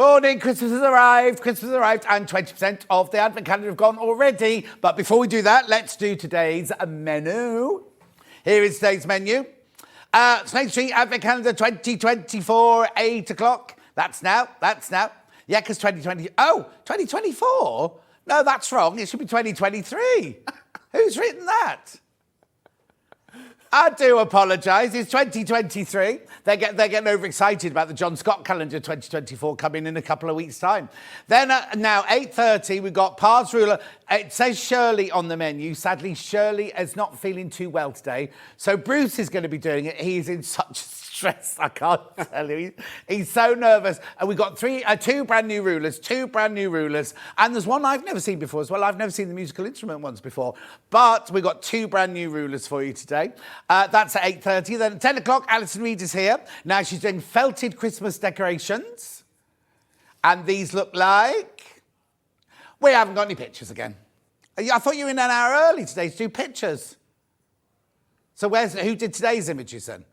Morning, Christmas has arrived, and 20% of the Advent calendar have gone already. But before we do that, let's do today's menu. Here is today's menu. Snake Street Advent calendar 2024, 8 o'clock. That's now. Yeah, because 2020, 2024? No, that's wrong. It should be 2023. Who's written that? I do apologise. It's 2023. They're getting overexcited about the John Scott calendar 2024 coming in a couple of weeks' time. Then now, 8:30, we've got Parr's ruler. It says Shirley on the menu. Sadly, Shirley is not feeling too well today. So Bruce is going to be doing it. He's in such stress, I can't tell you. He's so nervous. And we've got two brand new rulers. And there's one I've never seen before as well. I've never seen the musical instrument ones before. But we've got two brand new rulers for you today. That's at 8:30. Then at 10 o'clock, Alison Reid is here. Now she's doing felted Christmas decorations. And these look like... We haven't got any pictures again. I thought you were in an hour early today to do pictures. So who did today's images then?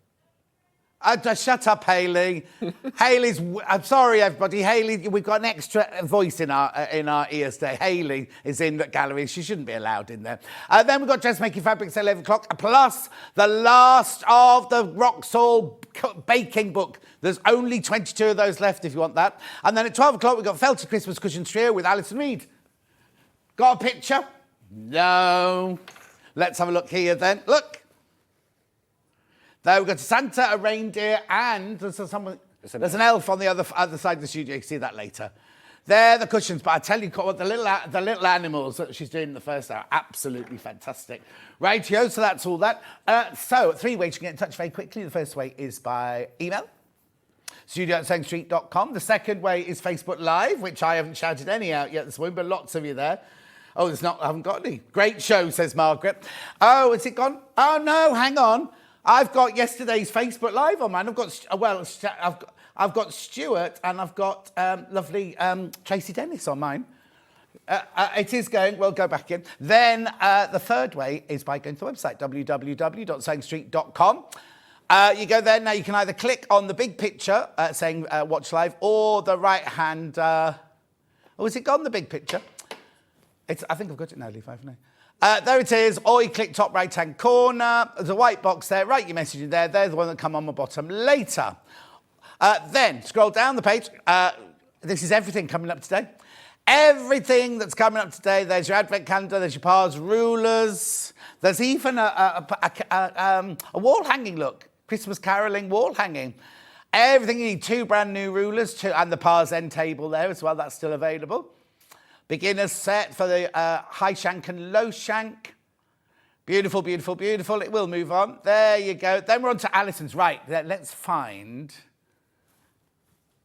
Shut up, Hayley. I'm sorry, everybody. Hayley, we've got an extra voice in our ears today. Hayley is in the gallery. She shouldn't be allowed in there. Then we've got Dressmaking Fabrics at 11 o'clock, plus the last of the Roxall baking book. There's only 22 of those left if you want that. And then at 12 o'clock, we've got Felted Christmas Cushion Trio with Alison Reid. Got a picture? No. Let's have a look here then. Look. There we've got Santa, a reindeer, and there's an elf on the other side of the studio. You can see that later. They're the cushions, but I tell you what, the little animals that she's doing in the first hour, absolutely fantastic. Rightio, so that's all that. So, 3 ways you can get in touch very quickly. The first way is by email, studio@sangstreet.com. The second way is Facebook Live, which I haven't shouted any out yet this morning, but lots of you there. Oh, I haven't got any. Great show, says Margaret. Oh, is it gone? Oh, no, hang on. I've got yesterday's Facebook Live on mine. I've got Stuart and I've got lovely Tracy Dennis on mine. It is going. We'll go back in. Then the third way is by going to the website, www.sangstreet.com. You go there. Now you can either click on the big picture saying watch live or the right hand. Oh, is it gone, the big picture? I think I've got it now, Leaf, haven't I? There it is, or you click top right-hand corner. There's a white box there. Write your message in there. There's the one that come on the bottom later. Then scroll down the page. This is everything coming up today. Everything that's coming up today. There's your Advent calendar. There's your Parr's rulers. There's even a wall hanging, look. Christmas caroling wall hanging. Everything you need. 2 brand new rulers and the Parr's end table there as well. That's still available. Beginner's set for the high shank and low shank. Beautiful, beautiful, beautiful. It will move on. There you go. Then we're on to Alison's. Right, let's find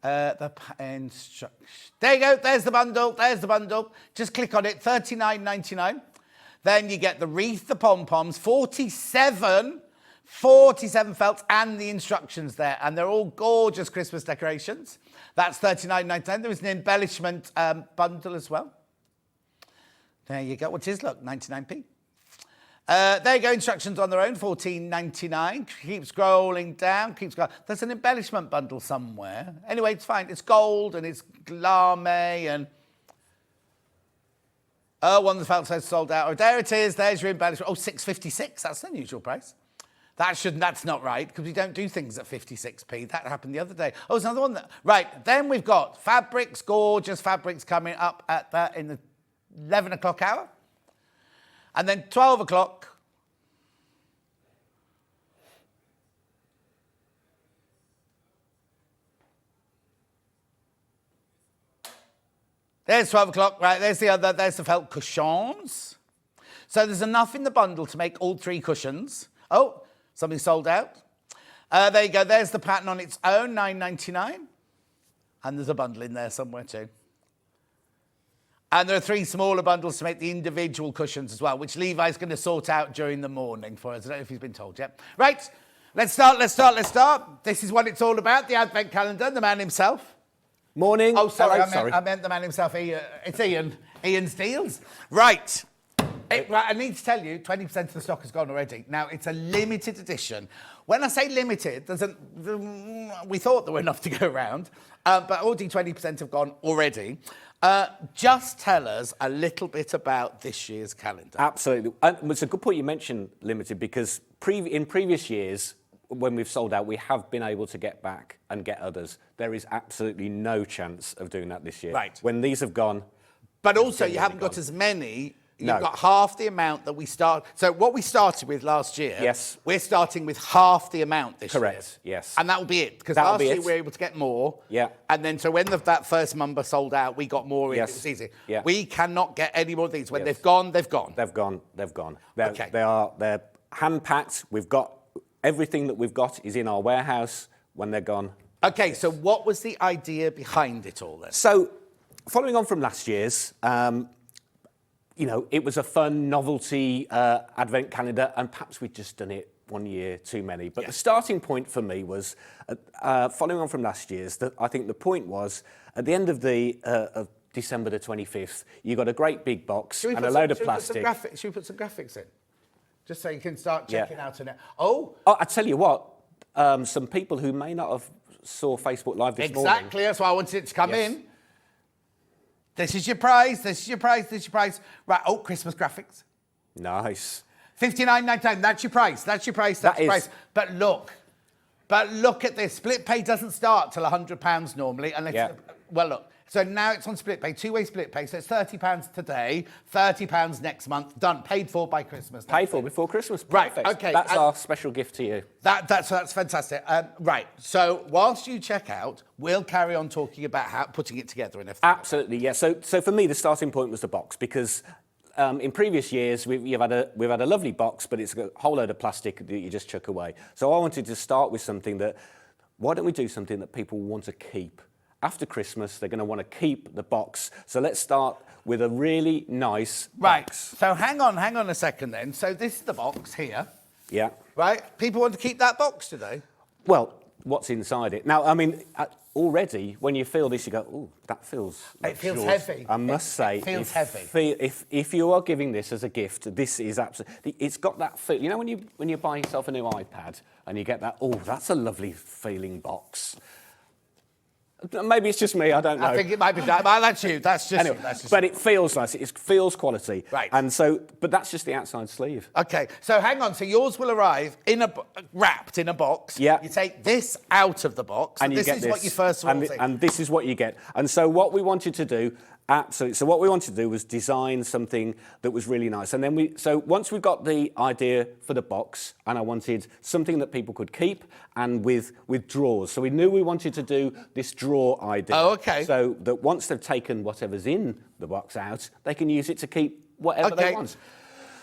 the instruction. There you go. There's the bundle. Just click on it. $39.99. Then you get the wreath, the pom-poms, 47 felts, and the instructions there. And they're all gorgeous Christmas decorations. That's $39.99. There was an embellishment bundle as well. There you go. What is, look, 99p. There you go. Instructions on their own, $14.99. Keep scrolling down. There's an embellishment bundle somewhere. Anyway, it's fine. It's gold and it's lame and... Oh, one of the felt says sold out. Oh, there it is. There's your embellishment. Oh, $6.56. That's the unusual price. That's not right, because we don't do things at 56p. That happened the other day. Oh, there's another one. Right, then we've got fabrics, gorgeous fabrics coming up in the 11 o'clock hour. And then 12 o'clock. There's 12 o'clock, right, there's the felt cushions. So there's enough in the bundle to make all 3 cushions. Oh, something sold out. There you go. There's the pattern on its own, $9.99. And there's a bundle in there somewhere too. And there are 3 smaller bundles to make the individual cushions as well, which Levi's going to sort out during the morning for us. I don't know if he's been told yet. Right, let's start. This is what it's all about, the Advent calendar, the man himself. Morning. Oh, sorry, I meant the man himself. It's Ian. Ian's Deals. Right. Right, I need to tell you, 20% of the stock has gone already. Now, it's a limited edition. When I say limited, we thought there were enough to go around, but already 20% have gone already. Just tell us a little bit about this year's calendar. Absolutely. And it's a good point you mentioned limited, because in previous years, when we've sold out, we have been able to get back and get others. There is absolutely no chance of doing that this year. Right. When these have gone... But also, you haven't got as many... You've No. got half the amount that we start... So what we started with last year... Yes. We're starting with half the amount this year. Correct, yes. And that will be it. Because That'll last be year it. we were able to get more. Yeah. And then, so when that first number sold out, we got more in. Yes. It was easy. Yeah. We cannot get any more of these. When Yes. they've gone, they've gone. They've gone. Okay. They're hand-packed. We've got... Everything that we've got is in our warehouse. When they're gone... Okay, so what was the idea behind it all then? So, following on from last year's... you know, it was a fun novelty advent calendar, and perhaps we'd just done it one year too many. But the starting point for me was, following on from last year's, that I think the point was, at the end of of December the 25th, you got a great big box and a load of plastic. Should we put some graphics in? Just so you can start checking out on it. Oh, I tell you what, some people who may not have saw Facebook Live this morning... exactly, that's why I wanted it to come in. This is your prize, this is your prize, this is your prize. Right, oh, Christmas graphics. Nice. $59.99, that's your price, that's your price, that's your price. But look at this. Split pay doesn't start till £100 normally. Unless well, look. So now it's on split pay, two-way split pay. So it's £30 today, £30 next month. Done. Paid for by Christmas. Paid for before Christmas. Right, Perfect. okay. That's our special gift to you. That's fantastic. Right, so whilst you check out, we'll carry on talking about putting it together and everything. Absolutely, yeah. So for me, the starting point was the box, because in previous years, we've had a lovely box, but it's a whole load of plastic that you just chuck away. So I wanted to start with something that, why don't we do something that people want to keep? After Christmas, they're going to want to keep the box. So let's start with a really nice box. So hang on a second then. So this is the box here. Yeah. Right? People want to keep that box today? Well, what's inside it? Now, I mean, already, when you feel this, you go, "Ooh, that feels It feels luxurious." heavy. I must say, It feels heavy. If you are giving this as a gift, this is absolutely... It's got that feel. You know when you buy yourself a new iPad and you get that, "Oh, that's a lovely feeling box." Maybe it's just me, I don't know. I think it might be that. Well, that's you. That's just anyway, you. That's just but you. it feels nice. It feels quality. Right. And so, but that's just the outside sleeve. Okay, so hang on. So yours will arrive wrapped in a box. Yeah. You take this out of the box, And you this get is what you first of all see. and this is what you get. And so what we wanted to do, absolutely. So what we wanted to do was design something that was really nice. And then so once we got the idea for the box, and I wanted something that people could keep and with drawers. So we knew we wanted to do this drawer idea. Oh, okay. So that once they've taken whatever's in the box out, they can use it to keep whatever they want.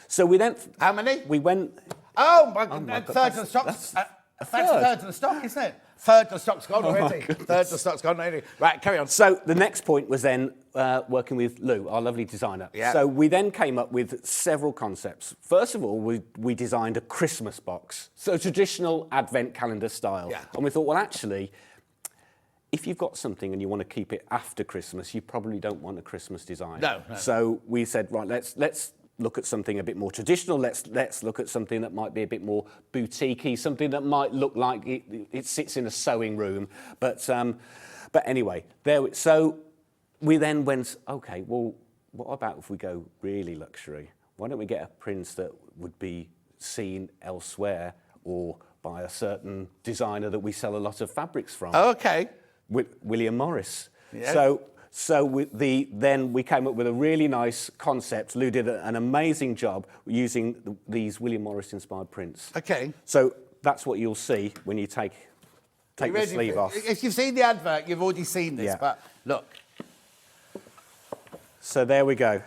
So we then... How many? We went... Oh, my God, God. Third of the stock. that's A third of the stock, isn't it? Third of the stock's gone already. Third of the stock's gone already. Right, carry on. So the next point was then working with Lou, our lovely designer. Yeah. So we then came up with several concepts. First of all, we designed a Christmas box, so traditional advent calendar style. Yeah. And we thought, well, actually, if you've got something and you want to keep it after Christmas, you probably don't want a Christmas design. No. So we said, right, let's look at something a bit more traditional. Let's look at something that might be a bit more boutique-y, something that might look like it sits in a sewing room. But anyway, so we then went, okay, well, what about if we go really luxury? Why don't we get a print that would be seen elsewhere or by a certain designer that we sell a lot of fabrics from? Okay. William Morris. Yeah. So then we came up with a really nice concept. Lou did an amazing job using these William Morris-inspired prints. Okay. So that's what you'll see when you take the sleeve off. If you've seen the advert, you've already seen this, Yeah. but look. So there we go.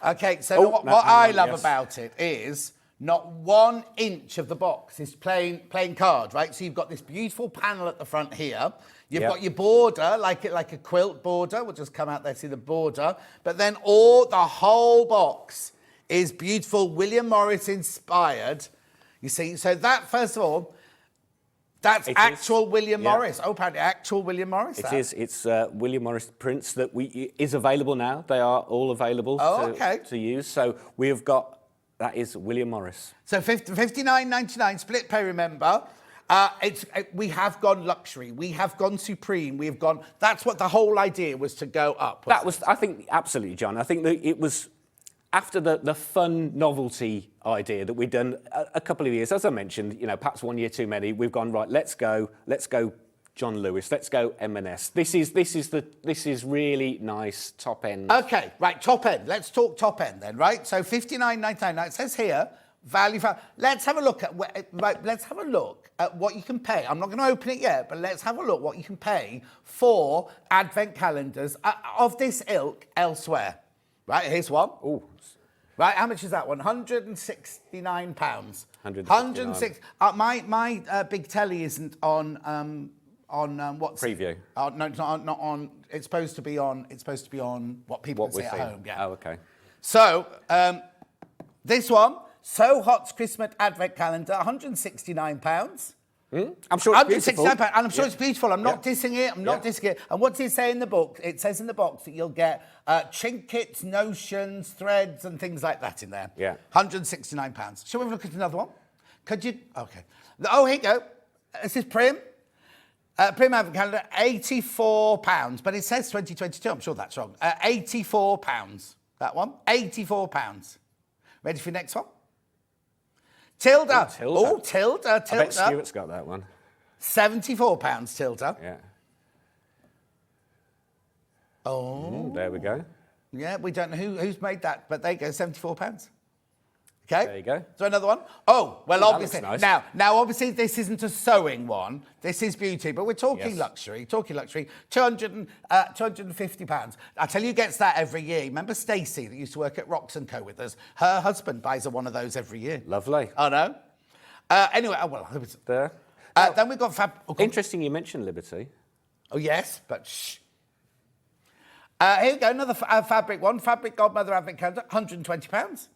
Okay, so what I love yes. about it is not 1 inch of the box is plain card, right? So you've got this beautiful panel at the front here. You've got your border, like a quilt border. We'll just come out there, see the border. But then the whole box is beautiful William Morris inspired. You see, so that, first of all, that's actual William Morris. Oh, apparently actual William Morris. It is. It's William Morris prints that is available now. They are all available to use. So we have got That is William Morris. So 59.99 split pay, remember. We have gone luxury. We have gone supreme. We have gone... That's what the whole idea was, to go up. That was, I think, absolutely, John. I think that it was after the fun novelty idea that we'd done a couple of years. As I mentioned, you know, perhaps 1 year too many. We've gone, right, let's go John Lewis. Let's go M&S. This is really nice top end. Okay, right, top end. Let's talk top end then, right? So 59.99. Now it says here, value for... Let's have a look at what you can pay. I'm not going to open it yet, but let's have a look what you can pay for advent calendars of this ilk elsewhere. Right, here's one. Ooh. Right, how much is that one? £169. 106. My big telly isn't on what's preview. No, it's not on. It's supposed to be on. It's supposed to be on what people can see at home. Yeah. Oh, okay. So this one, So Hot's Christmas Advent Calendar, £169. I'm sure it's beautiful. £169, and I'm sure it's beautiful. I'm not dissing it. I'm not dissing it. And what does it say in the book? It says in the box that you'll get trinkets, notions, threads, and things like that in there. Yeah. £169. Shall we have a look at another one? Could you? Okay. Oh, here you go. This is Prim. Prim Advent Calendar, £84. But it says 2022. I'm sure that's wrong. £84. That one. £84. Ready for your next one? Tilda. Oh, Tilda. I bet Stuart's got that one. £74, Tilda. Yeah. Oh. There we go. Yeah, we don't know who's made that, but there you go, £74. Okay. There you go. Is there another one? Oh, well, Ooh, obviously. nice. Now, obviously, this isn't a sewing one. This is beauty, but we're talking luxury. £250. I tell you, gets that every year. Remember Stacey that used to work at Rox & Co with us? Her husband buys her one of those every year. Lovely. Oh, no? Anyway, There. then we've got Interesting you mentioned Liberty. Oh, yes, but shh. Here we go, another fabric one. Fabric Godmother Advent Calendar, £120.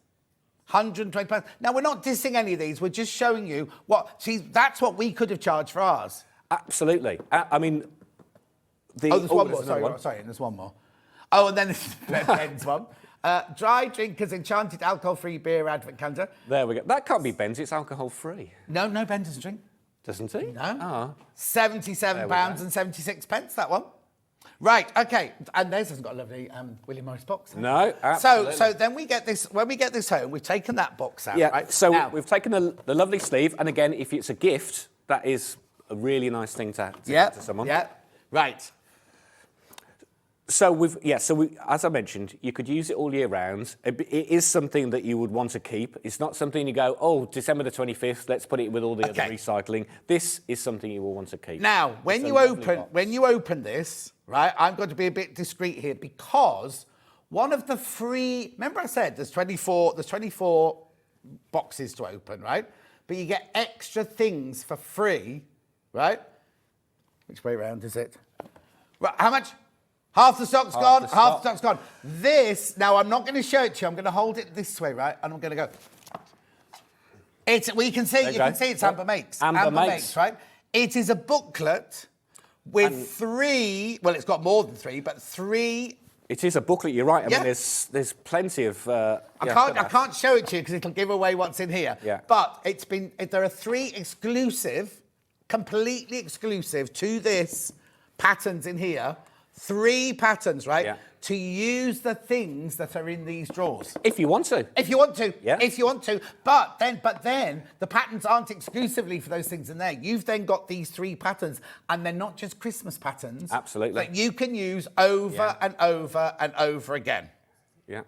£120. Now, we're not dissing any of these. We're just showing you what... See, that's what we could have charged for ours. Absolutely. I mean... there's one more. Sorry, there's one more. Oh, and then this is Ben's one. Dry Drinkers Enchanted Alcohol-Free Beer Advent Calendar. There we go. That can't be Ben's. It's alcohol-free. No, Ben doesn't drink. Doesn't he? No. Oh. £77 and 76, that one. Right, okay, and theirs hasn't got a lovely William Morris box. No, absolutely. So then we get this, when we get this home, we've taken that box out, right? So now, we've taken the lovely sleeve, and again, if it's a gift, that is a really nice thing to give to someone. Yeah, right. So as I mentioned, you could use it all year round. It is something that you would want to keep. It's not something you go, oh, December the 25th, let's put it with all the other recycling. This is something you will want to keep. Now, when you open this, right, I'm going to be a bit discreet here because one of the free, remember I said there's 24 boxes to open, right? But you get extra things for free, right? Which way round is it? Right, how much? Half the stock's gone, half the stock's gone. This, now I'm not going to show it to you, I'm going to hold it this way, right? And I'm going to go. You can see it's Amber Makes. Amber Makes, right? It is a booklet with it's got more than three, but three. It is a booklet, you're right. I mean, there's plenty of... I can't show it to you because it'll give away what's in here. Yeah. But there are three completely exclusive to this patterns in here. 3 patterns, right? Yeah. To use the things that are in these drawers. If you want to. If you want to. Yeah. If you want to. But then the patterns aren't exclusively for those things in there. You've then got these 3 patterns, and they're not just Christmas patterns. Absolutely. That you can use over and over and over again. Yeah.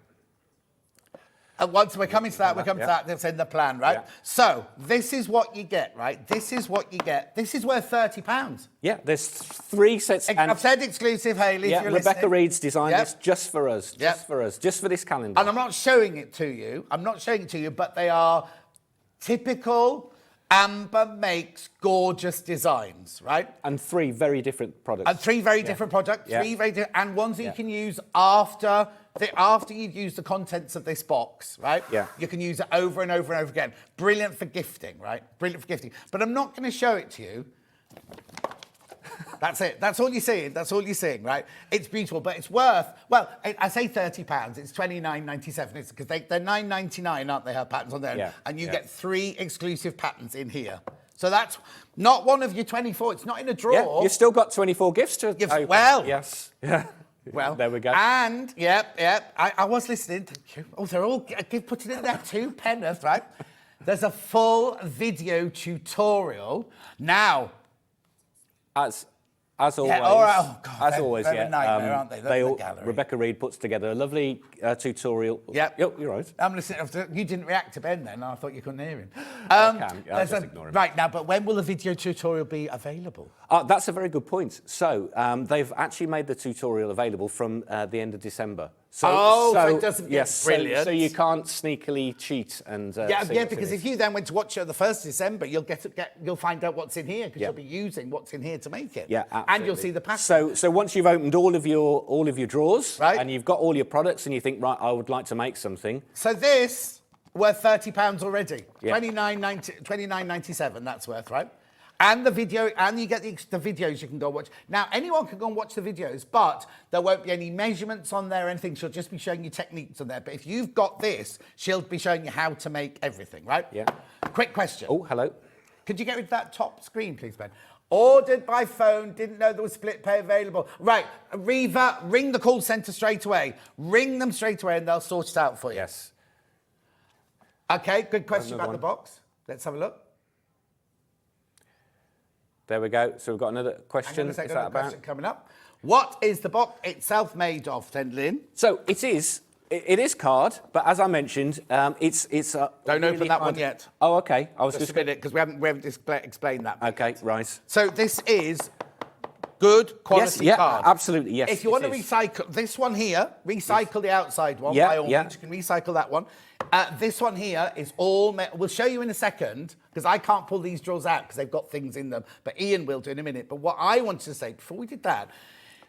And once we're coming to that, that's in the plan, right? Yeah. So this is what you get, right? This is what you get. This is worth £30. Yeah, there's 3 sets. I've said exclusive, Hayley, if you're Rebecca listening. Reid's designed this just for us, just for this calendar. And I'm not showing it to you. But they are typical Amber Makes gorgeous designs, right? And 3 very different products. And 3 very different products. Yeah. 3 very different, and ones that you can use after you've used the contents of this box, right? Yeah. You can use it over and over and over again. Brilliant for gifting, right? Brilliant for gifting. But I'm not going to show it to you. That's it. That's all you're seeing. That's all you're seeing, right? It's beautiful, but it's worth, well, I say £30. It's £29.97 because they're £9.99, aren't they, have patterns on there? Yeah, And you yeah. get 3 exclusive patterns in here. So that's not one of your 24. It's not in a drawer. Yeah, you've still got 24 gifts to open. Well. Yes. Yeah. Well, there we go. And, I was listening. Thank you. Oh, they're all putting in there 2 penneth, right? There's a full video tutorial. Now, as always, all right. Oh, God, they're a nightmare, aren't they? The gallery. Rebecca Reid puts together a lovely tutorial. Yep. Yep, you're right. I'm listening. You didn't react to Ben then. I thought you couldn't hear him. I can. I'll just ignore him. Right, now, but when will the video tutorial be available? That's a very good point. So they've actually made the tutorial available from the end of December. So it doesn't get brilliant. So you can't sneakily cheat and because if you then went to watch it on the 1st of December, you'll find out what's in here because you'll be using what's in here to make it. Yeah, absolutely. And you'll see the pattern. So once you've opened all of your drawers, right, and you've got all your products, and you think, right, I would like to make something. So this worth £30 already. Yeah. $29.97. That's worth, right? And the video, and you get the videos you can go watch. Now, anyone can go and watch the videos, but there won't be any measurements on there or anything. She'll just be showing you techniques on there. But if you've got this, she'll be showing you how to make everything, right? Yeah. Quick question. Oh, hello. Could you get rid of that top screen, please, Ben? Ordered by phone, didn't know there was split pay available. Right, Reva, ring the call centre straight away. Ring them straight away and they'll sort it out for you. Yes. Okay, good question about the box. Let's have a look. There we go. So we've got another question. Is that about? Question coming up. What is the box itself made of, then, Lynn? So it is card, but as I mentioned, it's a Don't really open that hard... one yet. Oh, okay. I was just a minute because we haven't explained that. Okay, right. So this is good quality card. Absolutely, yes. If you want to recycle this one here, recycle the outside one. Yeah, by all means, you can recycle that one. This one here is all... We'll show you in a second, because I can't pull these drawers out because they've got things in them, but Ian will do in a minute. But what I wanted to say before we did that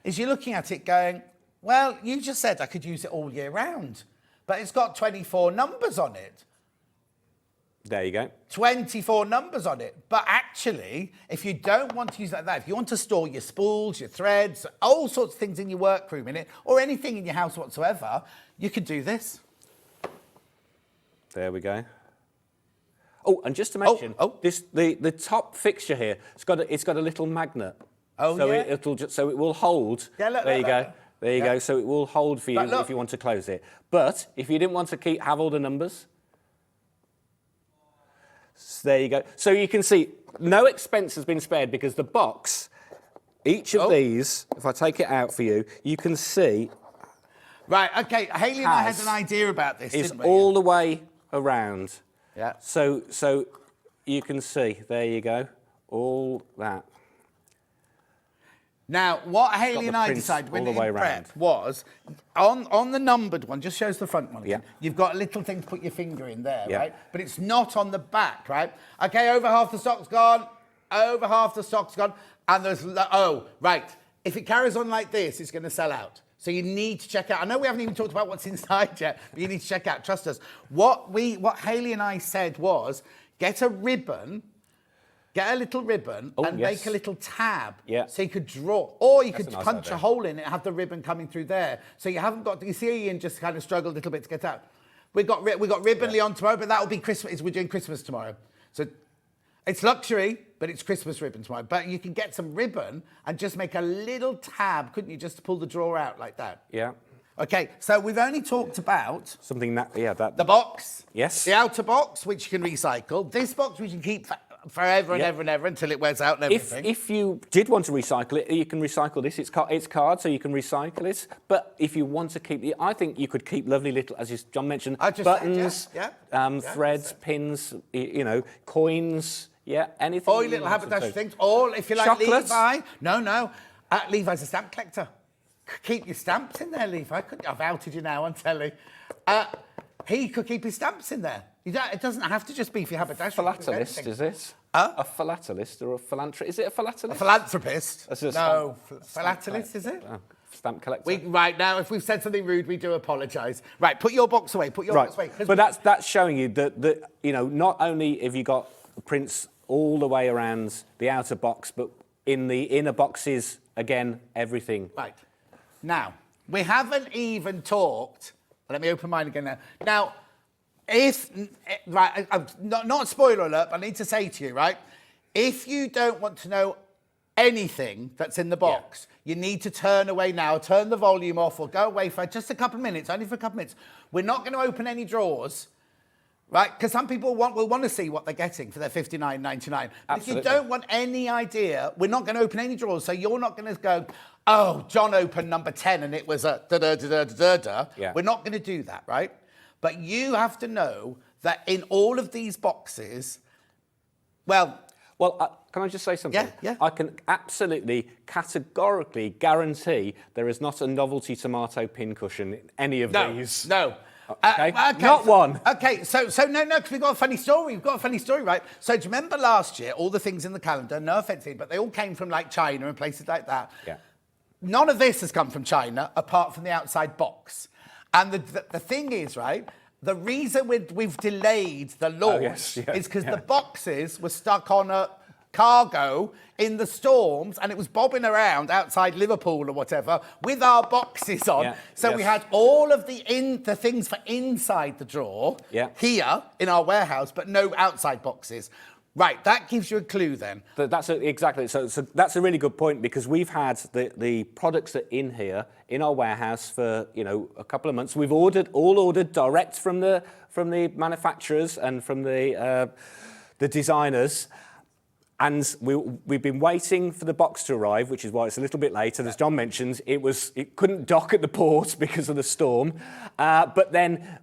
is you're looking at it going, well, you just said I could use it all year round, but it's got 24 numbers on it. There you go. 24 numbers on it. But actually, if you don't want to use it like that, if you want to store your spools, your threads, all sorts of things in your workroom in it, or anything in your house whatsoever, you could do this. There we go. Oh, and just to mention, the top fixture here, it's got a little magnet. Oh, so yeah? So it will hold. Yeah, look, there you go. Look. There you go. So it will hold for you if you want to close it. But if you didn't want to have all the numbers, so there you go. So you can see no expense has been spared because the box, each of these, if I take it out for you, you can see. Right. Okay. Hayley and I had an idea about this. It's didn't we? all the way around. Yeah. So you can see, there you go, all that. Now, what Hayley and I decided when in prep was, on the numbered one, just shows the front one again, you've got a little thing to put your finger in there, right? But it's not on the back, right? Okay, over half the stock's gone, over half the stock's gone, and there's, right. If it carries on like this, it's going to sell out. So you need to check out. I know we haven't even talked about what's inside yet, but you need to check out. Trust us. What Hayley and I said was, get a ribbon, get a little ribbon, and make a little tab. Yeah. So you could draw, or you could punch a hole in it and have the ribbon coming through there. So you haven't got. You see, Ian just kind of struggled a little bit to get out. We got ribbonly on tomorrow, but that will be Christmas. We're doing Christmas tomorrow, so it's luxury, but it's Christmas ribbon tomorrow. But you can get some ribbon and just make a little tab, couldn't you, just to pull the drawer out like that? Yeah. Okay, so we've only talked about... something that, the box. Yes. The outer box, which you can recycle. This box, we can keep forever and ever and ever until it wears out and everything. If you did want to recycle it, you can recycle this. It's card, so you can recycle it. But if you want to keep it, I think you could keep lovely little, as John mentioned, buttons, threads, pins, coins... Yeah, anything. All your little haberdashery things. All, if you like, chocolates. Levi. No. Levi's a stamp collector. Keep your stamps in there, Levi. I've outed you now on telly. He could keep his stamps in there. It doesn't have to just be for your haberdashery. Philatelist, is it? A philatelist or a philanthropist? Is it a philatelist? A philanthropist. No, philatelist, is it? Stamp collector. Right, now, if we've said something rude, we do apologise. Right, put your box away. Put your box away. But that's showing you that not only have you got prints all the way around the outer box, but In the inner boxes, again, everything. Right. Now, we haven't even talked. Let me open mine again now. Now, right, not a spoiler alert, but I need to say to you, right? If you don't want to know anything that's in the box, you need to turn away now, turn the volume off, or go away for just a couple of minutes, only for a couple of minutes. We're not going to open any drawers, right? Because some people will want to see what they're getting for their $59.99. But if you don't want any idea, we're not going to open any drawers, so you're not going to go, oh, John opened number 10 and it was a da-da-da-da-da-da. Yeah. We're not going to do that, right? But you have to know that in all of these boxes, well, can I just say something? Yeah. I can absolutely, categorically guarantee there is not a novelty tomato pincushion in any of these. No. Okay. Not one. Okay, so no, because we've got a funny story. We've got a funny story, right? So do you remember last year, all the things in the calendar, no offence, but they all came from like China and places like that. Yeah. None of this has come from China, apart from the outside box. And the thing is, right, the reason we've delayed the launch is because the boxes were stuck on a cargo in the storms and it was bobbing around outside Liverpool or whatever with our boxes on. Yeah, so we had all of the things for inside the drawer here in our warehouse, but no outside boxes. Right, that gives you a clue then. Exactly. So that's a really good point, because we've had the products that are in here in our warehouse for a couple of months. We've ordered direct from the manufacturers and from the designers. And we've been waiting for the box to arrive, which is why it's a little bit late. And as John mentioned, it couldn't dock at the port because of the storm. But then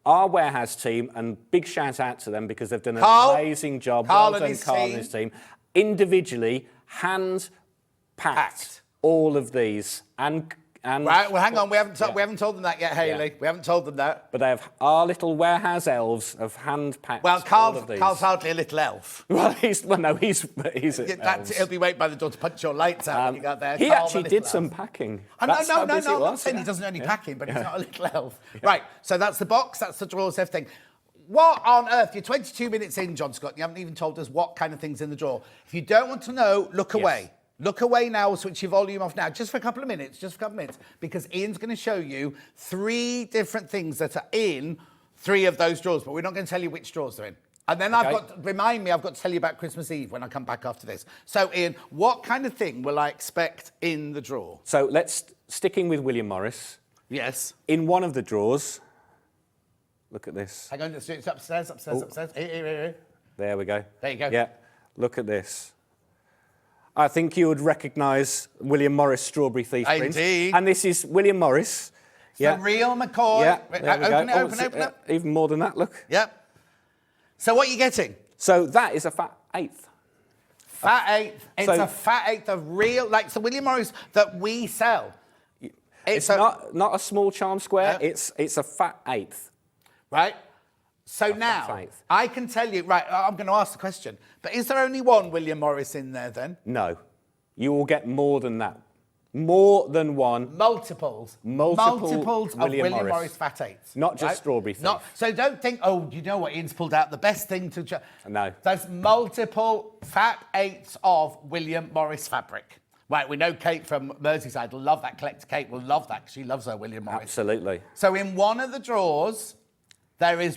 our warehouse team, and big shout out to them because they've done an amazing job. Carl well and done, his Carl team. and his team. Individually, hand packed all of these. And right, well, hang on. We haven't told them that yet, Hayley. We haven't told them that. But our little warehouse elves have hand packed. Well, all of these. Carl's hardly a little elf. Well, he's He'll be waiting by the door to punch your lights out when you got there. He actually did some packing. No, I'm not saying he doesn't do any packing, but he's not a little elf. Right, so that's the box, that's the drawers, everything. What on earth? You're 22 minutes in, John Scott, and you haven't even told us what kind of thing's in the drawer. If you don't want to know, look away. Look away now, switch your volume off now, just for a couple of minutes, because Ian's going to show you 3 different things that are in 3 of those drawers, but we're not going to tell you which drawers they're in. And then I've got to tell you about Christmas Eve when I come back after this. So, Ian, what kind of thing will I expect in the drawer? So let's, sticking with William Morris. Yes. In one of the drawers, look at this. Hang on, it's upstairs. Here. There we go. There you go. Yeah, look at this. I think you would recognise William Morris Strawberry Thief print. Indeed. And this is William Morris. The real McCoy. Yeah, there we go. Open it. Even more than that, look. Yep. So what are you getting? So that is a fat eighth. Fat eighth. It's a fat eighth of real, like the William Morris that we sell. It's not a small charm square. Yeah. It's a fat eighth. Right. So now I can tell you. Right. I'm going to ask the question. But is there only one William Morris in there then? No. You will get more than that. More than one. Multiples of William Morris fat eights. Not just Strawberry Thief. So don't think, oh, you know what, Ian's pulled out the best thing to... No. There's multiple fat eights of William Morris fabric. Right, we know Kate from Merseyside will love that. Collector Kate will love that because she loves her William Morris. Absolutely. So in one of the drawers, there is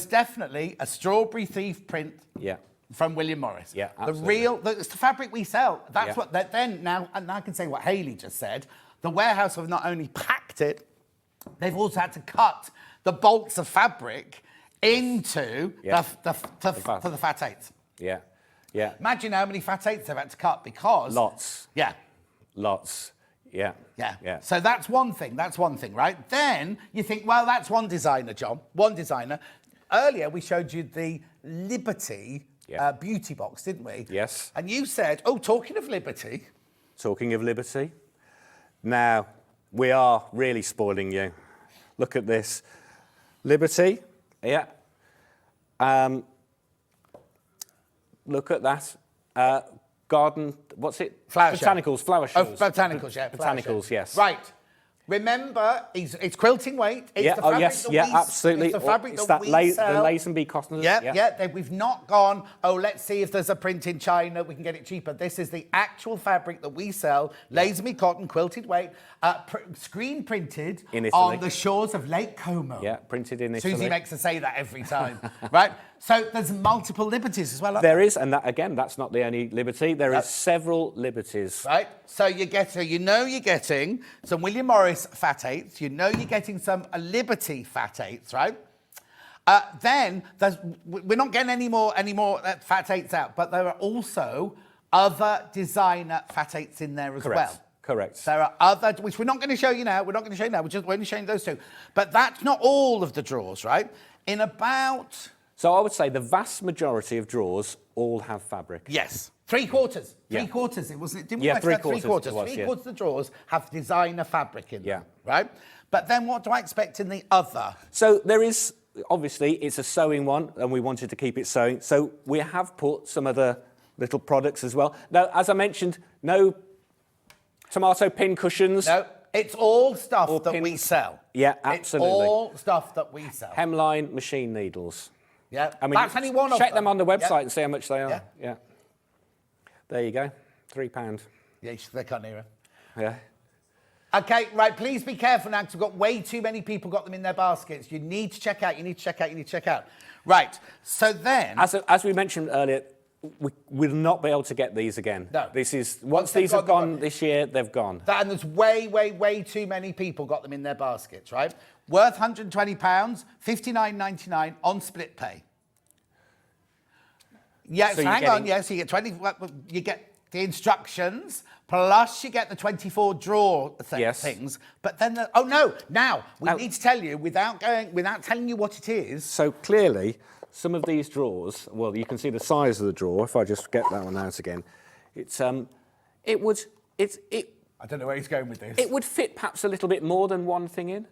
definitely a Strawberry Thief print. Yeah. From William Morris. Yeah, absolutely. It's the fabric we sell. That's what, then now, and I can say what Hayley just said, the warehouse have not only packed it, they've also had to cut the bolts of fabric into for the fat eights. Yeah, yeah. Imagine how many fat eights they've had to cut because... Lots. Yeah. Lots. Yeah. Yeah. Yeah. So that's one thing, right? Then you think, well, that's one designer, John, one designer. Earlier, we showed you the Liberty beauty box, didn't we? Yes. And you said, oh, talking of Liberty... Talking of Liberty, now we are really spoiling you. Look at this. Liberty, yeah. Look at that. Garden, what's it? Flower Botanicals, show. flower shows. Oh, botanicals, yeah. Botanicals, yes. Right. Remember, it's quilting weight. It's Yeah, the oh fabric yes, that yeah, we, absolutely. It's the fabric It's that that we sell. the lace and bee cotton. Yeah. We've not gone, oh, let's see if there's a print in China, we can get it cheaper. This is the actual fabric that we sell, lace and bee cotton, quilted weight, screen printed in Italy. On the shores of Lake Como. Yeah, printed in Italy. Susie makes us say that every time, right? So there's multiple liberties as well. There is, and that again, that's not the only liberty. There is several liberties. Right, so you're getting some William Morris fat eighths. You know you're getting some Liberty fat eighths, right? Then we're not getting any more fat eighths out, but there are also other designer fat eighths in there as well. Correct. There are other, which we're not going to show you now. We're just only showing those two. But that's not all of the drawers, right? So I would say the vast majority of drawers all have fabric. Yes. Three quarters. Yeah. Three quarters. It wasn't. Didn't we Yeah, work out three quarters. It was, Three yeah. quarters of the drawers have designer fabric in them. Yeah. Right. But then what do I expect in the other? So there is, obviously, it's a sewing one, and we wanted to keep it sewing. So we have put some other little products as well. Now, as I mentioned, no tomato pin cushions. No, it's all stuff Or that pins. we sell. Yeah, absolutely. It's all stuff that we sell. Hemline machine needles. Yeah. I mean, That's only one of them. check them on the website and see how much they are. Yeah. Yeah. There you go. £3. Yeah, they can't hear her. Yeah. Okay, right, please be careful now because we've got way too many people got them in their baskets. You need to check out. Right, so then... As we mentioned earlier, we will not be able to get these again. No. This is, once these have gone this year, they've gone. And there's way too many people got them in their baskets, right? Worth £120, $59.99 on split pay. Yes, So hang on, yes, you get 20, you get the instructions, plus you get the 24 drawer things. But then, now we need to tell you, without telling you what it is. So clearly, some of these drawers, well, you can see the size of the drawer. If I just get that one out again, I don't know where he's going with this. It would fit perhaps a little bit more than one thing in.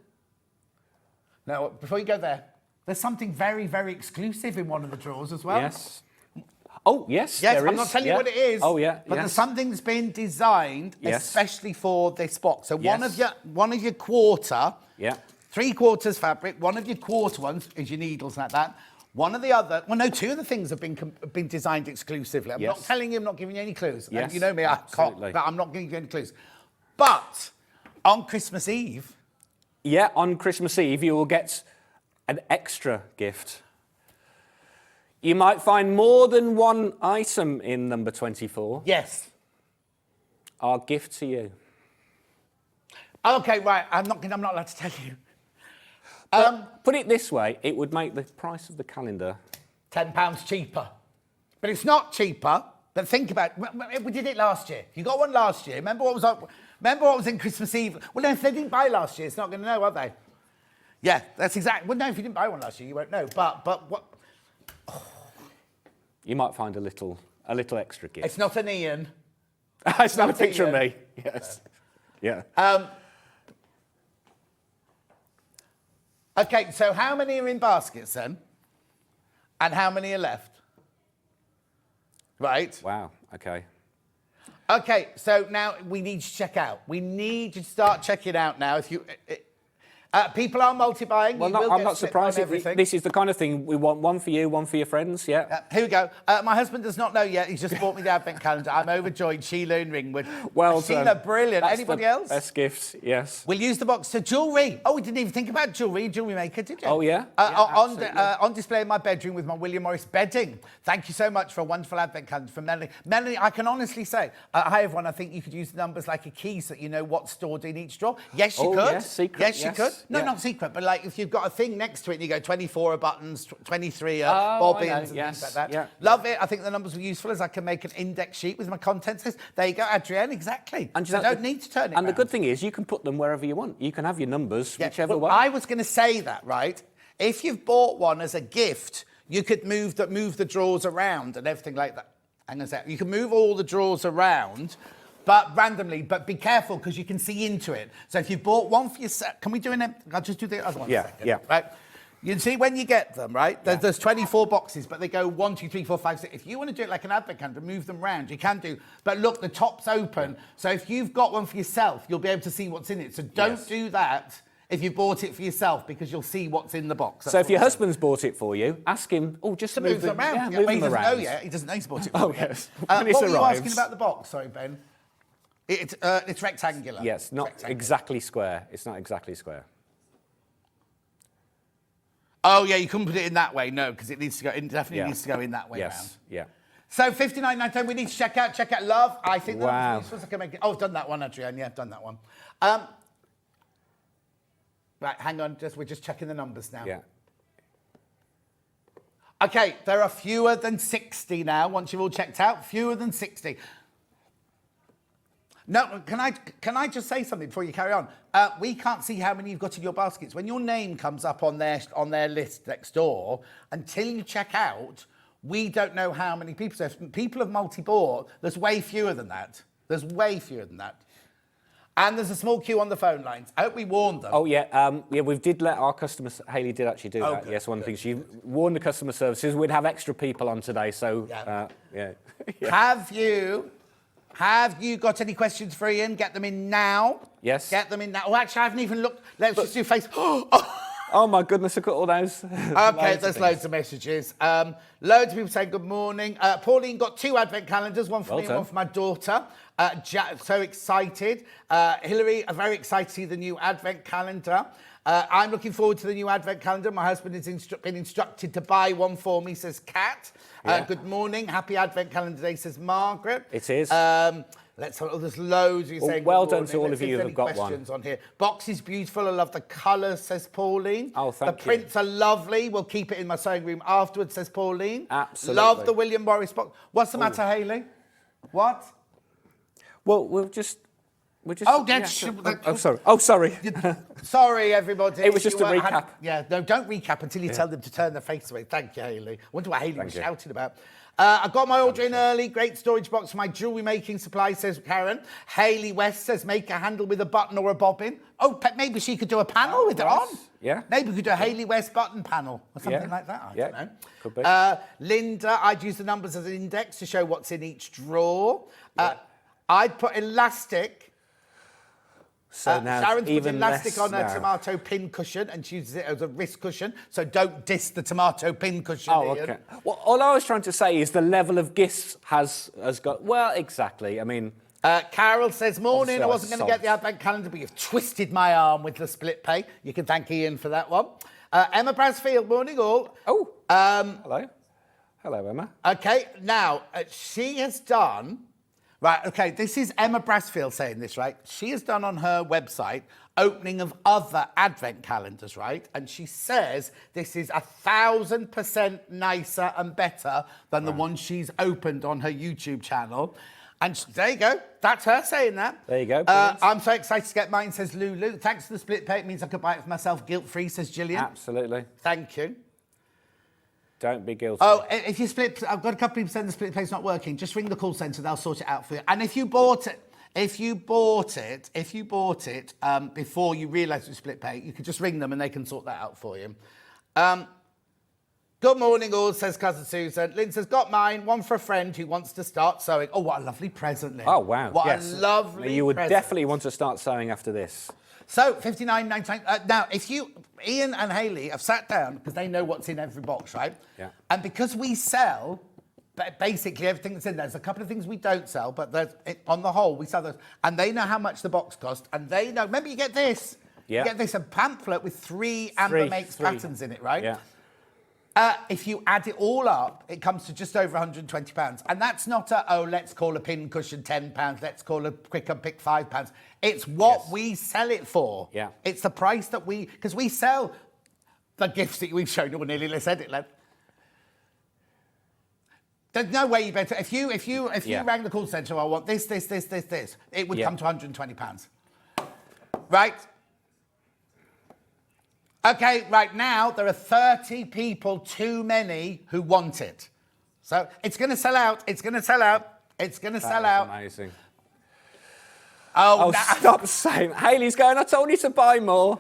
Now, before you go there, there's something very, very exclusive in one of the drawers as well. Yes. Oh, yes, Yes, there I'm is. not telling you what it is. Oh, yeah, But yes. there's something that's been designed especially for this box. So Yes. one of your quarter, Yeah. 3/4 fabric, one of your quarter ones is your needles like that. One of the other, two of the things have been designed exclusively. I'm not Yes. telling you, I'm not giving you any clues. Yes, You know me, I can't, absolutely. but I'm not giving you any clues. But on Christmas Eve, Yeah, on Christmas Eve, you will get an extra gift. You might find more than one item in number 24. yes. Our gift to you. Okay, right. I'm not allowed to tell you. Put it this way, it would make the price of the calendar. £10 cheaper. But it's not cheaper. But think about it. We did it last year. You got one last year. Remember what was in Christmas Eve? Well, no, if they didn't buy last year, it's not going to know, are they? Yeah, that's exactly. Well, no, if you didn't buy one last year, you won't know. But what? You might find a little extra gift. It's not an Ian. It's not a picture Ian. of me. Yes. Yeah. Okay, so how many are in baskets then? And how many are left? Right. Wow. Okay. Okay, so now we need to check out. We need to start checking out now. If you, people are multi-buying. Well, I'm not surprised. This is the kind of thing we want. One for you, one for your friends. Yeah. Here we go. My husband does not know yet. He's just bought me the advent calendar. I'm overjoyed. Sheila in Ringwood. Well Sheila, done. brilliant. That's Anybody the else? Best gift. Yes. We'll use the box to jewellery. Oh, we didn't even think about jewellery maker, did you? Oh, yeah? On display in my bedroom with my William Morris bedding. Thank you so much for a wonderful advent calendar from Melanie. Melanie, I can honestly say, hi everyone, I think you could use the numbers like a key so that you know what's stored in each drawer. Yes, you could. Yes, secret. Yes, you could. No, Yeah. not secret, but like if you've got a thing next to it and you go 24 are buttons, 23 are bobbins and Yes, things like that. yeah. Love it. I think the numbers were useful as I can make an index sheet with my contents list. There you go, Adrienne, exactly. And you don't need to turn it And the round. good thing is you can put them wherever you want. You can have your numbers whichever well, way. I was going to say that, right? If you've bought one as a gift, you could move the drawers around and everything like that. I'm going to say you can move all the drawers around, but randomly. But be careful because you can see into it. So if you bought one for yourself, can we do it? I'll just do the other one. Yeah, a second, yeah. Right. You can see when you get them, right? There's 24 boxes, but they go 1, 2, 3, 4, 5, 6. If you want to do it like an advent calendar, move them round, you can do. But look, the top's open. So if you've got one for yourself, you'll be able to see what's in it. So don't do that if you bought it for yourself, because you'll see what's in the box. So if your husband's bought it for you, ask him, just to move them around. Yeah, move them he doesn't around. know yet. He doesn't know he's bought it for you. Yes. What were you asking about the box? Sorry, Ben. It's rectangular. Yes, not exactly square. It's not exactly square. Oh, yeah, you couldn't put it in that way, no, because it needs to go. It definitely needs to go in that way round. Yeah. So 59.99, we need to check out love. I think that was can make it. Oh, I've done that one, Adrienne. Yeah, I've done that one. Right, hang on, we're just checking the numbers now. Yeah. Okay, there are fewer than 60 now, once you've all checked out. Fewer than 60. No, can I just say something before you carry on? We can't see how many you've got in your baskets. When your name comes up on their list next door, until you check out, we don't know how many people. So if people have multi-bought, there's way fewer than that. There's way fewer than that. And there's a small queue on the phone lines. I hope we warned them. Oh, yeah. We did let our customers... Hayley did actually do that. Good, yes, one thing. She warned the customer services. We'd have extra people on today, so... Yeah. Have you got any questions for Ian? Get them in now. Yes. Get them in now. Oh, actually, I haven't even looked. Let's just do face... Oh, my goodness, I've got all those. Okay, there's loads of messages. Loads of people saying good morning. Pauline got 2 advent calendars, one for me and one for my daughter. So excited. Hilary, very excited to see the new advent calendar. I'm looking forward to the new advent calendar. My husband has been instructed to buy one for me, says Kat. Good morning. Happy advent calendar day, says Margaret. It is. There's loads. You're saying well done to all of you who have got questions on here. Box is beautiful. I love the colours, says Pauline. Oh, thank you. The prints are lovely. We'll keep it in my sewing room afterwards, says Pauline. Absolutely. Love the William Morris box. What's the matter, Hayley? What? Well, we're just... Sorry. Oh, sorry. Sorry, everybody. It was just a recap. Don't recap until you tell them to turn their face away. Thank you, Hayley. I wonder what Hayley was shouting about. I got my order in early. Great storage box for my jewellery making supply, says Karen. Hayley West says make a handle with a button or a bobbin. Oh, maybe she could do a panel with it on. Yeah. Maybe we could do a Hayley West button panel or something like that. I don't know. Could be. Linda, I'd use the numbers as an index to show what's in each drawer. I'd put elastic. So now Sharon's put even elastic on her now. tomato pin cushion and she uses it as a wrist cushion. So don't diss the tomato pin cushion, Oh, Ian. okay. Well, all I was trying to say is the level of gifts has got... Well, exactly. I mean... Carol says, morning, I wasn't going to sobbed. get the advent calendar, but you've twisted my arm with the split pay. You can thank Ian for that one. Emma Brasfield, morning all. Oh, hello. Hello, Emma. Okay, now, she has done... Right, okay, this is Emma Brasfield saying this, right? She has done on her website opening of other advent calendars, right? And she says this is 1,000% nicer and better than the one she's opened on her YouTube channel. And there you go. That's her saying that. There you go. I'm so excited to get mine, says Lulu. Thanks for the split pay. It means I could buy it for myself guilt-free, says Gillian. Absolutely. Thank you. Don't be guilty. Oh, if you split, I've got a couple of people saying the split pay's not working. Just ring the call centre; they'll sort it out for you. And if you bought it before you realised it was split pay, you could just ring them and they can sort that out for you. Good morning, all, says cousin Susan. Lynn says, got mine. One for a friend who wants to start sewing. Oh, what a lovely present, Lynn. Oh, wow. What a lovely You would present. definitely want to start sewing after this. So, 59.99. Now, if Ian and Hayley have sat down, because they know what's in every box, right? Yeah. And because we sell basically everything that's in there, there's a couple of things we don't sell, but on the whole, we sell those. And they know how much the box cost, and they know, remember you get this. Yeah. You get this, a pamphlet with 3 Amber Makes patterns in it, right? Yeah. If you add it all up, it comes to just over £120. And that's not let's call a pin cushion £10, let's call a quick and pick £5. It's what we sell it for. Yeah. It's the price that because we sell the gifts that we've shown you, or nearly, let's edit, Len. There's no way you better, if you rang the call centre, I want this, it would come to £120. Right? Okay, right now, there are 30 people too many who want it. So it's going to sell out. It's going to sell out. It's going to sell out. Amazing. Oh, stop saying. Hayley's going, I told you to buy more.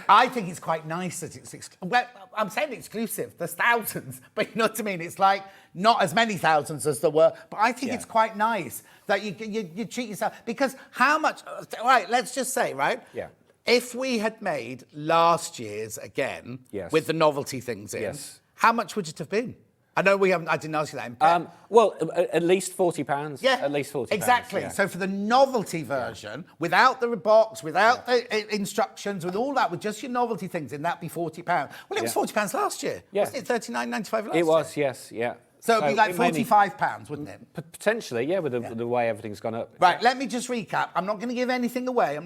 I think it's quite nice that it's... Well, I'm saying exclusive. There's thousands, but you know what I mean? It's like not as many thousands as there were, but I think it's quite nice that you treat yourself, because how much, right, let's just say, right? Yeah. If we had made last year's again with the novelty things in, how much would it have been? I know I didn't ask you that in prep. Well, at least £40. Yeah, At least £40. exactly. So for the novelty version, without the box, without the instructions, with all that, with just your novelty things in, that'd be £40. Well, it was £40 last year. Wasn't it $39.95 last year? It was, yes, yeah. So it'd be like £45, wouldn't it? Potentially, yeah, with the way everything's gone up. Right, let me just recap. I'm not going to give anything away.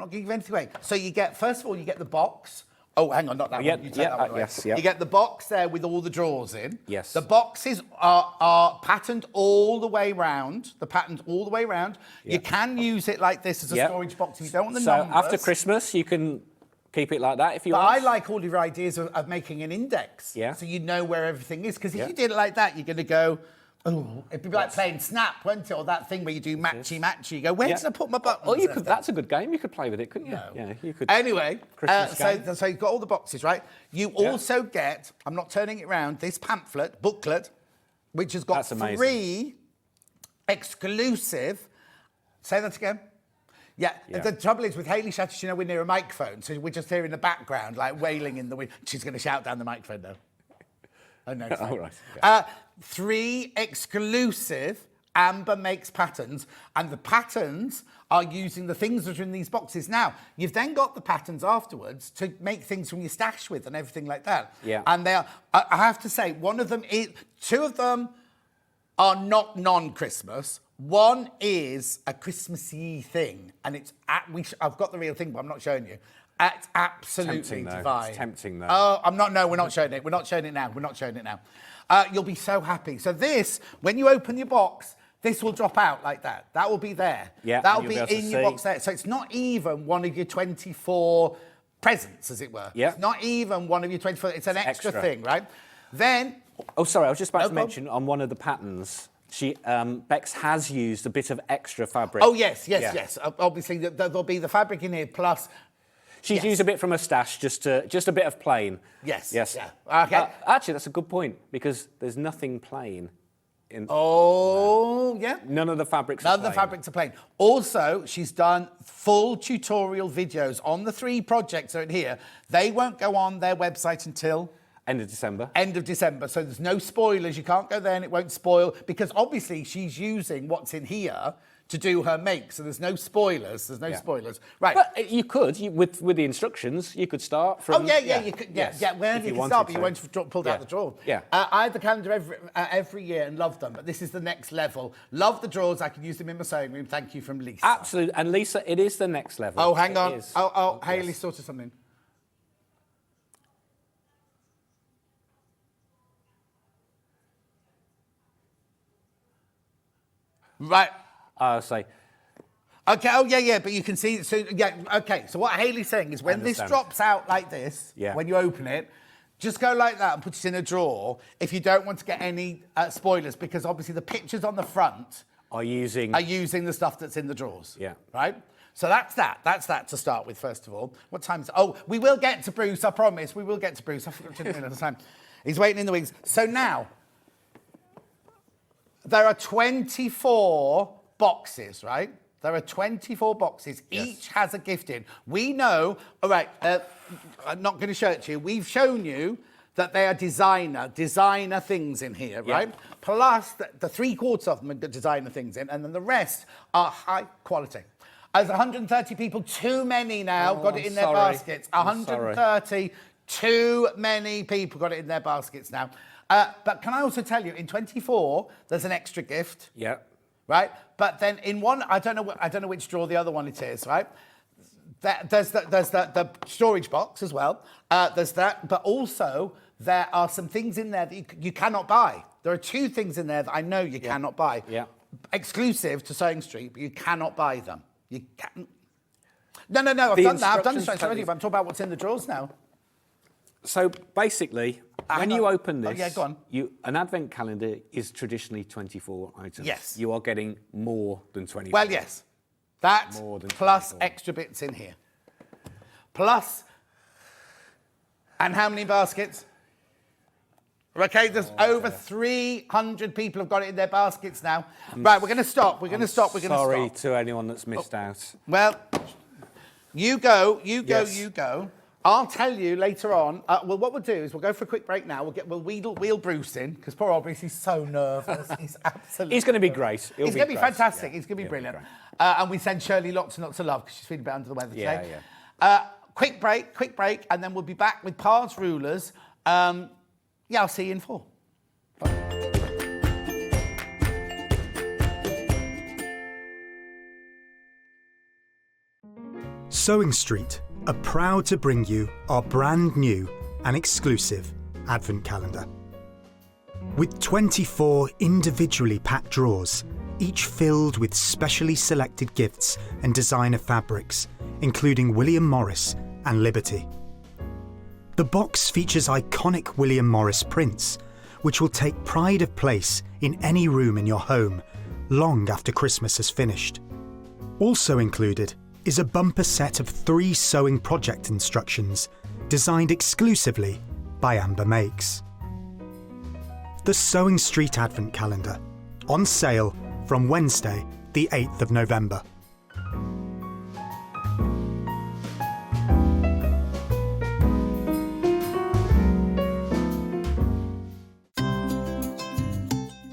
So you get, first of all, you get the box. Oh, hang on, not that one. You take that one away. Yes, yeah. You get the box there with all the drawers in. Yes. The boxes are patterned all the way round. You can use it like this as a storage box if you don't want the numbers. So after Christmas, you can keep it like that if you want. But I like all your ideas of making an index. Yeah. So you know where everything is. Because if you did it like that, you're going to go, oh, it'd be like playing Snap, wouldn't it? Or that thing where you do matchy-matchy. You go, where did I put my buttons? Oh, you could. That's a good game. You could play with it, couldn't you? No. Yeah, you could. Anyway, game. so you've got all the boxes, right? You also get, I'm not turning it around, this booklet, which has got 3 exclusive, say that again. Yeah, the trouble is with Hayley Shattuck, we're near a microphone, so we're just hearing the background, like wailing in the wind. She's going to shout down the microphone, though. Oh, no. All right. Okay. 3 exclusive Amber Makes patterns, and the patterns are using the things that are in these boxes. Now, you've then got the patterns afterwards to make things from your stash with and everything like that. Yeah. And they are, I have to say, 2 of them are not non-Christmas. One is a Christmassy thing, and I've got the real thing, but I'm not showing you. It's absolutely divine. It's tempting, though. Oh, we're not showing it. We're not showing it now. You'll be so happy. So this, when you open your box, this will drop out like that. That will be there. Yeah, that'll be in your box there. So it's not even one of your 24 presents, as it were. Yeah. It's not even one of your 24. It's an extra thing, right? Then. Oh, sorry. I was just about to mention on one of the patterns. Bex has used a bit of extra fabric. Oh yes. Obviously, there'll be the fabric in here plus. She's used a bit from her stash, just a bit of plain. Yes. Yeah. Okay. Actually, that's a good point because there's nothing plain. Yeah. None of the fabrics. None of the fabrics are plain. Also, she's done full tutorial videos on the 3 projects that are in here. They won't go on their website until. End of December. So there's no spoilers. You can't go there and it won't spoil because obviously she's using what's in here to do her make. So there's no spoilers. Right. But you could, with the instructions, you could start from... You could. Where you can start, but you won't have pulled out the drawer. Yeah. I have the calendar every year and love them, but this is the next level. Love the drawers. I can use them in my sewing room. Thank you from Lisa. Absolutely. And Lisa, it is the next level. Oh, hang on. Hayley sorted something. Right. I'll say. Okay, but you can see, so what Hayley's saying is when this drops out like this, when you open it, just go like that and put it in a drawer if you don't want to get any spoilers, because obviously the pictures on the front are using the stuff that's in the drawers. Yeah. Right? So that's that to start with, first of all. What time is it? Oh, we will get to Bruce, I promise. We will get to Bruce. I forgot to do it at the time. He's waiting in the wings. So now, there are 24 boxes, right? There are 24 boxes. Yes. Each has a gift in. We know, all right, I'm not going to show it to you. We've shown you that they are designer things in here, right? Plus, the 3/4 of them are designer things in, and then the rest are high quality. There's 130 people, too many now, got it in their baskets. 130, too many people got it in their baskets now. But can I also tell you, in 24, there's an extra gift. Yeah. Right? But then in one, I don't know which drawer the other one it is, right? There's the storage box as well. There's that, but also there are some things in there that you cannot buy. There are 2 things in there that I know you cannot buy. Yeah. Exclusive to Sewing Street, but you cannot buy them. You can't. No, I've done that. I've done this already, but I'm talking about what's in the drawers now. So basically, when you open this, go on. An advent calendar is traditionally 24 items. Yes. You are getting more than 24. Well, yes. That more than plus 24. extra bits in here. Plus, and how many baskets? Okay, there's over 300 people have got it in their baskets now. Right, we're going to stop. We're going to stop. Sorry to anyone that's missed out. Well, you go. Yes. I'll tell you later on. Well, what we'll do is we'll go for a quick break now. We'll wheel Bruce in, because poor old Bruce, he's so nervous. He's absolutely... He's going to be great. He's going to be fantastic. He's going to be brilliant. And we send Shirley lots and lots of love, because she's feeling a bit under the weather today. Quick break, and then we'll be back with Parr's rulers. I'll see you in 4. Sewing Street are proud to bring you our brand new and exclusive Advent calendar. With 24 individually packed drawers, each filled with specially selected gifts and designer fabrics, including William Morris and Liberty. The box features iconic William Morris prints, which will take pride of place in any room in your home long after Christmas has finished. Also included is a bumper set of 3 sewing project instructions designed exclusively by Amber Makes. The Sewing Street Advent Calendar, on sale from Wednesday, the 8th of November.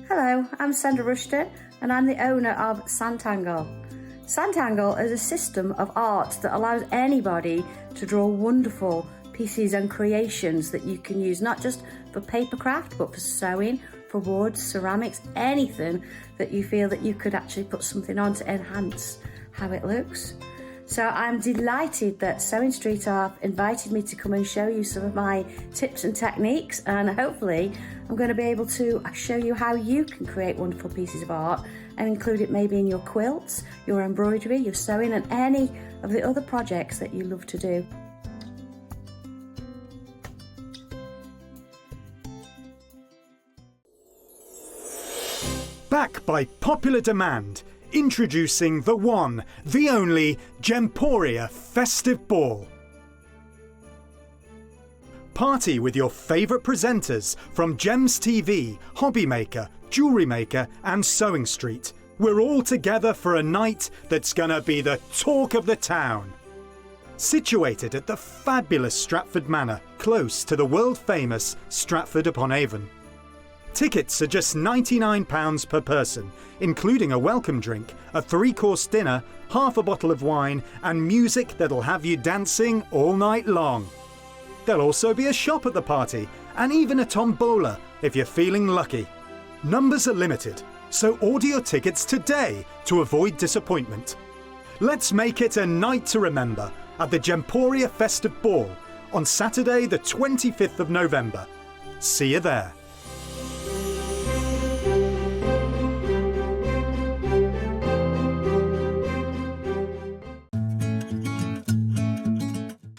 Hello, I'm Sandra Rushton and I'm the owner of Sanntangle. Sanntangle is a system of art that allows anybody to draw wonderful pieces and creations that you can use not just for paper craft but for sewing, for wood, ceramics, anything that you feel that you could actually put something on to enhance how it looks. So I'm delighted that Sewing Street have invited me to come and show you some of my tips and techniques, and hopefully I'm going to be able to show you how you can create wonderful pieces of art and include it maybe in your quilts, your embroidery, your sewing and any of the other projects that you love to do. Back by popular demand, introducing the one, the only Gemporia Festive Ball. Party with your favourite presenters from Gems TV, Hobby Maker, Jewellery Maker and Sewing Street. We're all together for a night that's gonna be the talk of the town. Situated at the fabulous Stratford Manor, close to the world-famous Stratford upon Avon. Tickets are just £99 per person, including a welcome drink, a 3-course dinner, half a bottle of wine and music that'll have you dancing all night long. There'll also be a shop at the party and even a tombola if you're feeling lucky. Numbers are limited, so order your tickets today to avoid disappointment. Let's make it a night to remember at the Gemporia Festive Ball on Saturday the 25th of November. See you there.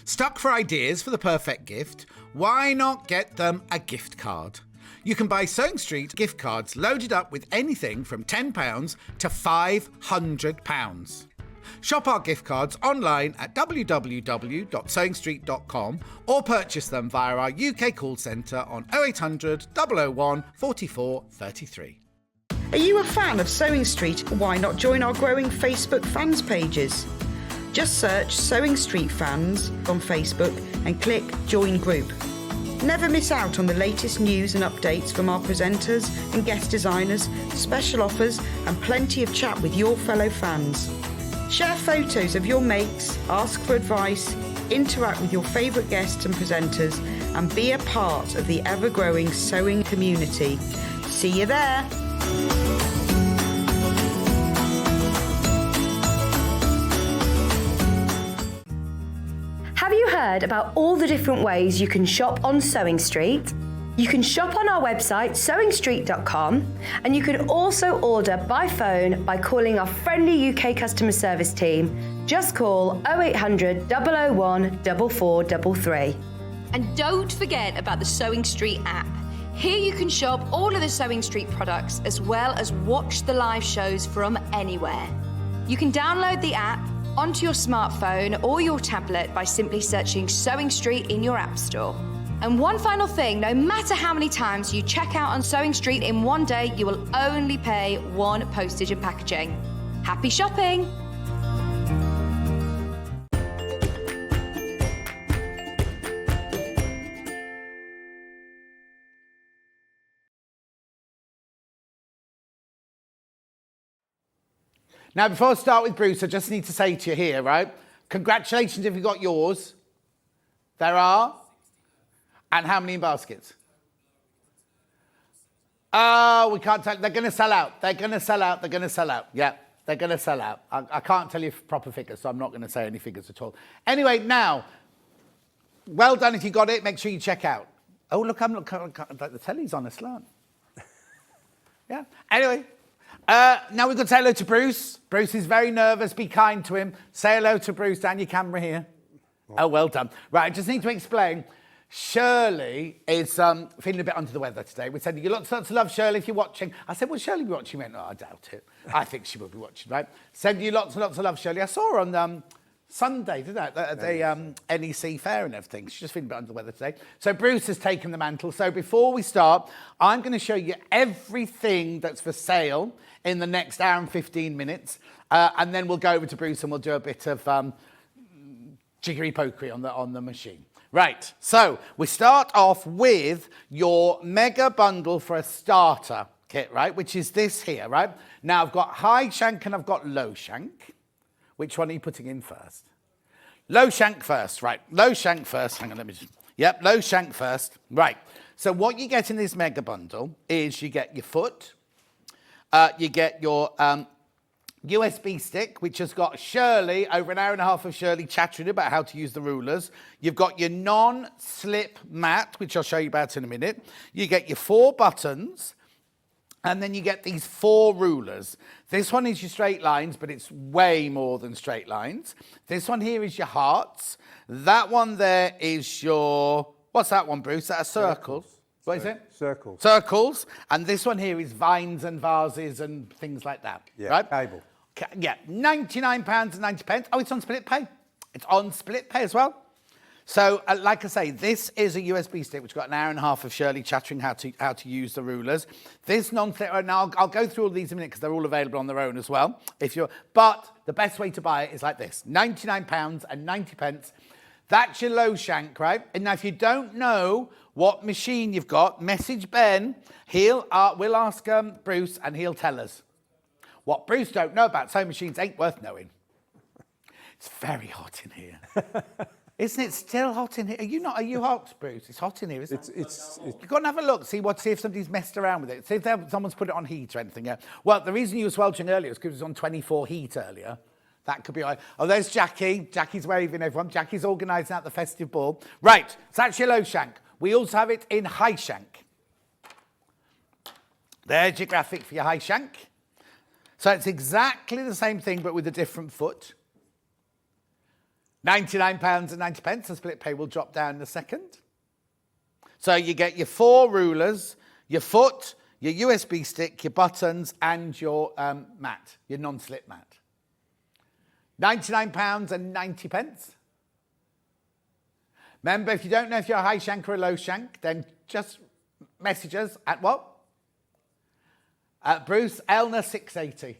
Stuck for ideas for the perfect gift? Why not get them a gift card? You can buy Sewing Street gift cards loaded up with anything from £10 to £500. Shop our gift cards online at www.sewingstreet.com or purchase them via our UK call centre on 0800 001 44 33. Are you a fan of Sewing Street? Why not join our growing Facebook fans pages? Just search Sewing Street Fans on Facebook and click Join Group. Never miss out on the latest news and updates from our presenters and guest designers, special offers and plenty of chat with your fellow fans. Share photos of your makes, ask for advice, interact with your favourite guests and presenters and be a part of the ever-growing sewing community. See you there! Have you heard about all the different ways you can shop on Sewing Street? You can shop on our website sewingstreet.com and you can also order by phone by calling our friendly UK customer service team. Just call 0800 001 4433. And don't forget about the Sewing Street app. Here you can shop all of the Sewing Street products as well as watch the live shows from anywhere. You can download the app onto your smartphone or your tablet by simply searching Sewing Street in your app store. And one final thing, no matter how many times you check out on Sewing Street in one day, you will only pay one postage and packaging. Happy shopping! Now, before I start with Bruce, I just need to say to you here, right? Congratulations if you got yours. There are. And how many in baskets? Oh, we can't tell. They're going to sell out. They're going to sell out. They're going to sell out. Yeah, they're going to sell out. I can't tell you proper figures, so I'm not going to say any figures at all. Anyway, now, well done if you got it. Make sure you check out. Oh, look, the telly's on a slant. Yeah. Anyway. Now we've got to say hello to Bruce. Bruce is very nervous. Be kind to him. Say hello to Bruce. Down your camera here. Oh, well done. Right, I just need to explain. Shirley is feeling a bit under the weather today. We said, you lots of love, Shirley, if you're watching. I said, will Shirley be watching? She went, no, I doubt it. I think she will be watching, right? Send you lots and lots of love, Shirley. I saw her on Sunday, didn't I? At the NEC fair and everything. She's just feeling a bit under the weather today. So Bruce has taken the mantle. So before we start, I'm going to show you everything that's for sale in the next hour and 15 minutes. And then we'll go over to Bruce and we'll do a bit of jiggery-pokery on the machine. Right, so we start off with your mega bundle for a starter kit, right? Which is this here, right? Now I've got high shank and I've got low shank. Which one are you putting in first? Low shank first, right. Low shank first. Hang on, let me just... Yep, low shank first. Right. So what you get in this mega bundle is you get your foot, you get your USB stick, which has got Shirley, over an hour and a half of Shirley chattering about how to use the rulers. You've got your non-slip mat, which I'll show you about in a minute. You get your 4 buttons. And then you get these 4 rulers. This one is your straight lines, but it's way more than straight lines. This one here is your hearts. That one there is your... What's that one, Bruce? That's circles. What is it? Circles. Circles. And this one here is vines and vases and things like that. Yeah, right? cable. Yeah, £99.90. Oh, it's on split pay. It's on split pay as well. So, like I say, this is a USB stick which got an hour and a half of Shirley chattering how to use the rulers. This non-slip, now I'll go through all these in a minute because they're all available on their own as well. But the best way to buy it is like this: £99.90. That's your low shank, right? And now, if you don't know what machine you've got, message Ben. We'll ask Bruce, and he'll tell us. What Bruce don't know about sewing machines ain't worth knowing. It's very hot in here. Isn't it still hot in here? Are you hot, Bruce? It's hot in here, isn't it? You've got to have a look, see if somebody's messed around with it. See if someone's put it on heat or anything. Yeah. Well, the reason you were sweltering earlier is because it was on 24 heat earlier. That could be right. Oh, there's Jackie. Jackie's waving everyone. Jackie's organising out the festive ball. Right, so that's your low shank. We also have it in high shank. There's your graphic for your high shank. So it's exactly the same thing, but with a different foot. £99.90. The split pay will drop down in a second. So you get your 4 rulers, your foot, your USB stick, your buttons, and your mat, your non-slip mat. £99.90. Remember, if you don't know if you're a high shank or a low shank, then just message us at what? At Bruce Elner 680.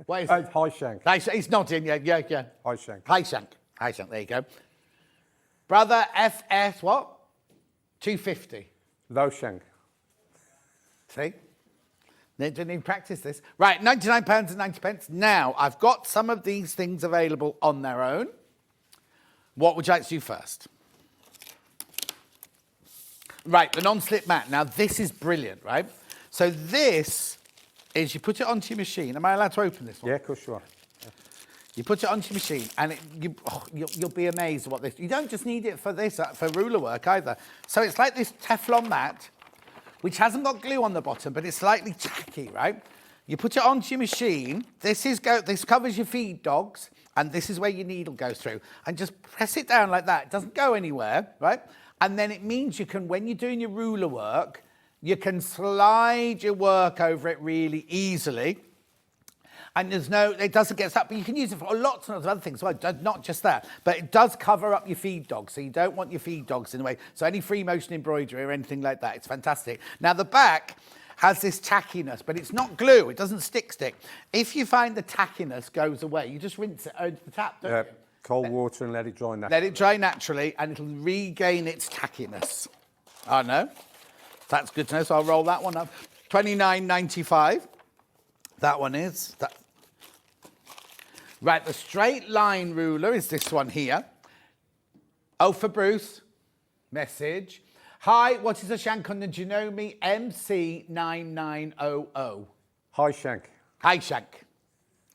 What is it? High shank. He's nodding, yeah. High shank. High shank, there you go. Brother FS what? 250. Low shank. See? They didn't even practice this. Right, £99.90. Now, I've got some of these things available on their own. What would you like to do first? Right, the non-slip mat. Now, this is brilliant, right? So this is, you put it onto your machine. Am I allowed to open this one? Yeah, of course you are. Yeah. You put it onto your machine, and you'll be amazed at what this... You don't just need it for this, for ruler work either. So it's like this Teflon mat, which hasn't got glue on the bottom, but it's slightly tacky, right? You put it onto your machine. This covers your feed dogs, and this is where your needle goes through. And just press it down like that. It doesn't go anywhere, right? And then it means you can, when you're doing your ruler work, you can slide your work over it really easily. And it doesn't get stuck, but you can use it for lots and lots of other things. Well, not just that, but it does cover up your feed dog. So you don't want your feed dogs in the way. So any free motion embroidery or anything like that, it's fantastic. Now the back has this tackiness, but it's not glue. It doesn't stick. If you find the tackiness goes away, you just rinse it over the tap, don't you? Cold water and let it dry naturally. Let it dry naturally, and it'll regain its tackiness. I know. That's good to know. So I'll roll that one up. $29.95. That one is. Right, the straight line ruler is this one here. Oh, for Bruce. Message. Hi, what is the shank on the Janome MC9900? High shank. High shank.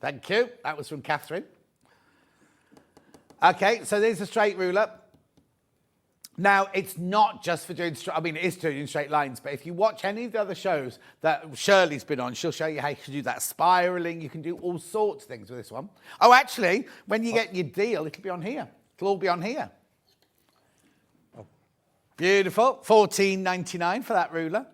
Thank you. That was from Catherine. Okay, so there's a straight ruler. Now, it's not just for doing, it is doing straight lines, but if you watch any of the other shows that Shirley's been on, she'll show you how you can do that spiralling. You can do all sorts of things with this one. Oh, actually, when you get your deal, it'll be on here. It'll all be on here. Oh. Beautiful. $14.99 for that ruler.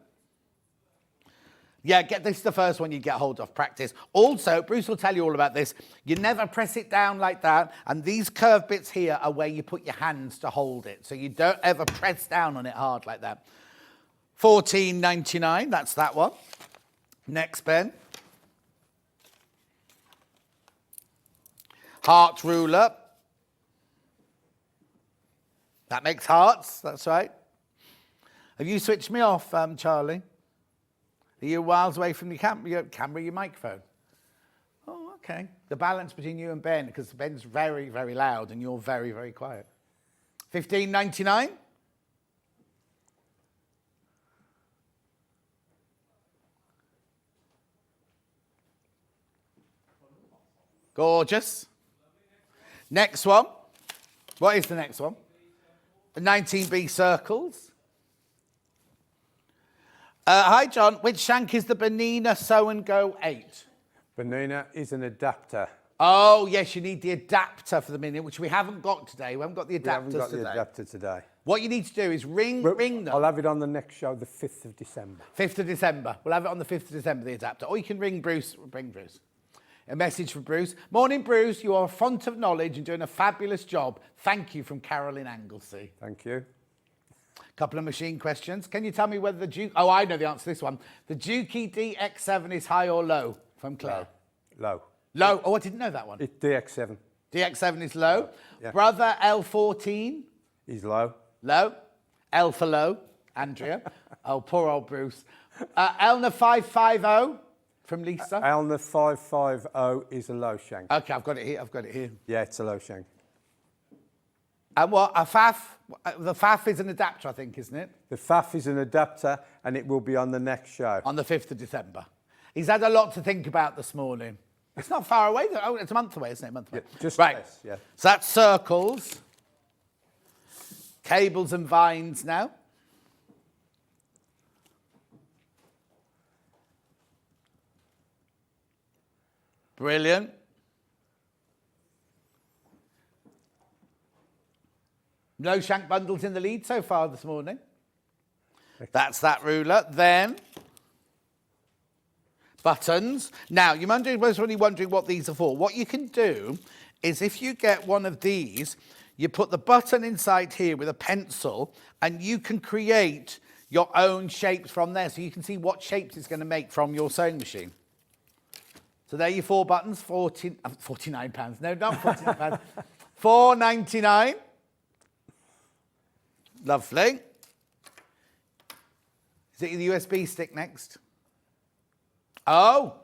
Yeah, this is the first one you get hold of, practice. Also, Bruce will tell you all about this. You never press it down like that, and these curved bits here are where you put your hands to hold it. So you don't ever press down on it hard like that. $14.99, that's that one. Next, Ben. Heart ruler. That makes hearts, that's right. Have you switched me off, Charlie? Are you miles away from your camera, your microphone? Oh, okay. The balance between you and Ben, because Ben's very, very loud and you're very, very quiet. $15.99. Gorgeous. Next one. What is the next one? The 19B circles. Hi, John. Which shank is the Bernina Sew and Go 8? Bernina is an adapter. Oh, yes, you need the adapter for the Bernina, which we haven't got today. We haven't got the adapters today. We haven't got the adapter today. What you need to do is ring them. I'll have it on the next show, the 5th of December. 5th of December. We'll have it on the 5th of December, the adapter. Or you can ring Bruce. Bring Bruce. A message from Bruce. Morning, Bruce. You are a font of knowledge and doing a fabulous job. Thank you, from Carolyn Anglesey. Thank you. Couple of machine questions. Can you tell me whether the Duke... Oh, I know the answer to this one. The Juki DX7 is high or low? From Claire. Low. Low. Oh, I didn't know that one. It's DX7. DX7 is low. Yeah. Brother L14? He's low. Low. L for low. Andrea. Oh, poor old Bruce. Elna 550 from Lisa. Elna 550 is a low shank. Okay, I've got it here. Yeah, it's a low shank. And what? A FAF? The FAF is an adapter, I think, isn't it? The FAF is an adapter, and it will be on the next show. On the 5th of December. He's had a lot to think about this morning. It's not far away, though. Oh, it's a month away, isn't it? A month away. Yeah, just right. less, yeah. So that's circles. Cables and vines now. Brilliant. No shank bundles in the lead so far this morning. That's that ruler. Then, buttons. Now, you might be wondering what these are for. What you can do is if you get one of these, you put the button inside here with a pencil, and you can create your own shapes from there. So you can see what shapes it's going to make from your sewing machine. So there are your 4 buttons, £49. No, not £49. $4.99. Lovely. Is it the USB stick next? Oh.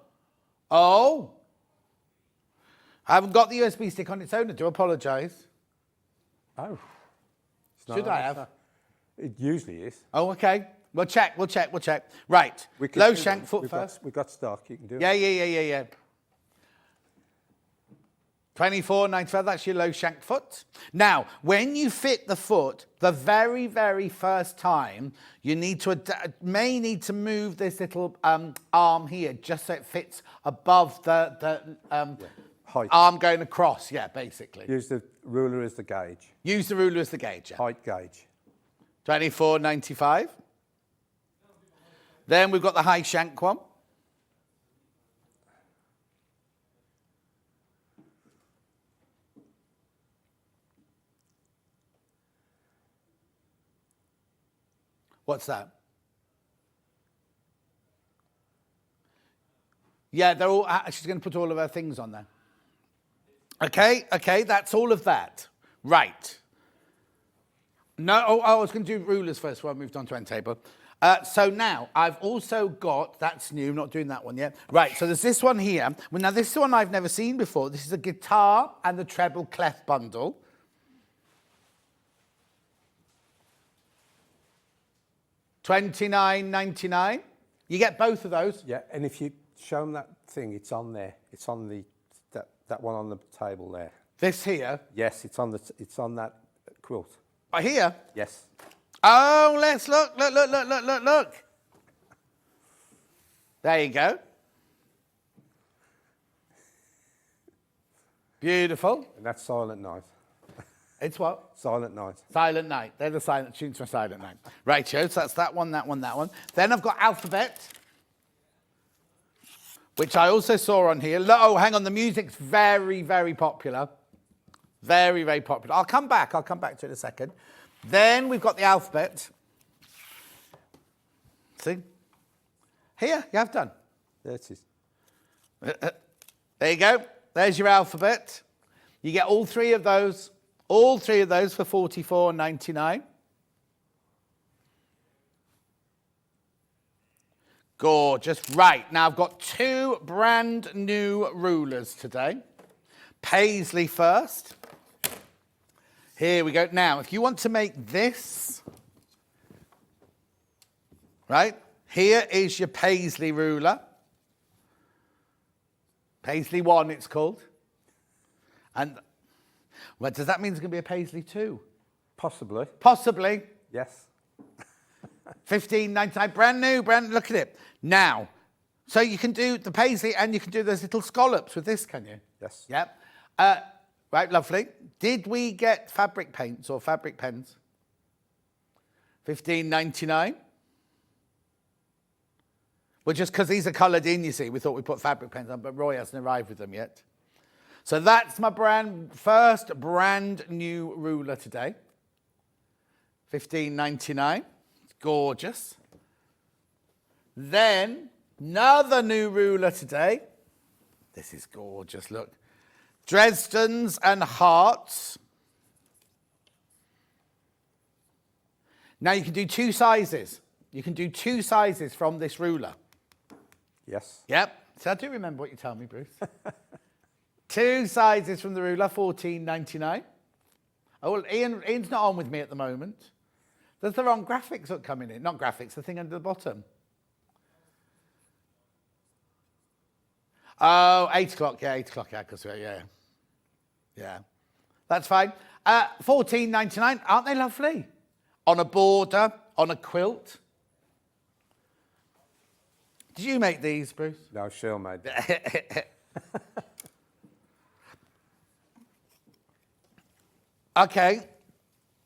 I haven't got the USB stick on its own. I do apologise. Oh. Should I have? It usually is. Oh, okay. We'll check. Right. Low shank foot first. We've got stock. You can do it. Yeah. $24.95, that's your low shank foot. Now, when you fit the foot, the very, very first time, you may need to move this little arm here just so it fits above the height. Arm going across, yeah, basically. Use the ruler as the gauge. Use the ruler as the gauge, yeah. Height gauge. $24.95. Then we've got the high shank one. What's that? Yeah, they're all. She's going to put all of her things on there. Okay, that's all of that. Right. No, I was going to do rulers first before I moved on to end table. So now I've also got, that's new, not doing that one yet. Right, so there's this one here. Well, now this one I've never seen before. This is a guitar and the treble clef bundle. $29.99. You get both of those. Yeah, and if you show them that thing, it's on there. It's on that one on the table there. This here. Yes, it's on that quilt. Right here. Yes. Oh, let's look. Look. There you go. Beautiful. And that's Silent Night. It's what? Silent Night. Silent Night. They're the silent tunes for Silent Night. Right, so that's that one. Then I've got Alphabet, which I also saw on here. Oh, hang on. The music's very, very popular. Very, very popular. I'll come back to it in a second. Then we've got the Alphabet. See? Here, you have done. There it is. There you go. There's your Alphabet. You get all three of those for $44.99. Gorgeous. Right, now I've got two brand new rulers today. Paisley first. Here we go. Now, if you want to make this, right, here is your Paisley ruler. Paisley 1, it's called. And, well, does that mean there's going to be a Paisley 2? Possibly. Possibly. Yes. $15.99, brand new, look at it. Now, so you can do the Paisley and you can do those little scallops with this, can you? Yes. Yep. Right, lovely. Did we get fabric paints or fabric pens? $15.99. Well, just because these are coloured in, you see, we thought we'd put fabric pens on, but Roy hasn't arrived with them yet. So that's my first brand new ruler today. $15.99. It's gorgeous. Then another new ruler today. This is gorgeous, look. Dresden's and Hearts. Now you can do two sizes. You can do two sizes from this ruler. Yes. Yep. So I do remember what you tell me, Bruce. Two sizes from the ruler, $14.99. Oh, well, Ian's not on with me at the moment. There's the wrong graphics that coming in. Not graphics, the thing under the bottom. Oh, 8 o'clock, yeah, 8 o'clock, yeah, because, yeah. That's fine. $14.99, aren't they lovely? On a border, on a quilt. Did you make these, Bruce? No, Shirley made them. Okay.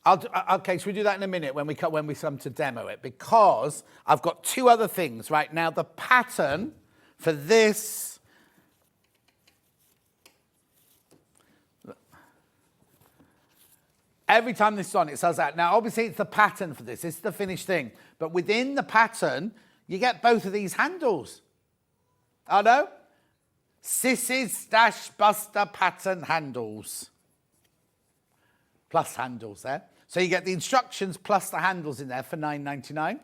Okay, so we do that in a minute when we come to demo it, because I've got two other things. Right now, the pattern for this. Every time this is on, it says that. Now, obviously, it's the pattern for this. This is the finished thing. But within the pattern, you get both of these handles. I know. Sissy's Stash Buster pattern handles. Plus handles there. So you get the instructions plus the handles in there for $9.99.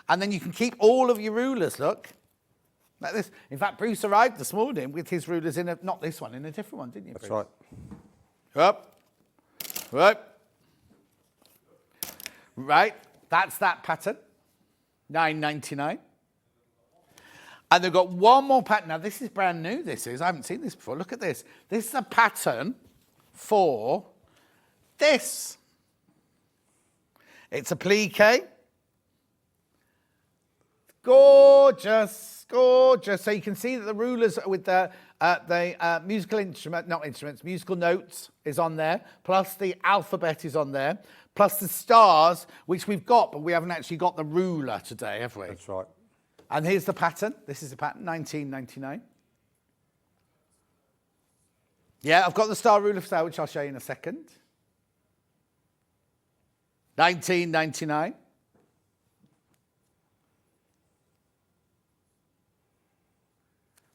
And then you can keep all of your rulers, look. Like this. In fact, Bruce arrived this morning with his rulers in not this one, in a different one, didn't you, Bruce? That's right. Up. Right, that's that pattern, $9.99. And they've got one more pattern. Now, this is brand new, this is. I haven't seen this before. Look at this. This is a pattern for this. It's a plique. Gorgeous. So you can see that the rulers with the musical notes is on there, plus the alphabet is on there, plus the stars, which we've got, but we haven't actually got the ruler today, have we? That's right. And here's the pattern. This is the pattern, $19.99. Yeah, I've got the star ruler for sale, which I'll show you in a second. $19.99.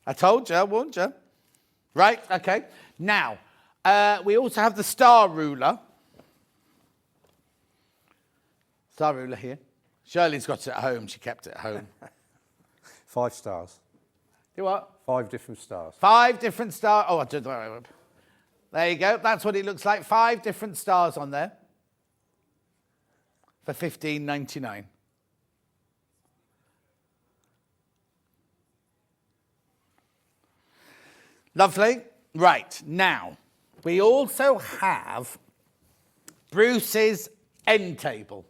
I told you, I warned you. Right, okay. Now, we also have the star ruler. Star ruler here. Shirley's got it at home. She kept it at home. 5 stars. Do what? 5 different stars. 5 different stars. Oh, I did. There you go. That's what it looks like. 5 different stars on there for $15.99. Lovely. Right, now, we also have Bruce's end table.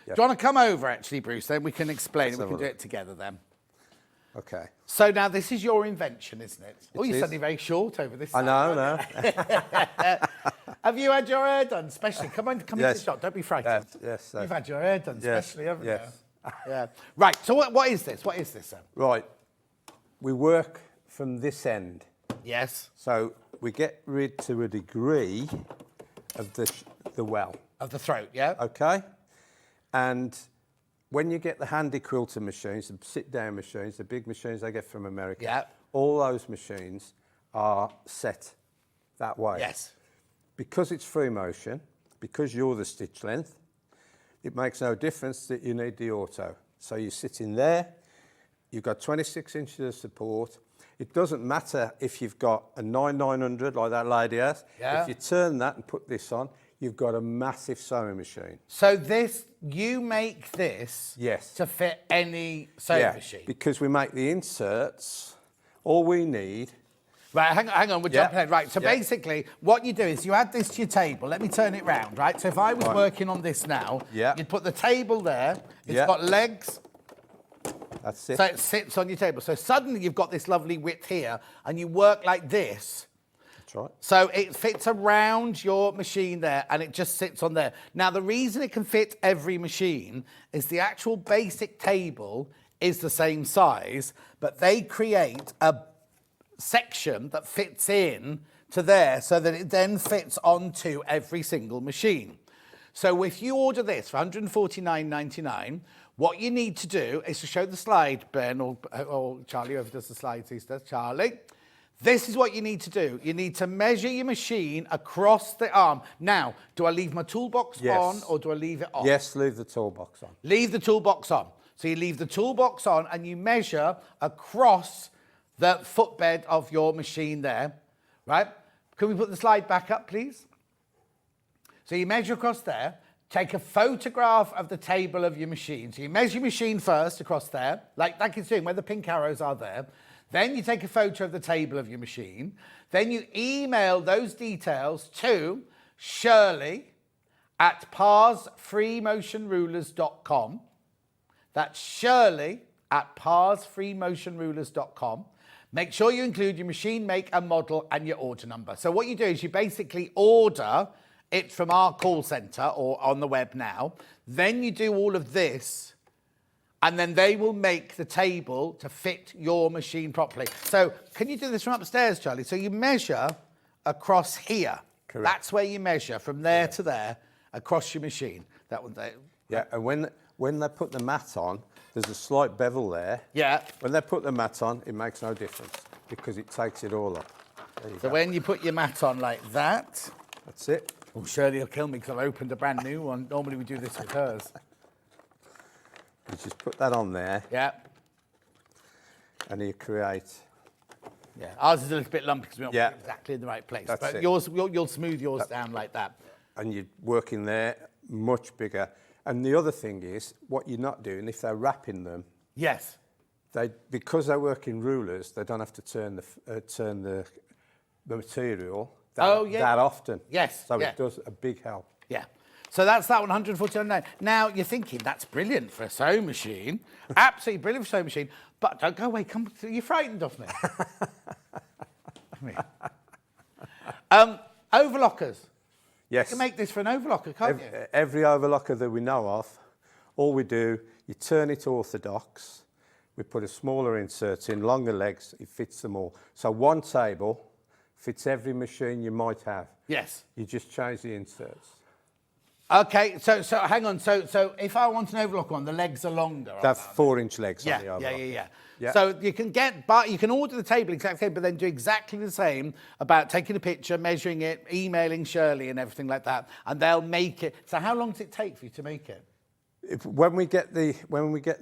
Yep. Do you want to come over, actually, Bruce? Then we can explain it. We have can a do look. it together then. Okay. So now this is your invention, isn't it? Oh, you're is. suddenly very short over this I side, know, aren't no. you? Have you had your hair done, especially? Come into Yes. the shop. Don't be frightened. Yes. You've had your hair done, Yes, especially, haven't yes. you? Yeah. Right. So what is this? What is this then? Right. We work from this end. Yes. So we get rid to a degree of the well. Of the throat. Yeah. Okay? And when you get the handy quilter machines, the sit-down machines, the big machines they get from America, Yeah. all those machines are set that way. Yes. Because it's free motion, because you're the stitch length, it makes no difference that you need the auto. So you sit in there, you've got 26 inches of support. It doesn't matter if you've got a 9900 like that lady has. Yeah. If you turn that and put this on, you've got a massive sewing machine. So you make this Yes. to fit any sewing machine. Because we make the inserts, all we need. Right, hang on, we're Yeah. jumping ahead. Right, so Yeah. basically what you do is you add this to your table. Let me turn it round, right? So if I was working on this now, Yeah. you'd put the table there. It's Yeah. got legs, That's it. so it sits on your table. So suddenly you've got this lovely width here, and you work like this. That's right. So it fits around your machine there, and it just sits on there. Now, the reason it can fit every machine is the actual basic table is the same size, but they create a section that fits in to there so that it then fits onto every single machine. So if you order this for $149.99, what you need to do is to show the slide, Ben, or Charlie, whoever does the slides these days, Charlie. This is what you need to do. You need to measure your machine across the arm. Now, do I leave my toolbox Yes. on or do I leave it off? Yes, leave the toolbox on. Leave the toolbox on. So you leave the toolbox on and you measure across the footbed of your machine there, right? Can we put the slide back up, please? So you measure across there, take a photograph of the table of your machine. So you measure your machine first across there, like it's doing, where the pink arrows are there. Then you take a photo of the table of your machine. Then you email those details to Shirley at parsfreemotionrulers.com. That's Shirley at parsfreemotionrulers.com. Make sure you include your machine make and model and your order number. So what you do is you basically order it from our call centre or on the web now. Then you do all of this, and then they will make the table to fit your machine properly. So can you do this from upstairs, Charlie? So you measure across here. Correct. That's where you measure from there to there across your machine. That one there. Yeah, and when they put the mat on, there's a slight bevel there. Yeah. When they put the mat on, it makes no difference because it takes it all up. There you So go. when you put your mat on like that, That's it. oh, Shirley will kill me because I've opened a brand new one. Normally we do this with hers. You just put that on there Yeah. and you create. Yeah, ours is a little bit lumpy because we're not Yeah. exactly in the right place. That's but it. yours, you'll smooth yours down like that. And you work in there much bigger. And the other thing is, what you're not doing, if they're wrapping them, Yes. because they work in rulers, they don't have to turn the material that, Oh, yeah. that often. Yes, So yeah. it does a big help. Yeah. So that's that one, $149.99. Now you're thinking that's brilliant for a sewing machine, absolutely brilliant for a sewing machine. But don't go away. Come, you're frightened of me. Overlockers. Yes. You can make this for an overlocker, can't you? Every overlocker that we know of, all we do, you turn it orthodox, we put a smaller insert in, longer legs, it fits them all. So one table fits every machine you might have. Yes. You just change the inserts. Okay, so hang on. So if I want an overlock one, the legs are longer. That's 4-inch legs on the Yeah. overlock. Yeah. So you can order the table exactly, but then do exactly the same about taking a picture, measuring it, emailing Shirley and everything like that, and they'll make it. So how long does it take for you to make it? When we get the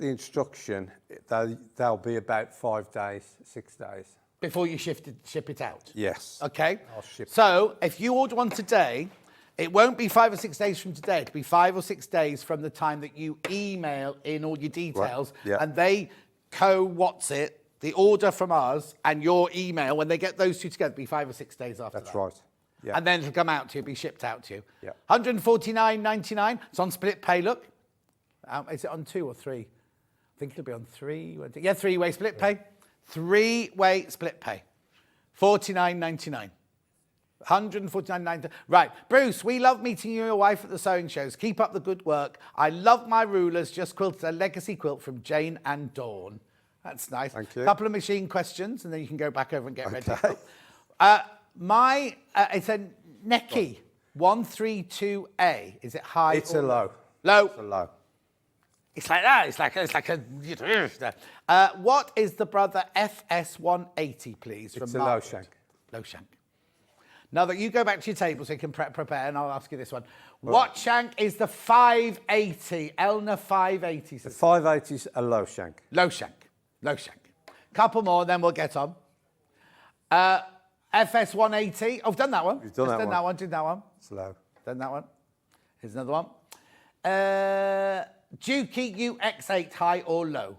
instruction, they'll be about 5 days, 6 days. Before you ship it out? Yes. Okay. I'll ship it. So if you order one today, it won't be 5 or 6 days from today. It'll be 5 or 6 days from the time that you email in all your details, Right. Yeah. and they co-what's it, the order from us and your email. When they get those two together, it'll be 5 or 6 days after That's that. right. Yeah. And then it'll come out to you, be shipped out to you. Yeah. $149.99. It's on split pay, look. Is it on 2 or 3? I think it'll be on 3. Yeah, 3-way split pay. 3-way split pay. $49.99. $149.99. Right, Bruce, we love meeting you and your wife at the sewing shows. Keep up the good work. I love my rulers. Just quilted a legacy quilt from Jane and Dawn. That's nice. Thank you. Couple of machine questions, and then you can go back over and get ready. Okay. It's a Necky 132A. Is it high? It's or a low. Low. It's a low. It's like that. It's like a. What is the brother FS180, please? It's from a low Margaret? shank. Low shank. Now that you go back to your table so you can prepare, and I'll ask you this one. What shank is the 580? Elna 580. The 580's a low shank. Low shank. Low shank. Couple more, then we'll get on. FS180. Oh, I've done that one. You've done that one. Did that one. It's low. Done that one. Here's another one. Dukey UX8, high or low?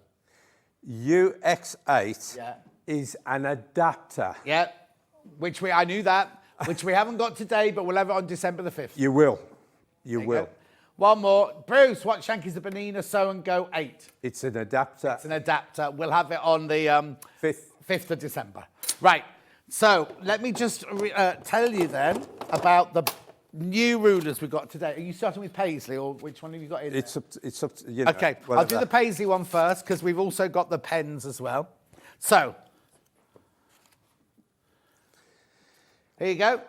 UX8 Yeah. is an adapter. Yeah. I knew that. Which we haven't got today, but we'll have it on December the 5th. You will. You There will. go. One more. Bruce, what shank is the Benina Sew and Go 8? It's an adapter. It's an adapter. We'll have it on the 5th of December. Right. So let me just tell you then about the new rulers we've got today. Are you starting with Paisley, or which one have you got in? It's up to you. Know, Okay, I'll whatever. do the Paisley one first because we've also got the pens as well. So, here you go.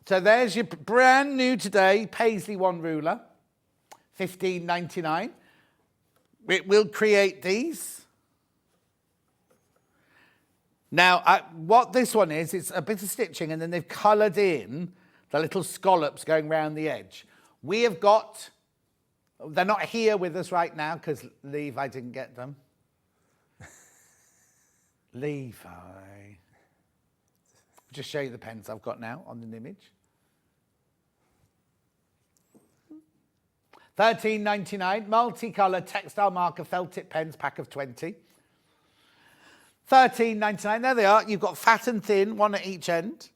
So there's your brand new today Paisley one ruler, $15.99. It will create these. Now, what this one is, it's a bit of stitching, and then they've coloured in the little scallops going round the edge. We have got, they're not here with us right now because Levi didn't get them. Levi. Just show you the pens I've got now on the image. $13.99, multicolour textile marker felt tip pens, pack of 20. $13.99, there they are. You've got fat and thin, one at each end.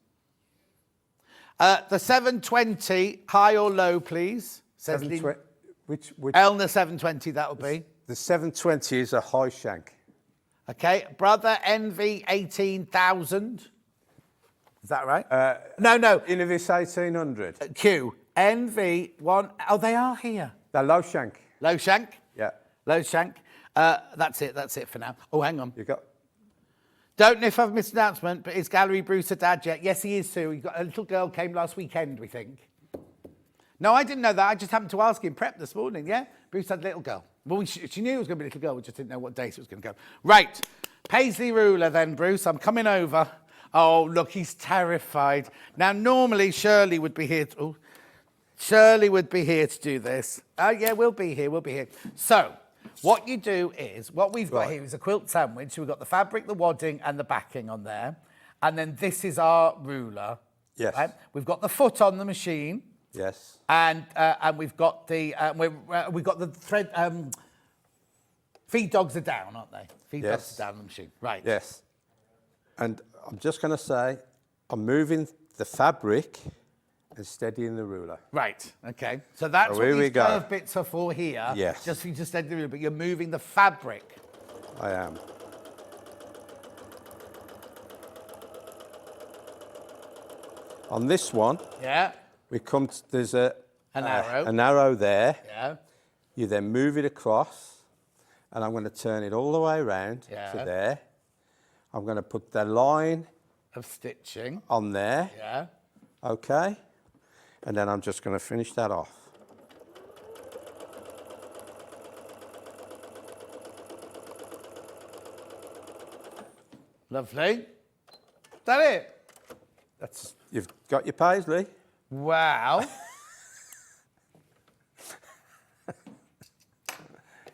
The 720, high or low, please. Says Which Elna 720, that'll be. The 720 is a high shank. Okay, Brother NV 18,000. Is that right? No. Innovis 1800. Q. NV 1. Oh, they are here. The low shank. Low shank. Yeah. Low shank. That's it for now. Oh, hang on. You got. Don't know if I've missed an announcement, but is Gallery Bruce a dad yet? Yes, he is, Sue. A little girl came last weekend, we think. No, I didn't know that. I just happened to ask him prep this morning, yeah? Bruce had a little girl. Well, she knew it was going to be a little girl. We just didn't know what date it was going to go. Right. Paisley ruler then, Bruce. I'm coming over. Oh, look, he's terrified. Now, normally Shirley would be here to do this. Oh, yeah, we'll be here. So, what you do is, what we've got here is a quilt sandwich. We've got the fabric, the wadding, and the backing on there. And then this is our ruler. Yes. Right? We've got the foot on the machine. Yes. And we've got the thread. Feed dogs are down, aren't they? Feed dogs are down on the machine. Right. Yes. And I'm just going to say, I'm moving the fabric and steadying the ruler. Right. Okay. So that's So what here we these go. curved bits are for here. Yes. Just for you to steady the ruler, but you're moving the fabric. I am. On this one, Yeah. we come to, there's an arrow. An arrow there. Yeah. You then move it across, and I'm going to turn it all the way around Yeah. to there. I'm going to put the line Of stitching. on there. Yeah. Okay. And then I'm just going to finish that off. Lovely. Is that it? You've got your paisley. Wow.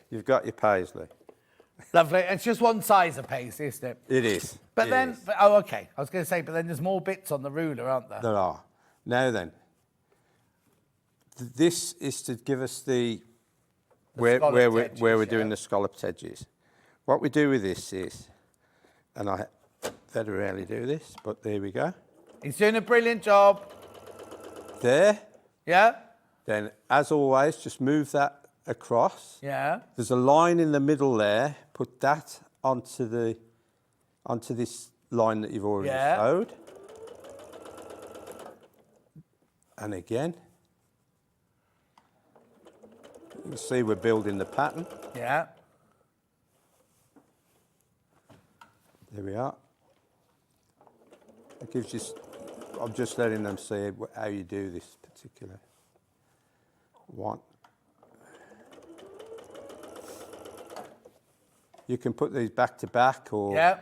You've got your paisley. Lovely. It's just one size of paisley, isn't it? It is. But It then, is. oh, okay. I was going to say, but then there's more bits on the ruler, aren't there? There are. Now then, this is to give us where we're doing the scalloped edges. What we do with this is, and I very rarely do this, but there we go. He's doing a brilliant job. There. Yeah? Then, as always, just move that across. Yeah. There's a line in the middle there. Put that onto this line that you've already sewed. And again, you can see we're building the pattern. Yeah. There we are. It gives you, I'm just letting them see how you do this particular one. You can put these back to back or... Yeah.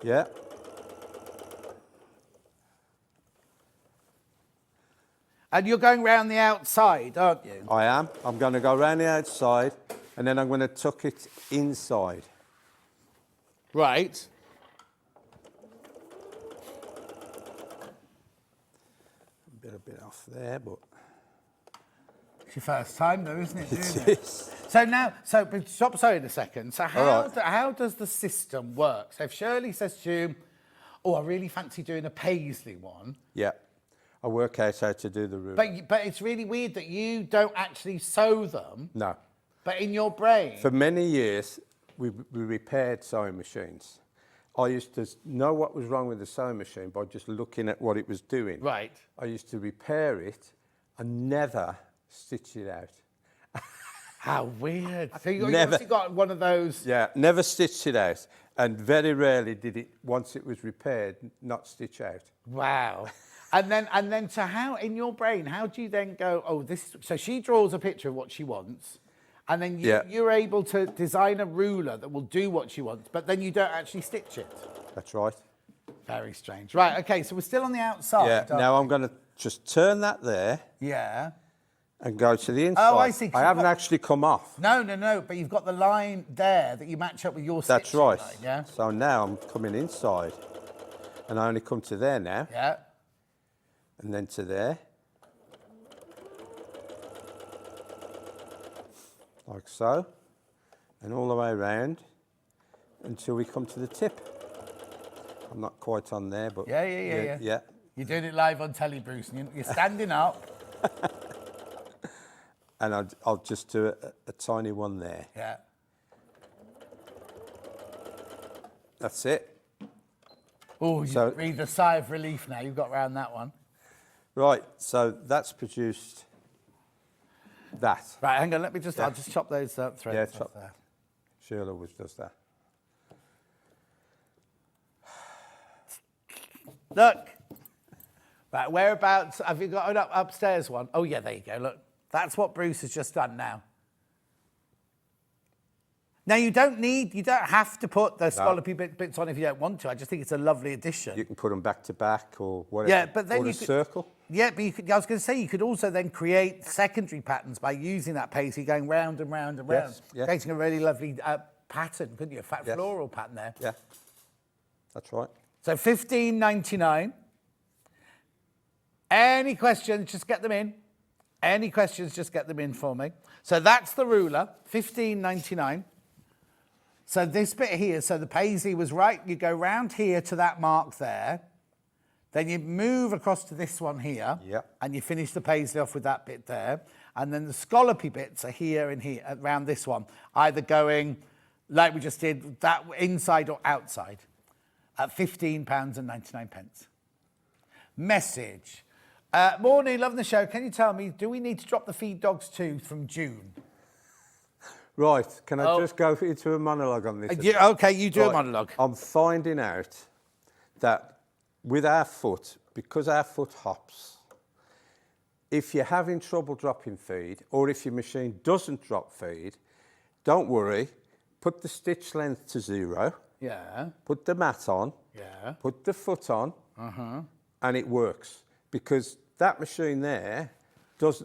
Yeah. And you're going round the outside, aren't you? I am. I'm going to go around the outside and then I'm going to tuck it inside. Right. A bit off there, but... It's your first time though, isn't it? It Doing is. So now, but stop sewing a second. So All right. how does the system work? So if Shirley says to you, oh, I really fancy doing a paisley one. Yeah. I work out how to do the ruler. But it's really weird that you don't actually sew them. No. But in your brain. For many years, we repaired sewing machines. I used to know what was wrong with the sewing machine by just looking at what it was doing. Right. I used to repair it and never stitch it out. How weird. So you Never. obviously got one of those. Yeah, never stitched it out. And very rarely did it, once it was repaired, not stitch out. Wow. and then so how, in your brain, how do you then go, oh, this, so she draws a picture of what she wants. And then you're able to design a ruler that will do what she wants, but then you don't actually stitch it. That's right. Very strange. Right, okay, so we're still on the outside. Yeah, now I'm going to just turn that there Yeah. and go to the inside. Oh, I see. 'Cause I you've haven't got- actually come off. No, but you've got the line there that you match up with your That's stitching right. line, yeah? So now I'm coming inside. And I only come to there now. Yeah. And then to there. Like so. And all the way around until we come to the tip. I'm not quite on there, but... Yeah. Yeah. You're doing it live on telly, Bruce, and you're standing up. And I'll just do a tiny one there. Yeah. That's it. Oh, you So- breathe a sigh of relief now. You've got round that one. Right, so that's produced that. Right, hang on. Let me just. I'll just chop those threads Yeah, off chop. there. Shirley always does that. Look. Right, whereabouts have you got an upstairs one? Oh yeah, there you go. Look, that's what Bruce has just done now. Now you don't have to put the scallopy bits on if you don't want to. I just think it's a lovely addition. You can put them back to back or whatever. Yeah, but then or you a could- circle. Yeah, but I was going to say you could also then create secondary patterns by using that paisley, going round and round and round, Yes, yeah. creating a really lovely pattern, couldn't you? A fat Yes. floral pattern there. Yeah, that's right. So $15.99. Any questions, just get them in. Any questions, just get them in for me. So that's the ruler, $15.99. So this bit here, so the paisley was right, you go round here to that mark there, then you move across to this one here, Yep. and you finish the paisley off with that bit there, and then the scallopy bits are here and here, around this one, either going, like we just did, that inside or outside, at £15.99. Message. Morning, loving the show. Can you tell me, do we need to drop the feed dogs too from June? Right, can I just go into a monologue on this? Yeah, okay, you do a monologue. I'm finding out that with our foot, because our foot hops, if you're having trouble dropping feed, or if your machine doesn't drop feed, don't worry, put the stitch length to 0. Yeah. put the mat on, Yeah. put the foot on, and it works. Because that machine there,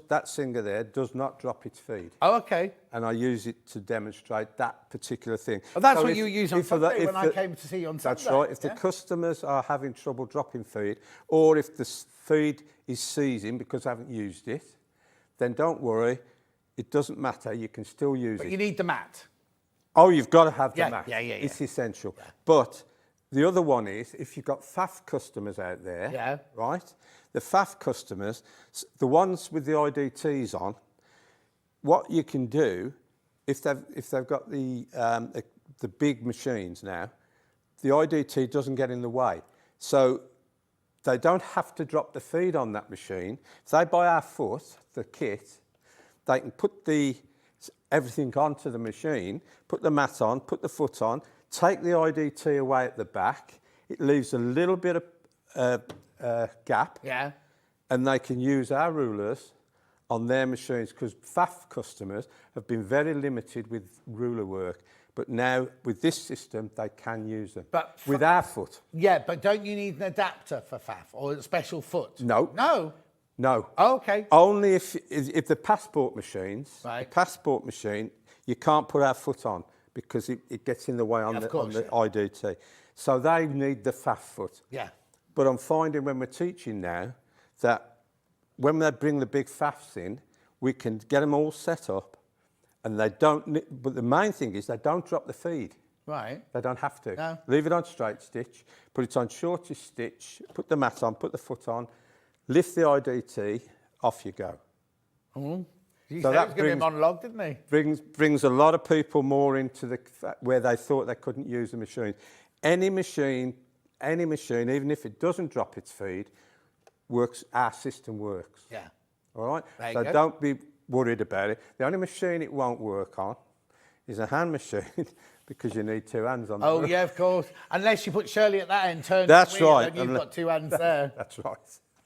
that Singer there, does not drop its feed. Oh, okay. And I use it to demonstrate that particular thing. Well, that's So what if- you use on if Sunday the- when I came to see you on Sunday. That's right. If the customers are having trouble dropping feed, or if the feed is seizing because they haven't used it, then don't worry. It doesn't matter. You can still use But it. you need the mat. Oh, you've got to have the Yeah, mat. yeah. It's essential. Yeah. But the other one is, if you've got FAF customers out there, right? The FAF customers, the ones with the IDTs on, what you can do, if they've got the big machines now, the IDT doesn't get in the way. So they don't have to drop the feed on that machine. If they buy our foot, the kit, they can put everything onto the machine, put the mat on, put the foot on, take the IDT away at the back. It leaves a little bit of gap. Yeah. And they can use our rulers on their machines, because FAF customers have been very limited with ruler work. But now, with this system, they can use them. But with our foot. Yeah, but don't you need an adapter for FAF or a special foot? No. No? No. Oh, okay. Only if the passport machines, Right. the passport machine, you can't put our foot on because it gets in the way on the IDT. So they need the FAF foot. Yeah. But I'm finding when we're teaching now that when they bring the big FAFs in, we can get them all set up, and they don't. But the main thing is they don't drop the feed. Right. They don't have to. No. Leave it on straight stitch, put it on shortest stitch, put the mat on, put the foot on, lift the IDT, off you go. He So said that it was going to be a monologue, didn't he? Brings a lot of people more into where they thought they couldn't use the machine. Any machine, even if it doesn't drop its feed, works. Our system works. Yeah. All right. There you So go. don't be worried about it. The only machine it won't work on is a hand machine because you need two hands on. Oh, yeah, of course. Unless you put Shirley at that end, turn That's the wheel, right. and you've got two hands there. That's right.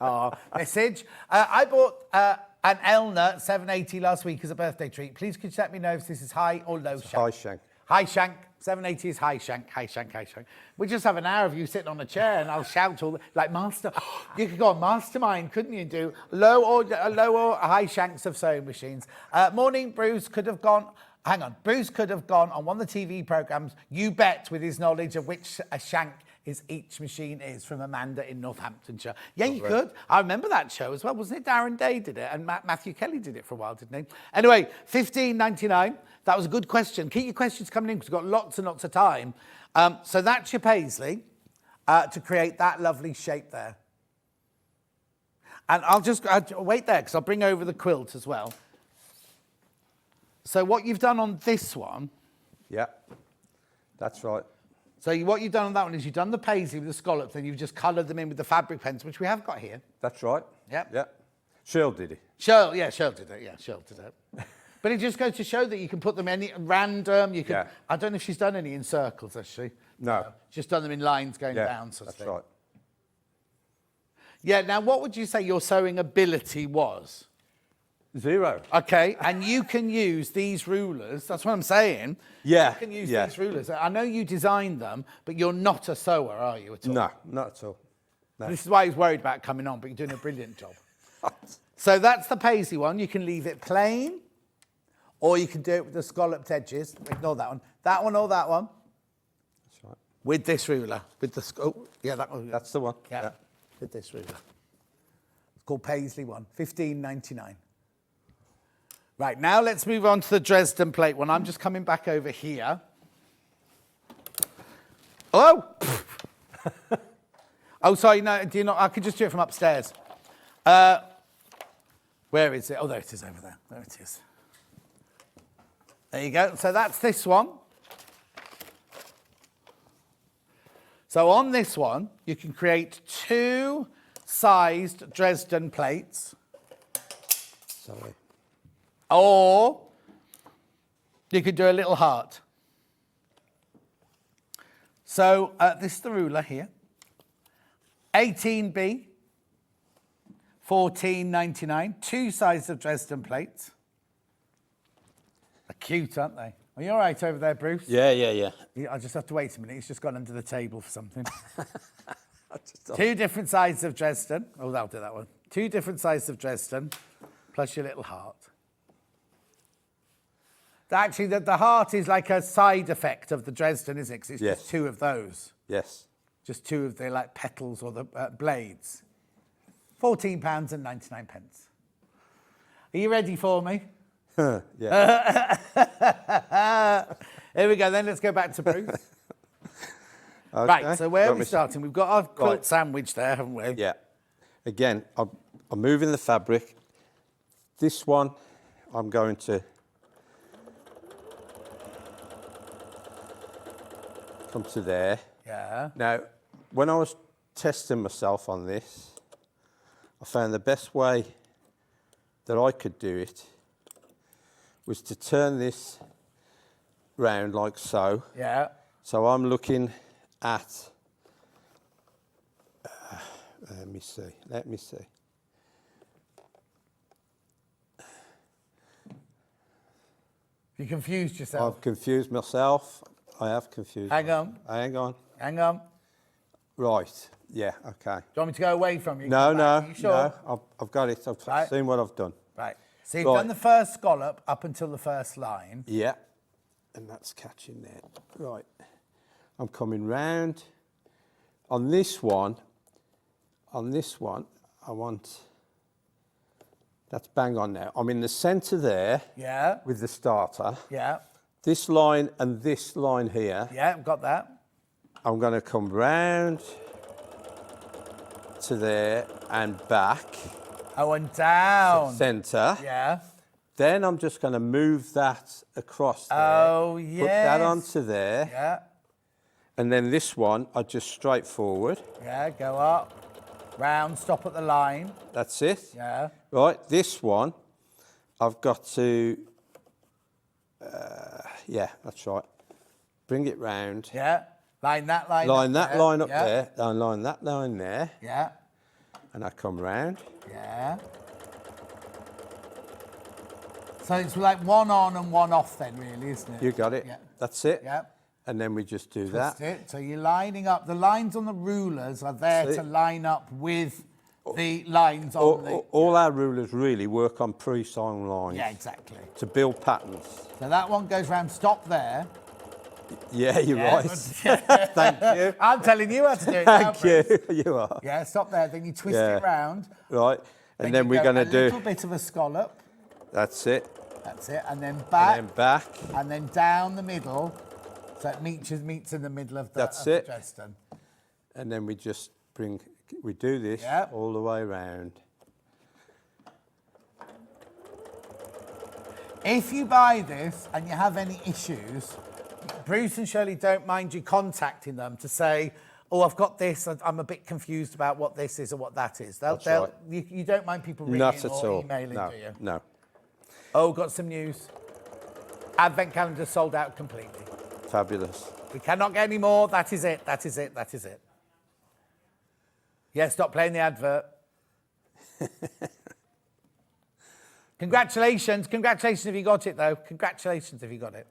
Oh, message. I bought an Elna 780 last week as a birthday treat. Please could you let me know if this is high or low shank? High shank. High shank. 780 is high shank, high shank, high shank. We just have an hour of you sitting on a chair and I'll shout like master. You could go on mastermind, couldn't you? Do low or high shanks of sewing machines. Morning, Bruce could have gone. Hang on, Bruce could have gone on one of the TV programs. You bet, with his knowledge of which a shank each machine is, from Amanda in Northamptonshire. Yeah, you could. I remember that show as well. Wasn't it Darren Day did it? And Matthew Kelly did it for a while, didn't he? Anyway, $15.99. That was a good question. Keep your questions coming in because we've got lots and lots of time. So that's your paisley to create that lovely shape there. And I'll wait there because I'll bring over the quilt as well. So what you've done on this one... Yeah, that's right. So what you've done on that one is you've done the paisley with the scallops, and you've just coloured them in with the fabric pens, which we have got here. That's right. Yep. Yeah. Shirley did it. Shirley did it. Yeah, Shirley did it. But it just goes to show that you can put them any random. You can. Yeah. I don't know if she's done any in circles, has she? No. She's done them in lines going Yeah, down. Sort of that's thing. right. Yeah. Now, what would you say your sewing ability was? 0. Okay, and you can use these rulers. That's what I'm saying. Yeah, You can use yeah. these rulers. I know you designed them, but you're not a sewer, are you, at all? No, not at all. No. This is why he's worried about coming on, but you're doing a brilliant job. So that's the paisley one. You can leave it plain, or you can do it with the scalloped edges. Ignore that one. That one or that one. That's right. With this ruler. With the... Oh, yeah, that one. That's the one. Yeah, with this ruler. It's called paisley one. $15.99. Right, now let's move on to the Dresden plate one. I'm just coming back over here. Oh! Oh, sorry, no, do you not? I could just do it from upstairs. Where is it? Oh, there it is over there. There it is. There you go. So that's this one. So on this one, you can create 2 sized Dresden plates. Sorry. Or you could do a little heart. So this is the ruler here. 18B, $14.99. 2 sizes of Dresden plates. They're cute, aren't they? Are you all right over there, Bruce? Yeah. I just have to wait a minute. He's just gone under the table for something. Just- Two different sides of Dresden. Oh, that'll do that one. Two different sides of Dresden, plus your little heart. Actually, the heart is like a side effect of the Dresden, isn't it? 'Cause it's Yes. just two of those. Yes. Just two of the like petals or the blades. £14.99. Are you ready for me? Yeah. Here we go then. Let's go back to Bruce. Okay. Right, so where are Want we me- starting? We've got our quilt Right. sandwich there, haven't we? Yeah. Again, I'm moving the fabric. This one, I'm going to come to there. Yeah. Now, when I was testing myself on this, I found the best way that I could do it was to turn this round like so. Yeah. So I'm looking at, let me see. You confused yourself. I've confused myself. I have confused Hang myself. on. Hang on. Hang on. Do Right. Yeah, okay. you want me to go away from you? No, Come no, back? Are you sure? no. I've got it. I've Right. seen what I've done. Right. So you've Right. done the first scallop up until the first line. Yeah. And that's catching there. Right. I'm coming round. On this one, I want, that's bang on now. I'm in the centre there Yeah. with the starter. Yeah. This line and this line here, Yeah, got that. I'm going to come round to there and back, Oh, and down. centre. Yeah. Then I'm just going to move that across there. Oh, Put that yes. onto there. Yeah. And then this one, I just straight forward. Yeah, go up. Round, stop at the line. That's it. Yeah. Right, this one, I've got to, yeah, that's right. Bring it round. Yeah. Line that line Line up that there. line up Yeah. there. And line that line there. Yeah. And I come round. Yeah. So it's like one on and one off then, really, isn't it? You got it. Yeah. That's it. Yeah. And then we just do Twist that. it. So you're lining up. The lines on the rulers are there See? to line up with the lines on the... All our rulers really work on pre-sewn lines. Yeah, exactly. To build patterns. So that one goes round, stop there. Yeah, you're Yeah, right. but- Thank you. I'm telling you how to do it now, Thank Bruce. you. You are. Yeah, stop there. Then you twist Yeah. it round. Right. And then you we're go going to a little do, bit of a scallop. that's it. That's it. And then back. And then back. And then down the middle. So it meets in the middle of the, That's of the it. Dresden. And then we just we do this Yeah. all the way around. If you buy this and you have any issues, Bruce and Shirley don't mind you contacting them to say, oh, I've got this, I'm a bit confused about what this is or what that is. That's right. You don't mind people ringing Not at or all. emailing, No, do you? no. Oh, got some news. Advent calendar sold out completely. Fabulous. We cannot get any more. That is it. That is it. That is it. Yeah, stop playing the advert. Congratulations. Congratulations if you got it, though. Congratulations if you got it.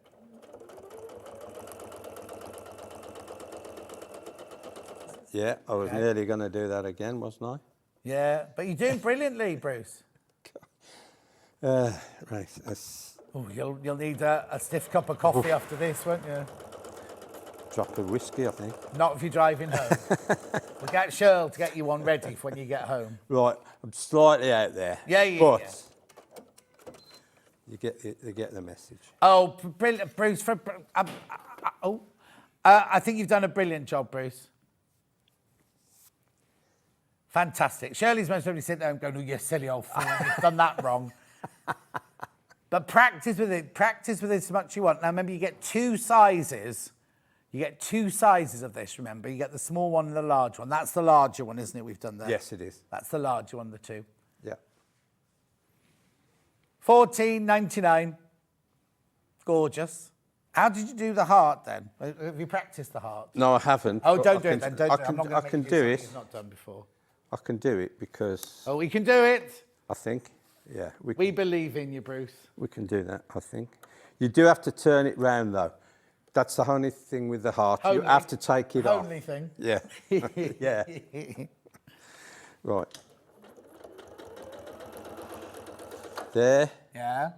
Yeah, I was nearly going to do that again, wasn't I? Yeah, but you're doing brilliantly, Bruce. Right. That's Oh, you'll need a stiff cup of coffee after this, won't you? a drop of whiskey, I think. Not if you're driving home. We'll get Shirley to get you one ready for when you get home. Right, I'm slightly out there. Yeah, yeah, But yeah. you get the message. Oh, brilliant, Bruce. I think you've done a brilliant job, Bruce. Fantastic. Shirley's most probably sitting there and going, oh, you silly old fool, you've done that wrong. But practice with it. Practice with it as much as you want. Now, remember, you get two sizes. You get two sizes of this, remember. You get the small one and the large one. That's the larger one, isn't it, we've done there? Yes, it is. That's the larger one, the two. Yeah. $14.99. Gorgeous. How did you do the heart, then? Have you practiced the heart? No, I haven't. Oh, but don't do it then. Don't do it. I'm not I going to can make do you do it. something you've not done before. I can do it because Oh, we can do it. I think, yeah, We believe in you, Bruce. we can do that, I think. You do have to turn it round though. That's the only thing with the heart. You have to take it off. Only thing. Yeah. Yeah. Right. There. Yeah.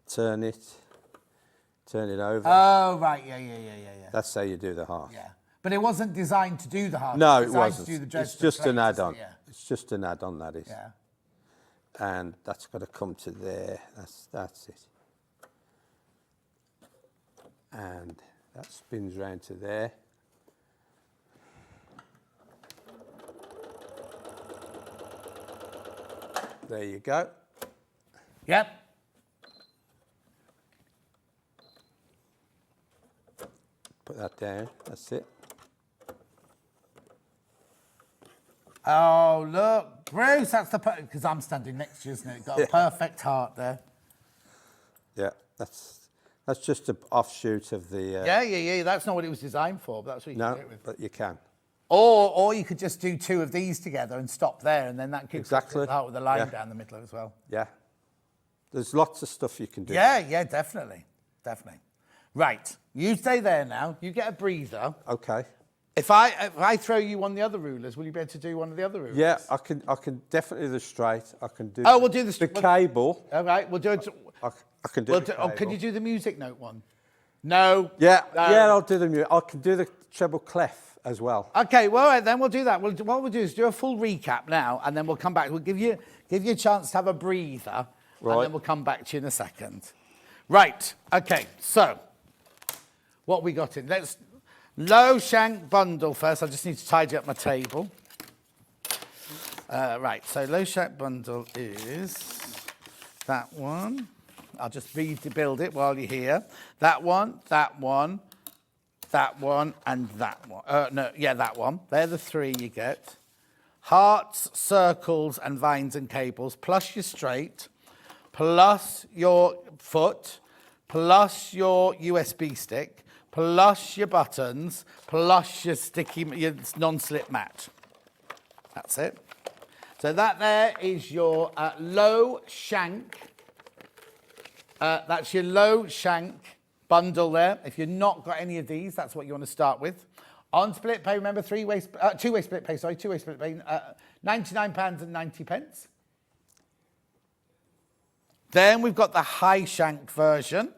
Turn it over. Oh, right. Yeah. That's how you do the heart. Yeah. But it wasn't designed to do the heart. No, It it was designed wasn't. to do the dress It's just an decorators, add-on. Yeah. It's just an add-on, that is. Yeah. And that's got to come to there. That's it. And that spins round to there. There you go. Yep. Put that down. That's it. Oh, look. Bruce, that's the... Because I'm standing next to you, isn't it? Got a perfect heart there. Yeah, that's just an offshoot of the... Yeah. That's not what it was designed for, but that's what you can No, do it with. but you can. Or you could just do two of these together and stop there, and then that gives Exactly. it out with a line Yeah. down the middle as well. Yeah. There's lots of stuff you can do. Yeah, definitely. Right, you stay there now. You get a breather. Okay. If I throw you one of the other rulers, will you be able to do one of the other rulers? Yeah, I can definitely do the straight. I can do. Oh, we'll do the cable. All right, we'll do it. I can do. Oh, can you do the music note one? No. Yeah, No. yeah, I'll do the music. I can do the treble clef as well. Okay, well, all right, then we'll do that. What we'll do is do a full recap now, and then we'll come back. We'll give you a chance to have a breather, Right. and then we'll come back to you in a second. Right. Okay. So, what we got in? Let's low shank bundle first. I just need to tidy up my table. Right. So low shank bundle is that one. I'll just rebuild it while you're here. That one, that one, that one, and that one. That one. They're the three you get. Hearts, circles, and vines and cables, plus your straight, plus your foot, plus your USB stick, plus your buttons, plus your your non-slip mat. That's it. So that there is your low shank. That's your low shank bundle there. If you've not got any of these, that's what you want to start with. On split pay, remember two-way split pay, £99.90. Then we've got the high shank version.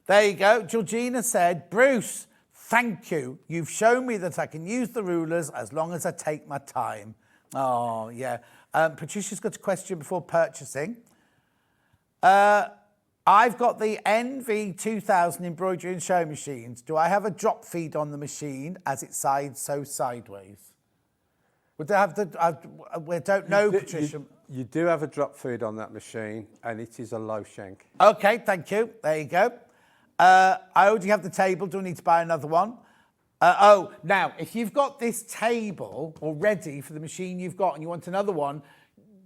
There you go. Georgina said, Bruce, thank you. You've shown me that I can use the rulers as long as I take my time. Oh, yeah. Patricia's got a question before purchasing. I've got the NV2000 embroidery and sewing machines. Do I have a drop feed on the machine as it sews sideways? Would they have we don't know, Patricia. You do have a drop feed on that machine, and it is a low shank. Okay, thank you. There you go. I already have the table. Do I need to buy another one? Now, if you've got this table already for the machine you've got and you want another one,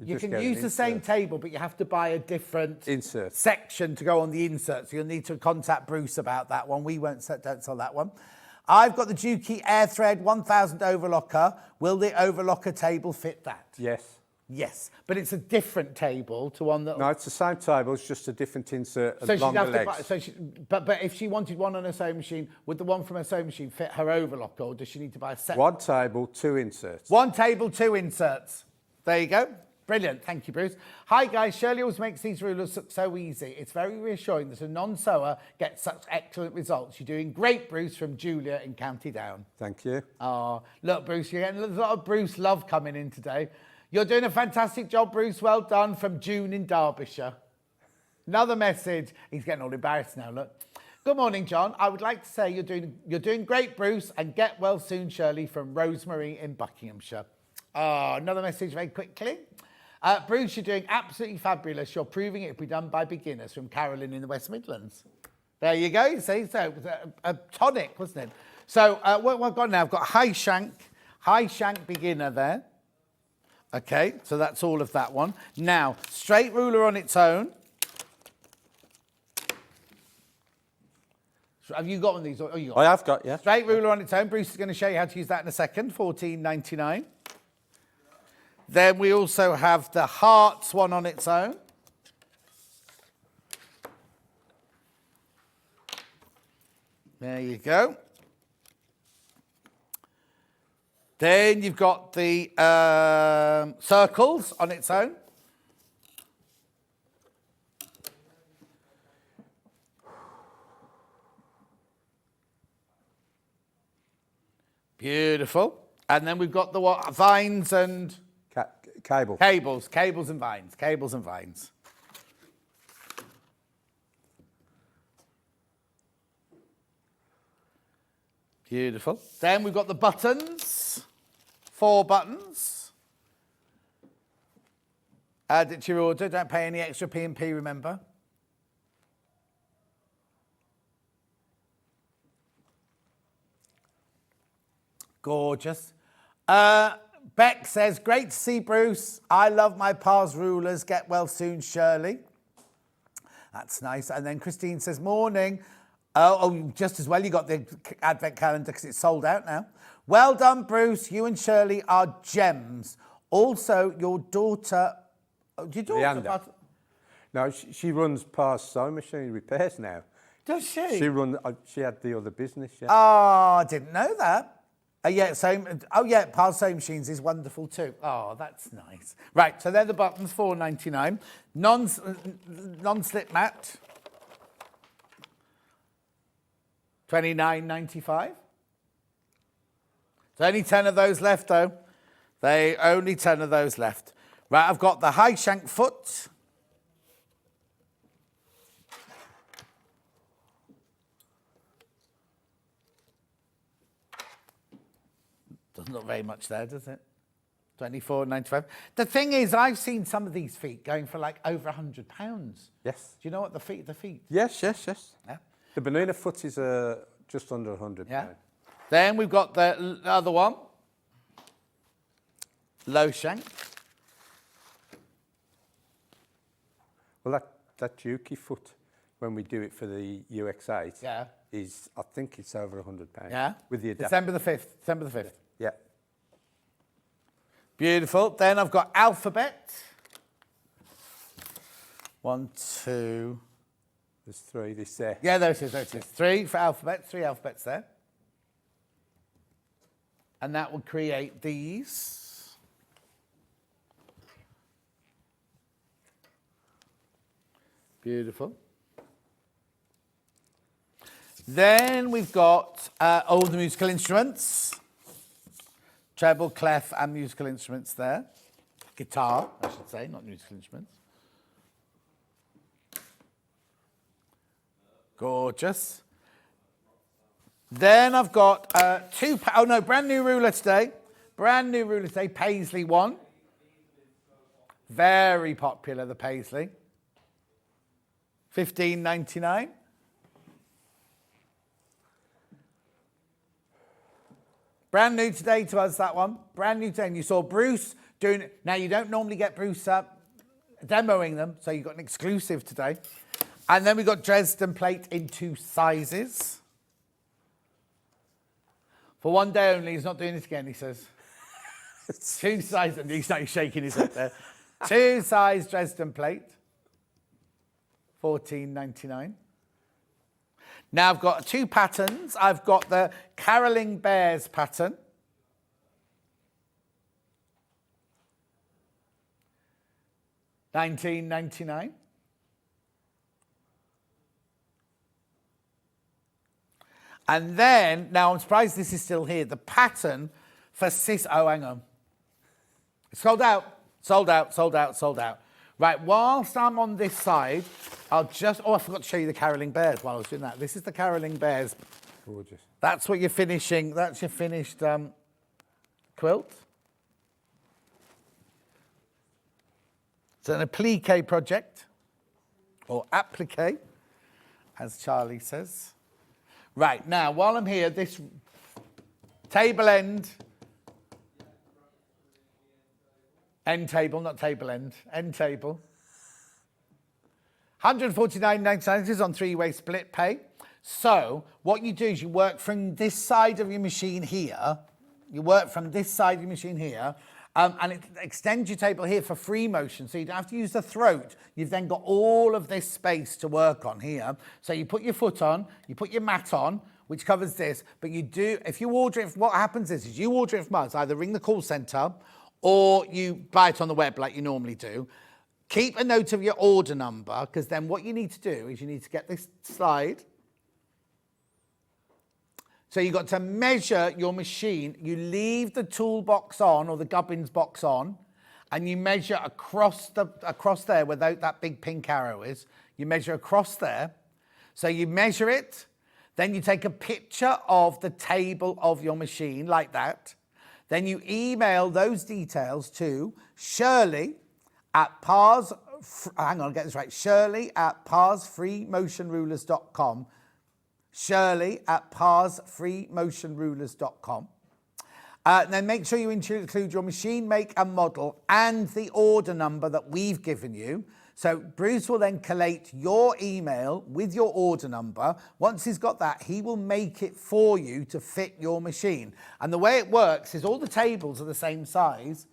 you can use the same table, but you have to buy a different insert section to go on the insert. So you'll need to contact Bruce about that one. We don't sell that one. I've got the Juki Air Thread 1000 overlocker. Will the overlocker table fit that? Yes. Yes, but it's a different table to one that... No, it's the same table, it's just a different insert and so longer she'd have legs. to buy, but if she wanted one on her sewing machine, would the one from her sewing machine fit her overlocker, or does she need to buy a set? One table, two inserts. One table, two inserts. There you go. Brilliant. Thank you, Bruce. Hi, guys. Shirley always makes these rulers look so easy. It's very reassuring that a non-sewer gets such excellent results. You're doing great, Bruce, from Julia in County Down. Thank you. Oh, look, Bruce, you're getting a lot of Bruce love coming in today. You're doing a fantastic job, Bruce. Well done, from June in Derbyshire. Another message. He's getting all embarrassed now, look. Good morning, John. I would like to say you're doing great, Bruce, and get well soon, Shirley, from Rosemary in Buckinghamshire. Oh, another message very quickly. Bruce, you're doing absolutely fabulous. You're proving it can be done by beginners, from Carolyn in the West Midlands. There you go. You see, so it was a tonic, wasn't it? So what I've got now, I've got high shank beginner there. Okay, so that's all of that one. Now, straight ruler on its own. Have you got one of these? Oh, you got I have got, yeah. Straight ruler on its own. Bruce is going to show you how to use that in a second. $14.99. Then we also have the hearts one on its own. There you go. Then you've got the circles on its own. Beautiful. And then we've got the what? Vines and... Cable. Cables and vines. Cables and vines. Beautiful. Then we've got the buttons. 4 buttons. Add it to your order. Don't pay any extra P&P, remember. Gorgeous. Beck says, great to see Bruce. I love my Parr's rulers. Get well soon, Shirley. That's nice. And then Christine says, morning. Oh, just as well you got the advent calendar because it's sold out now. Well done, Bruce. You and Shirley are gems. Also, your daughter... Oh, your daughter... Leander. No, she runs Parr's sewing machine repairs now. Does she? She had the other business, yeah. Oh, I didn't know that. Parr's sewing machines is wonderful too. Oh, that's nice. Right, so they're the buttons, $4.99. Non-slip mat, $29.95. There's only 10 of those left, though. Only 10 of those left. Right, I've got the high shank foot. Doesn't look very much there, does it? $24.95. The thing is, I've seen some of these feet going for like over £100. Yes. Do you know what the feet? Yes. Yeah. The banana foot is just under £100. Yeah. Then we've got the other one. Low shank. Well, that Juki foot, when we do it for the UX8, I think it's over £100. Yeah. With the adapter. December the 5th. Yeah. Beautiful. Then I've got alphabet. 1, 2. There's 3. This there. Yeah, there it is. 3 for alphabet. 3 alphabets there. And that will create these. Beautiful. Then we've got all the musical instruments. Treble, clef, and musical instruments there. Guitar, I should say, not musical instruments. Gorgeous. Then I've got brand new ruler today. Brand new ruler today, Paisley one. Very popular, the Paisley. $15.99. Brand new today to us, that one. Brand new today. And you saw Bruce doing it. Now, you don't normally get Bruce demoing them, so you got an exclusive today. And then we got Dresden plate in 2 sizes. For one day only. He's not doing it again, he says. 2 sizes. He's shaking his head there. 2 size Dresden plate. $14.99. Now I've got 2 patterns. I've got the Caroling Bears pattern. $19.99. And then, now I'm surprised this is still here, the pattern for hang on. It's sold out. Sold out. Right, whilst I'm on this side, I forgot to show you the Caroling Bears while I was doing that. This is the Caroling Bears. Gorgeous. That's what you're finishing. That's your finished quilt. It's an applique project, or applique, as Charlie says. Right, now, while I'm here, this table end table, not table end table. $149.99. This is on 3-way split pay. So what you do is you work from this side of your machine here. And it extends your table here for free motion, so you don't have to use the throat. You've then got all of this space to work on here. So you put your foot on, you put your mat on, which covers this, but you do, if you order it, what happens is you order it from us, either ring the call centre or you buy it on the web like you normally do. Keep a note of your order number, because then what you need to do is you need to get this slide. So you've got to measure your machine. You leave the toolbox on, or the gubbins box on, and you measure across there where that big pink arrow is. You measure across there. So you measure it, then you take a picture of the table of your machine like that. Then you email those details to Shirley at Parr's, hang on, I'll get this right, Shirley at parrsfreemotionrulers.com. Shirley at parrsfreemotionrulers.com. Then make sure you include your machine make and model and the order number that we've given you. So Bruce will then collate your email with your order number. Once he's got that, he will make it for you to fit your machine. And the way it works is all the tables are the same size.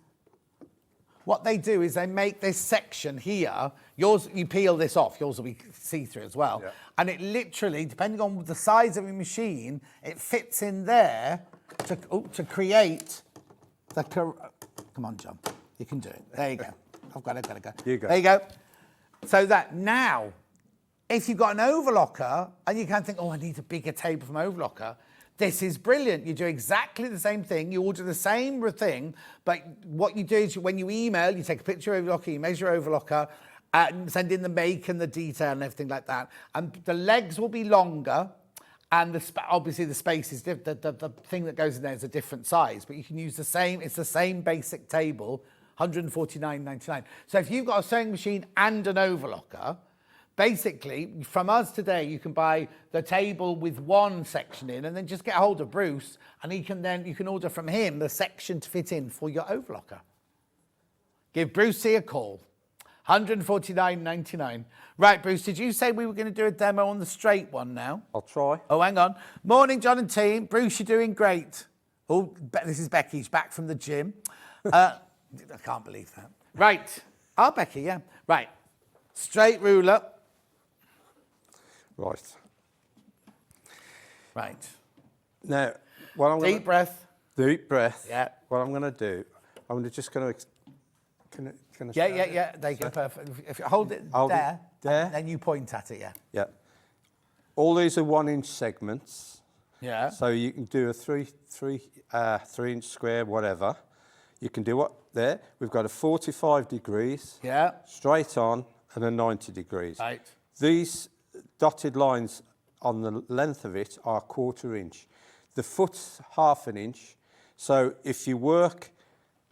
What they do is they make this section here. Yours, you peel this off. Yours will be see-through as well. Yeah. And it literally, depending on the size of your machine, it fits in there to create the... Come on, John. You can do it. There you go. I've got to go. You go. There you go. So that now, if you've got an overlocker and you can think, oh, I need a bigger table from overlocker, this is brilliant. You do exactly the same thing. You order the same thing, but what you do is when you email, you take a picture of overlocker, you measure overlocker, send in the make and the detail and everything like that. And the legs will be longer, and obviously the space is different. The thing that goes in there is a different size, but you can use the same. It's the same basic table, $149.99. So if you've got a sewing machine and an overlocker, basically, from us today, you can buy the table with one section in and then just get a hold of Bruce, and you can order from him the section to fit in for your overlocker. Give Brucey a call. $149.99. Right, Bruce, did you say we were going to do a demo on the straight one now? I'll try. Oh, hang on. Morning, John and team. Bruce, you're doing great. Oh, this is Becky. She's back from the gym. I can't believe that. Right. Oh, Becky, yeah. Right. Straight ruler. Right. Right. Now, what I'm Deep breath. Deep breath. Yeah. What I'm going to do, I'm just going to... Can I Yeah. There you go. Perfect. If you hold it there, then you point at it, yeah. Yeah. All these are 1 inch segments. Yeah. So you can do a 3 inch square, whatever. You can do what there. We've got a 45 degrees. Yeah. Straight on and a 90 degrees. Right. These dotted lines on the length of it are 1/4 inch. The foot's 1/2 inch. So if you work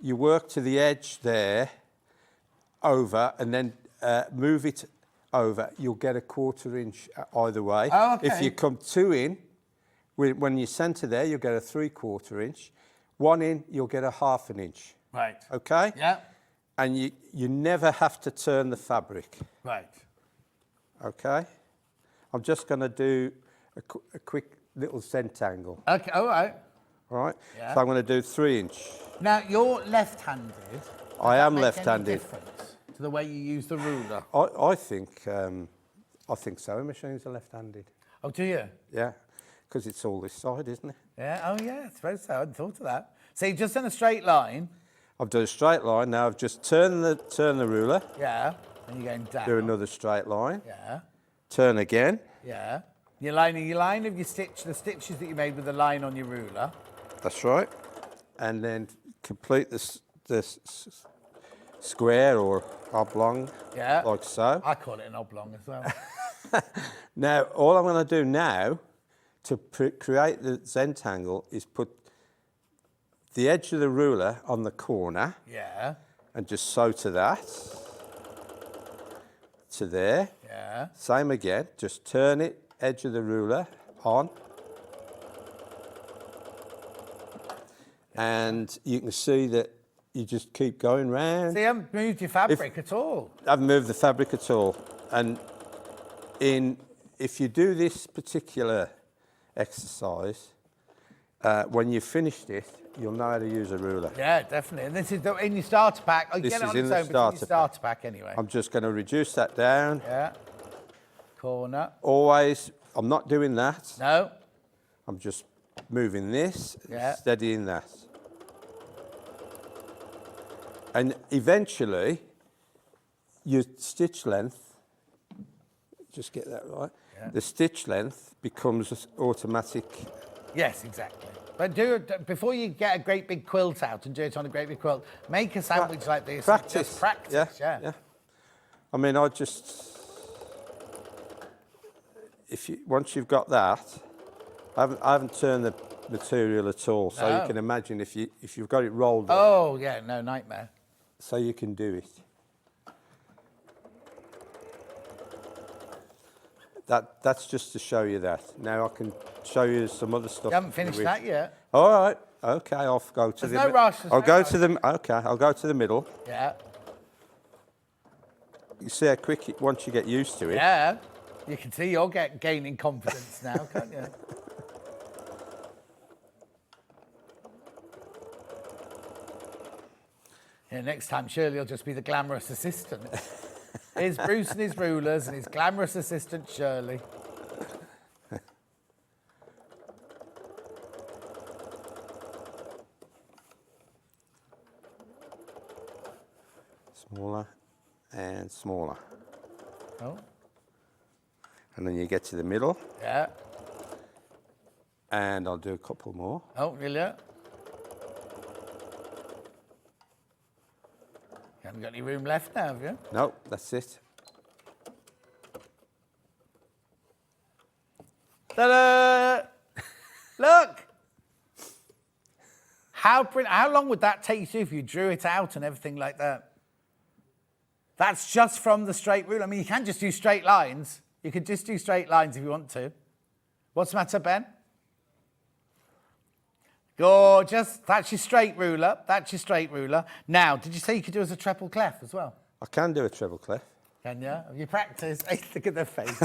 to the edge there, over, and then move it over, you'll get a 1/4 inch either way. Oh, okay. If you come 2 in, when you centre there, you'll get a 3/4 inch. 1 in, you'll get a 1/2 inch. Right. Okay? Yeah. And you never have to turn the fabric. Right. Okay? I'm just going to do a quick little centangle. Okay, all right. All right? Yeah. So I'm going to do 3 inch. Now, you're left-handed. I am Does that make left-handed. any difference to the way you use the ruler? I think sewing machines are left-handed. Oh, do you? Yeah, because it's all this side, isn't it? Yeah, oh yeah, I suppose so. I hadn't thought of that. So you've just done a straight line. I've done a straight line. Now I've just turned the ruler. Yeah. And you're going down. Do another straight line. Yeah. Turn again. Yeah. You're lining your line of the stitches that you made with the line on your ruler. That's right. And then complete this square or oblong. Yeah. Like so. I call it an oblong as well. Now, all I'm going to do now to create the zentangle is put the edge of the ruler on the corner. Yeah. And just sew to that. To there. Yeah. Same again. Just turn it, edge of the ruler on. And you can see that you just keep going round. So you haven't moved your fabric at all. I haven't moved the fabric at all. And if you do this particular exercise, when you've finished it, you'll know how to use a ruler. Yeah, definitely. And this is in your starter pack. Oh, you This get it is on in its the own, but it's in your starter starter pack anyway. I'm just going to reduce that down. Yeah. Corner. Always, I'm not doing that. No. I'm just moving this, Yeah. steadying that. And eventually, your stitch length, just get that right, the stitch length becomes automatic. Yes, exactly. But do it before you get a great big quilt out and do it on a great big quilt. Make a sandwich like this. Practice. Just practice, yeah. I mean, once you've got that, I haven't turned the material at all, so you can imagine if you've got it rolled up. Oh yeah, no nightmare. So you can do it. That's just to show you that. Now I can show you some other stuff. You haven't finished that yet. All right. Okay, I'll go to There's no rush. I'll go to the. Okay, I'll go to the middle. Yeah. You see how quick once you get used to it. Yeah. You can see you're gaining confidence now, can't you? Yeah, next time Shirley will just be the glamorous assistant. Here's Bruce and his rulers and his glamorous assistant Shirley. Smaller and smaller. Oh. And then you get to the middle. Yeah. And I'll do a couple more. Oh, really? You haven't got any room left now, have you? No, that's it. Ta-da! Look! How long would that take you to do if you drew it out and everything like that? That's just from the straight rule. I mean, you can't just do straight lines. You could just do straight lines if you want to. What's the matter, Ben? Gorgeous. That's your straight ruler. That's your straight ruler. Now, did you say you could do as a treble clef as well? I can do a treble clef. Can you? Have you practiced? Look at their face.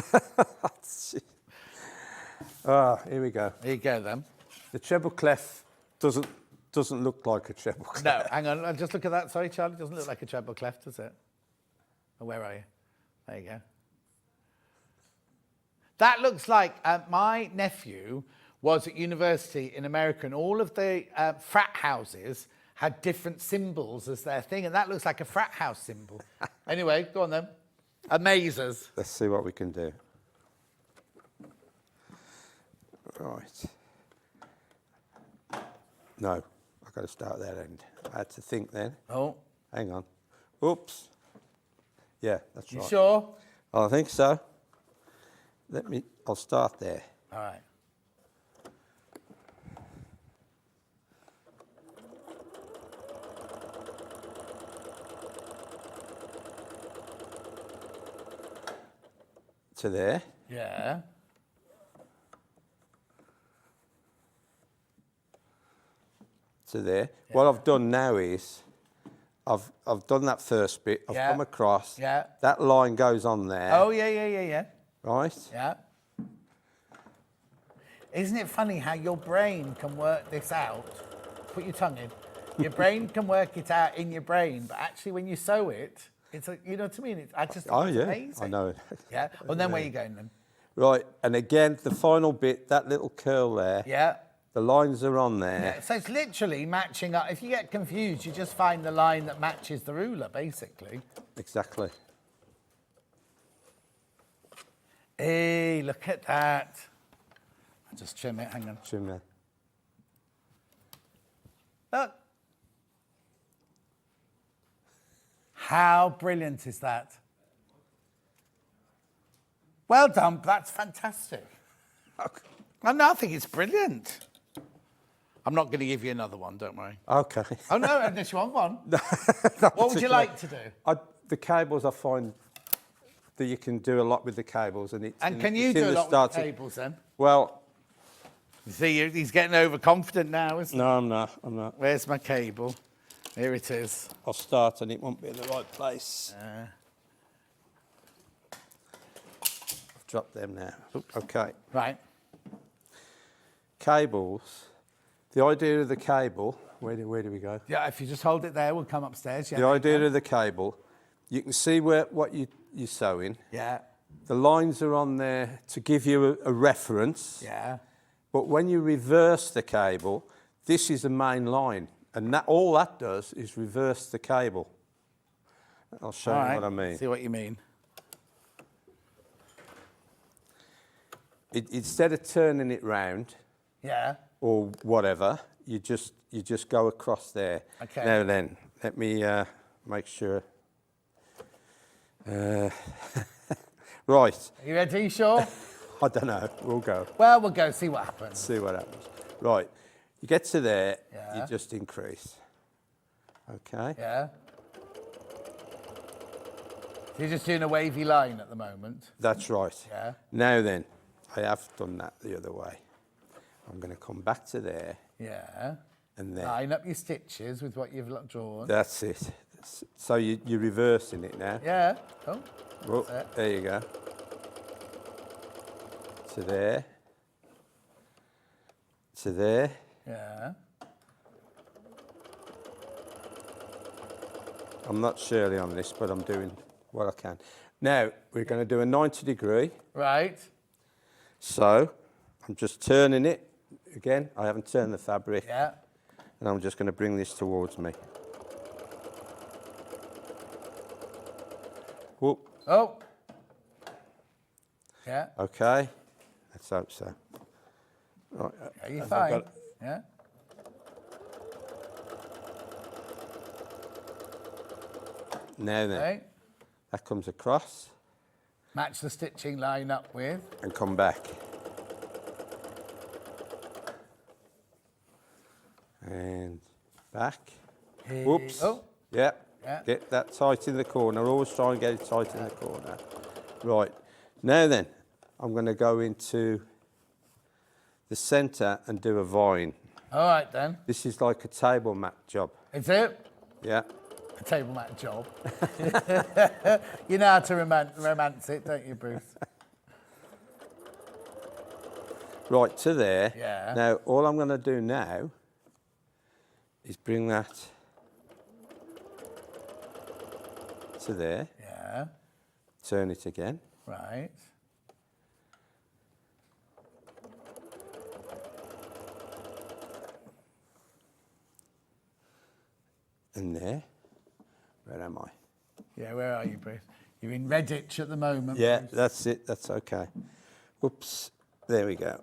Here we go. Here you go, then. The treble clef doesn't look like a treble clef. No, hang on. Just look at that. Sorry, Charlie. It doesn't look like a treble clef, does it? Oh, where are you? There you go. That looks like my nephew was at university in America, and all of the frat houses had different symbols as their thing, and that looks like a frat house symbol. Anyway, go on then. Amazers. Let's see what we can do. Right. No, I've got to start that end. I had to think then. Oh. Hang on. Oops. Yeah, that's right. You sure? I think so. I'll start there. All right. To there. Yeah. To there. Yeah. What I've done now is I've done that first bit. I've come across. Yeah. That line goes on there. Oh, yeah. Right? Yeah. Isn't it funny how your brain can work this out? Put your tongue in. Your brain can work it out in your brain, but actually when you sew it, it's like, you know what I mean? It's amazing. I know it. Yeah. Well, then where are you going then? Right, and again, the final bit, that little curl there. Yeah. The lines are on there. Yeah, so it's literally matching up. If you get confused, you just find the line that matches the ruler, basically. Exactly. Hey, look at that. I'll just trim it, hang on. Trim there. Look. How brilliant is that? Well done, that's fantastic. I think it's brilliant. I'm not going to give you another one, don't worry. Okay. Oh, no, unless you want one. What would you like to do? The cables, I find that you can do a lot with the cables. And can you do a lot with the cables then? Well... You see, he's getting overconfident now, isn't he? No, I'm not. Where's my cable? Here it is. I'll start and it won't be in the right place. I've dropped them now. Okay. Right. Cables The idea of the cable, where do we go? Yeah, if you just hold it there, we'll come upstairs. Yeah, The idea of the cable, you can see what you're sewing. Yeah, The lines are on there to give you a reference. yeah. But when you reverse the cable, this is the main line. And all that does is reverse the cable. I'll show All you right, what I mean. see what you mean. Instead of turning it round Yeah. or whatever, you just go across there. Okay. Now then, let me make sure. Right. Are you ready, sure? I don't know. We'll go. Well, we'll go see what happens. See what happens. Right. You get to there, Yeah. you just increase. Okay. Yeah. So you're just doing a wavy line at the moment. That's right. Yeah. Now then, I have done that the other way. I'm going to come back to there Yeah. and then. Line up your stitches with what you've drawn. That's it. So you're reversing it now. Yeah. Oh. Oh, That's it. there you go. To there. To there. Yeah. I'm not Shirley on this, but I'm doing what I can. Now, we're going to do a 90 degree. Right. So, I'm just turning it. Again, I haven't turned the fabric. Yeah. And I'm just going to bring this towards me. Whoop. Oh. Yeah. Okay. Let's hope so. Right. Are you have I fine? got- Yeah. Now then, Okay. that comes across Match the stitching line up with. and come back. And back. Whoops. Oh. Yeah. Yeah. Get that tight in the corner. Always try and get it tight in the corner. Right. Now then, I'm going to go into the centre and do a vine. All right then. This is like a table mat job. Is it Yeah. a table mat job? You know how to romance it, don't you, Bruce? Right to there. Yeah. Now, all I'm going to do now is bring that to there. Yeah. Turn it again. Right. And there. Where am I? Yeah, where are you, Bruce? You're in Redditch at the moment. Yeah, Bruce. that's it. That's okay. Whoops. There we go.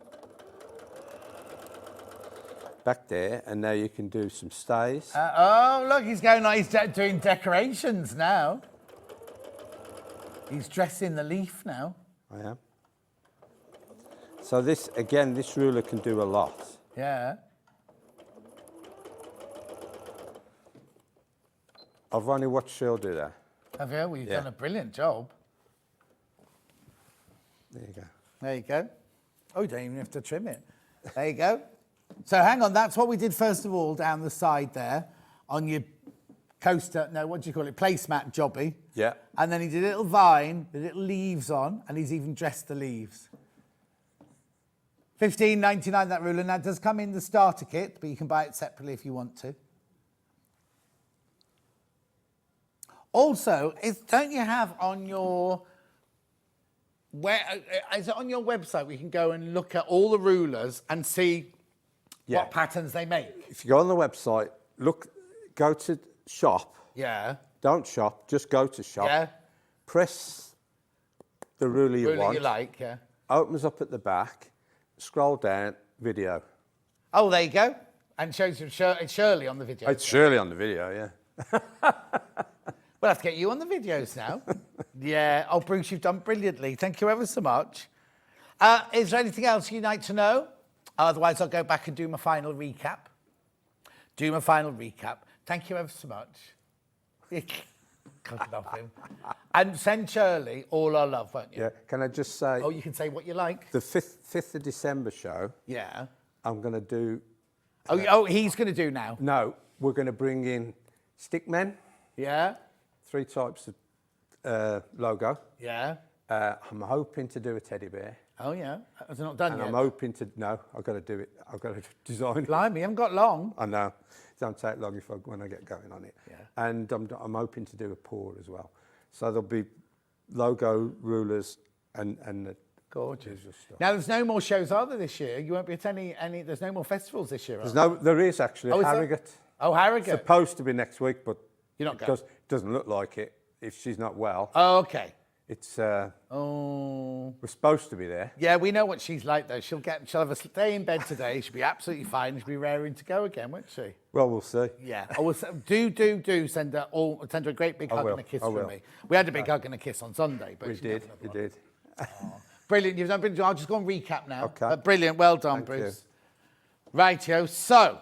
Back there, and now you can do some stays. Oh, look, he's going on. He's doing decorations now. He's dressing the leaf now. I am. So this, again, this ruler can do a lot. Yeah. I've only watched Shirley do that. Have you? Well, you've Yeah. done a brilliant job. There you go. There you go. Oh, you don't even have to trim it. There you go. So hang on, that's what we did first of all down the side there on your coaster, no, what do you call it, placemat jobby. Yeah. And then he did a little vine with little leaves on, and he's even dressed the leaves. $15.99 that ruler. Now it does come in the starter kit, but you can buy it separately if you want to. Also, don't you have on your is it on your website we can go and look at all the rulers and see Yeah. what patterns they make? If you go on the website, go to shop. Yeah. Don't shop, just go to shop. Yeah. Press the ruler you Ruler want. you like, yeah. Opens up at the back. Scroll down, video. Oh, there you go. And shows you it's Shirley on the video. It's Shirley on the video, yeah. We'll have to get you on the videos now. Yeah. Oh, Bruce, you've done brilliantly. Thank you ever so much. Is there anything else you'd like to know? Otherwise, I'll go back and do my final recap. Thank you ever so much. Cut off him. And send Shirley all our love, won't you? Yeah. Can I just say, Oh, you can say what you like. the 5th of December show, Yeah. I'm going to do... Oh, he's going to do now. No, we're going to bring in stickmen, Yeah. 3 types of logo. Yeah. I'm hoping to do a teddy bear. Oh, yeah. It's not done And yet. I'm hoping to, no, I've got to do it. I've got to design it. Blimey, you haven't got long. I know. It don't take long when I get going on it. Yeah. And I'm hoping to do a pour as well. So there'll be logo, rulers, and the Gorgeous. usual stuff. Now, there's no more shows, are there, this year? You won't be attending any... There's no more festivals this year, There is actually Oh, is there? Harrogate. Oh, Harrogate. Supposed to be next week, but You're not it going? doesn't look like it. If she's not well, Oh, okay. it's Oh... we're supposed to be there. Yeah, we know what she's like, though. She'll have a day in bed today. She'll be absolutely fine. She'll be raring to go again, won't she? Well, we'll see. Yeah. Oh, well, do send her a great big I hug will, and a kiss I from will. me. We had a big hug and a kiss on Sunday, but We she didn't did. have We another did. one. Brilliant. You've done brilliant. I'll just go and recap now. Okay. Brilliant. Well done, Thank Bruce. Rightio. So,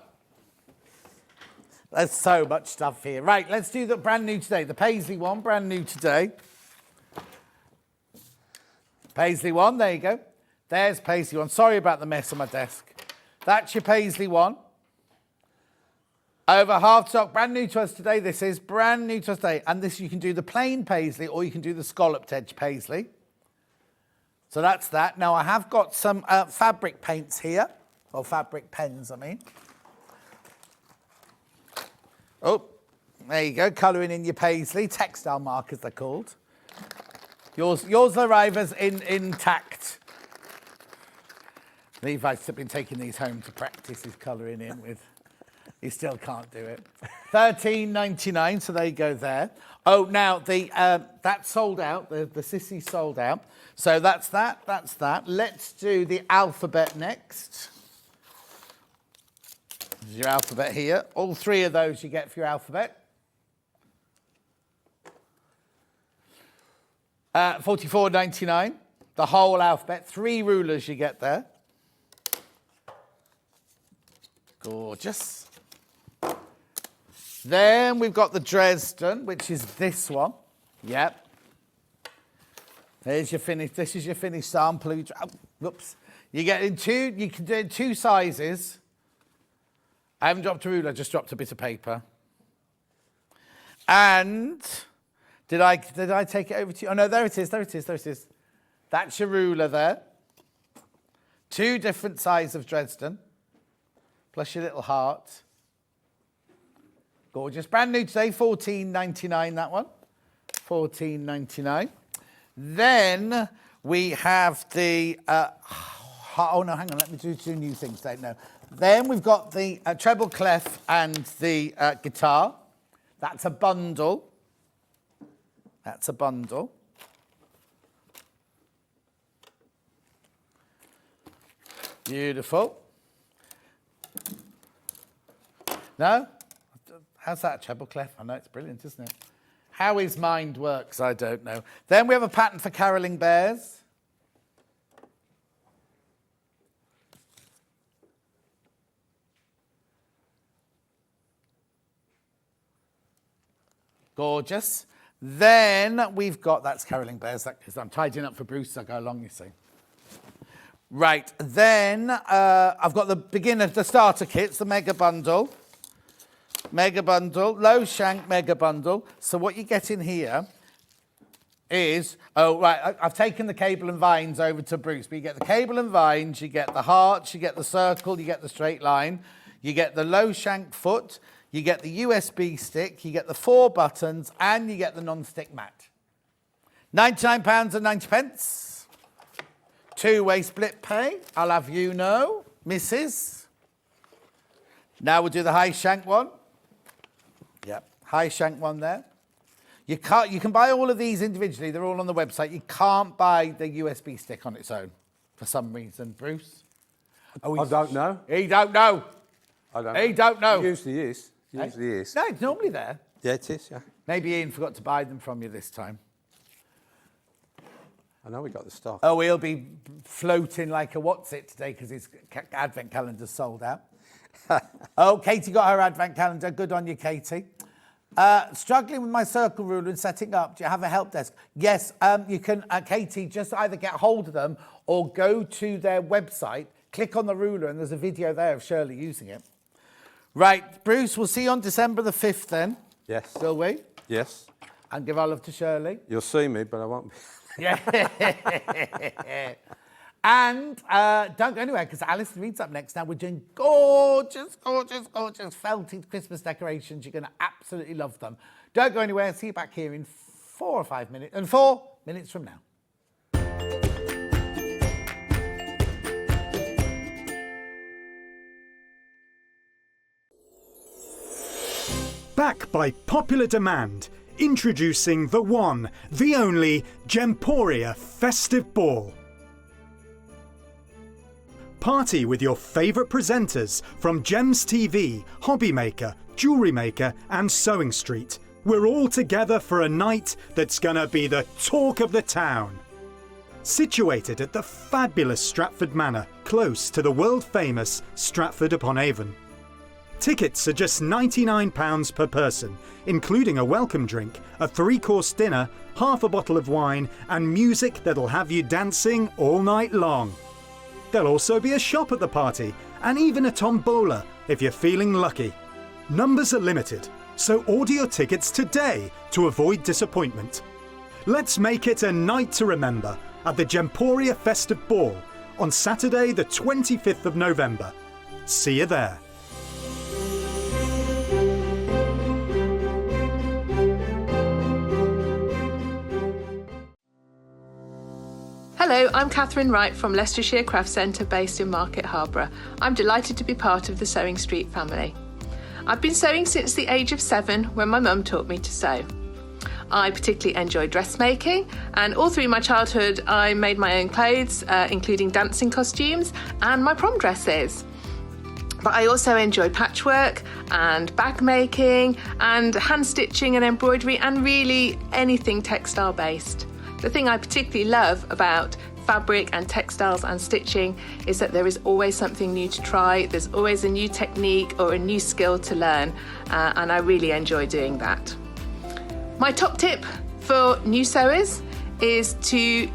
there's so much stuff here. Right, let's do the brand new today. The Paisley one, brand new today. Paisley one, there you go. There's Paisley one. Sorry about the mess on my desk. That's your Paisley one. Over half stock, brand new to us today. This is brand new to us today. And this, you can do the plain Paisley or you can do the scalloped edge Paisley. So that's that. Now, I have got some fabric paints here. Or fabric pens, I mean. Oh, there you go. Colouring in your Paisley. Textile markers, they're called. Yours arrive as intact. Levi's been taking these home to practice his colouring in with. He still can't do it. $13.99, so there you go there. Oh, now, that's sold out. The Sissy sold out. So that's that. Let's do the alphabet next. There's your alphabet here. All three of those you get for your alphabet. $44.99. The whole alphabet. 3 rulers you get there. Gorgeous. Then we've got the Dresden, which is this one. Yep. There's your finished. This is your finished sample. Whoops. You get in two. You can do it in 2 sizes. I haven't dropped a ruler. I just dropped a bit of paper. And did I take it over to you? Oh no, there it is. There it is. There it is. That's your ruler there. 2 different sizes of Dresden. Plus your little heart. Gorgeous. Brand new today, $14.99 that one. $14.99. Then we have the... oh, no, hang on. Let me do 2 new things. No. Then we've got the treble clef and the guitar. That's a bundle. That's a bundle. Beautiful. No? How's that treble clef? I know it's brilliant, isn't it? How his mind works, I don't know. Then we have a pattern for caroling bears. Gorgeous. Then we've got, that's caroling bears, because I'm tidying up for Bruce as I go along, you see. Right, then I've got the starter kits, the mega bundle. Mega bundle, low shank mega bundle. So what you get in here is, I've taken the cable and vines over to Bruce, but you get the cable and vines, you get the hearts, you get the circle, you get the straight line, you get the low shank foot, you get the USB stick, you get the 4 buttons, and you get the non-stick mat. £99.90. 2-way split pay. I'll have you know, Mrs. Now we'll do the high shank one. Yep, high shank one there. You can buy all of these individually. They're all on the website. You can't buy the USB stick on its own for some reason, Bruce. Oh, I don't know. He don't know. I don't He don't know. It usually is. Usually is. No, it's normally there. Yeah, it is, yeah. Maybe Ian forgot to buy them from you this time. I know we got the stock. Oh, he'll be floating like a what's-it today because his advent calendar's sold out. Oh, Katie got her advent calendar. Good on you, Katie. Struggling with my circle ruler and setting up. Do you have a help desk? Yes, you can, Katie, just either get hold of them or go to their website, click on the ruler, and there's a video there of Shirley using it. Right, Bruce, we'll see you on December the 5th then. Yes. Will we? Yes. And give our love to Shirley. You'll see me, but I won't be. Yeah. And don't go anywhere because Alison Reid's up next. Now we're doing gorgeous, gorgeous, gorgeous felted Christmas decorations. You're going to absolutely love them. Don't go anywhere. See you back here in 4 or 5 minutes, and 4 minutes from now. Back by popular demand, introducing the one, the only Gemporia Festive Ball. Party with your favourite presenters from Gems TV, Hobby Maker, Jewellery Maker and Sewing Street. We're all together for a night that's gonna be the talk of the town. Situated at the fabulous Stratford Manor, close to the world-famous Stratford-upon-Avon. Tickets are just £99 per person, including a welcome drink, a 3-course dinner, half a bottle of wine and music that'll have you dancing all night long. There'll also be a shop at the party and even a tombola if you're feeling lucky. Numbers are limited, so order your tickets today to avoid disappointment. Let's make it a night to remember at the Gemporia Festive Ball on Saturday the 25th of November. See you there. Hello, I'm Catherine Wright from Leicestershire Craft Centre based in Market Harborough. I'm delighted to be part of the Sewing Street family. I've been sewing since the age of 7 when my mum taught me to sew. I particularly enjoy dressmaking, and all through my childhood I made my own clothes, including dancing costumes and my prom dresses. But I also enjoy patchwork and bag making and hand stitching and embroidery and really anything textile based. The thing I particularly love about fabric and textiles and stitching is that there is always something new to try. There's always a new technique or a new skill to learn, and I really enjoy doing that. My top tip for new sewers is to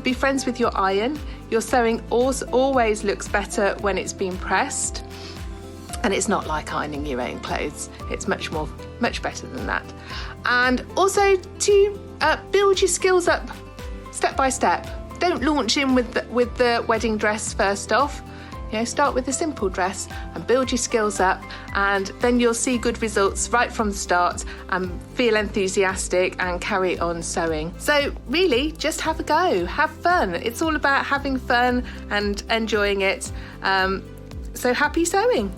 be friends with your iron. Your sewing always looks better when it's been pressed, and it's not like ironing your own clothes. It's much better than that. And also to build your skills up step by step. Don't launch in with the wedding dress first off. Start with a simple dress and build your skills up, and then you'll see good results right from the start and feel enthusiastic and carry on sewing. So really, just have a go, have fun. It's all about having fun and enjoying it. So happy sewing.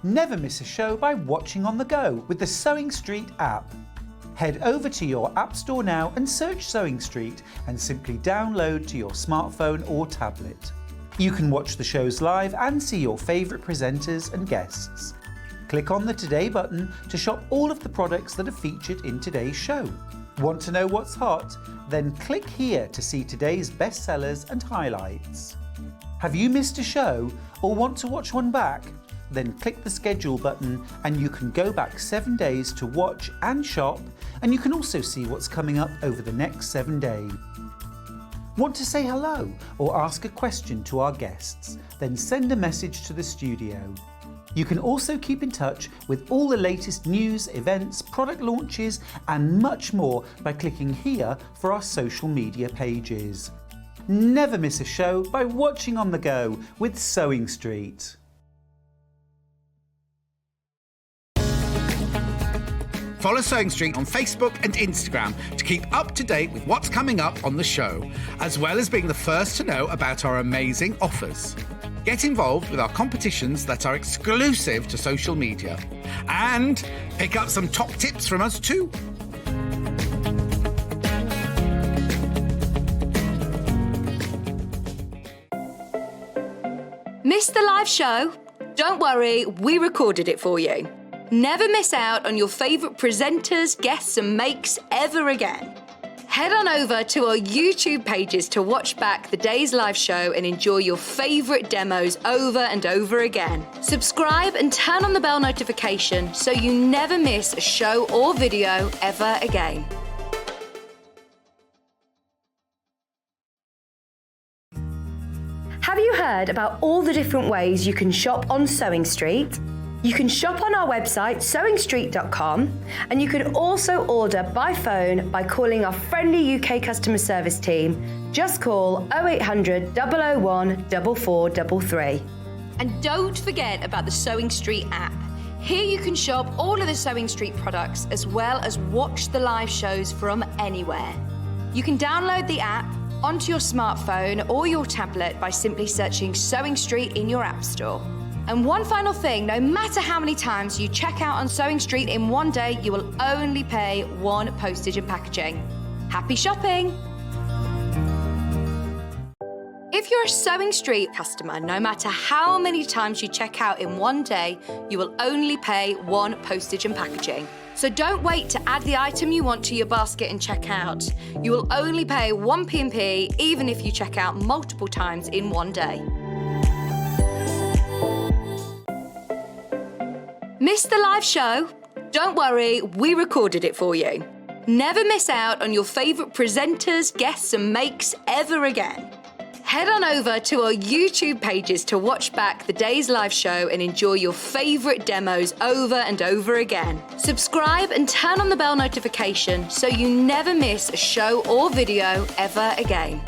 Never miss a show by watching on the go with the Sewing Street app. Head over to your App Store now and search Sewing Street and simply download to your smartphone or tablet. You can watch the shows live and see your favourite presenters and guests. Click on the Today button to shop all of the products that are featured in today's show. Want to know what's hot? Then click here to see today's bestsellers and highlights. Have you missed a show or want to watch one back? Then click the schedule button and you can go back 7 days to watch and shop, and you can also see what's coming up over the next 7 days. Want to say hello or ask a question to our guests? Then send a message to the studio. You can also keep in touch with all the latest news, events, product launches and much more by clicking here for our social media pages. Never miss a show by watching on the go with Sewing Street. Follow Sewing Street on Facebook and Instagram to keep up to date with what's coming up on the show, as well as being the first to know about our amazing offers. Get involved with our competitions that are exclusive to social media, and pick up some top tips from us too. Missed the live show? Don't worry, we recorded it for you. Never miss out on your favourite presenters, guests and makes ever again. Head on over to our YouTube pages to watch back the day's live show and enjoy your favourite demos over and over again. Subscribe and turn on the bell notification so you never miss a show or video ever again. Have you heard about all the different ways you can shop on Sewing Street? You can shop on our website, sewingstreet.com, and you can also order by phone by calling our friendly UK customer service team. Just call 0800 001 4433. And don't forget about the Sewing Street app. Here you can shop all of the Sewing Street products as well as watch the live shows from anywhere. You can download the app onto your smartphone or your tablet by simply searching Sewing Street in your app store. And one final thing, no matter how many times you check out on Sewing Street in one day, you will only pay one postage and packaging. Happy shopping! If you're a Sewing Street customer, no matter how many times you check out in one day, you will only pay one postage and packaging. So don't wait to add the item you want to your basket and check out. You will only pay one P&P even if you check out multiple times in one day. Missed the live show? Don't worry, we recorded it for you. Never miss out on your favourite presenters, guests and makes ever again. Head on over to our YouTube pages to watch back the day's live show and enjoy your favourite demos over and over again. Subscribe and turn on the bell notification so you never miss a show or video ever again.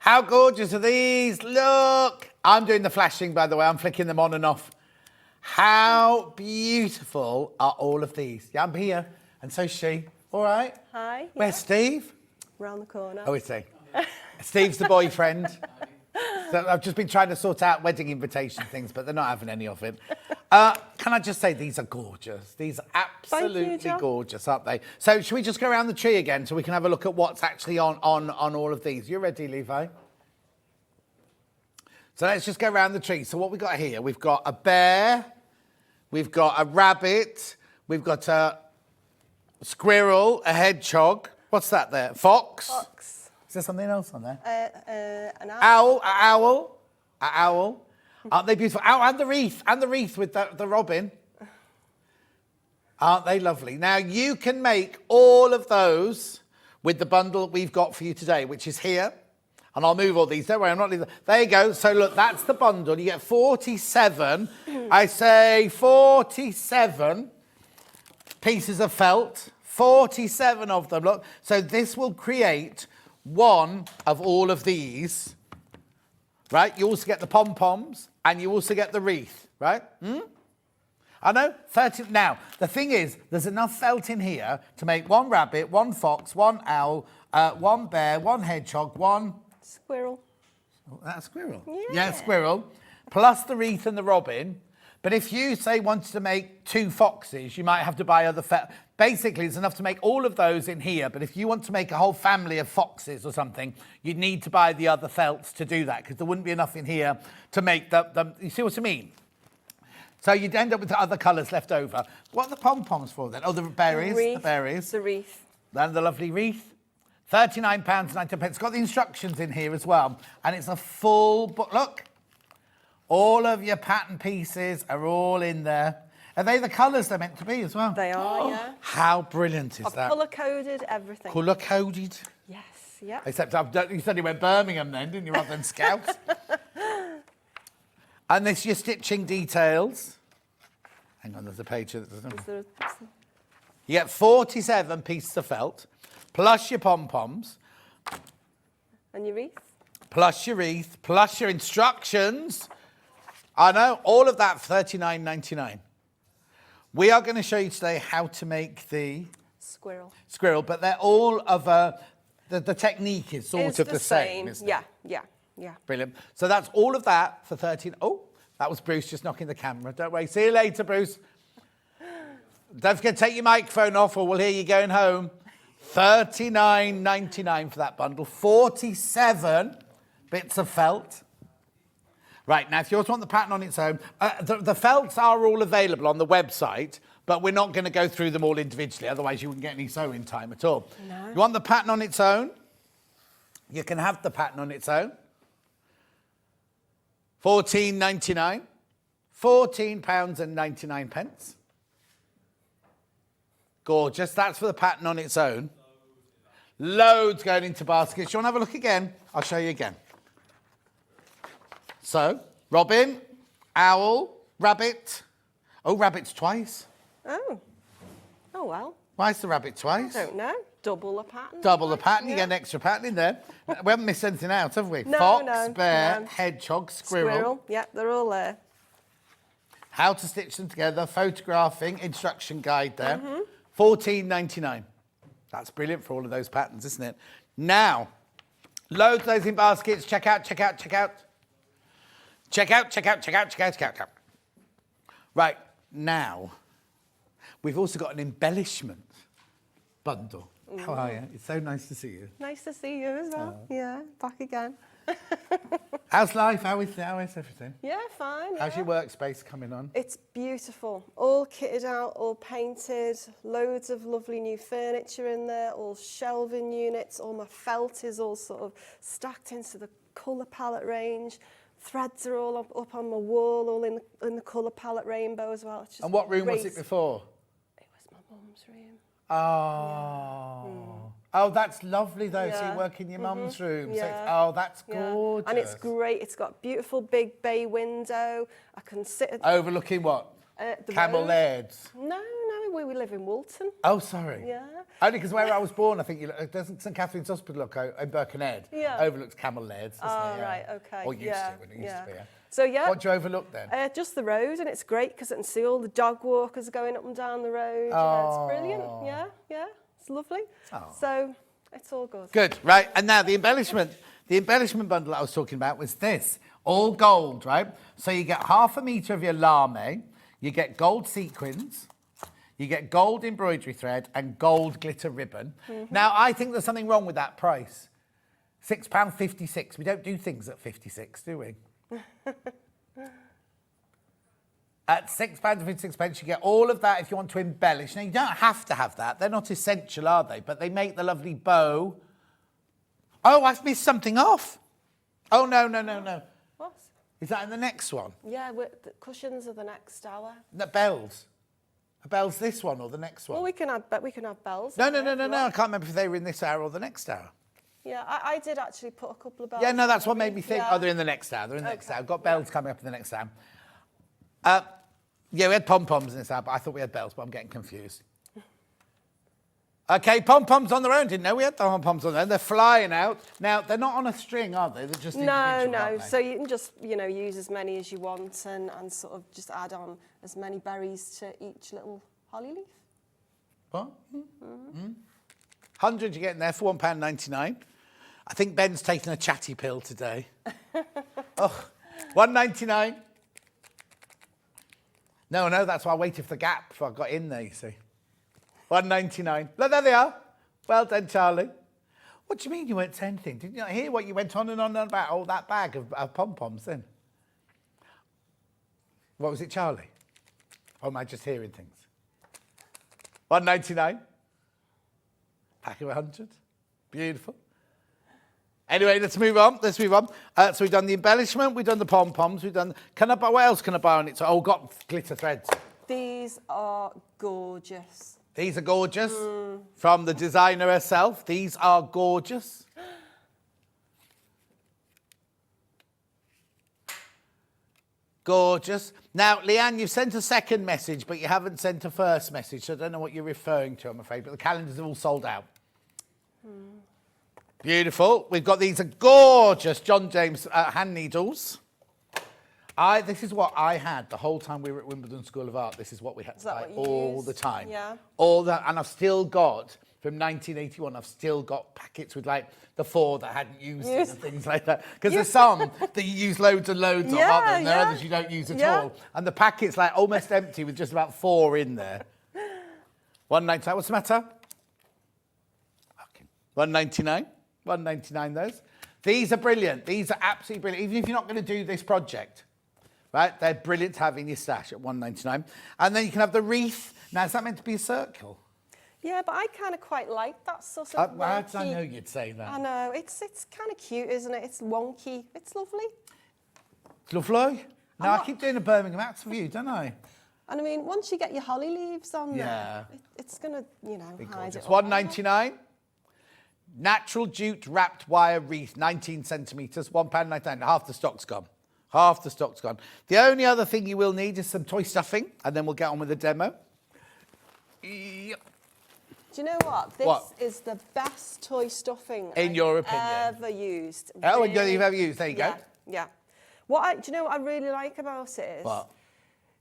How gorgeous are these? Look! I'm doing the flashing, by the way. I'm flicking them on and off. How beautiful are all of these? Yeah, I'm here. And so's she. All right? Hi. Where's Steve? Round the corner. Oh, is he? Steve's the boyfriend. So I've just been trying to sort out wedding invitation things, but they're not having any of it. Can I just say, these are gorgeous. These are absolutely gorgeous, aren't they? So should we just go around the tree again so we can have a look at what's actually on all of these? You ready, Levi? So let's just go around the tree. So what we've got here, we've got a bear, we've got a rabbit, we've got a squirrel, a hedgehog. What's that there? Fox? Fox. Is there something else on there? An owl. An owl. Aren't they beautiful? Oh, and the wreath with the robin. Aren't they lovely? Now, you can make all of those with the bundle we've got for you today, which is here. And I'll move all these. Don't worry, I'm not leaving. There you go. So, look, that's the bundle. You get 47. I say 47 pieces of felt. 47 of them, look. So this will create one of all of these, right? You also get the pom-poms and you also get the wreath, right? I know, 30. Now, the thing is, there's enough felt in here to make one rabbit, one fox, one owl, one bear, one hedgehog, one... Squirrel. Oh, that's a squirrel? Yeah, squirrel. Plus the wreath and the robin. But if you, say, wanted to make 2 foxes, you might have to buy other felt. Basically, it's enough to make all of those in here. But if you want to make a whole family of foxes or something, you'd need to buy the other felts to do that because there wouldn't be enough in here to make them. You see what I mean? So you'd end up with the other colours left over. What are the pom-poms for then? Oh, the berries. Wreath, the berries. The wreath. And the lovely wreath. £39.90. It's got the instructions in here as well. And it's a full book. Look. All of your pattern pieces are all in there. Are they the colours they're meant to be as well? They are, yeah. How brilliant is I've that? colour-coded everything. Colour-coded? Yes, yeah. Except you said you went Birmingham then, didn't you, rather than Scouts? And this your stitching details. Hang on, there's a page. You get 47 pieces of felt, plus your pom-poms. And your wreath? Plus your wreath, plus your instructions. I know, all of that for $39.99. We are going to show you today how to make the... Squirrel, but they're all of the technique is sort of the same, isn't it? Yeah. Brilliant. So that's all of that for 13. Oh, that was Bruce just knocking the camera. Don't worry. See you later, Bruce. Don't forget to take your microphone off or we'll hear you going home. $39.99 for that bundle. 47 bits of felt. Right, now, if you also want the pattern on its own, the felts are all available on the website, but we're not going to go through them all individually, otherwise you wouldn't get any sewing time at all. No. You want the pattern on its own? You can have the pattern on its own. £14.99. £14.99. Gorgeous. That's for the pattern on its own. Loads going into baskets. Do you want to have a look again? I'll show you again. So, robin, owl, rabbit. Oh, rabbit's twice. Oh. Oh, well. Why is the rabbit twice? I don't know. Double the pattern. Double the pattern. Yeah. You get an extra pattern in there. We haven't missed anything out, have we? No, Fox, no, bear, no. hedgehog, squirrel. Yeah, they're all there. How to stitch them together, photographing, instruction guide there. $14.99. That's brilliant for all of those patterns, isn't it? Now, loads of those in baskets. Check out, check out, check out. Check out, check out, check out, check out, check out, check out. Right, now, we've also got an embellishment bundle. How are you? It's so nice to see you. Nice to see you as well. Yeah, back again. How's life? How is everything? Yeah, fine. How's yeah. your workspace coming on? It's beautiful. All kitted out, all painted, loads of lovely new furniture in there, all shelving units, all my felt is all sort of stacked into the colour palette range. Threads are all up on my wall, all in the colour palette rainbow as well. It's just And what room was great. it before? It was my mum's room. Oh. Oh, that's lovely though. So Yeah. you work in your mum's room. So Yeah. it's, oh, that's Yeah. gorgeous. And it's great. It's got a beautiful big bay window. I can sit at Overlooking what? the Camel road. Laird's. No, we live in Woolton. Oh, sorry. Yeah. Only because where I was born, I think you look, doesn't St Catherine's Hospital look in Birkenhead? Yeah. Overlooks Camel Laird's, doesn't Oh, it? Yeah. right, okay. Or used yeah. to, when it used yeah. to be. Yeah. So, yeah. What do you overlook then? Just the road, and it's great because I can see all the dog walkers going up and down the road. Yeah, it's brilliant. Yeah, yeah. It's lovely. So, it's all good. Good, right. And now the embellishment bundle I was talking about was this. All gold, right? So you get 1/2 metre of your lame, you get gold sequins, you get gold embroidery thread and gold glitter ribbon. Now, I think there's something wrong with that price. £6.56. We don't do things at 56, do we? At £6.56, you get all of that if you want to embellish. Now, you don't have to have that. They're not essential, are they? But they make the lovely bow. Oh, I've missed something off. Oh, no. What? Is that in the next one? Yeah, the cushions are the next hour. The bells. A bell's this one or the next one? Well, we can have bells. No. in there if you I want. can't remember if they were in this hour or the next hour. Yeah, I did actually put a couple of bells. Yeah, no, that's what in. made me think, Yeah. oh, they're in the next hour. They're in the next Okay. hour. I've got bells coming up in the next hour. Yeah, we had pom-poms in this hour, but I thought we had bells, but I'm getting confused. Okay, pom-poms on their own. Didn't know we had pom-poms on their own. They're flying out. Now, they're not on a string, are they? They're just individual, No. aren't they? So you can just, use as many as you want and sort of just add on as many berries to each little holly leaf. What? 100 you're getting there for £1.99. I think Ben's taken a chatty pill today. Oh, £1.99. No, that's why I waited for the gap before I got in there, you see. £1.99. Look, there they are. Well done, Charlie. What do you mean you weren't saying anything? Didn't you not hear what you went on and on about? Oh, that bag of pom-poms then. What was it, Charlie? Or am I just hearing things? £1.99. Pack of 100. Beautiful. Anyway, let's move on. So we've done the embellishment, we've done the pom-poms, we've done... what else can I buy on it? Oh, got glitter threads. These are gorgeous. These are gorgeous. From the designer herself. These are gorgeous. Gorgeous. Now, Leanne, you've sent a second message, but you haven't sent a first message, so I don't know what you're referring to, I'm afraid, but the calendars are all sold out. Beautiful. We've got these gorgeous John James hand needles. This is what I had the whole time we were at Wimbledon School of Art. This is what we had to buy all the time. Yeah. All that, and I've still got, from 1981, I've still got packets with like the 4 that I hadn't used it and things like that. Because there's some that you use loads and loads of, aren't there? And there are others you don't use at all. And the packet's like almost empty with just about 4 in there. £1.99. What's the matter? Okay. £1.99. £1.99 those. These are brilliant. These are absolutely brilliant. Even if you're not going to do this project, right? They're brilliant to have in your stash at £1.99. And then you can have the wreath. Now, is that meant to be a circle? Yeah, but I kind of quite like that sort of How did I wonky- know you'd say that? I know. It's kind of cute, isn't it? It's wonky. It's lovely. It's lovely. Now, I keep doing a Birmingham accent for you, don't I? And I mean, once you get your holly leaves on Yeah. there, it's going to, you know, hide it It's all. £1.99. Natural jute wrapped wire wreath, 19 centimetres, £1.99. Half the stock's gone. Half the stock's gone. The only other thing you will need is some toy stuffing, and then we'll get on with the demo. Yep. Do you know what? This is the best toy stuffing In your opinion? ever used. Oh, and you've ever used. There you go. Yeah. Do you know what I really like about it is? What?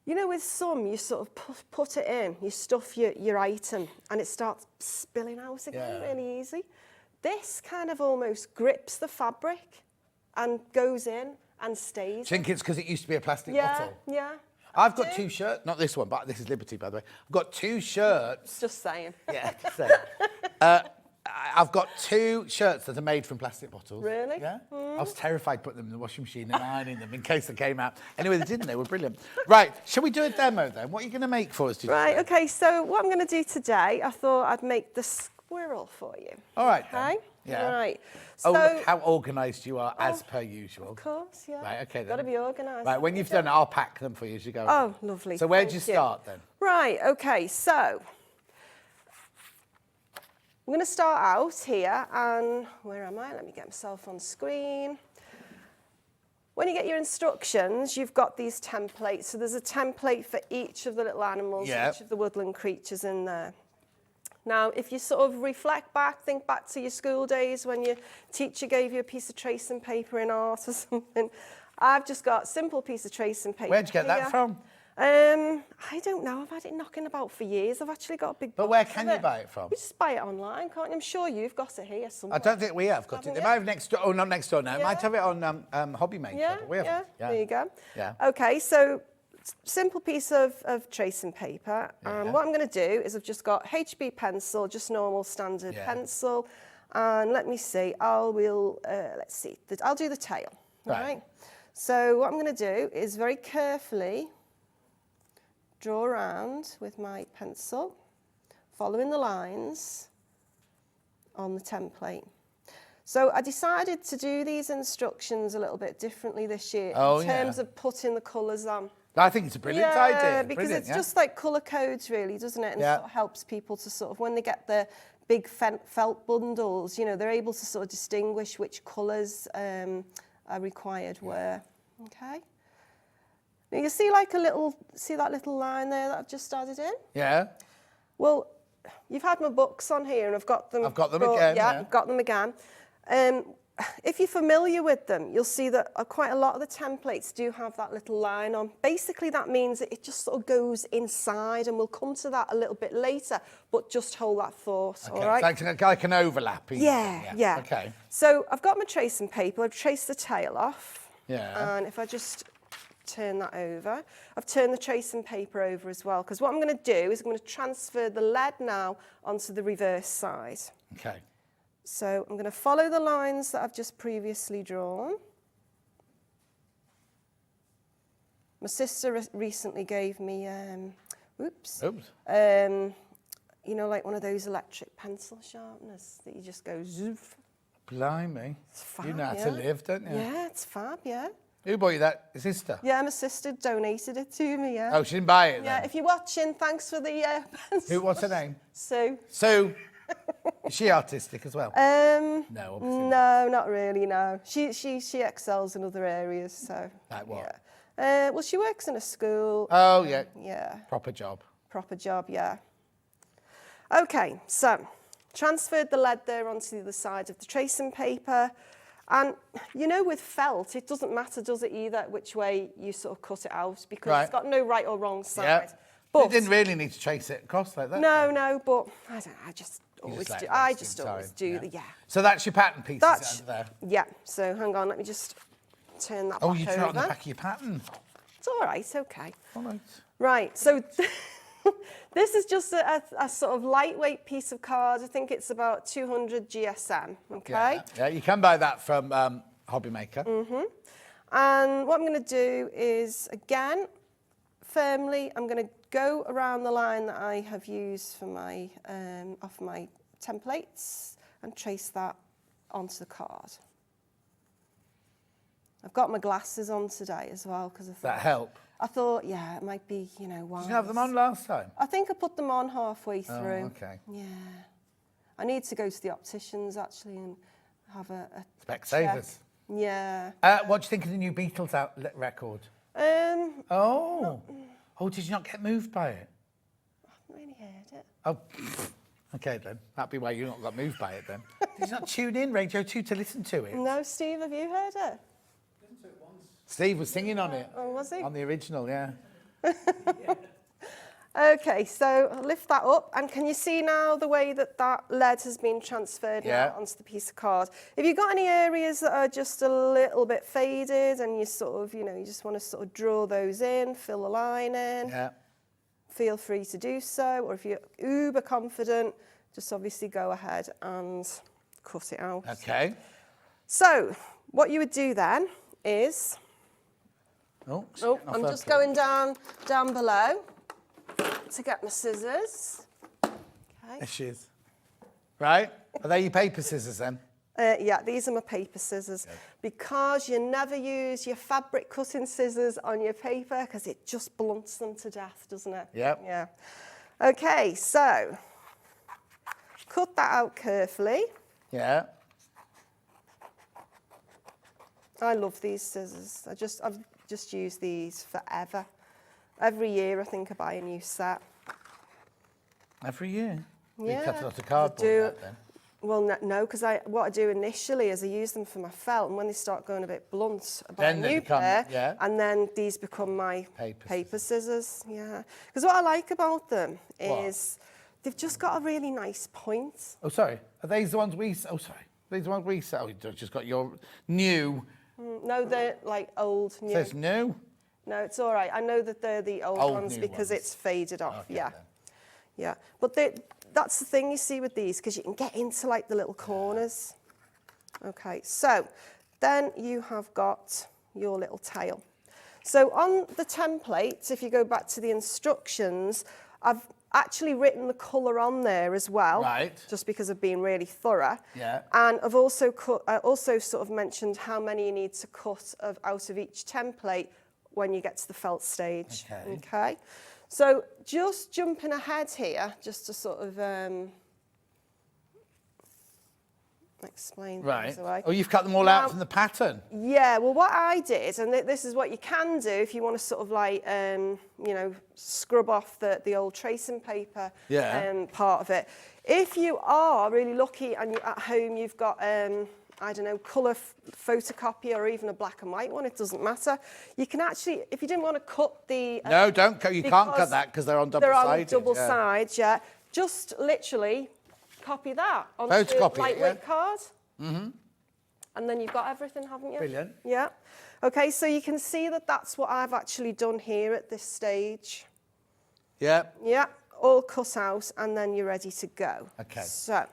You know, with some, you sort of put it in, you stuff your item, and it starts spilling out again really easy. This kind of almost grips the fabric and goes in and stays. I think it's because it used to be a plastic bottle. Yeah. I've got 2 shirts, not this one, but this is Liberty, by the way. I've got 2 shirts. Just saying. Yeah, just saying. I've got 2 shirts that are made from plastic bottles. Really? Yeah. I was terrified putting them in the washing machine and ironing them in case they came out. Anyway, they didn't. They were brilliant. Right, shall we do a demo then? What are you going to make for us today? Right, okay, so what I'm going to do today, I thought I'd make the squirrel for you. All right. Okay? Yeah. Right. Oh, So, look how organised you are, as per usual. of course, yeah. Right, okay then. Got to be organised. Right, when you've done it, I'll pack them for you as you go. Oh, lovely. So where'd Thank you start then? Right, okay, so I'm going to start out here, and where am I? Let me get myself on screen. When you get your instructions, you've got these templates. So there's a template for each of the little animals, each of the woodland creatures in there. Now, if you sort of reflect back, think back to your school days when your teacher gave you a piece of tracing paper in art or something. I've just got a simple piece of tracing paper. Where'd you get that from? I don't know. I've had it knocking about for years. I've actually got a big box. But where of can you buy it from? You just buy it online, can't you? I'm sure you've got it here somewhere. I don't think we have got it. They might have next door. Oh, not next door now. It might have it on Hobby Maker. Yeah, but we haven't. there you go. Yeah. Okay, so simple piece of tracing paper. What I'm going to do is I've just got HB pencil, just normal standard pencil. And let me see, let's see, I'll do the tail. Right. So what I'm going to do is very carefully draw around with my pencil, following the lines on the template. So I decided to do these instructions a little bit differently this year in terms of putting the colours on. I think it's a brilliant idea. Yeah, because it's just like colour codes really, doesn't it? And it sort of helps people to sort of, when they get the big felt bundles, you know, they're able to sort of distinguish which colours are required where. Okay. Now you see like see that little line there that I've just added in? Yeah. Well, you've had my books on here and I've got them. I've got them again. Yeah, I've got them again. If you're familiar with them, you'll see that quite a lot of the templates do have that little line on. Basically, that means that it just sort of goes inside, and we'll come to that a little bit later, but just hold that thought, all right? It's like an overlap. Yeah. Okay. So I've got my tracing paper. I've traced the tail off. Yeah. And if I just turn that over, I've turned the tracing paper over as well, because what I'm going to do is I'm going to transfer the lead now onto the reverse side. Okay. So I'm going to follow the lines that I've just previously drawn. My sister recently gave me, you know, like one of those electric pencil sharpeners that you just go zoof. Blimey. It's fab, You know how to live, don't you? Yeah, it's fab, yeah. Who bought you that? Your sister? Yeah, my sister donated it to me, yeah. Oh, she didn't buy it then? Yeah, if you're watching, thanks for the pencil. What's her name? Sue. Sue. Is she artistic as well? No, obviously not really, no. She excels in other areas, so. Like what? Yeah. Well, she works in a school. Oh, yeah. Yeah. Proper job. Proper job, yeah. Okay, so transferred the lead there onto the other side of the tracing paper. And, you know, with felt, it doesn't matter, does it, either, which way you sort of cut it out, because it's got no right or wrong side. Yeah. But you didn't really need to trace it across like that. No, but I just always do. Yeah. So that's your pattern pieces under there. Yeah. So hang on, let me just turn that back over. Oh, you drew it on the back of your pattern. It's all right. Okay. All right. Right. So this is just a sort of lightweight piece of card. I think it's about 200 GSM. Okay. Yeah. You can buy that from Hobby Maker. Mhm. And what I'm going to do is, again, firmly, I'm going to go around the line that I have used for my off my templates and trace that onto the card. I've got my glasses on today as well because I thought that help. I thought, yeah, it might be, you know, wise. Did you have them on last time? I think I put them on halfway through. Oh, okay. Yeah. I need to go to the opticians, actually, and have a Specsavers. check. Yeah. What do you think of the new Beatles record? Not, Did you not get moved by it? I haven't really heard it. Oh, okay then. That'd be why you not got moved by it then. Did you not tune in Radio 2 to listen to it? No, Steve, have you heard it? Steve was singing on it. Oh, was he? On the original, yeah. Okay, so lift that up, and can you see now the way that that lead has been transferred now onto the piece of card? If you've got any areas that are just a little bit faded and you sort of, you know, you just want to sort of draw those in, fill the line in, feel free to do so. Or if you're uber confident, just obviously go ahead and cut it out. Okay. So what you would do then is, I'm just going down below to get my scissors. Okay. There she is. Right? Are they your paper scissors then? Yeah, these are my paper scissors. Okay. Because you never use your fabric cutting scissors on your paper because it just blunts them to death, doesn't it? Yep. Yeah. Okay, so cut that out carefully. Yeah. I love these scissors. I've just used these forever. Every year I think I buy a new set. Every year? Yeah. You cut a lot of cardboard out then? Well, no, because what I do initially is I use them for my felt, and when they start going a bit blunt, I buy a new pair, and then these become my paper scissors. Yeah. Because what I like about them is they've just got a really nice point. Oh, sorry. Are these the ones we... Oh, sorry. These the ones we sell? You've just got your new... No, they're like old, new. It says new? No, it's all right. I know that they're the old ones because it's faded off. Okay, yeah. Yeah. But that's the thing you see with these, because you can get into like the little corners. Okay, so then you have got your little tail. So on the template, if you go back to the instructions, I've actually written the colour on there as well, just because I've been really thorough. Yeah. And I've also sort of mentioned how many you need to cut out of each template when you get to the felt stage. Okay. So just jumping ahead here, just to sort of explain things away. Oh, you've cut them all out from the pattern? Yeah, well, what I did, and this is what you can do if you want to sort of like, you know, scrub off the old tracing paper part of it. If you are really lucky and at home you've got, I don't know, colour photocopy or even a black and white one, it doesn't matter. You can actually, if you didn't want to cut the... No, don't cut, you can't cut that because they're on double-sided. They're on double sides, yeah. Just literally copy that onto a lightweight card. Mm-hmm. And then you've got everything, haven't you? Brilliant. Yeah. Okay, so you can see that that's what I've actually done here at this stage. Yeah. Yeah, all cut out, and then you're ready to go. Okay. So,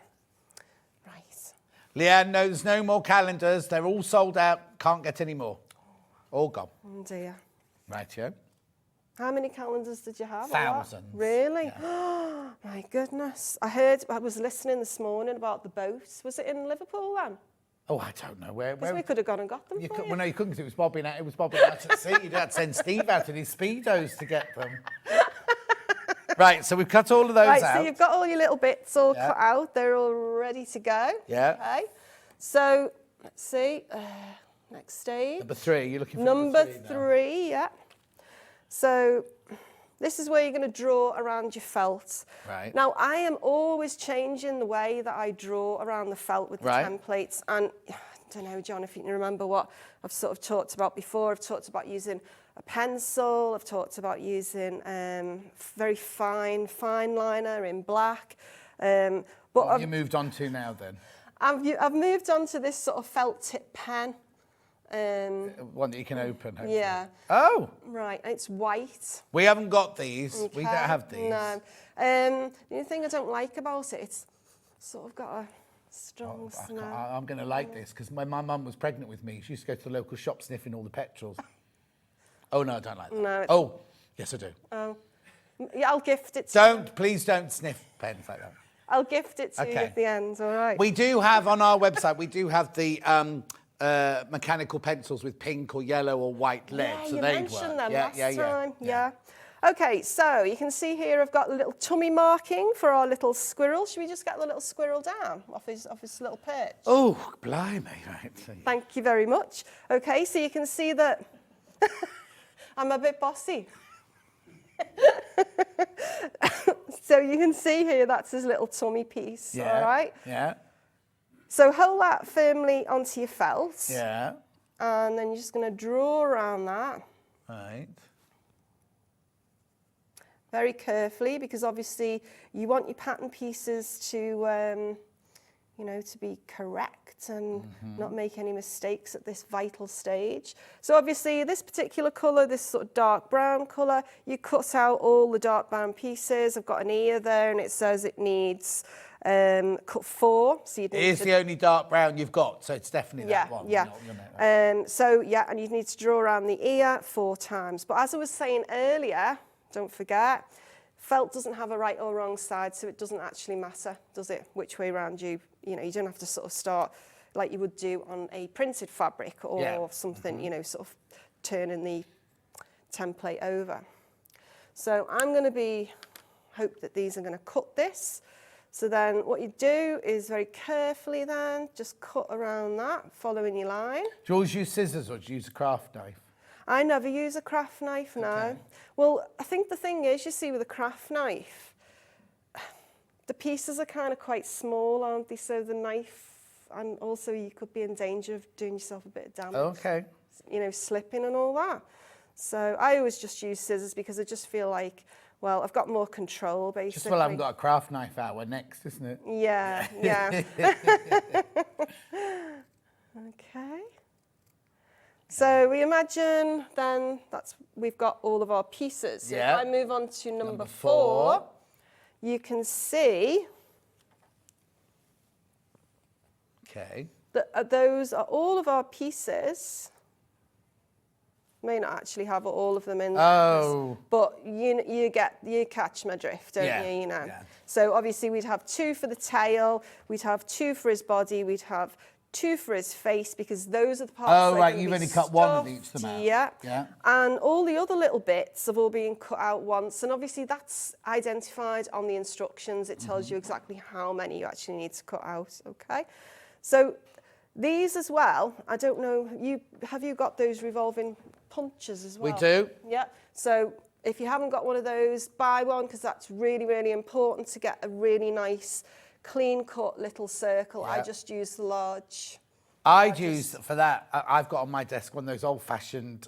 Leanne, no, there's no more calendars. They're all sold out. Can't get any more. All gone. Oh, dear. Rightio. How many calendars did you have? Thousands. Really? Oh, my goodness. I was listening this morning about the boat. Was it in Liverpool then? Oh, I don't know. Where we could have gone and got them for you. Well, no, you couldn't because it was bobbing out. It was bobbing out at sea. You'd have to send Steve out in his Speedos to get them. Right, so we've cut all of those out. Right, so you've got all your little bits all cut out. They're all ready to go. Yeah. Okay. So, let's see. Next stage. Number 3. You're looking for number 3, yeah. So, this is where you're going to draw around your felt. Right. Now, I am always changing the way that I draw around the felt with the templates. And I don't know, John, if you can remember what I've sort of talked about before. I've talked about using a pencil. I've talked about using very fine liner in black. But what have you moved on to now then? I've moved on to this sort of felt tip pen. One that you can open, hopefully. Yeah. Oh! Right, it's white. We haven't got these. Okay. We don't have these. No. The only thing I don't like about it, it's sort of got a strong smell. I'm going to like this, because when my mum was pregnant with me, she used to go to the local shop sniffing all the petrols. Oh, no, I don't like that. No, oh, yes, I do. Oh. Yeah, I'll gift it to you. Please don't sniff pens like that. I'll gift it to you at the end, all right? We do have on our website, we do have the mechanical pencils with pink or yellow or white lead. Yeah, so you they'd mentioned work. them Yeah, last yeah, yeah, time. Yeah. Okay, so you can see here I've got a little tummy marking for our little squirrel. Should we just get the little squirrel down off his little perch? Oh, blimey. Right. Thank you very much. Okay, so you can see that I'm a bit bossy. So you can see here that's his little tummy piece, Yeah. all right? Yeah. So hold that firmly onto your felt. Yeah. And then you're just going to draw around that. Right. Very carefully, because obviously you want your pattern pieces to, you know, to be correct and not make any mistakes at this vital stage. So obviously this particular colour, this sort of dark brown colour, you cut out all the dark brown pieces. I've got an ear there and it says it needs cut 4. So you'd It need is to, the only dark brown you've got, so it's definitely that one. Yeah, You're not- so yeah, and you need to draw around the ear 4 times. But as I was saying earlier, don't forget, felt doesn't have a right or wrong side, so it doesn't actually matter, does it, which way around you know, you don't have to sort of start like you would do on a printed fabric or something, you know, sort of turning the template over. So I'm going to hope that these are going to cut this. So then what you do is very carefully then just cut around that, following your line. Do you always use scissors or do you use a craft knife? I never use a craft knife now. Okay. Well, I think the thing is, you see with a craft knife, the pieces are kind of quite small, aren't they? So the knife, and also you could be in danger of doing yourself a bit of damage. Okay. You know, slipping and all that. So I always just use scissors because I just feel like, well, I've got more control, basically. Just well, I haven't got a craft knife out. We're next, isn't it? Yeah, yeah. Okay. So we imagine then we've got all of our pieces. So Yeah. if I move on to number 4, four. you can see Okay. that those are all of our pieces. May not actually have all of them in there, Oh. but you catch my drift, don't Yeah, you? You know. yeah. So obviously we'd have 2 for the tail, we'd have 2 for his body, we'd have 2 for his face, because those are the parts. Oh, that are right, gonna you've be only cut one of stuffed, each of them out. Yeah. Yeah. And all the other little bits have all been cut out once, and obviously that's identified on the instructions. It tells you exactly how many you actually need to cut out. Okay. So these as well. I don't know. Have you got those revolving punches as well? We do. Yeah. So if you haven't got one of those, buy one, because that's really, really important to get a really nice, clean-cut little circle. I Yeah. just use the large. I'd use, for that, I've got on my desk one of those old-fashioned,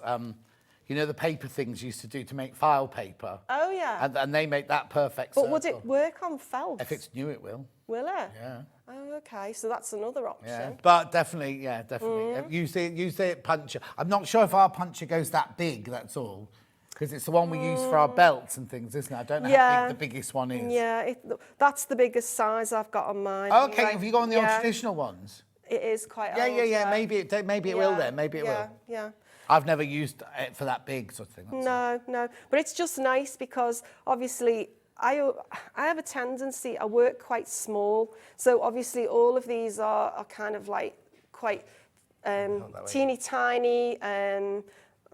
you know, the paper things you used to do to make file paper. Oh, yeah. And they make that perfect But circle. would it work on felt? If it's new, it will. Will it? Yeah. Oh, okay. So that's another option. Yeah, but definitely, yeah, definitely. Use the puncher. I'm not sure if our puncher goes that big, that's all. Because it's the one we use for our belts and things, isn't it? I don't know how big the biggest one is. Yeah, that's the biggest size I've got on mine. Okay, anyway. have you got on the old traditional ones? It is quite Yeah, old. yeah. Maybe it will then. Maybe it will. Yeah. I've never used it for that big sort of thing. That's all. No. But it's just nice because obviously I have a tendency, I work quite small. So obviously all of these are kind of like quite teeny tiny.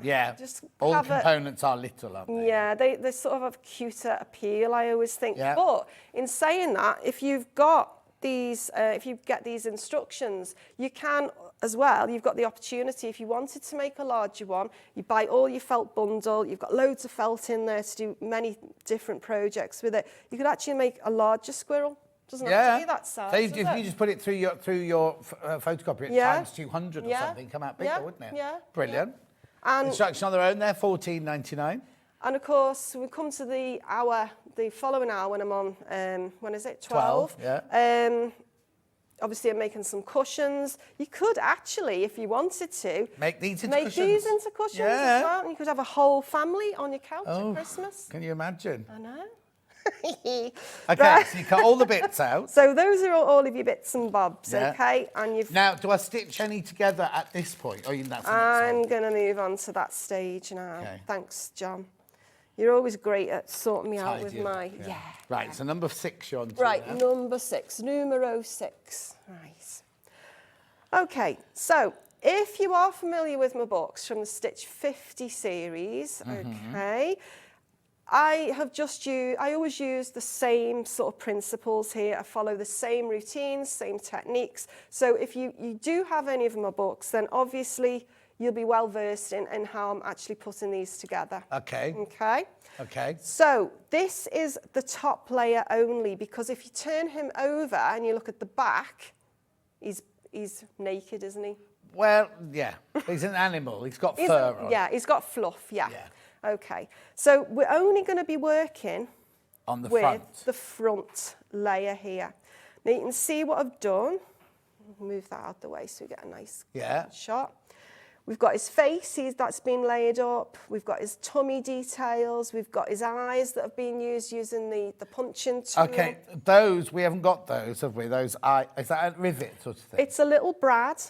Yeah, Just all the have components are little, aren't they? Yeah, they sort of have cuter appeal, I always think. Yeah. But in saying that, if you've got these, if you get these instructions, you can as well, you've got the opportunity, if you wanted to make a larger one, you buy all your felt bundle, you've got loads of felt in there to do many different projects with it. You could actually make a larger squirrel. Doesn't have to be that size. So if you just put it through your photocopier at times 200 or something, come out bigger, wouldn't it? Yeah. Brilliant. And instruction on their own there, $14.99. And of course, we come to the following hour when I'm on, when is it? 12. Yeah. Obviously, I'm making some cushions. You could actually, if you wanted to, make these into cushions as well. And you could have a whole family on your couch at Christmas. Can you imagine? I know. Okay, so you cut all the bits out. So those are all of your bits and bobs, Yeah. okay? And you've. Now, do I stitch any together at this point? Or that's the next I'm one? going to move on to that stage now. Okay. Thanks, John. You're always great at sorting me out with Tidy up, my... yeah. Right, so number 6 you're on to Right, now. number 6, numero 6. Right. Okay, so if you are familiar with my books from the Stitch 50 series, okay, I always use the same sort of principles here. I follow the same routines, same techniques. So if you do have any of my books, then obviously you'll be well versed in how I'm actually putting these together. Okay. Okay. Okay. So this is the top layer only, because if you turn him over and you look at the back, he's naked, isn't he? Well, yeah. He's an animal. He's got fur on. Yeah, he's got fluff, yeah. Okay, so we're only going to be working on the with front. the front layer here. Now you can see what I've done. Move that out the way so we get a nice shot. We've got his face, that's been layered up. We've got his tummy details. We've got his eyes that have been used using the punching tool. Okay, those, we haven't got those, have we? Those is that a rivet sort of thing? It's a little brad.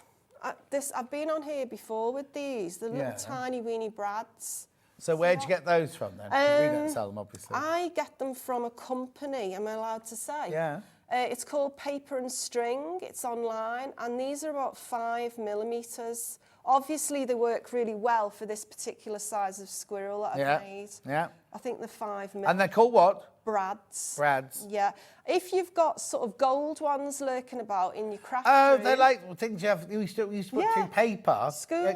I've been on here before with these, the little tiny weeny brads. So where'd you get those from then? 'Cause we don't sell them, obviously. I get them from a company, am I allowed to say? Yeah. It's called Paper and String. It's online, and these are about 5 millimeters. Obviously, they work really well for this particular size of squirrel that I've made. Yeah. I think they're 5 millimeters. And they're called what? Brads. Brads. Yeah. If you've got sort of gold ones lurking about in your craft room. They're like things you used to put through paper. School,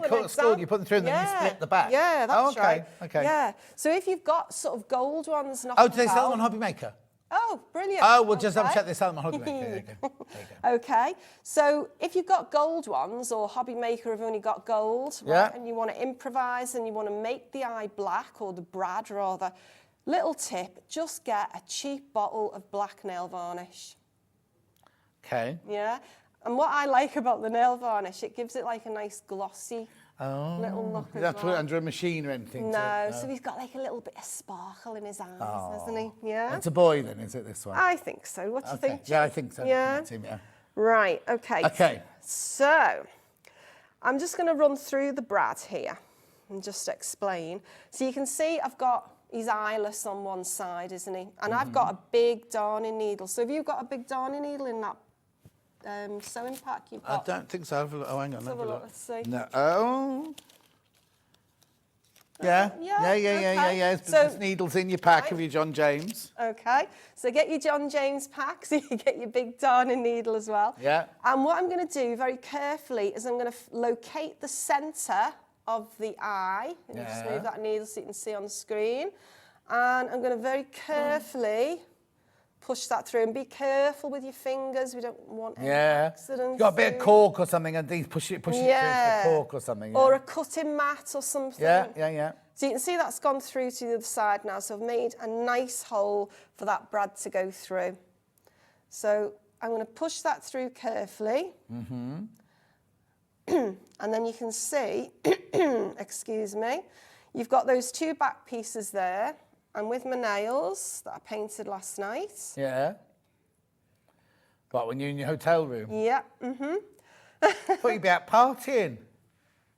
you put them through and then you split the back. Yeah, that's right. Okay. Yeah. So if you've got sort of gold ones knocking do they sell them on Hobby Maker? Oh, brilliant. Oh, we'll just double check they sell them on Hobby Maker. There you go. Okay, so if you've got gold ones, or Hobby Maker have only got gold, right, and you want to improvise and you want to make the eye black, or the brad rather, little tip, just get a cheap bottle of black nail varnish. Okay. Yeah, and what I like about the nail varnish, it gives it like a nice glossy little look You have to put it under a machine or anything? No, so he's got like a little bit of sparkle in his eyes, hasn't he? Yeah. It's a boy then, is it, this one? I think so. What do you think? Yeah, I think so. Yeah. Right, okay. Okay. So, I'm just going to run through the brad here and just explain. So you can see I've got his eyeless on one side, isn't he? And I've got a big darning needle. So have you got a big darning needle in that sewing pack you've got? I don't think so. Oh, hang on. Let's have a look. Let's see. No. Oh. Yeah. There's needles in your pack of your John James. Okay. So get your John James pack, so you get your big darning needle as well. Yeah. And what I'm going to do very carefully is I'm going to locate the centre of the eye. And just move that needle so you can see on the screen. And I'm going to very carefully push that through, and be careful with your fingers. We don't want any accidents. You've got a bit of cork or something and push it through the cork or something. Or a cutting mat or something. Yeah. So you can see that's gone through to the other side now. So I've made a nice hole for that brad to go through. So I'm going to push that through carefully. And then you can see, excuse me, you've got those 2 back pieces there. And with my nails that I painted last night. Yeah. But when you're in your hotel room? Yeah. I thought you'd be out partying.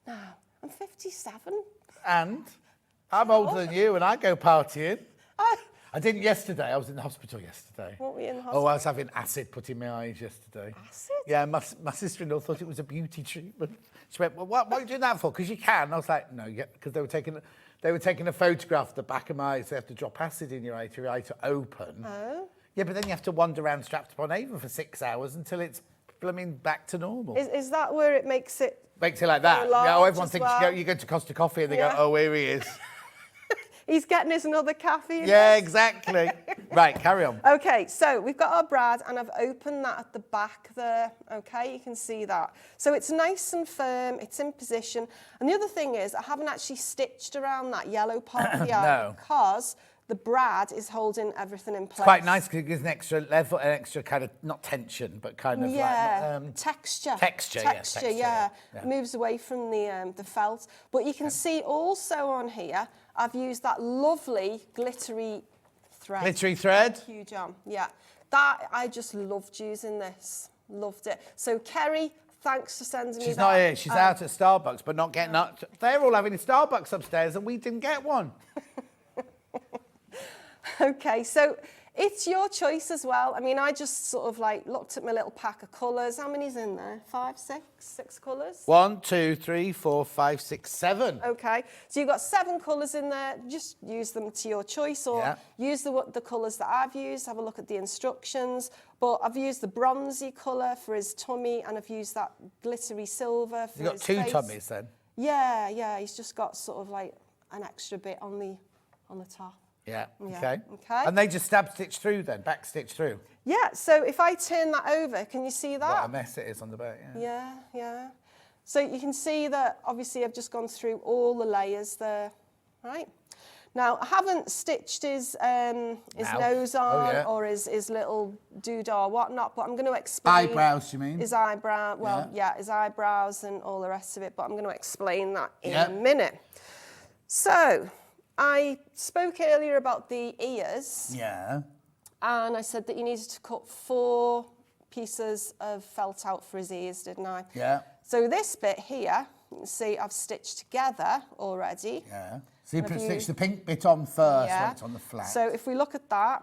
No, I'm 57. And I'm older than you, and I go partying. I didn't yesterday. I was in the hospital yesterday. What were you in the hospital? Oh, I was having acid put in my eyes yesterday. Acid? Yeah, my sister-in-law thought it was a beauty treatment. She went, well, what are you doing that for? Because you can. I was like, no, because they were taking a photograph of the back of my eyes. They have to drop acid in your eye for your eye to open. Oh. Yeah, but then you have to wander around strapped upon Avon for 6 hours until it's back to normal. Is that where it makes it? Makes it like that. Yeah, everyone thinks you go to Costa Coffee and they go, oh, here he is. He's getting us another cafe. Yeah, exactly. Right, carry on. Okay, so we've got our brad, and I've opened that at the back there. Okay, you can see that. So it's nice and firm, it's in position. And the other thing is, I haven't actually stitched around that yellow part of the eye because the brad is holding everything in place. It's quite nice because it gives an extra level, an extra kind of, not tension, but kind of like... texture. Texture, yeah. Moves away from the felt. But you can see also on here, I've used that lovely glittery thread. Glittery thread? Huge on, yeah. That, I just loved using this. Loved it. So, Kerry, thanks for sending me that. She's not here. She's out at Starbucks, but not getting up. They're all having a Starbucks upstairs and we didn't get one. Okay, so It's your choice as well. I mean, I just sort of like looked at my little pack of colours. How many's in there? 5, 6 colours? 1, 2, 3, 4, 5, 6, 7. Okay, so you've got 7 colours in there. Just use them to your choice, or use the colours that I've used. Have a look at the instructions. But I've used the bronzy colour for his tummy, and I've used that glittery silver for his face. You've got 2 tummies then? Yeah, he's just got sort of like an extra bit on the top. Yeah, Yeah, okay. okay. And they just stab stitch through then, back stitch through? Yeah, so if I turn that over, can you see that? What a mess it is on the back, Yeah. So you can see that obviously I've just gone through all the layers there, right? Now, I haven't stitched his nose on or his little doodah or whatnot, but I'm going to explain... Eyebrows, you mean? His eyebrow, well, yeah, his eyebrows and all the rest of it, but I'm going to explain that in a minute. So, I spoke earlier about the ears. Yeah. And I said that you needed to cut 4 pieces of felt out for his ears, didn't I? Yeah. So this bit here, you can see I've stitched together already. Yeah. So you stitch the pink bit on first when it's on the flat. So if we look at that,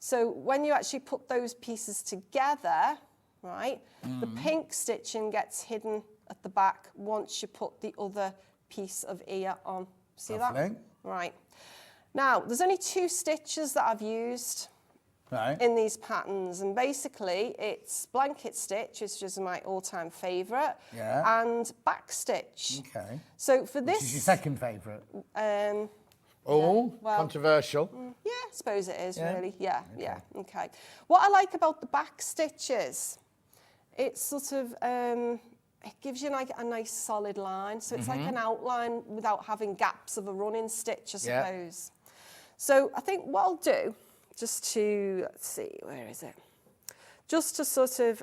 so when you actually put those pieces together, right, the pink stitching gets hidden at the back once you put the other piece of ear on. See that? Right. Now, there's only 2 stitches that I've used in these patterns, and basically it's blanket stitch, which is my all-time favourite, and back stitch. Okay. So for this... Which is your second favourite? Well, controversial. Yeah, I suppose it is, really. Yeah, okay. What I like about the back stitches, it's sort of... it gives you like a nice solid line. So it's like an outline without having gaps of a running stitch, I suppose. So I think what I'll do, just to, let's see, where is it? Just to sort of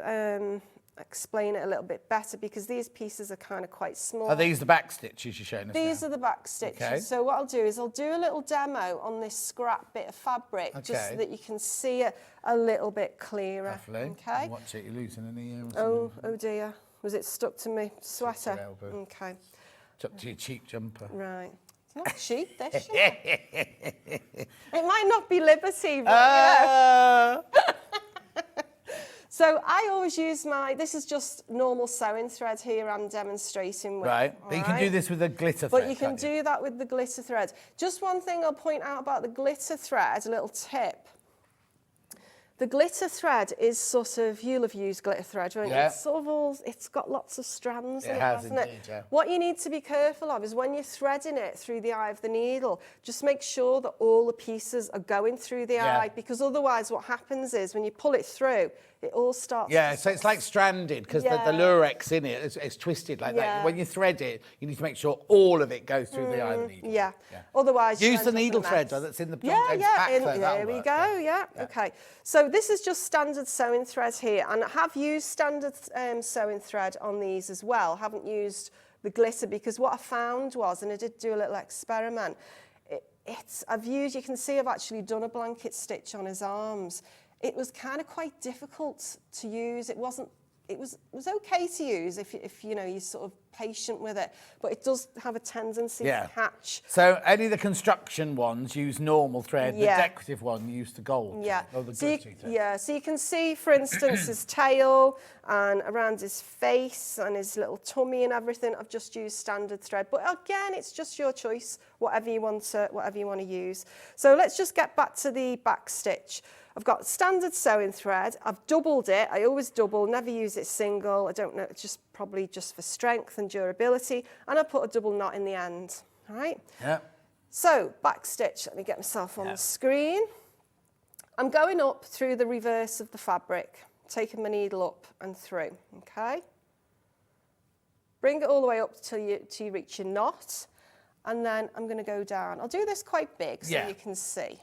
explain it a little bit better, because these pieces are kind of quite small. Are these the back stitches you're showing us These now? are the back stitches. Okay. So what I'll do is I'll do a little demo on this scrap bit of fabric, just so that you can see it a little bit clearer. Lovely. Okay. Watch it, you're losing an ear or something. Oh dear. Was it stuck to my sweater? Okay. Stuck to your cheap jumper. Right. It's not cheap, this. It might not be Liberty, but So I always use this is just normal sewing thread here I'm demonstrating with. Right, but you can do this with a glitter thread. But you can do that with the glitter thread. Just one thing I'll point out about the glitter thread, a little tip. The glitter thread is sort of, you'll have used glitter thread, won't you? It's sort of it's got lots of strands in it, hasn't it? Yeah. What you need to be careful of is when you're threading it through the eye of the needle, just make sure that all the pieces are going through the eye, because otherwise what happens is when you pull it through, it all starts so it's like stranded, because the lurex in it is twisted like that. When you thread it, you need to make sure all of it goes through the eye of the needle. Otherwise, use the needle thread that's in the pack. There we go. Okay. So this is just standard sewing thread here, and I have used standard sewing thread on these as well. I haven't used the glitter, because what I found was, and I did do a little experiment, you can see I've actually done a blanket stitch on his arms. It was kind of quite difficult to use. It was okay to use if you know, you're sort of patient with it, but it does have a tendency to catch. So any of the construction ones use normal thread, the decorative one use the gold. Or the so you can see, for instance, his tail and around his face and his little tummy and everything. I've just used standard thread, but again, it's just your choice, whatever you want to use. So let's just get back to the back stitch. I've got standard sewing thread. I've doubled it. I always double, never use it single. I don't know, it's just probably just for strength and durability. And I put a double knot in the end. All right? Yeah. So, back stitch. Let me get myself on the screen. I'm going up through the reverse of the fabric, taking my needle up and through. Okay? Bring it all the way up till you reach your knot. And then I'm going to go down. I'll do this quite big so you can see.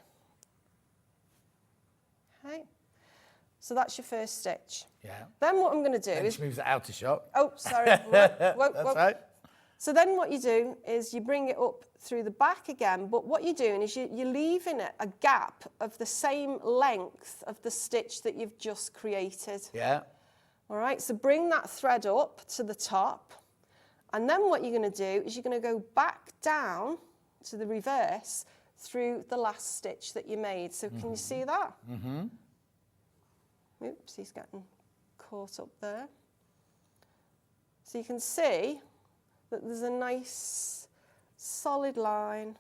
Okay, so that's your first stitch. Then what I'm going to do is... moves it out of shot. Oh, sorry. That's right. So then what you do is you bring it up through the back again, but what you're doing is you're leaving it a gap of the same length of the stitch that you've just created. Yeah. All right, so bring that thread up to the top, and then what you're going to do is you're going to go back down to the reverse, through the last stitch that you made. So can you see that? Mm-hmm. Oops, he's getting caught up there. So you can see that there's a nice solid line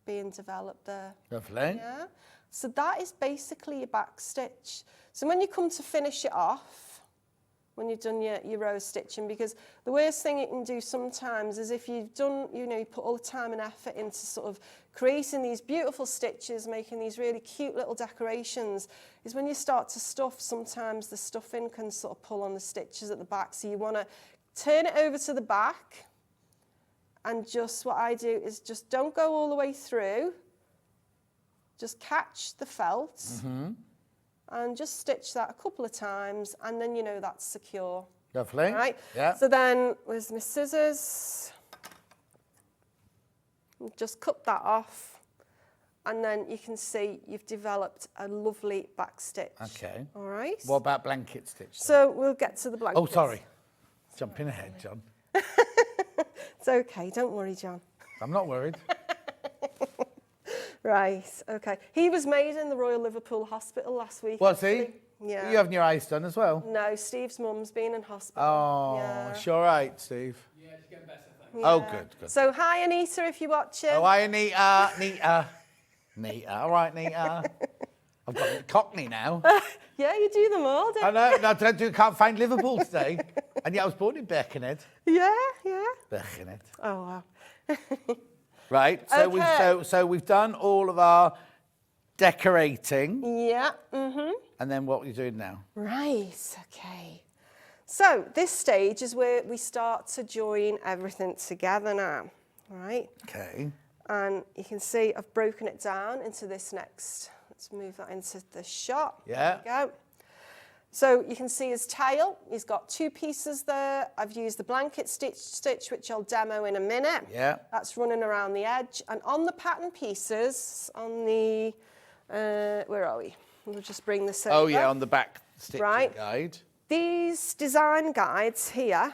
being developed there. Lovely. Yeah. So that is basically your back stitch. So when you come to finish it off, when you've done your row stitching, because the worst thing you can do sometimes is if you've done, you know, you put all the time and effort into sort of creating these beautiful stitches, making these really cute little decorations, is when you start to stuff, sometimes the stuffing can sort of pull on the stitches at the back. So you want to turn it over to the back, and just what I do is just don't go all the way through, just catch the felt, and just stitch that a couple of times, and then you know that's secure. Lovely. Right? Yeah. So then, where's my scissors? Just cut that off, and then you can see you've developed a lovely back stitch. Okay. All right? What about blanket stitch? So we'll get to the blanket. Oh, sorry. Jumping ahead, John. It's okay, don't worry, John. I'm not worried. Right, okay. He was made in the Royal Liverpool Hospital last week. Was he? actually. Yeah. Are you having your eyes done as well? No, Steve's mum's been in hospital. Oh, yeah. is she all right, Steve? Yeah, she's getting better, thanks. Oh, good. So, hi, Anita, if you're watching. Oh, hi, Anita. Nita. All right, Nita. I've got a Cockney now. Yeah, you do them all, don't you? I know. No, can't find Liverpool today. And yet I was born in Birkenhead. Yeah. Birkenhead. Oh, wow. Right. So Okay. we've done all of our decorating. Yeah. And then what are you doing now? Right, okay. So this stage is where we start to join everything together now, right? Okay. And you can see I've broken it down into this next. Let's move that into the shot. Yeah. There we go. So you can see his tail. He's got two pieces there. I've used the blanket stitch, which I'll demo in a minute. Yeah. That's running around the edge. And on the pattern pieces, on the, where are we? We'll just bring this over. Oh, yeah, on the back stitching Right. guide. These design guides here,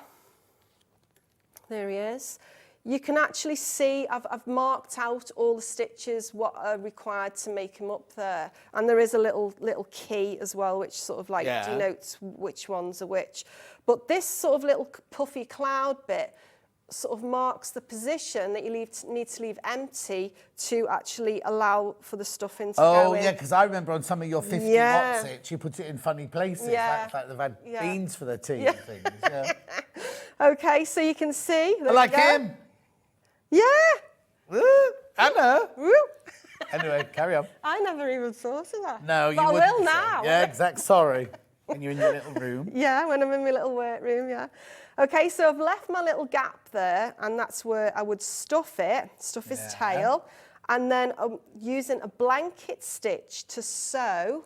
there he is. You can actually see I've marked out all the stitches, what are required to make them up there. And there is a little key as well, which sort of like denotes which ones are which. But this sort of little puffy cloud bit sort of marks the position that you need to leave empty to actually allow for the stuffing to go in. Oh, yeah, because I remember on some of your 50 watts stitch, you put it in funny places. Yeah. Like they've had beans for their tea Yeah. and things. Yeah. Okay, so you can see. I like him. Yeah. Woo. Anna. Woo. Anyway, carry on. I never even thought of that. No, you but wouldn't. I will now. Yeah, exactly. Sorry. When you're in your little room. Yeah, when I'm in my little workroom, yeah. Okay, so I've left my little gap there, and that's where I would stuff his tail, and then I'm using a blanket stitch to sew.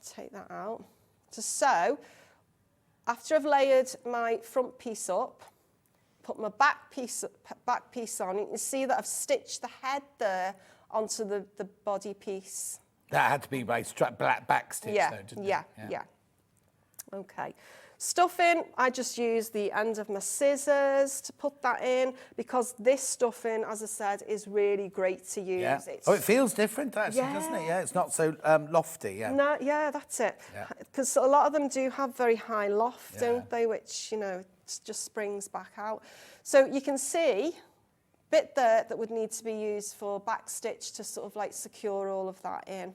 Take that out. To sew. After I've layered my front piece up, put my back piece on, you can see that I've stitched the head there onto the body piece. That had to be by black back stitch, though, didn't it? Yeah. Okay. Stuffing, I just use the end of my scissors to put that in, because this stuffing, as I said, is really great to use. Yeah. It's, it feels different, actually, doesn't it? Yeah, it's not so lofty, yeah. No, yeah, that's it. Yeah. Because a lot of them do have very high loft, don't they, which, you know, it just springs back out. So you can see bit there that would need to be used for back stitch to sort of like secure all of that in.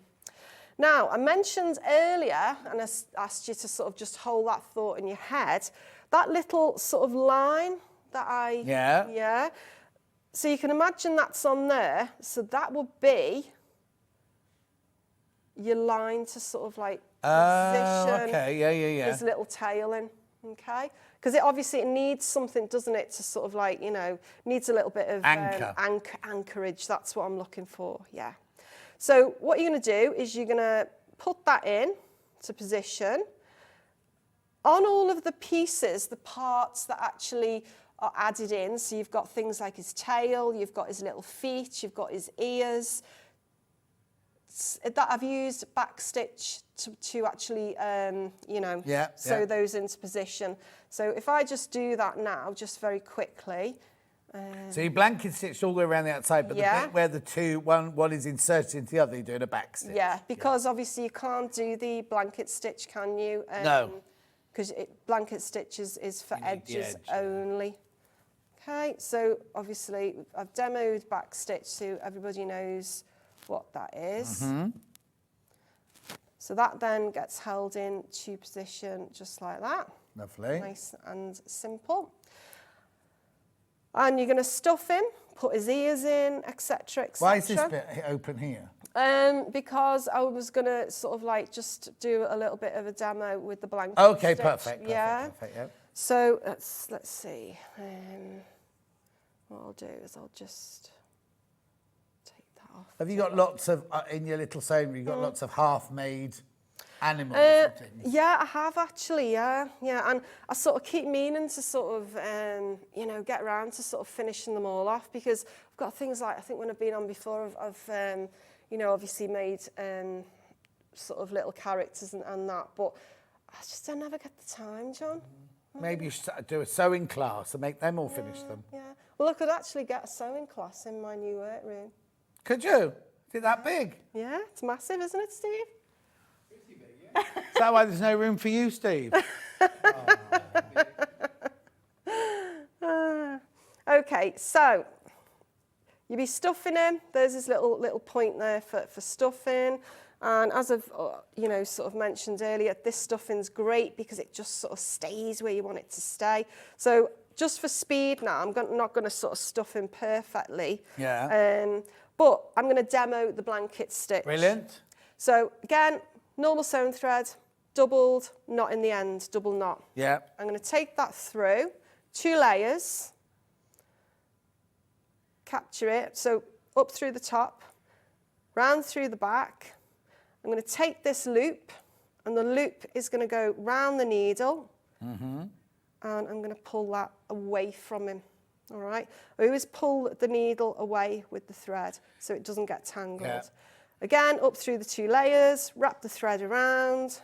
Now, I mentioned earlier, and I asked you to sort of just hold that thought in your head, that little sort of line that Yeah. So you can imagine that's on there. So that would be your line to sort of like position his little tail in, okay? Because it needs something, doesn't it, to sort of like, you know, needs a little bit of anchorage. That's what I'm looking for, yeah. So what you're going to do is you're going to put that in to position. On all of the pieces, the parts that actually are added in, so you've got things like his tail, you've got his little feet, you've got his ears, that I've used back stitch to actually, sew those into position. So if I just do that now, just very quickly, So you blanket stitched all the way around the outside, but the bit where the one is inserted into the other, you're doing a back stitch. Yeah, because obviously you can't do the blanket stitch, can you? No. Because blanket stitches is for edges only. Okay, so obviously I've demoed back stitch so everybody knows what that is. So that then gets held in to position just like that. Lovely. Nice and simple. And you're going to stuff him, put his ears in, etc., etc. Why is this bit open here? Because I was going to sort of like just do a little bit of a demo with the blanket Okay, stitch. perfect. Yeah. So let's see. What I'll do is I'll just take that off. Have you got lots of, in your little sewing room, you've got lots of half-made animals and things? Yeah, I have actually, yeah. And I sort of keep meaning to sort of, get around to sort of finishing them all off because I've got things like, I think when I've been on before, I've obviously made sort of little characters and that, but I never get the time, John. Maybe you should do a sewing class and make them all finish them. Yeah. Well, I could actually get a sewing class in my new workroom. Could you? Is it that big? Yeah, it's massive, isn't it, Steve? Is that why there's no room for you, Steve? Okay, so you'll be stuffing him. There's this little point there for stuffing. And as I've sort of mentioned earlier, this stuffing's great because it just sort of stays where you want it to stay. So just for speed now, I'm not going to sort of stuff him perfectly. Yeah. But I'm going to demo the blanket stitch. Brilliant. So again, normal sewn thread, doubled, knot in the end, double knot. Yeah. I'm going to take that through, 2 layers, capture it, so up through the top, round through the back. I'm going to take this loop, and the loop is going to go round the needle, and I'm going to pull that away from him. All right. I always pull the needle away with the thread so it doesn't get tangled. Yeah. Again, up through the 2 layers, wrap the thread around,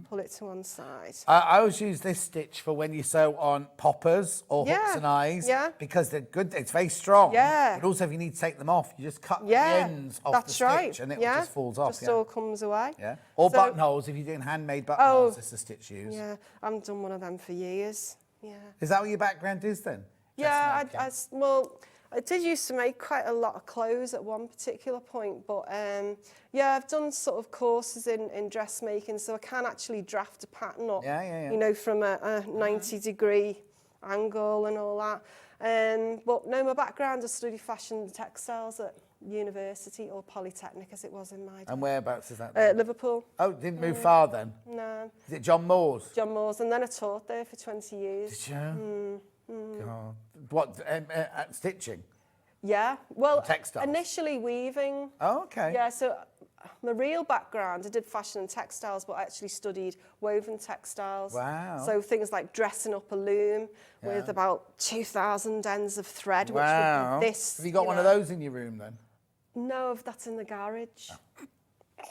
pull it to one side. I always use this stitch for when you sew on poppers or hooks and eyes because they're good. It's very strong. Yeah. But also, if you need to take them off, you just cut the ends off the stitch and it just falls off. Just all comes away. Yeah. Or buttonholes, if you're doing handmade buttonholes, it's the stitch you use. Yeah, I haven't done one of them for years. Yeah. Is that what your background is then? Yeah, I did used to make quite a lot of clothes at one particular point, but I've done sort of courses in dressmaking, so I can actually draft a pattern up, from a 90-degree angle and all that. But no, my background, I studied fashion and textiles at university, or Polytechnic as it was in my day. And whereabouts is that? Liverpool. Oh, didn't move far then? No. Is it John Moore's? John Moore's, and then I taught there for 20 years. Did you? God. What, stitching? Yeah, well, textiles? Initially weaving. Oh, okay. Yeah, so my real background, I did fashion and textiles, but I actually studied woven textiles. Wow. So things like dressing up a loom with about 2,000 ends of thread, which would be this. Have you got one of those in your room then? No, that's in the garage.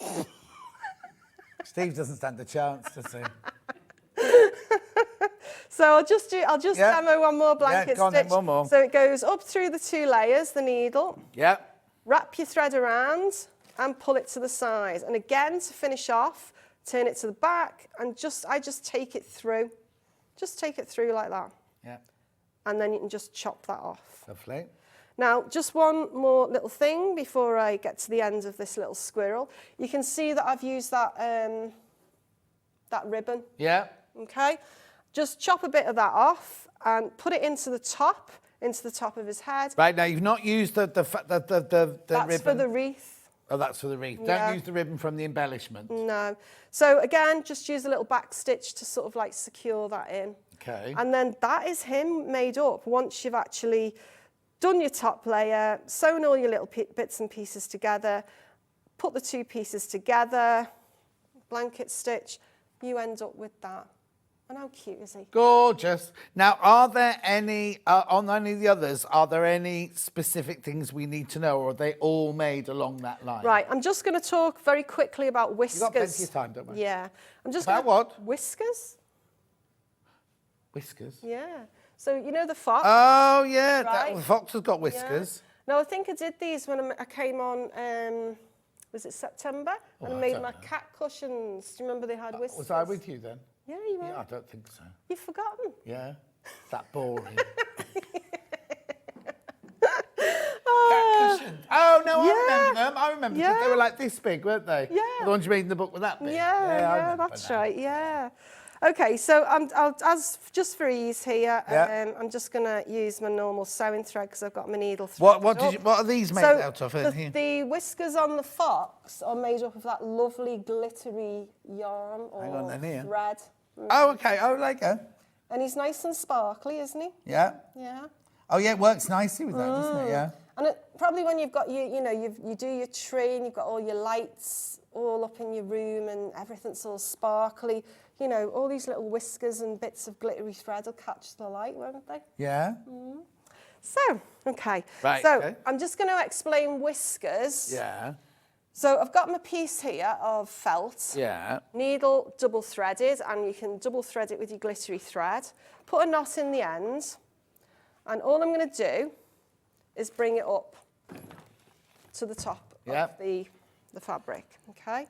Oh. Steve doesn't stand a chance, does he? So I'll just demo one more blanket go on stitch. then, one more. So it goes up through the 2 layers, the needle. Yeah. Wrap your thread around and pull it to the side. And again, to finish off, turn it to the back and I just take it through. Just take it through like that. Yeah. And then you can just chop that off. Lovely. Now, just one more little thing before I get to the end of this little squirrel. You can see that I've used that ribbon. Yeah. Okay. Just chop a bit of that off and put it into the top of his head. Right, now you've not used the ribbon. That's for the wreath. Oh, that's for the wreath. Yeah. Don't use the ribbon from the embellishment. No. So again, just use a little back stitch to sort of like secure that in. Okay. And then that is him made up once you've actually done your top layer, sewn all your little bits and pieces together, put the 2 pieces together, blanket stitch, you end up with that. And how cute is he? Gorgeous. Now, are there any, on any of the others, are there any specific things we need to know, or are they all made along that line? Right, I'm just going to talk very quickly about whiskers. You've got plenty of time, don't we? Yeah. I'm just About what? Whiskers. Whiskers? Yeah. So you know the fox? Oh, yeah, Right. the fox has got Yeah. whiskers. No, I think I did these when I came on, was it September? And I made my cat cushions. Do you remember they had whiskers? Was I with you then? Yeah, you were. Yeah, I don't think so. You've forgotten? Yeah, that boring. Oh, Oh, no, I Yeah. remember them. I remember because they Yeah. were like this big, weren't they? Yeah. The ones you made in the book were that big. I yeah, remember that's now. right, yeah. Okay, so as just for ease here, Yeah. I'm just going to use my normal sewing thread because I've got my needle thread. What are these made So out of? the whiskers on the fox are made up of that lovely glittery yarn or Hang on then, here. thread. Oh, okay. Oh, there you go. And he's nice and sparkly, isn't he? Yeah. Yeah. Oh, yeah, it works nicely with that, doesn't it? Yeah. And probably when you've got you do your tree and you've got all your lights all up in your room and everything's all sparkly, you know, all these little whiskers and bits of glittery thread will catch the light, won't they? Yeah. So, okay. Right, So okay. I'm just going to explain whiskers. Yeah. So I've got my piece here of felt. Yeah. Needle double threaded, and you can double thread it with your glittery thread. Put a knot in the end, and all I'm going to do is bring it up to the top of the fabric, okay?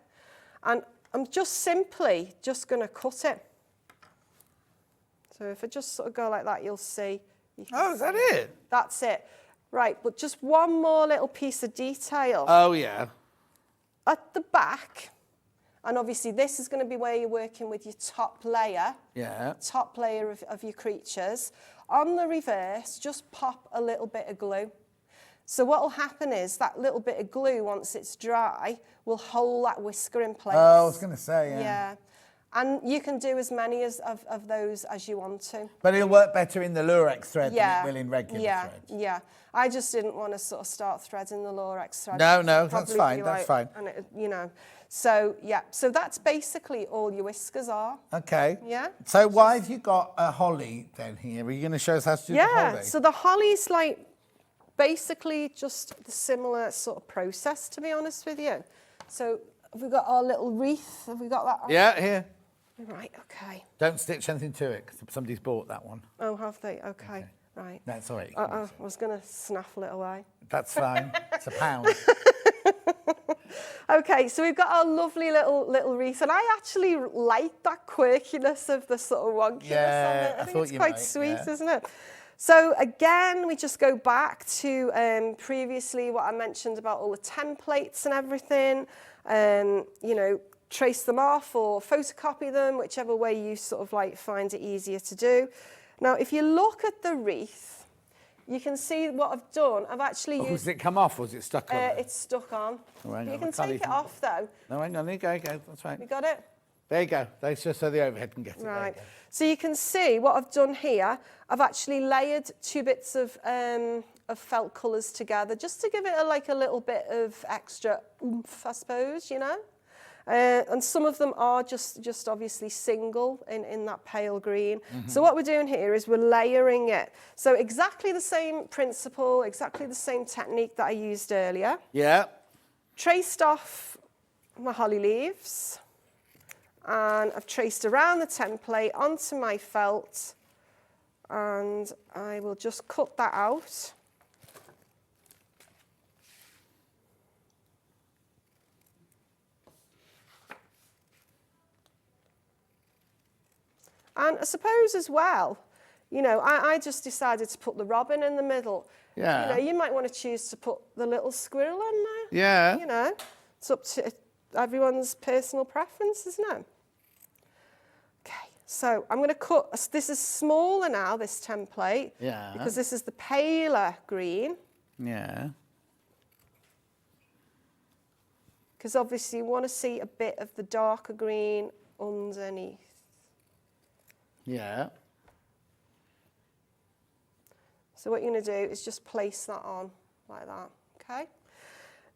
And I'm just simply going to cut it. So if I just sort of go like that, you'll see. Oh, is that it? That's it. Right, but just one more little piece of detail. Oh, yeah. At the back, and obviously this is going to be where you're working with your top layer. Yeah. Top layer of your creatures. On the reverse, just pop a little bit of glue. So what will happen is that little bit of glue, once it's dry, will hold that whisker in place. Oh, I was going to say, yeah. Yeah. And you can do as many of those as you want to. But it'll work better in the lurex thread than it will in regular thread. Yeah. I just didn't want to sort of start threading the lurex thread. No, It'd that's probably fine, be that's fine. And it, you know, so yeah, so that's basically all your whiskers are. Okay. Yeah. So why have you got a holly then here? Are you going to show us how to do the holly? Yeah, so the holly's like basically just the similar sort of process, to be honest with you. So have we got our little wreath? Have we got that on? Yeah, here. Right, okay. Don't stitch anything to it because somebody's bought that one. Oh, have they? Okay, right. That's all right. I was going to snaffle it away. That's fine. It's £1. Okay, so we've got our lovely little wreath, and I actually like that quirkiness of the sort of wonkiness Yeah, of it. I I think thought it's you quite might, sweet, yeah. isn't it? So again, we just go back to previously what I mentioned about all the templates and everything. You know, trace them off or photocopy them, whichever way you sort of like find it easier to do. Now, if you look at the wreath, you can see what I've done. I've actually used... Does it come off or is it stuck on? it's stuck on. Oh, hang You on, can I can't take it even- off though. No, hang on. There you go. That's right. You got it? There you go. That's just so the overhead can get it. There you Right. go. So you can see what I've done here. I've actually layered two bits of felt colours together just to give it a little bit of extra oomph, I suppose, you know. And some of them are just obviously single in that pale green. So what we're doing here is we're layering it. So exactly the same principle, exactly the same technique that I used earlier. Yeah. Traced off my holly leaves. And I've traced around the template onto my felt. And I will just cut that out. And I suppose as well, you know, I just decided to put the robin in the middle. Yeah. You know, you might want to choose to put the little squirrel on there. Yeah. You know, it's up to everyone's personal preference, isn't it? Okay, so I'm going to cut, this is smaller now, this template. Yeah. Because this is the paler green. Yeah. Because obviously you want to see a bit of the darker green underneath. Yeah. So what you're going to do is just place that on like that, okay?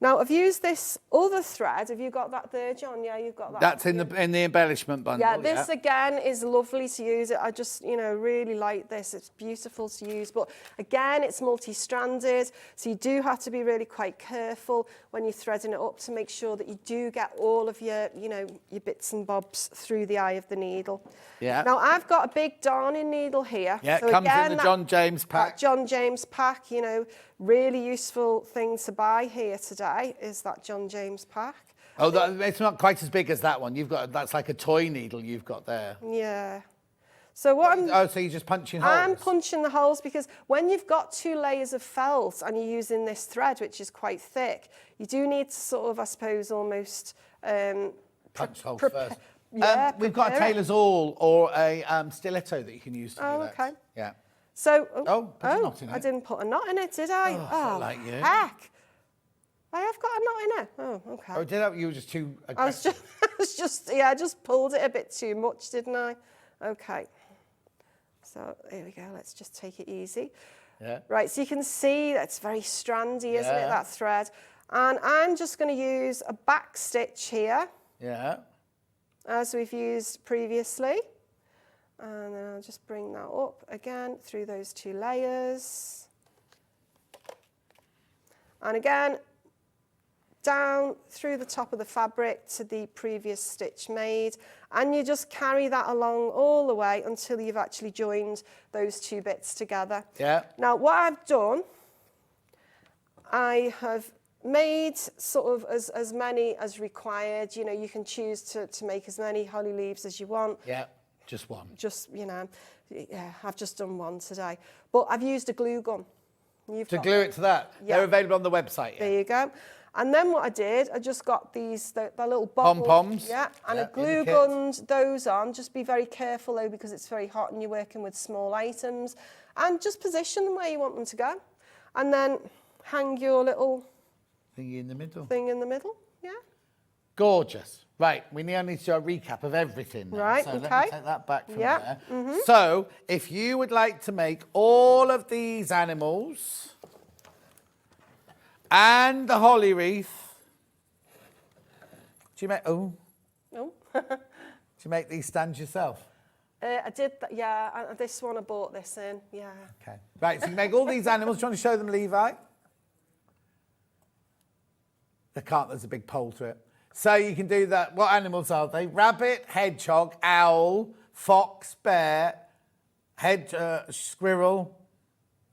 Now, I've used this other thread. Have you got that there, John? Yeah, you've got that. That's in the embellishment bundle. Yeah, this again is lovely to use. I just, really like this. It's beautiful to use. But again, it's multi-stranded, so you do have to be really quite careful when you're threading it up to make sure that you do get all of your, your bits and bobs through the eye of the needle. Yeah. Now, I've got a big darning needle here. Yeah, so it comes again, in the John James pack. That John James pack, really useful thing to buy here today is that John James pack. Oh, it's not quite as big as that one. That's like a toy needle you've got there. Yeah. So what so you're just punching holes? I'm punching the holes because when you've got 2 layers of felt and you're using this thread, which is quite thick, you do need to sort of, I suppose, almost punch holes first. Yeah, we've got a tailor's awl or a stiletto that you can use to do that. Okay. Yeah. So, put a knot in it. I didn't put a knot in it, did I? Oh, like you. Heck. I have got a knot in it. Oh, okay. Oh, did I? You were just too aggressive. I just pulled it a bit too much, didn't I? Okay. So, here we go. Let's just take it easy. Yeah. Right, so you can see that's very strandy, isn't it, that thread? And I'm just going to use a back stitch here. Yeah. As we've used previously. And then I'll just bring that up again through those 2 layers. And again, down through the top of the fabric to the previous stitch made. And you just carry that along all the way until you've actually joined those 2 bits together. Yeah. Now, what I've done, I have made sort of as many as required. You can choose to make as many holly leaves as you want. Yeah. Just one. Just, I've just done one today. But I've used a glue gun. To glue it to that? Yeah. They're available on the website. Yeah. There you go. And then what I did, I just got the little bottle. Pom-poms. Yeah, and I glue gunned those on. Just be very careful though, because it's very hot and you're working with small items. And just position them where you want them to go. And then hang your little thingy in the middle. Thing in the middle, yeah. Gorgeous. Right, we now need to do a recap of everything now. Right, so okay. let me take that back from there. Mm-hmm. So, if you would like to make all of these animals and the holly wreath, do you make, No. do you make these stands yourself? I did, yeah, this one I bought this in, yeah. Okay. Right, so you make all these animals. Do you want to show them, Levi? They can't, there's a big pole to it. So you can do that. What animals are they? Rabbit, hedgehog, owl, fox, bear, squirrel.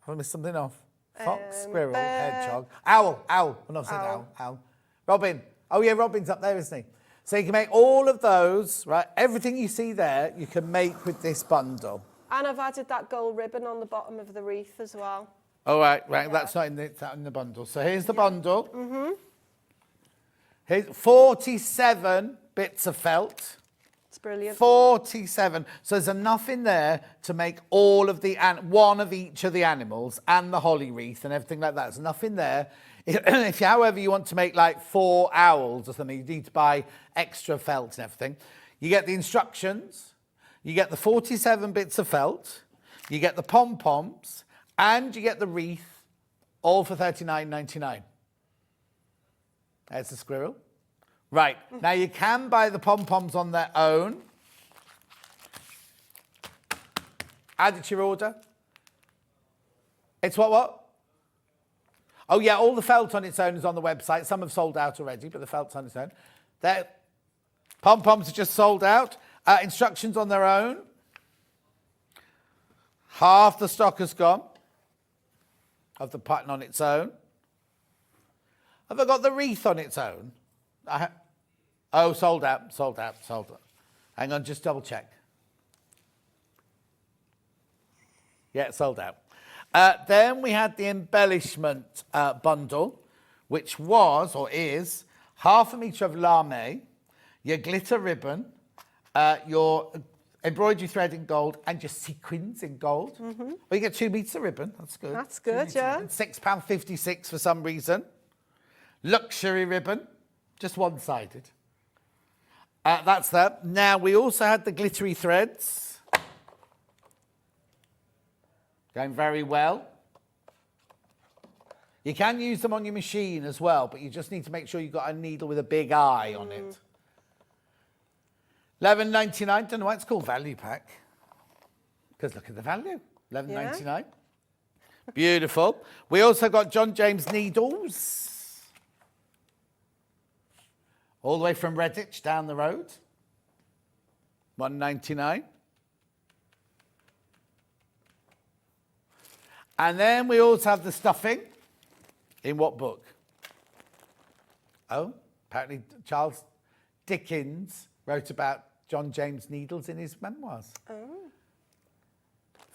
Have I missed something off? Fox, squirrel, bear. hedgehog, owl. Well, no, I said owl. Robin. Oh yeah, Robin's up there, isn't he? So you can make all of those, right? Everything you see there, you can make with this bundle. And I've added that gold ribbon on the bottom of the wreath as well. All right. Yeah. That's not in the bundle. So here's the bundle. Mm-hmm. Here's 47 bits of felt. It's brilliant. 47. So there's enough in there to make all of the one of each of the animals and the holly wreath and everything like that. There's enough in there. If however you want to make like 4 owls or something, you need to buy extra felt and everything. You get the instructions, you get the 47 bits of felt, you get the pom-poms, and you get the wreath, all for $39.99. There's the squirrel. Right, now you can buy the pom-poms on their own. Add it to your order. It's what? Oh yeah, all the felt on its own is on the website. Some have sold out already, but the felt's on its own. The pom-poms are just sold out. Instructions on their own. Half the stock has gone of the pattern on its own. Have I got the wreath on its own? Sold out. Hang on, just double check. Yeah, sold out. Then we had the embellishment bundle, which was, or is, 1/2 metre of lame, your glitter ribbon, your embroidery thread in gold, and your sequins in gold. Mm-hmm. Well, you get 2 meters of ribbon. That's good. That's good, yeah. £6.56 for some reason. Luxury ribbon, just one-sided. That's that. Now, we also had the glittery threads. Going very well. You can use them on your machine as well, but you just need to make sure you've got a needle with a big eye on it. $11.99. Don't know why it's called value pack. Because look at the value. $11.99. Yeah. Beautiful. We also got John James needles. All the way from Redditch down the road. $1.99. And then we also have the stuffing. In what book? Oh, apparently Charles Dickens wrote about John James needles in his memoirs. Oh.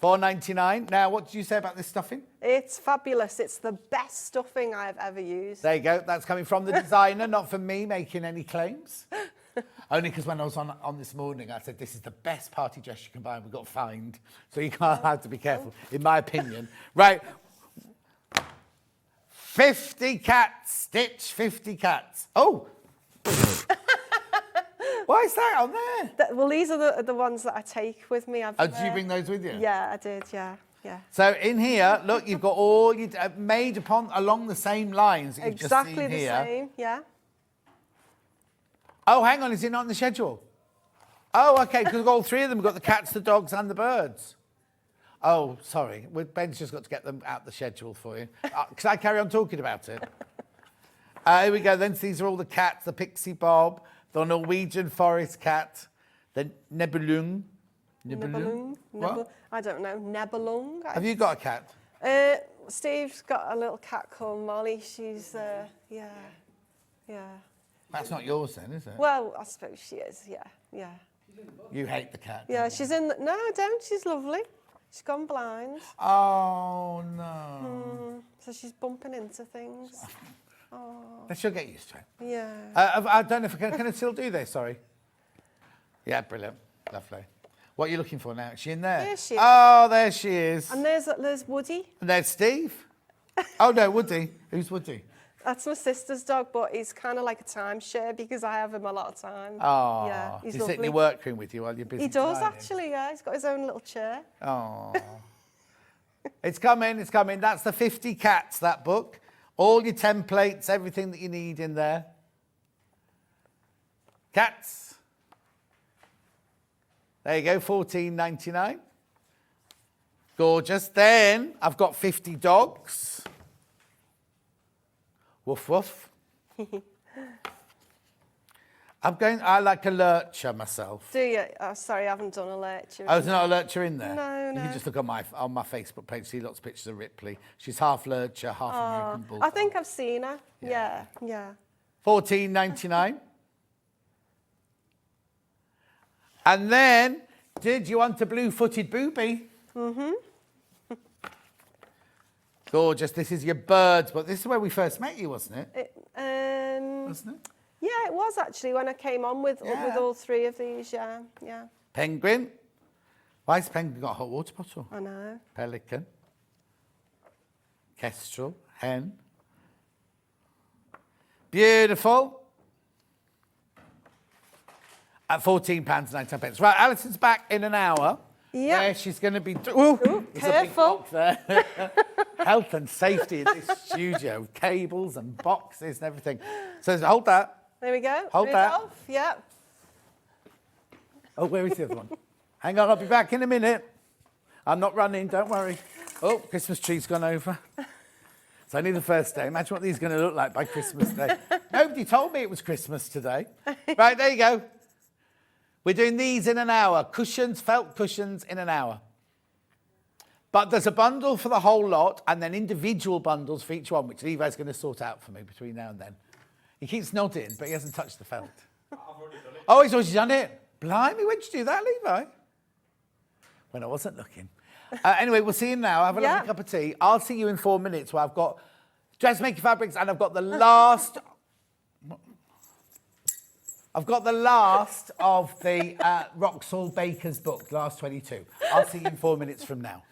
$4.99. Now, what did you say about this stuffing? It's fabulous. It's the best stuffing I've ever used. There you go. That's coming from the designer, not from me making any claims. Only because when I was on this morning, I said, this is the best party dress you can buy and we got fined. So you can't have to be careful, in my opinion. Right. 50 cats. Stitch 50 cats. Oh. Why is that on there? Well, these are the ones that I take with me. Oh, did you bring those with you? Yeah, I did, yeah. So in here, look, you've got all you made along the same lines that you've Exactly just seen the here. same, yeah. Oh, hang on, is it not on the schedule? Oh, okay, because we've got all three of them. We've got the cats, the dogs, and the birds. Oh, sorry. Ben's just got to get them out the schedule for you. Because I carry on talking about it. Here we go. Then these are all the cats, the Pixie Bob, the Norwegian forest cat, the Nebelung. Nebelung? What? I don't know. Nebelung? Have you got a cat? Steve's got a little cat called Molly. She's, yeah. That's not yours then, is it? Well, I suppose she is, yeah. You hate the cat. Yeah, she's in the... No, I don't. She's lovely. She's gone blind. Oh, no. So she's bumping into things. Oh. She'll get used to it. Yeah. I don't know if can I still do this, sorry? Yeah, brilliant. Lovely. What are you looking for now? Is she in there? There she is. Oh, there she is. And there's Woody. And there's Steve. Oh, no, Woody. Who's Woody? That's my sister's dog, but he's kind of like a timeshare because I have him a lot of time. Oh, yeah, he's does he sit in lovely. your workroom with you while you're busy? He does, designing? actually, yeah. He's got his own little chair. Oh. It's coming, it's coming. That's the 50 Cats, that book. All your templates, everything that you need in there. Cats. There you go, $14.99. Gorgeous. Then I've got 50 dogs. Woof, woof. I like a lurcher myself. Do you? Oh, sorry, I haven't done a lecture. Oh, there's not a lurcher in there? No. You can just look on my Facebook page, see lots of pictures of Ripley. She's half lurcher, half American bulldog. I think I've seen her. Yeah. $14.99. And then, did you want a blue-footed booby? Mm-hmm. Gorgeous. This is your birds, but this is where we first met you, wasn't it? Wasn't it? Yeah, it was actually when I came on with all three of these. Yeah. Penguin. Why has Penguin got a hot water bottle? I know. Pelican. Kestrel. Hen. Beautiful. At £14.99. Right, Alison's back in an hour. Yeah. Where she's going to be... Ooh, careful. There's a big box there. Health and safety in this studio. Cables and boxes and everything. So hold that. There we go. Hold Move that. Off. Yeah. Oh, where is the other one? Hang on, I'll be back in a minute. I'm not running, don't worry. Oh, Christmas tree's gone over. It's only the first day. Imagine what these are going to look like by Christmas Day. Nobody told me it was Christmas today. Right, there you go. We're doing these in an hour. Cushions, felt cushions in an hour. But there's a bundle for the whole lot and then individual bundles for each one, which Levi's going to sort out for me between now and then. He keeps nodding, but he hasn't touched the felt. I've already done it. Oh, he's already done it. Blimey, when did you do that, Levi? When I wasn't looking. Anyway, we'll see you now. Have a lovely cup of tea. I'll see you in 4 minutes where I've got dressmaking fabrics and I've got the last... I've got the last of the Roxall Baker's book, last 22. I'll see you in 4 minutes from now.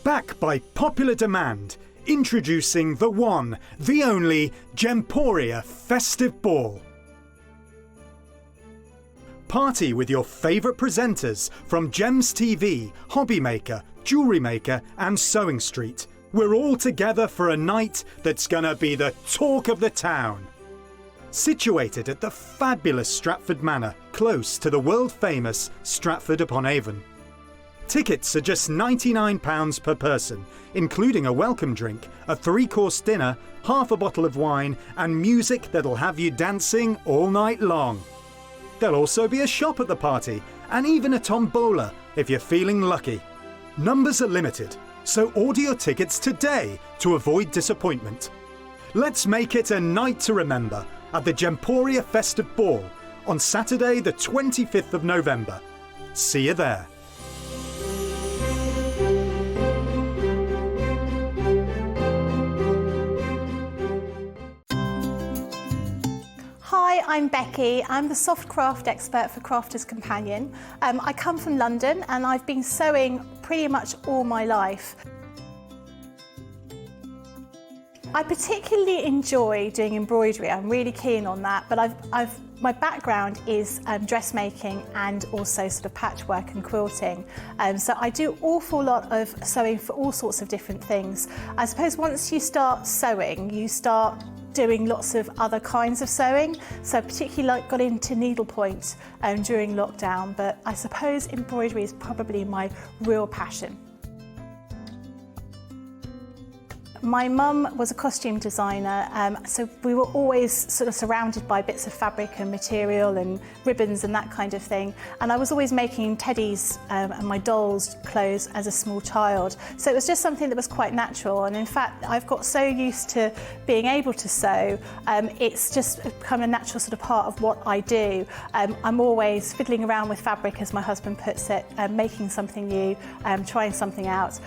Back by popular demand, introducing the one, the only Gemporia Festive Ball. Party with your favourite presenters from Gems TV, Hobby Maker, Jewellery Maker and Sewing Street. We're all together for a night that's gonna be the talk of the town. Situated at the fabulous Stratford Manor, close to the world-famous Stratford-upon-Avon. Tickets are just £99 per person, including a welcome drink, a 3-course dinner, half a bottle of wine and music that'll have you dancing all night long. There'll also be a shop at the party and even a tombola if you're feeling lucky. Numbers are limited, so order your tickets today to avoid disappointment. Let's make it a night to remember at the Gemporia Festive Ball on Saturday the 25th of November. See you there. Hi, I'm Becky. I'm the soft craft expert for Crafter's Companion. I come from London and I've been sewing pretty much all my life. I particularly enjoy doing embroidery. I'm really keen on that, but my background is dressmaking and also sort of patchwork and quilting. So I do an awful lot of sewing for all sorts of different things. I suppose once you start sewing, you start doing lots of other kinds of sewing. So particularly got into needlepoint during lockdown, but I suppose embroidery is probably my real passion. My mum was a costume designer, so we were always sort of surrounded by bits of fabric and material and ribbons and that kind of thing. And I was always making teddies and my dolls' clothes as a small child. So it was just something that was quite natural. And in fact, I've got so used to being able to sew, it's just become a natural sort of part of what I do. I'm always fiddling around with fabric, as my husband puts it, making something new, trying something out.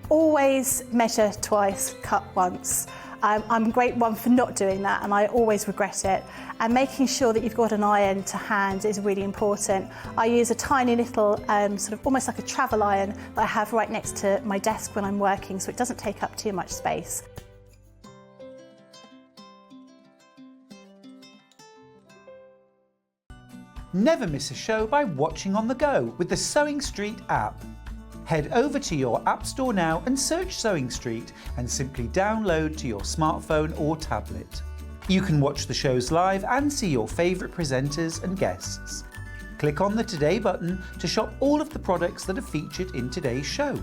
Always measure twice, cut once. I'm a great one for not doing that and I always regret it. And making sure that you've got an iron to hand is really important. I use a tiny little, sort of almost like a travel iron that I have right next to my desk when I'm working, so it doesn't take up too much space. Never miss a show by watching on the go with the Sewing Street app. Head over to your App Store now and search Sewing Street and simply download to your smartphone or tablet. You can watch the shows live and see your favourite presenters and guests. Click on the Today button to shop all of the products that are featured in today's show.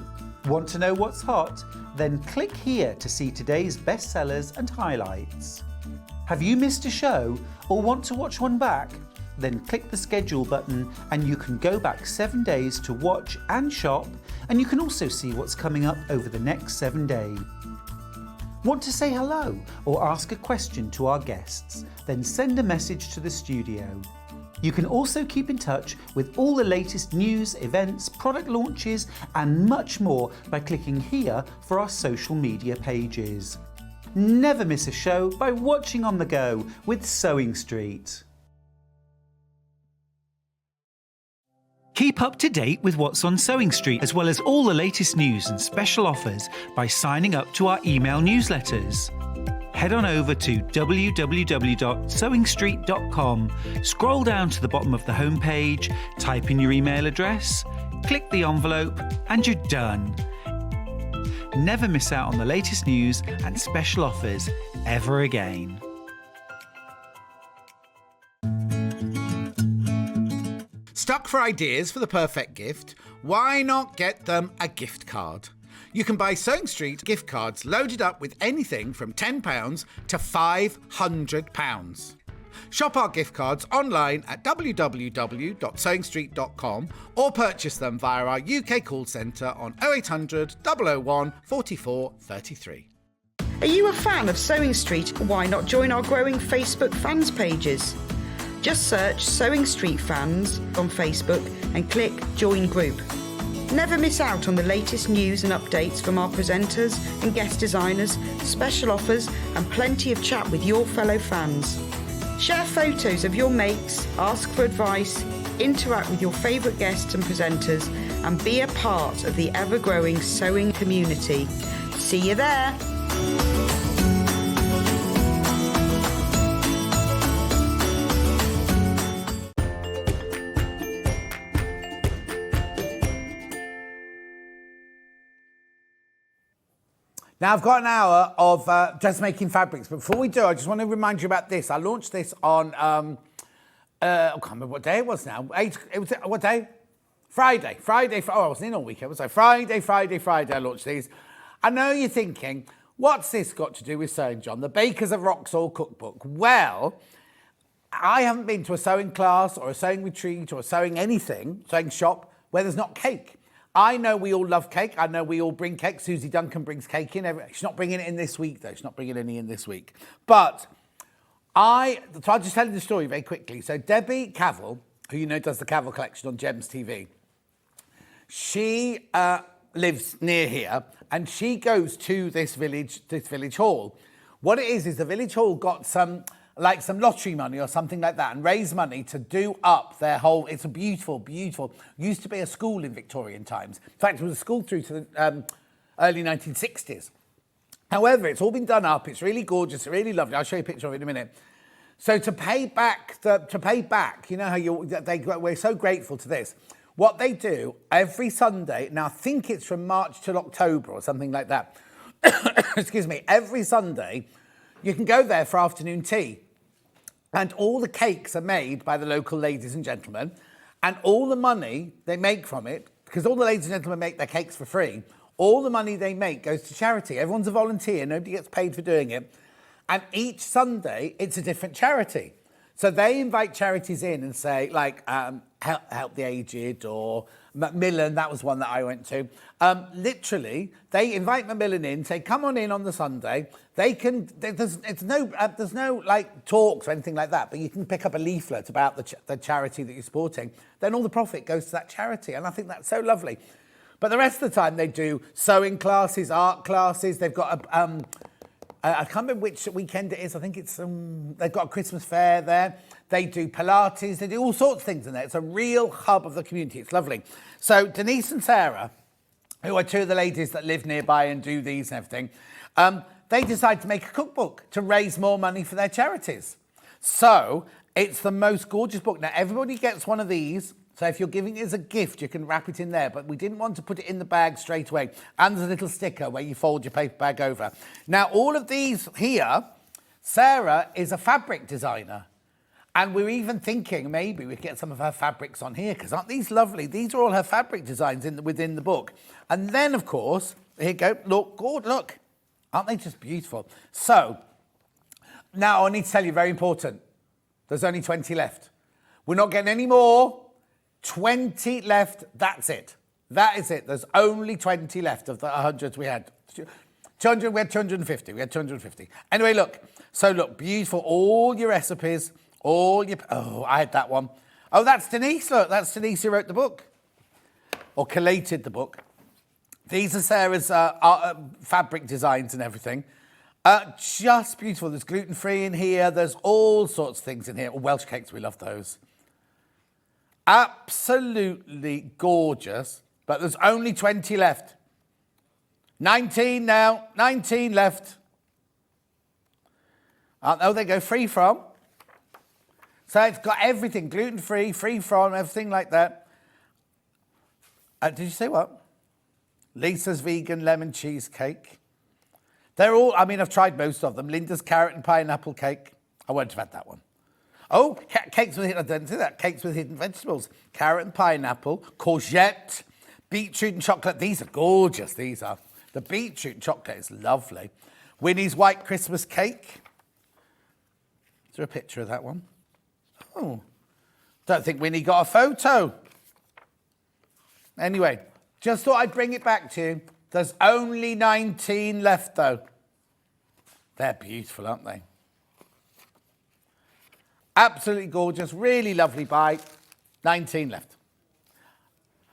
Want to know what's hot? Then click here to see today's bestsellers and highlights. Have you missed a show or want to watch one back? Then click the schedule button and you can go back 7 days to watch and shop, and you can also see what's coming up over the next 7 days. Want to say hello or ask a question to our guests? Then send a message to the studio. You can also keep in touch with all the latest news, events, product launches and much more by clicking here for our social media pages. Never miss a show by watching on the go with Sewing Street. Keep up to date with what's on Sewing Street, as well as all the latest news and special offers by signing up to our email newsletters. Head on over to www.sewingstreet.com, scroll down to the bottom of the homepage, type in your email address, click the envelope, and you're done. Never miss out on the latest news and special offers ever again. Stuck for ideas for the perfect gift? Why not get them a gift card? You can buy Sewing Street gift cards loaded up with anything from £10 to £500. Shop our gift cards online at www.sewingstreet.com or purchase them via our UK call centre on 0800 001 44 33. Are you a fan of Sewing Street? Why not join our growing Facebook fans pages? Just search Sewing Street Fans on Facebook and click Join Group. Never miss out on the latest news and updates from our presenters and guest designers, special offers and plenty of chat with your fellow fans. Share photos of your makes, ask for advice, interact with your favourite guests and presenters and be a part of the ever-growing sewing community. See you there! Now, I've got an hour of dressmaking fabrics, but before we do, I just want to remind you about this. I launched this on, I can't remember what day it was now. What day? Friday. Oh, I wasn't in all weekend, was I? Friday, I launched these. I know you're thinking, what's this got to do with sewing, John? The Bakers of Roxall cookbook. Well, I haven't been to a sewing class or a sewing retreat or a sewing shop where there's not cake. I know we all love cake. I know we all bring cake. Susie Duncan brings cake in. She's not bringing it in this week, though. She's not bringing any in this week. But I'll just tell you the story very quickly. So Debbie Cavell, who you know does the Cavell collection on Gems TV, she lives near here, and she goes to this village hall. What it is the village hall got some lottery money or something like that, and raise money to do up their whole. It's a beautiful, used to be a school in Victorian times. In fact, it was a school through to the early 1960s. However, it's all been done up. It's really gorgeous, really lovely. I'll show you a picture of it in a minute. So to pay back, you know how we're so grateful to this. What they do every Sunday, now I think it's from March till October or something like that. Excuse me, every Sunday, you can go there for afternoon tea. And all the cakes are made by the local ladies and gentlemen. And all the money they make from it, because all the ladies and gentlemen make their cakes for free, all the money they make goes to charity. Everyone's a volunteer. Nobody gets paid for doing it. And each Sunday, it's a different charity. So they invite charities in and say, Help the Aged or Macmillan, that was one that I went to. Literally, they invite Macmillan in, say, come on in on the Sunday. They can, there's no talks or anything like that, but you can pick up a leaflet about the charity that you're supporting. Then all the profit goes to that charity. And I think that's so lovely. But the rest of the time, they do sewing classes, art classes. They've got I can't remember which weekend it is. I think it's they've got a Christmas fair there. They do Pilates. They do all sorts of things in there. It's a real hub of the community. It's lovely. So Denise and Sarah, who are two of the ladies that live nearby and do these and everything, they decided to make a cookbook to raise more money for their charities. So it's the most gorgeous book. Now, everybody gets one of these. So if you're giving it as a gift, you can wrap it in there. But we didn't want to put it in the bag straight away. And there's a little sticker where you fold your paper bag over. Now, all of these here, Sarah is a fabric designer. And we're even thinking maybe we could get some of her fabrics on here, because aren't these lovely? These are all her fabric designs within the book. And then, of course, here you go. Look. Aren't they just beautiful? So, now I need to tell you, very important, there's only 20 left. We're not getting any more. 20 left, that's it. That is it. There's only 20 left of the 100 we had. 200, we had 250. Anyway, look. So look, beautiful. All your recipes, I had that one. Oh, that's Denise, look. That's Denise who wrote the book. Or collated the book. These are Sarah's fabric designs and everything. Just beautiful. There's gluten-free in here. There's all sorts of things in here. Welsh cakes, we love those. Absolutely gorgeous, but there's only 20 left. 19 now, 19 left. Oh, they go free from. So it's got everything, gluten-free, free from, everything like that. Did you say what? Lisa's vegan lemon cheesecake. They're all, I've tried most of them. Linda's carrot and pineapple cake. I won't have had that one. Oh, cakes with hidden, I didn't say that. Cakes with hidden vegetables. Carrot and pineapple, courgette, beetroot and chocolate. These are gorgeous, these are. The beetroot and chocolate is lovely. Winnie's white Christmas cake. Is there a picture of that one? Oh, don't think Winnie got a photo. Anyway, just thought I'd bring it back to you. There's only 19 left, though. They're beautiful, aren't they? Absolutely gorgeous, really lovely buy. 19 left.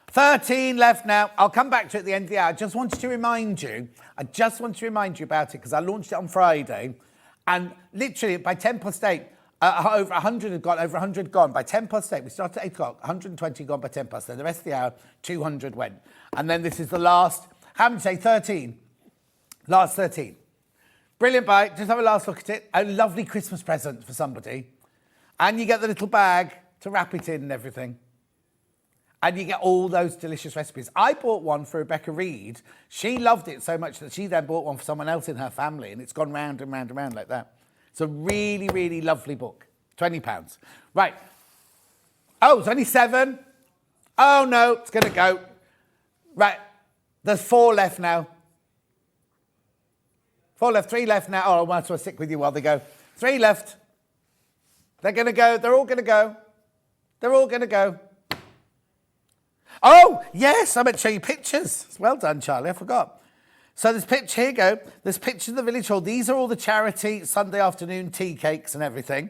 13 left now. I'll come back to it at the end of the hour. I just wanted to remind you about it because I launched it on Friday. And literally by 10 past 8, over 100 had gone, over 100 gone. By 10 past 8, we started at 8 o'clock, 120 gone by 10 past 8. The rest of the hour, 200 went. And then this is the last, how many say 13? Last 13. Brilliant buy. Just have a last look at it. A lovely Christmas present for somebody. And you get the little bag to wrap it in and everything. And you get all those delicious recipes. I bought one for Rebecca Reid. She loved it so much that she then bought one for someone else in her family, and it's gone round and round and round like that. It's a really, really lovely book. £20. Right. Oh, it's only 7. Oh, no, it's going to go. Right. There's 4 left now. 4 left, 3 left now. Oh, I might as well stick with you while they go. 3 left. They're going to go. They're all going to go. They're all going to go. Oh, yes, I meant to show you pictures. Well done, Charlie, I forgot. So there's picture, here you go. There's pictures of the village hall. These are all the charity Sunday afternoon tea cakes and everything.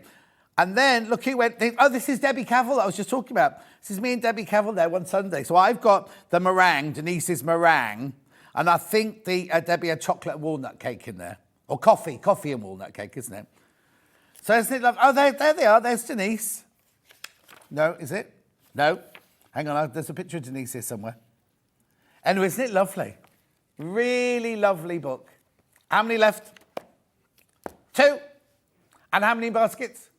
And then, look who went, oh, this is Debbie Cavill that I was just talking about. This is me and Debbie Cavill there one Sunday. So I've got the meringue, Denise's meringue, and I think the Debbie had chocolate and walnut cake in there. Or coffee and walnut cake, isn't it? So isn't it lovely? Oh, there they are. There's Denise. No, is it? No. Hang on, there's a picture of Denise here somewhere. Anyway, isn't it lovely? Really lovely book. How many left? 2. And how many in baskets?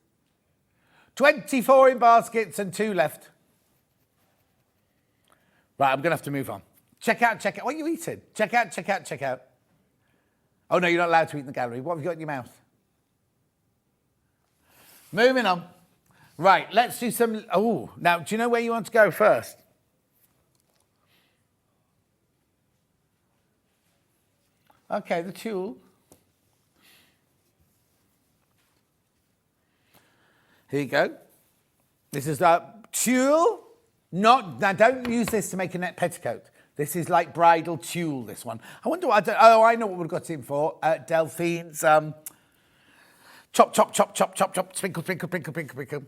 24 in baskets and 2 left. Right, I'm going to have to move on. Check out. What are you eating? Check out. Oh, no, you're not allowed to eat in the gallery. What have you got in your mouth? Moving on. Right, let's do some... Oh, now, do you know where you want to go first? Okay, the tulle. Here you go. This is tulle. Now, don't use this to make a net petticoat. This is like bridal tulle, this one. I wonder what... I know what we've got in for. Delphine's... chop, sprinkle.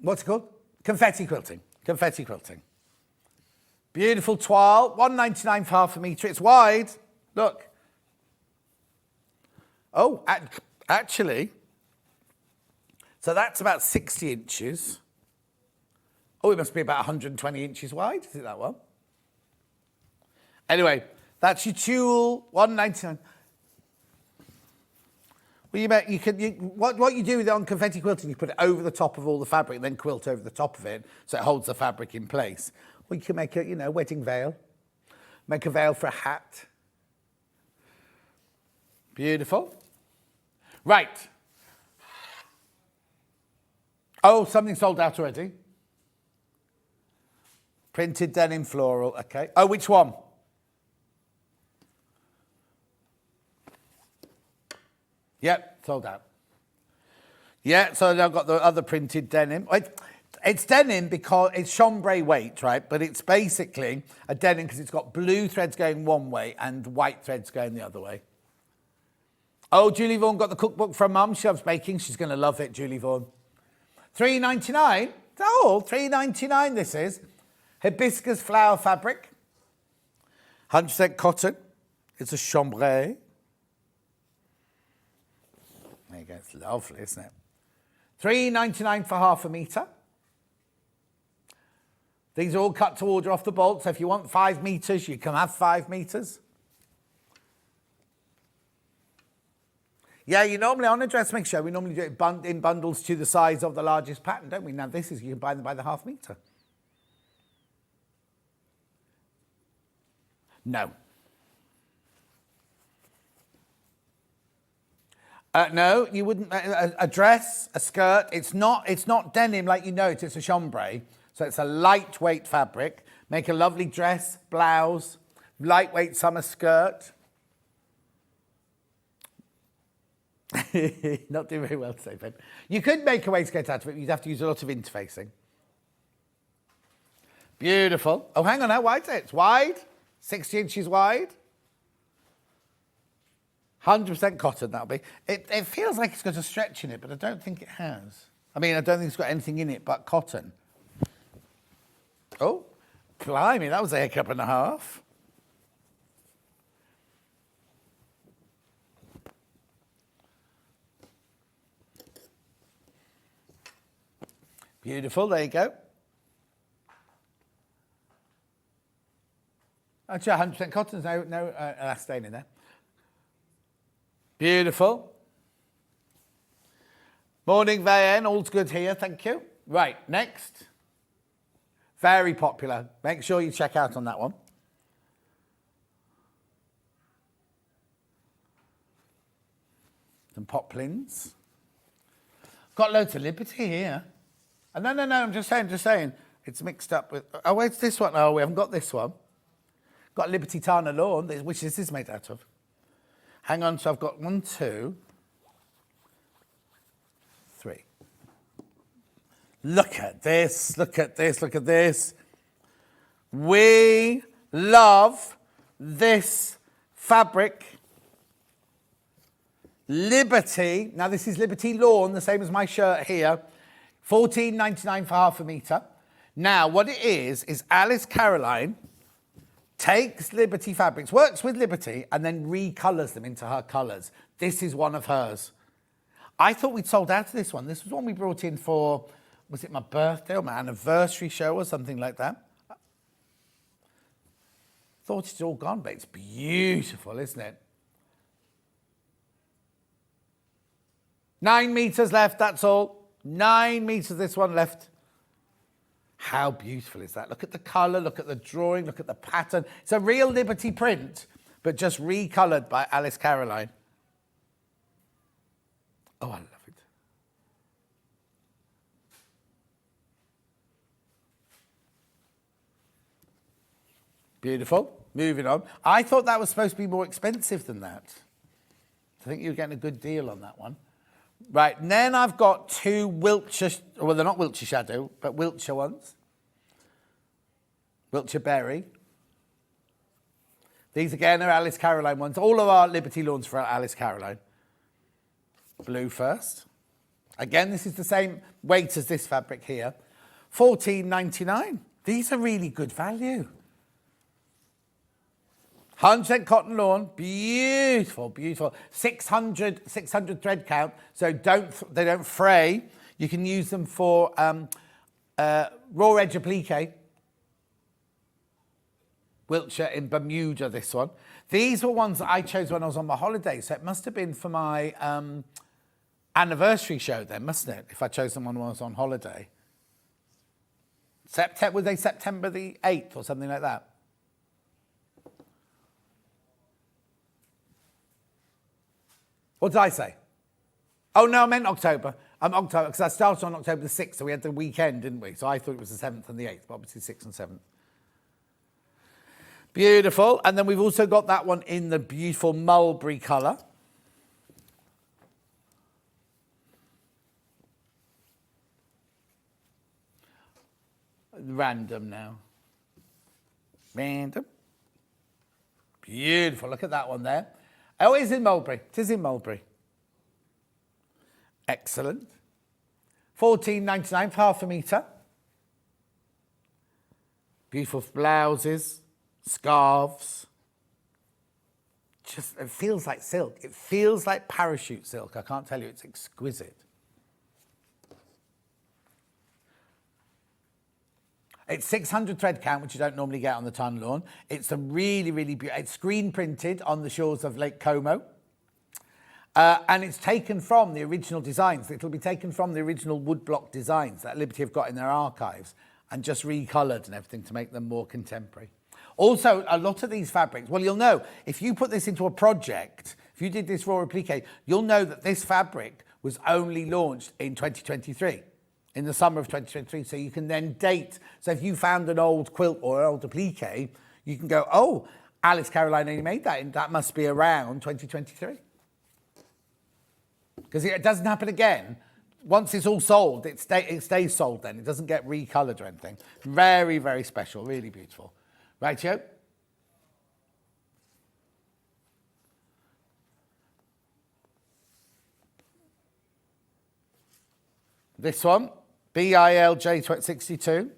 What's it called? Confetti quilting. Beautiful toile. £1.99 for half a metre. It's wide. Look. Oh, actually. So that's about 60 inches. Oh, it must be about 120 inches wide. Is it that one? Anyway, that's your tulle. £1.99. Well, what you do with it on confetti quilting, you put it over the top of all the fabric, then quilt over the top of it, so it holds the fabric in place. Or you can make a, wedding veil. Make a veil for a hat. Beautiful. Right. Oh, something sold out already. Printed denim floral, okay. Oh, which one? Yep, sold out. Yeah, so I've got the other printed denim. It's denim because it's chambray weight, right? But it's basically a denim because it's got blue threads going one way and white threads going the other way. Oh, Julie Vaughan got the cookbook from Mum. She loves baking. She's going to love it, Julie Vaughan. $3.99. Oh, $3.99 this is. Hibiscus flower fabric. 100% cotton. It's a chambray. There you go, it's lovely, isn't it? $3.99 for half a metre. These are all cut to order off the bolt, so if you want 5 metres, you can have 5 metres. Yeah, you normally, on a dressmaking show, we normally do it in bundles to the size of the largest pattern, don't we? Now this is, you can buy them by the half metre. No. No, you wouldn't. A dress, a skirt. It's not denim like you know it. It's a chambray, so it's a lightweight fabric. Make a lovely dress, blouse, lightweight summer skirt. Not doing very well today, Ben. You could make a waistcoat out of it. You'd have to use a lot of interfacing. Beautiful. Oh, hang on. How wide is it? It's wide. 60 inches wide. 100% cotton, that'll be. It feels like it's got a stretch in it, but I don't think it has. I mean, I don't think it's got anything in it but cotton. Oh, blimey, that was a hiccup and a half. Beautiful, there you go. Actually, 100% cotton, there's no elastane in there. Beautiful. Morning, Vayen. All's good here. Thank you. Right, next. Very popular. Make sure you check out on that one. Some poplins. Got loads of Liberty here. Oh, no, I'm just saying. It's mixed up with... Oh, where's this one? Oh, we haven't got this one. Got Liberty Tana Lawn, which is this made out of? Hang on, so I've got 1, 2, 3. Look at this, look at this, look at this. We love this fabric. Liberty, now this is Liberty Lawn, the same as my shirt here. $14.99 for half a metre. Now, what it is Alice Caroline takes Liberty fabrics, works with Liberty, and then recolours them into her colours. This is one of hers. I thought we'd sold out of this one. This was one we brought in for, was it my birthday or my anniversary show or something like that? Thought it's all gone, but it's beautiful, isn't it? 9 metres left, that's all. 9 metres, this one left. How beautiful is that? Look at the colour, look at the drawing, look at the pattern. It's a real Liberty print, but just recoloured by Alice Caroline. Oh, I love it. Beautiful. Moving on. I thought that was supposed to be more expensive than that. I think you're getting a good deal on that one. Right, and then I've got 2 Wiltshire, well, they're not Wiltshire Shadow, but Wiltshire ones. Wiltshire Berry. These again are Alice Caroline ones. All of our Liberty Lawns for Alice Caroline. Blue first. Again, this is the same weight as this fabric here. $14.99. These are really good value. 100% cotton lawn, beautiful, beautiful. 600 thread count, so they don't fray. You can use them for raw edge applique. Wiltshire in Bermuda, this one. These were ones that I chose when I was on my holiday, so it must have been for my anniversary show then, mustn't it? If I chose them when I was on holiday. Were they September the 8th or something like that? What did I say? Oh, no, I meant October. October, because I started on October the 6th, so we had the weekend, didn't we? So I thought it was the 7th and the 8th, but obviously 6th and 7th. Beautiful. And then we've also got that one in the beautiful mulberry colour. Random now. Random. Beautiful. Look at that one there. Oh, it is in mulberry. It is in mulberry. Excellent. $14.99 for half a metre. Beautiful blouses, scarves. Just, it feels like silk. It feels like parachute silk. I can't tell you, it's exquisite. It's 600 thread count, which you don't normally get on the ton lawn. It's a really, really beautiful. It's screen printed on the shores of Lake Como. And it's taken from the original designs. It'll be taken from the original woodblock designs that Liberty have got in their archives and just recoloured and everything to make them more contemporary. Also, a lot of these fabrics, well, you'll know, if you put this into a project, if you did this raw applique, you'll know that this fabric was only launched in 2023. In the summer of 2023, so you can then date. So if you found an old quilt or an old applique, you can go, oh, Alice Caroline only made that, and that must be around 2023. Because it doesn't happen again. Once it's all sold, it stays sold then. It doesn't get recoloured or anything. Very, very special, really beautiful. Right, Joe? This one. BILJ62.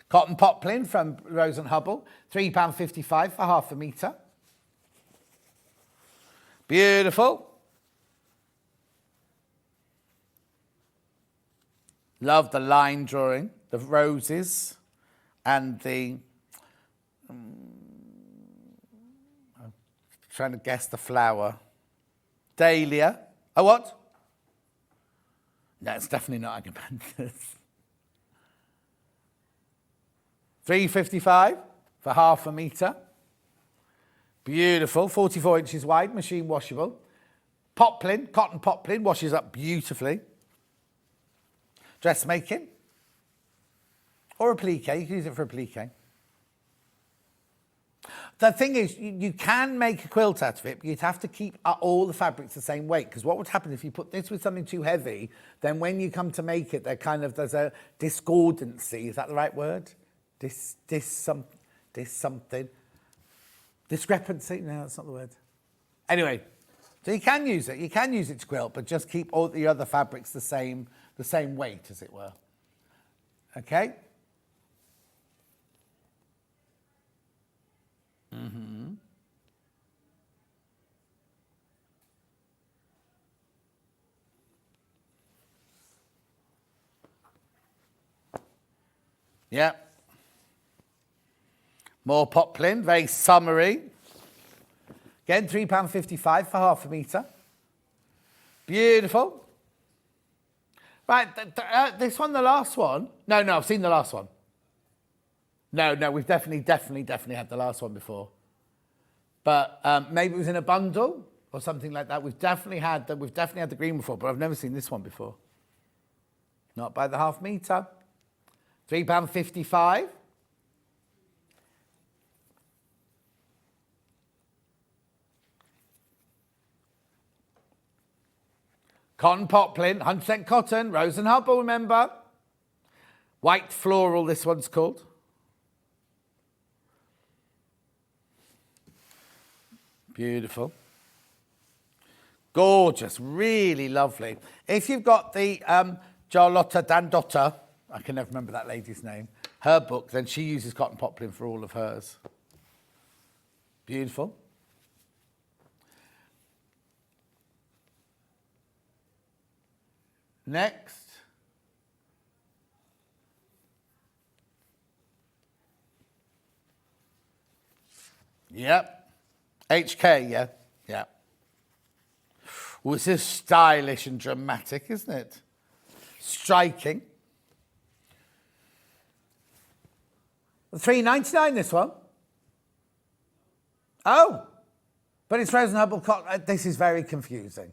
Cotton poplin from Rose and Hubble, £3.55 for half a metre. Beautiful. Love the line drawing, the roses and the... I'm trying to guess the flower. Dahlia. Oh, what? No, it's definitely not agapanthus. £3.55 for half a metre. Beautiful, 44 inches wide, machine washable. Poplin, cotton poplin, washes up beautifully. Dressmaking. Or a plique, you can use it for a plique. The thing is, you can make a quilt out of it, but you'd have to keep all the fabrics the same weight, because what would happen if you put this with something too heavy, then when you come to make it, there's a discordancy. Is that the right word? Something. Discrepancy? No, that's not the word. Anyway, so you can use it. You can use it to quilt, but just keep all the other fabrics the same weight, as it were. Okay? Mm-hmm. Yeah. More poplin, very summery. Again, £3.55 for half a metre. Beautiful. Right, this one, the last one. No, I've seen the last one. No, we've definitely had the last one before. But maybe it was in a bundle or something like that. We've definitely had the green before, but I've never seen this one before. Not by the half metre. £3.55. Cotton poplin, 100% cotton, Rose and Hubble, remember? White floral, this one's called. Beautiful. Gorgeous, really lovely. If you've got the Charlotta Dandotta, I can never remember that lady's name, her book, then she uses cotton poplin for all of hers. Beautiful. Next. Yep. HK, yeah. Well, this is stylish and dramatic, isn't it? Striking. £3.99 this one. Oh, but it's Rose and Hubble cotton. This is very confusing.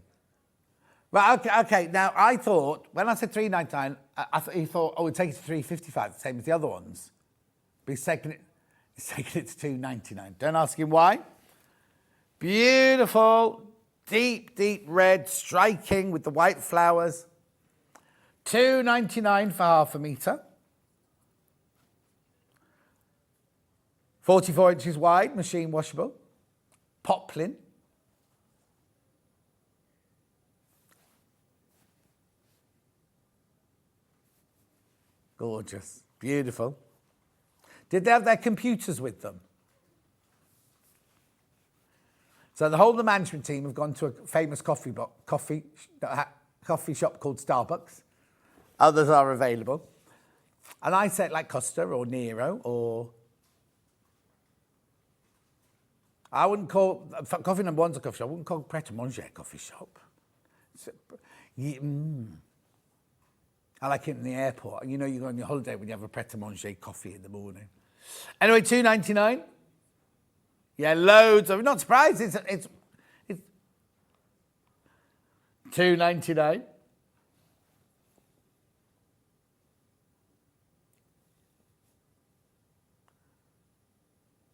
Right, okay. Now, I thought, when I said £3.99, I thought he thought, we'd take it to £3.55, the same as the other ones. But he's taking it to £2.99. Don't ask him why. Beautiful, deep red, striking with the white flowers. £2.99 for half a metre. 44 inches wide, machine washable. Poplin. Gorgeous, beautiful. Did they have their computers with them? So the whole of the management team have gone to a famous coffee shop called Starbucks. Others are available. And I said like Costa or Nero or... I wouldn't call... Coffee number one's a coffee shop. I wouldn't call Pret a Manger a coffee shop. I like it in the airport. You know, you go on your holiday when you have a Pret-a-Manger coffee in the morning. Anyway, £2.99. Yeah, loads of... Not surprised. It's £2.99.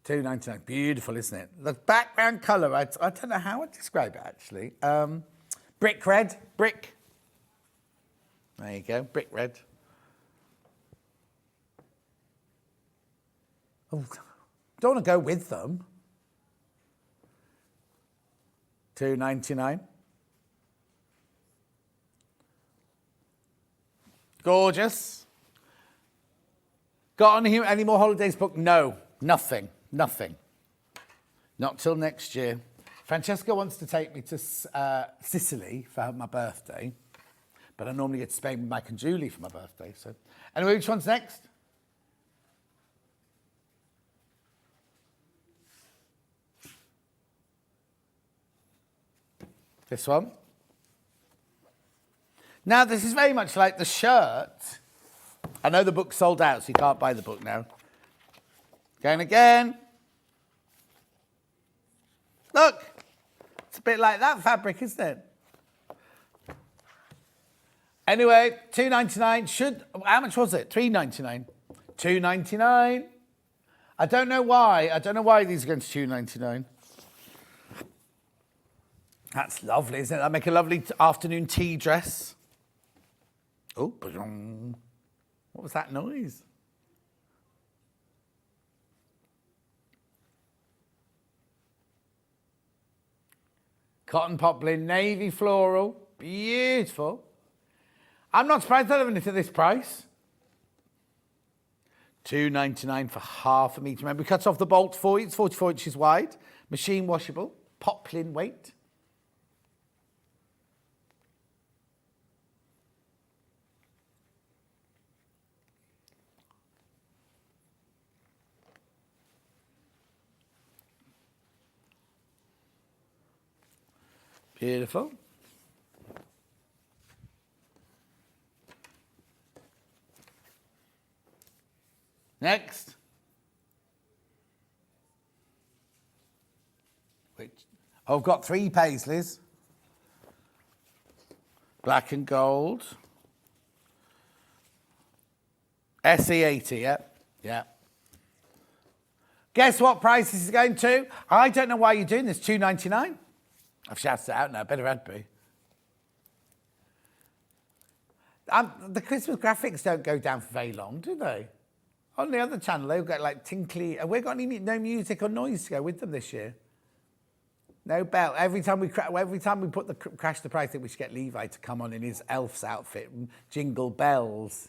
£2.99. Beautiful, isn't it? The background colour, I don't know how I'd describe it, actually. Brick red. Brick. There you go, brick red. Oh, don't want to go with them. £2.99. Gorgeous. Got any more holidays booked? No, nothing. Not till next year. Francesca wants to take me to Sicily for my birthday. But I normally get to Spain with Mike and Julie for my birthday. So, anyway, which one's next? This one. Now, this is very much like the shirt. I know the book's sold out, so you can't buy the book now. Going again. Look, it's a bit like that fabric, isn't it? Anyway, $2.99 how much was it? $3.99. $2.99. I don't know why. I don't know why these are going to $2.99. That's lovely, isn't it? That'll make a lovely afternoon tea dress. Oh, what was that noise? Cotton poplin, navy floral, beautiful. I'm not surprised I haven't it at this price. $2.99 for half a metre. Remember, we cut off the bolt for you. It's 44 inches wide, machine washable, poplin weight. Beautiful. Next. I've got 3 paisleys. Black and gold. SE80, yeah. Yeah. Guess what price this is going to? I don't know why you're doing this. $2.99. I've shouted it out now. Better had be. The Christmas graphics don't go down for very long, do they? On the other channel, they've got like tinkly. Have we got no music or noise to go with them this year? No bell. Every time we put the crash the price, I think we should get Levi to come on in his elf's outfit and jingle bells.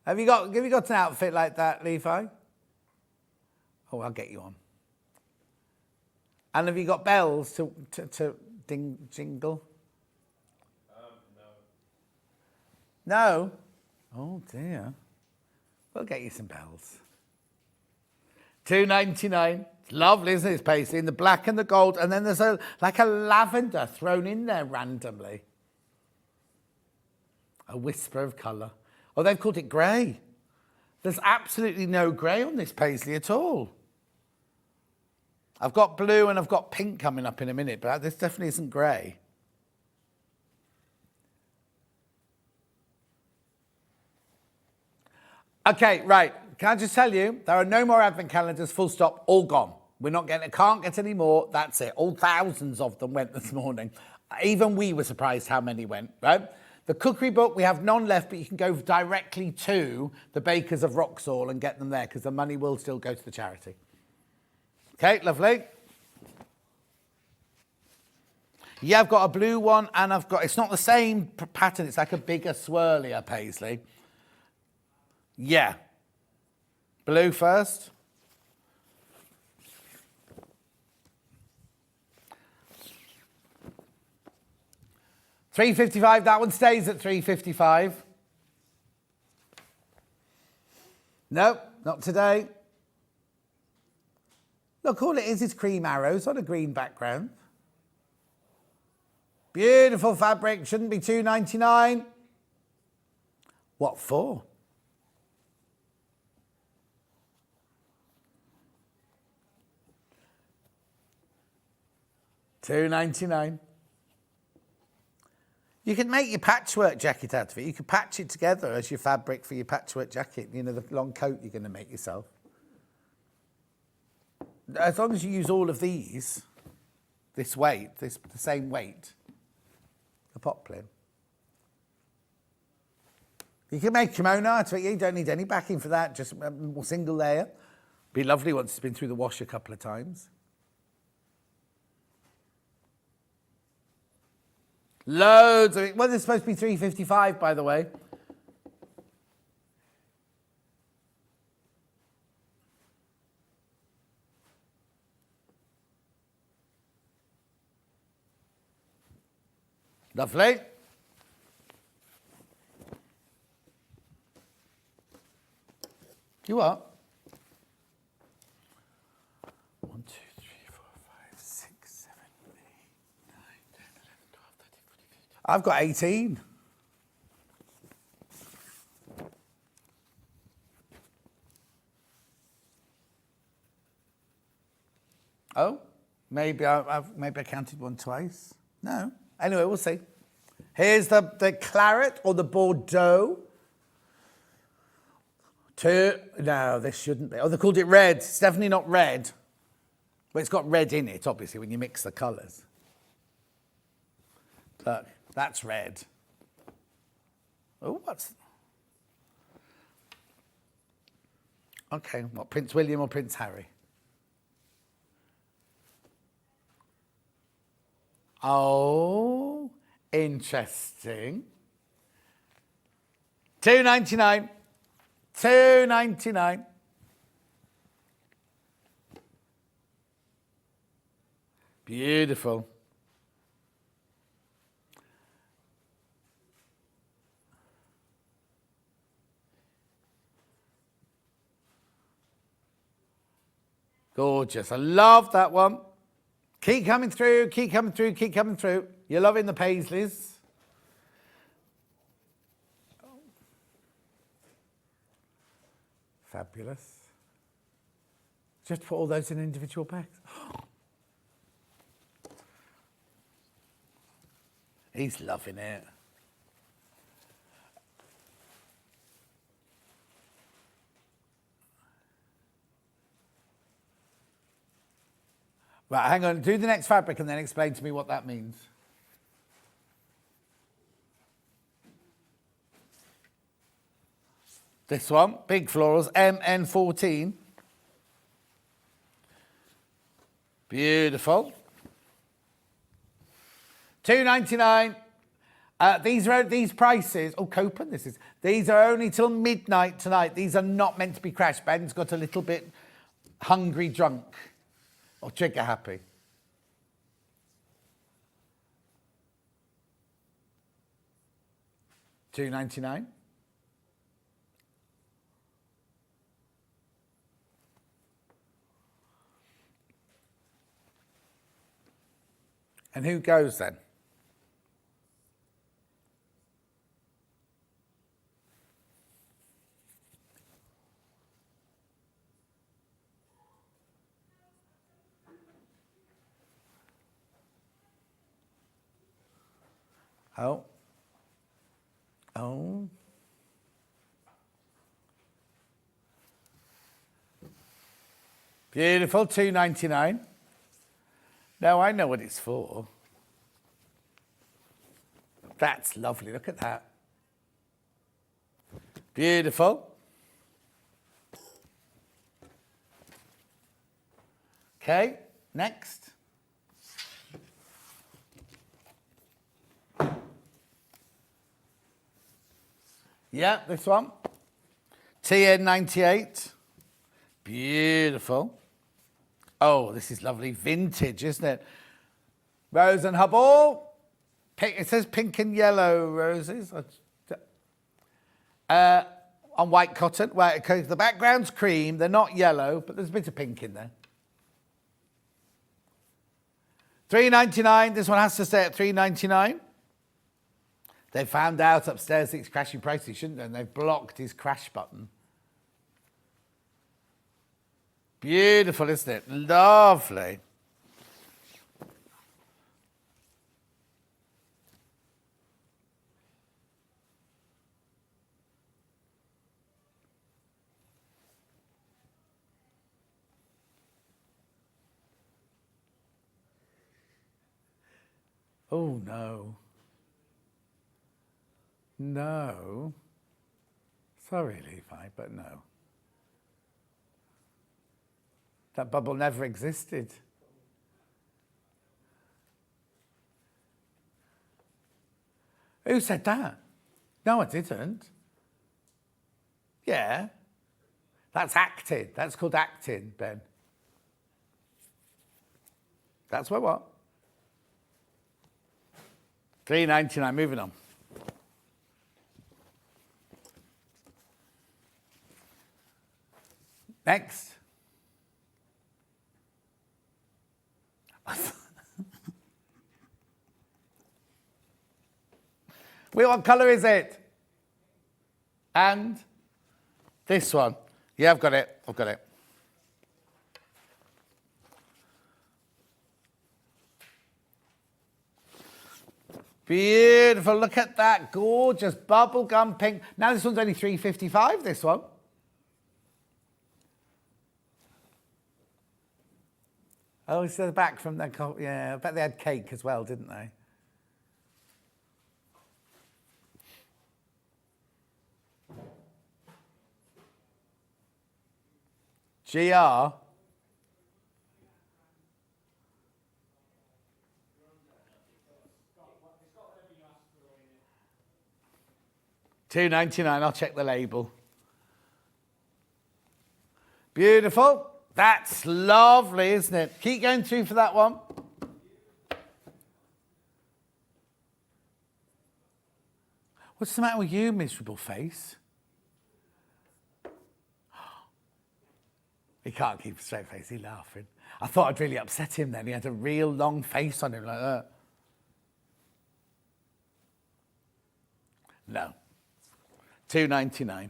Have you got an outfit like that, Levi? Oh, I'll get you on. And have you got bells to jingle? No. No? Oh dear. We'll get you some bells. $2.99. Lovely, isn't it? It's paisley in the black and the gold, and then there's like a lavender thrown in there randomly. A whisper of colour. Oh, they've called it grey. There's absolutely no grey on this paisley at all. I've got blue and I've got pink coming up in a minute, but this definitely isn't grey. Okay, right. Can I just tell you, there are no more advent calendars, full stop, all gone. Can't get any more, that's it. All thousands of them went this morning. Even we were surprised how many went, right? The cookery book, we have none left, but you can go directly to the Bakers of Wroxall and get them there, because the money will still go to the charity. Okay, lovely. Yeah, I've got a blue one, and it's not the same pattern, it's like a bigger, swirlier paisley. Yeah. Blue first. $3.55, that one stays at $3.55. Nope, not today. Look, all it is cream arrows on a green background. Beautiful fabric, shouldn't be $2.99. What for? $2.99. You can make your patchwork jacket out of it. You can patch it together as your fabric for your patchwork jacket. You know, the long coat you're going to make yourself. As long as you use all of these, this weight, the same weight, the poplin. You can make kimono out of it. You don't need any backing for that, just a single layer. Be lovely once it's been through the wash a couple of times. Loads of it. Well, this is supposed to be $3.55, by the way. Lovely. You are. 1, 2, 3, 4, 5, 6, 7, 8, 9, 10, 11, 12, 13, 14, 15. I've got 18. Oh, maybe I counted one twice. No. Anyway, we'll see. Here's the claret or the Bordeaux. No, this shouldn't be. Oh, they called it red. It's definitely not red. Well, it's got red in it, obviously, when you mix the colours. Look, that's red. Oh, what's... Okay, what, Prince William or Prince Harry? Oh, interesting. $2.99. $2.99. Beautiful. Gorgeous. I love that one. Keep coming through, keep coming through, keep coming through. You're loving the paisleys. Fabulous. Just put all those in individual bags. He's loving it. Right, hang on. Do the next fabric and then explain to me what that means. This one, big florals, MN14. Beautiful. $2.99. These prices. Oh, Copen, this is. These are only till midnight tonight. These are not meant to be crashed. Ben's got a little bit hungry, drunk, or trigger happy. $2.99. And who goes then? Oh. Oh. Beautiful, $2.99. Now I know what it's for. That's lovely, look at that. Beautiful. Okay, next. Yeah, this one. TN98. Beautiful. Oh, this is lovely. Vintage, isn't it? Rose and Hubble. Pink, it says pink and yellow roses. On white cotton. Right, okay, the background's cream. They're not yellow, but there's a bit of pink in there. $3.99. This one has to stay at $3.99. They found out upstairs it's crashing prices, shouldn't they? And they've blocked his crash button. Beautiful, isn't it? Lovely. Oh, no. No. Sorry, Levi, but no. That bubble never existed. Who said that? No, I didn't. Yeah. That's acting. That's called acting, Ben. That's what? $3.99, moving on. Next. What colour is it? And this one. Yeah, I've got it. I've got it. Beautiful. Look at that gorgeous bubblegum pink. Now this one's only £3.55, this one. Oh, it's the back from the... Yeah, I bet they had cake as well, didn't they? GR. £2.99. I'll check the label. Beautiful. That's lovely, isn't it? Keep going through for that one. What's the matter with you, miserable face? He can't keep a straight face, he's laughing. I thought I'd really upset him then. He had a real long face on him like that. No. £2.99.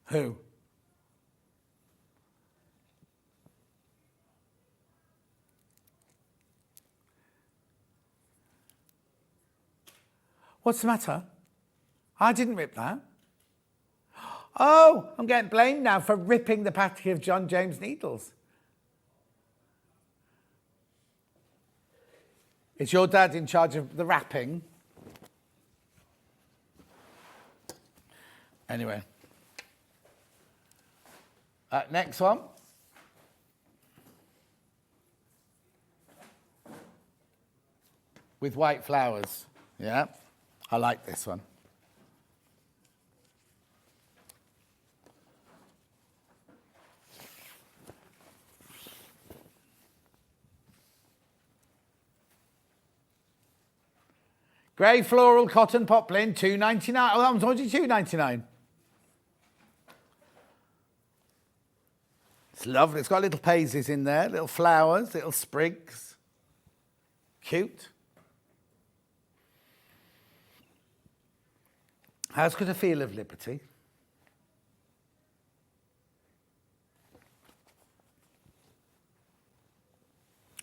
Who? What's the matter? I didn't rip that. Oh, I'm getting blamed now for ripping the packet of John James needles. Is your dad in charge of the wrapping? Anyway. Next one. With white flowers. Yeah, I like this one. Grey floral cotton poplin, £2.99. Oh, I'm told you £2.99. It's lovely. It's got little paisley's in there, little flowers, little sprigs. Cute. How's got a feel of liberty?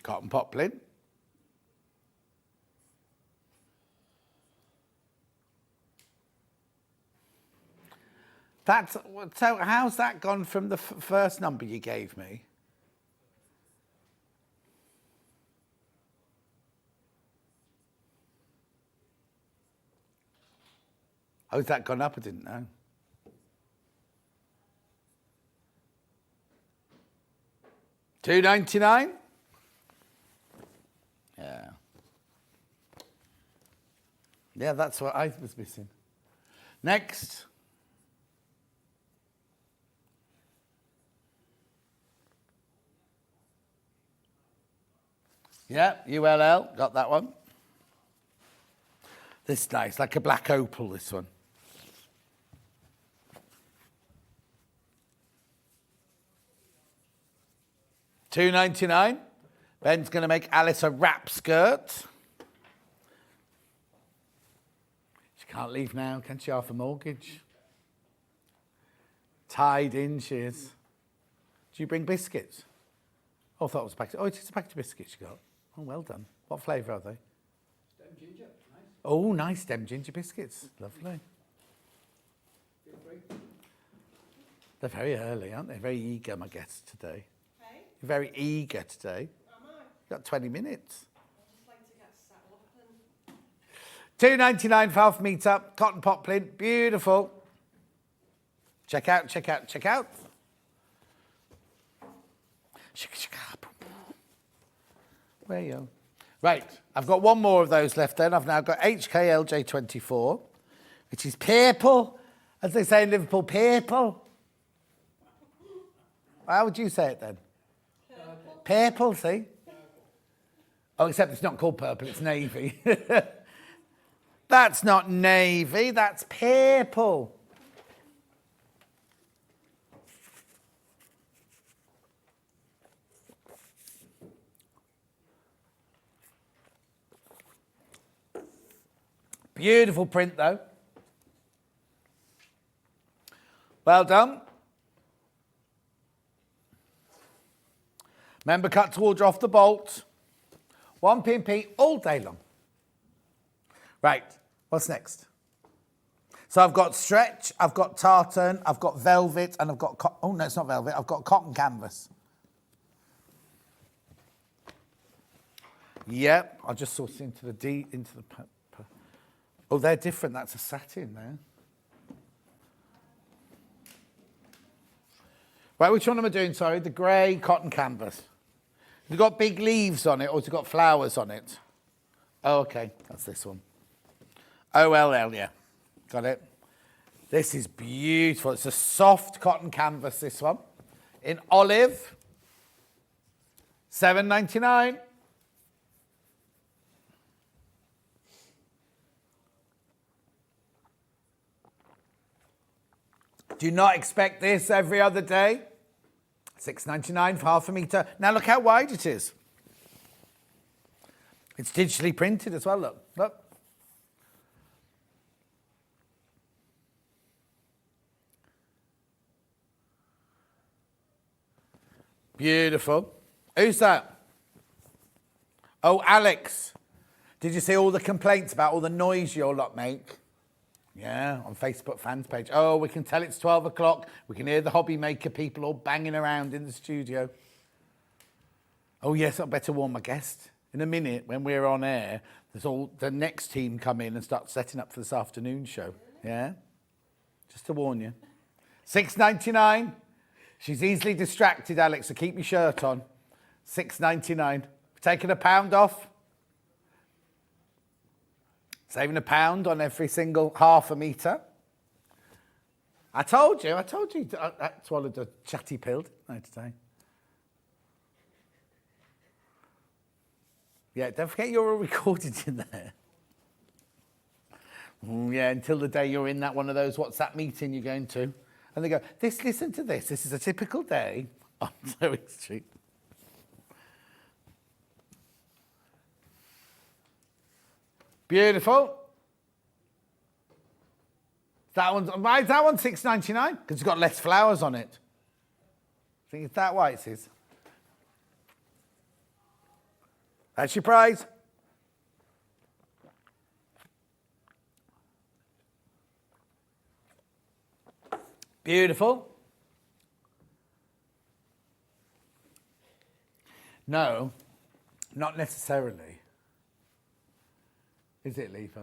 Cotton poplin. That's, so how's that gone from the first number you gave me? Oh, has that gone up? I didn't know. £2.99? Yeah. Yeah, that's what I was missing. Next. Yeah, ULL, got that one. This is nice, like a black opal, this one. £2.99. Ben's going to make Alice a wrap skirt. She can't leave now, can she, off a mortgage? Tied in she is. Do you bring biscuits? Oh, I thought it was a packet. Oh, it's a packet of biscuits you got. Oh, well done. What flavour are they? Stem ginger. Nice. Oh, nice stem ginger biscuits. Lovely. Feel free. They're very early, aren't they? Very eager, my guests today. Hey? You're very eager today. Am I? You've got 20 minutes. I just like to get settled and... £2.99 for half metre, cotton poplin, beautiful. Check out, check out, check out. Where are you? Right, I've got one more of those left then. I've now got HKLJ24, which is purple, as they say in Liverpool, purple. How would you say it then? Purple, see? Oh, except it's not called purple, it's navy. That's not navy, that's purple. Beautiful print, though. Well done. Remember, cut to order off the bolt. 1 P&P all day long. Right, what's next? So I've got stretch, I've got tartan, I've got velvet, and I've got... oh, no, it's not velvet. I've got cotton canvas. Yep, I'll just sort it into the oh, they're different. That's a satin there. Right, which one am I doing? Sorry, the grey cotton canvas. Has it got big leaves on it, or has it got flowers on it? Oh, okay, that's this one. OLL, yeah. Got it. This is beautiful. It's a soft cotton canvas, this one. In olive. $7.99. Do not expect this every other day. $6.99 for half a metre. Now look how wide it is. It's digitally printed as well, look. Look. Beautiful. Who's that? Oh, Alex. Did you see all the complaints about all the noise your lot make? Yeah, on Facebook fans page. Oh, we can tell it's 12 o'clock. We can hear the hobby maker people all banging around in the studio. Oh, yes, I better warn my guest. In a minute, when we're on air, there's all the next team come in and start setting up for this afternoon show. Yeah? Just to warn you. $6.99. She's easily distracted, Alex, so keep your shirt on. $6.99. Taking £1 off. Saving £1 on every single half a metre. I told you I swallowed a chatty pill, didn't I, today? Yeah, don't forget you're all recorded in there. Yeah, until the day you're in that one of those WhatsApp meeting you're going to. And they go, listen to this. This is a typical day on Sewing Street. Beautiful. Why is that one $6.99? Because it's got less flowers on it. I think it's that why it is. That's your prize. Beautiful. No, not necessarily. Is it, Levi?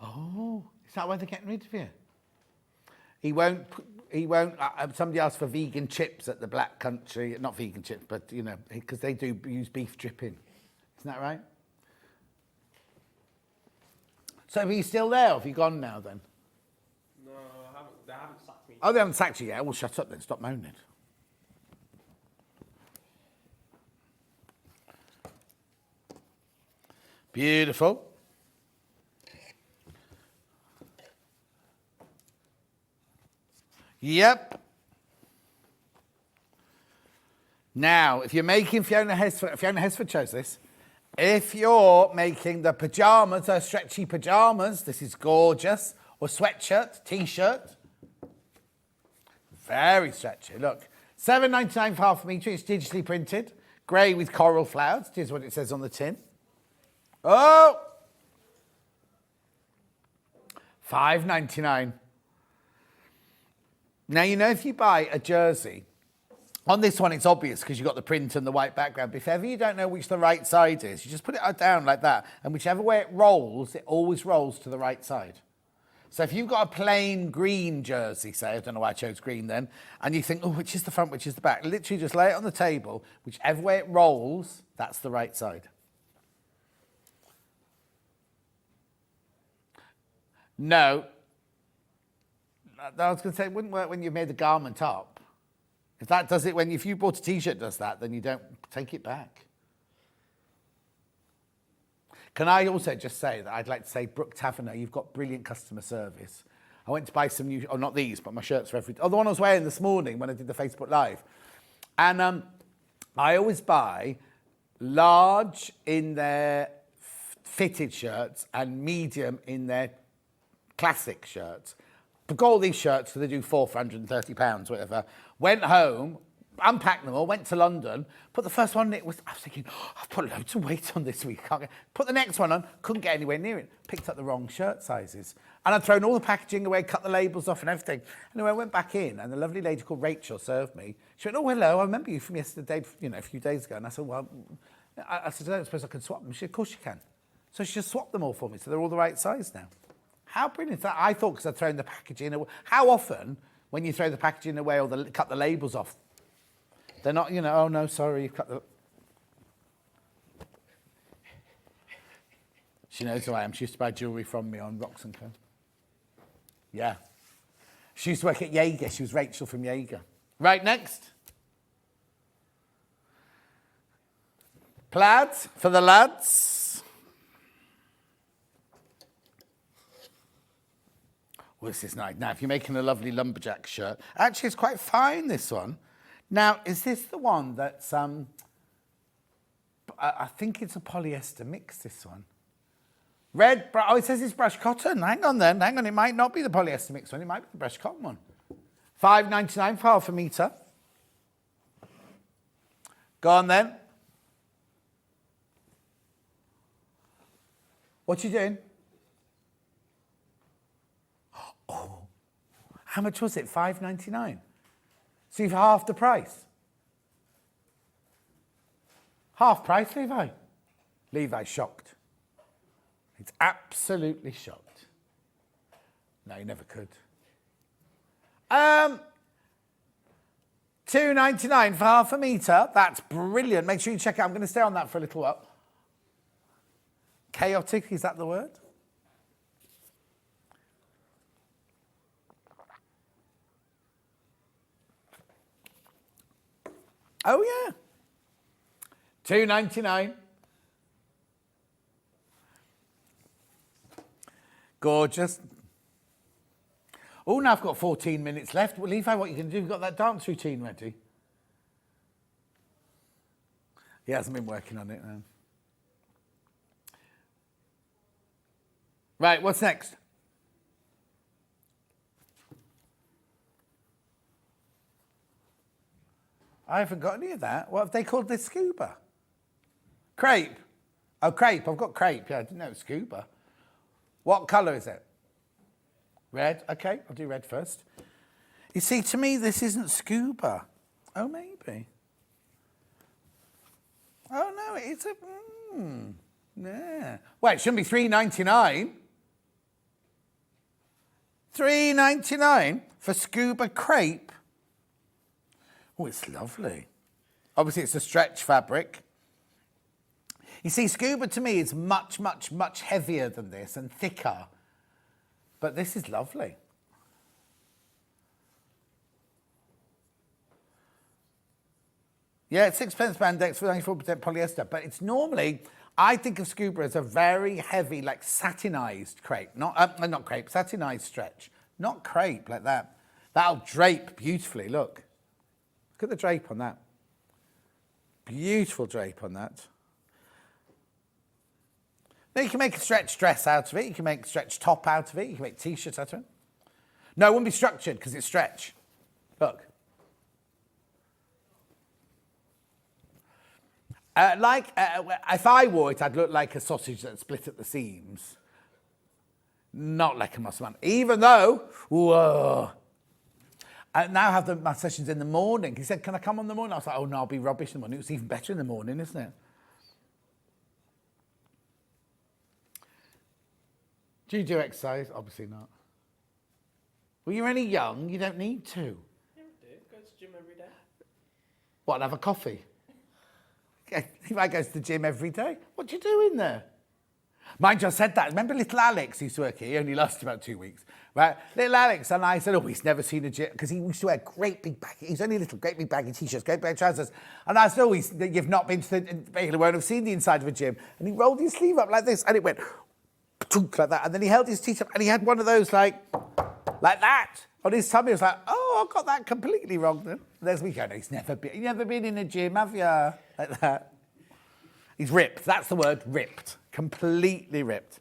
Oh, is that why they're getting rid of you? He won't, somebody asked for vegan chips at the Black Country, not vegan chips, but, you know, because they do use beef dripping. Isn't that right? So are you still there, or have you gone now then? No, they haven't sacked me. Oh, they haven't sacked you yet? Well, shut up then, stop moaning. Beautiful. Yep. Now, if you're making Fiona Hesford chose this. If you're making the pyjamas, those stretchy pyjamas, this is gorgeous. Or sweatshirt, t-shirt. Very stretchy, look. $7.99 for half a metre, it's digitally printed. Grey with coral flowers, here's what it says on the tin. Oh! $5.99. Now, you know, if you buy a jersey, on this one it's obvious because you've got the print and the white background, but if ever you don't know which the right side is, you just put it down like that, and whichever way it rolls, it always rolls to the right side. So if you've got a plain green jersey, say, I don't know why I chose green then, and you think, oh, which is the front, which is the back, literally just lay it on the table, whichever way it rolls, that's the right side. No. I was going to say, it wouldn't work when you made the garment up. If that does it, if you bought a t-shirt does that, then you don't take it back. Can I also just say that I'd like to say, Brooke Taverner, you've got brilliant customer service. I went to buy some new, not these, but my shirts for the one I was wearing this morning when I did the Facebook Live. And I always buy large in their fitted shirts and medium in their classic shirts. Got all these shirts, so they do £4 for £130, whatever. Went home, unpacked them all, went to London, put the first one in, I was thinking, I've put loads of weight on this week. Put the next one on, couldn't get anywhere near it. Picked up the wrong shirt sizes. And I'd thrown all the packaging away, cut the labels off and everything. Anyway, I went back in and the lovely lady called Rachel served me. She went, oh, hello, I remember you from yesterday, a few days ago. And I said, well, I said, I don't suppose I can swap them. She said, of course you can. So she just swapped them all for me, so they're all the right size now. How brilliant is that? I thought because I'd thrown the packaging away. How often, when you throw the packaging away or cut the labels off, they're not, oh no, sorry, you've cut the... She knows who I am. She used to buy jewellery from me on Rocks & Co. Yeah. She used to work at Jaeger. She was Rachel from Jaeger. Right, next. Plaids for the lads. Well, this is nice. Now, if you're making a lovely lumberjack shirt, actually, it's quite fine, this one. Now, is this the one that's, I think it's a polyester mix, this one. Red, it says it's brushed cotton. Hang on, it might not be the polyester mix one, it might be the brushed cotton one. £5.99 for half a metre. Go on then. What you doing? Oh, how much was it? £5.99. So you've half the price. Half price, Levi. Levi's shocked. He's absolutely shocked. No, he never could. £2.99 for half a metre. That's brilliant. Make sure you check it out. I'm going to stay on that for a little while. Chaotic, is that the word? Oh, yeah. £2.99. Gorgeous. Oh, now I've got 14 minutes left. Well, Levi, what are you going to do? You've got that dance routine ready. He hasn't been working on it now. Right, what's next? I haven't got any of that. What have they called this? Scuba? Crepe. Oh, crepe. I've got crepe. Yeah, I didn't know it was scuba. What colour is it? Red. OK, I'll do red first. You see, to me, this isn't scuba. Oh, maybe. Oh, no, it's a... yeah. Well, it shouldn't be £3.99. £3.99 for scuba crepe. Oh, it's lovely. Obviously, it's a stretch fabric. You see, scuba to me is much, much, much heavier than this and thicker. But this is lovely. Yeah, it's 6 spandex for 94% polyester, but it's normally, I think of scuba as a very heavy, like satinized crepe. Not crepe, satinized stretch. Not crepe like that. That'll drape beautifully, look. Look at the drape on that. Beautiful drape on that. Now you can make a stretch dress out of it. You can make a stretch top out of it. You can make T-shirts out of it. No, it wouldn't be structured because it's stretch. Look. If I wore it, I'd look like a sausage that split at the seams. Not like a muscle man. Even though, whoa. I now have my sessions in the morning. He said, can I come on the morning? I was like, oh no, I'll be rubbish in the morning. It's even better in the morning, isn't it? Do you do exercise? Obviously not. Well, you're only young. You don't need to. Yeah, I do. Go to the gym every day. What, and have a coffee? He might go to the gym every day. What do you do in there? Mind you, I said that. Remember little Alex who used to work here? He only lasted about 2 weeks. Right? Little Alex, and I said, oh, he's never seen a gym, because he used to wear great big baggy, he's only little, great big baggy T-shirts, great big trousers. And I said, oh, you've not been to the, he won't have seen the inside of a gym. And he rolled his sleeve up like this, and it went, like that. And then he held his teeth up, and he had one of those, like that. On his tummy, I was like, oh, I got that completely wrong then. There's me going, you've never been in a gym, have you? Like that. He's ripped. That's the word, ripped. Completely ripped.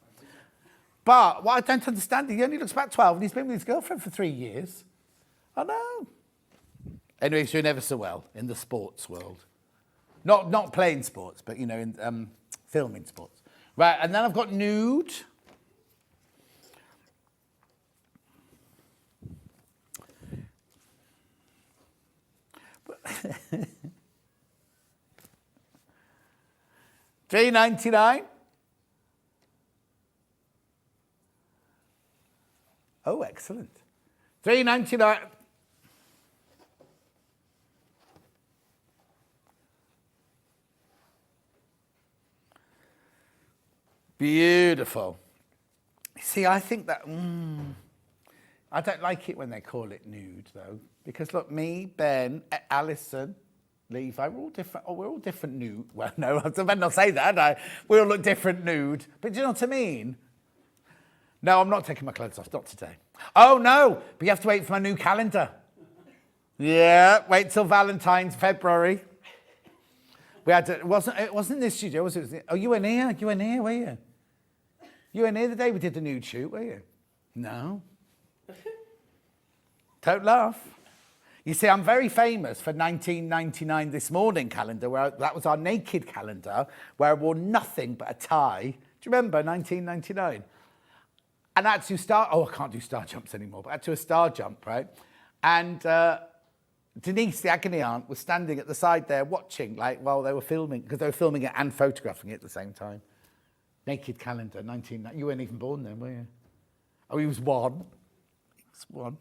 But what I don't understand, he only looks about 12 and he's been with his girlfriend for 3 years. I know. Anyway, he's doing ever so well in the sports world. Not playing sports, but, you know, in filming sports. Right, and then I've got nude. $3.99. Oh, excellent. $3.99. Beautiful. See, I think that... I don't like it when they call it nude, though, because look, me, Ben, Alison, Levi, we're all different. Oh, we're all different nude. Well, no, I better not say that. We all look different nude. But do you know what I mean? No, I'm not taking my clothes off. Not today. Oh, no. But you have to wait for my new calendar. Yeah, wait till Valentine's, February. We had to, it wasn't in this studio, was it? Oh, you weren't here? You weren't here, were you? You weren't here the day we did the nude shoot, were you? No. Don't laugh. You see, I'm very famous for 1999 This Morning calendar, where that was our naked calendar, where I wore nothing but a tie. Do you remember 1999? And I had to I can't do star jumps anymore, but I had to do a star jump, right? And Denise, the agony aunt, was standing at the side there watching, like, while they were filming, because they were filming it and photographing it at the same time. Naked calendar, 1999. You weren't even born then, were you? Oh, he was one. He was one.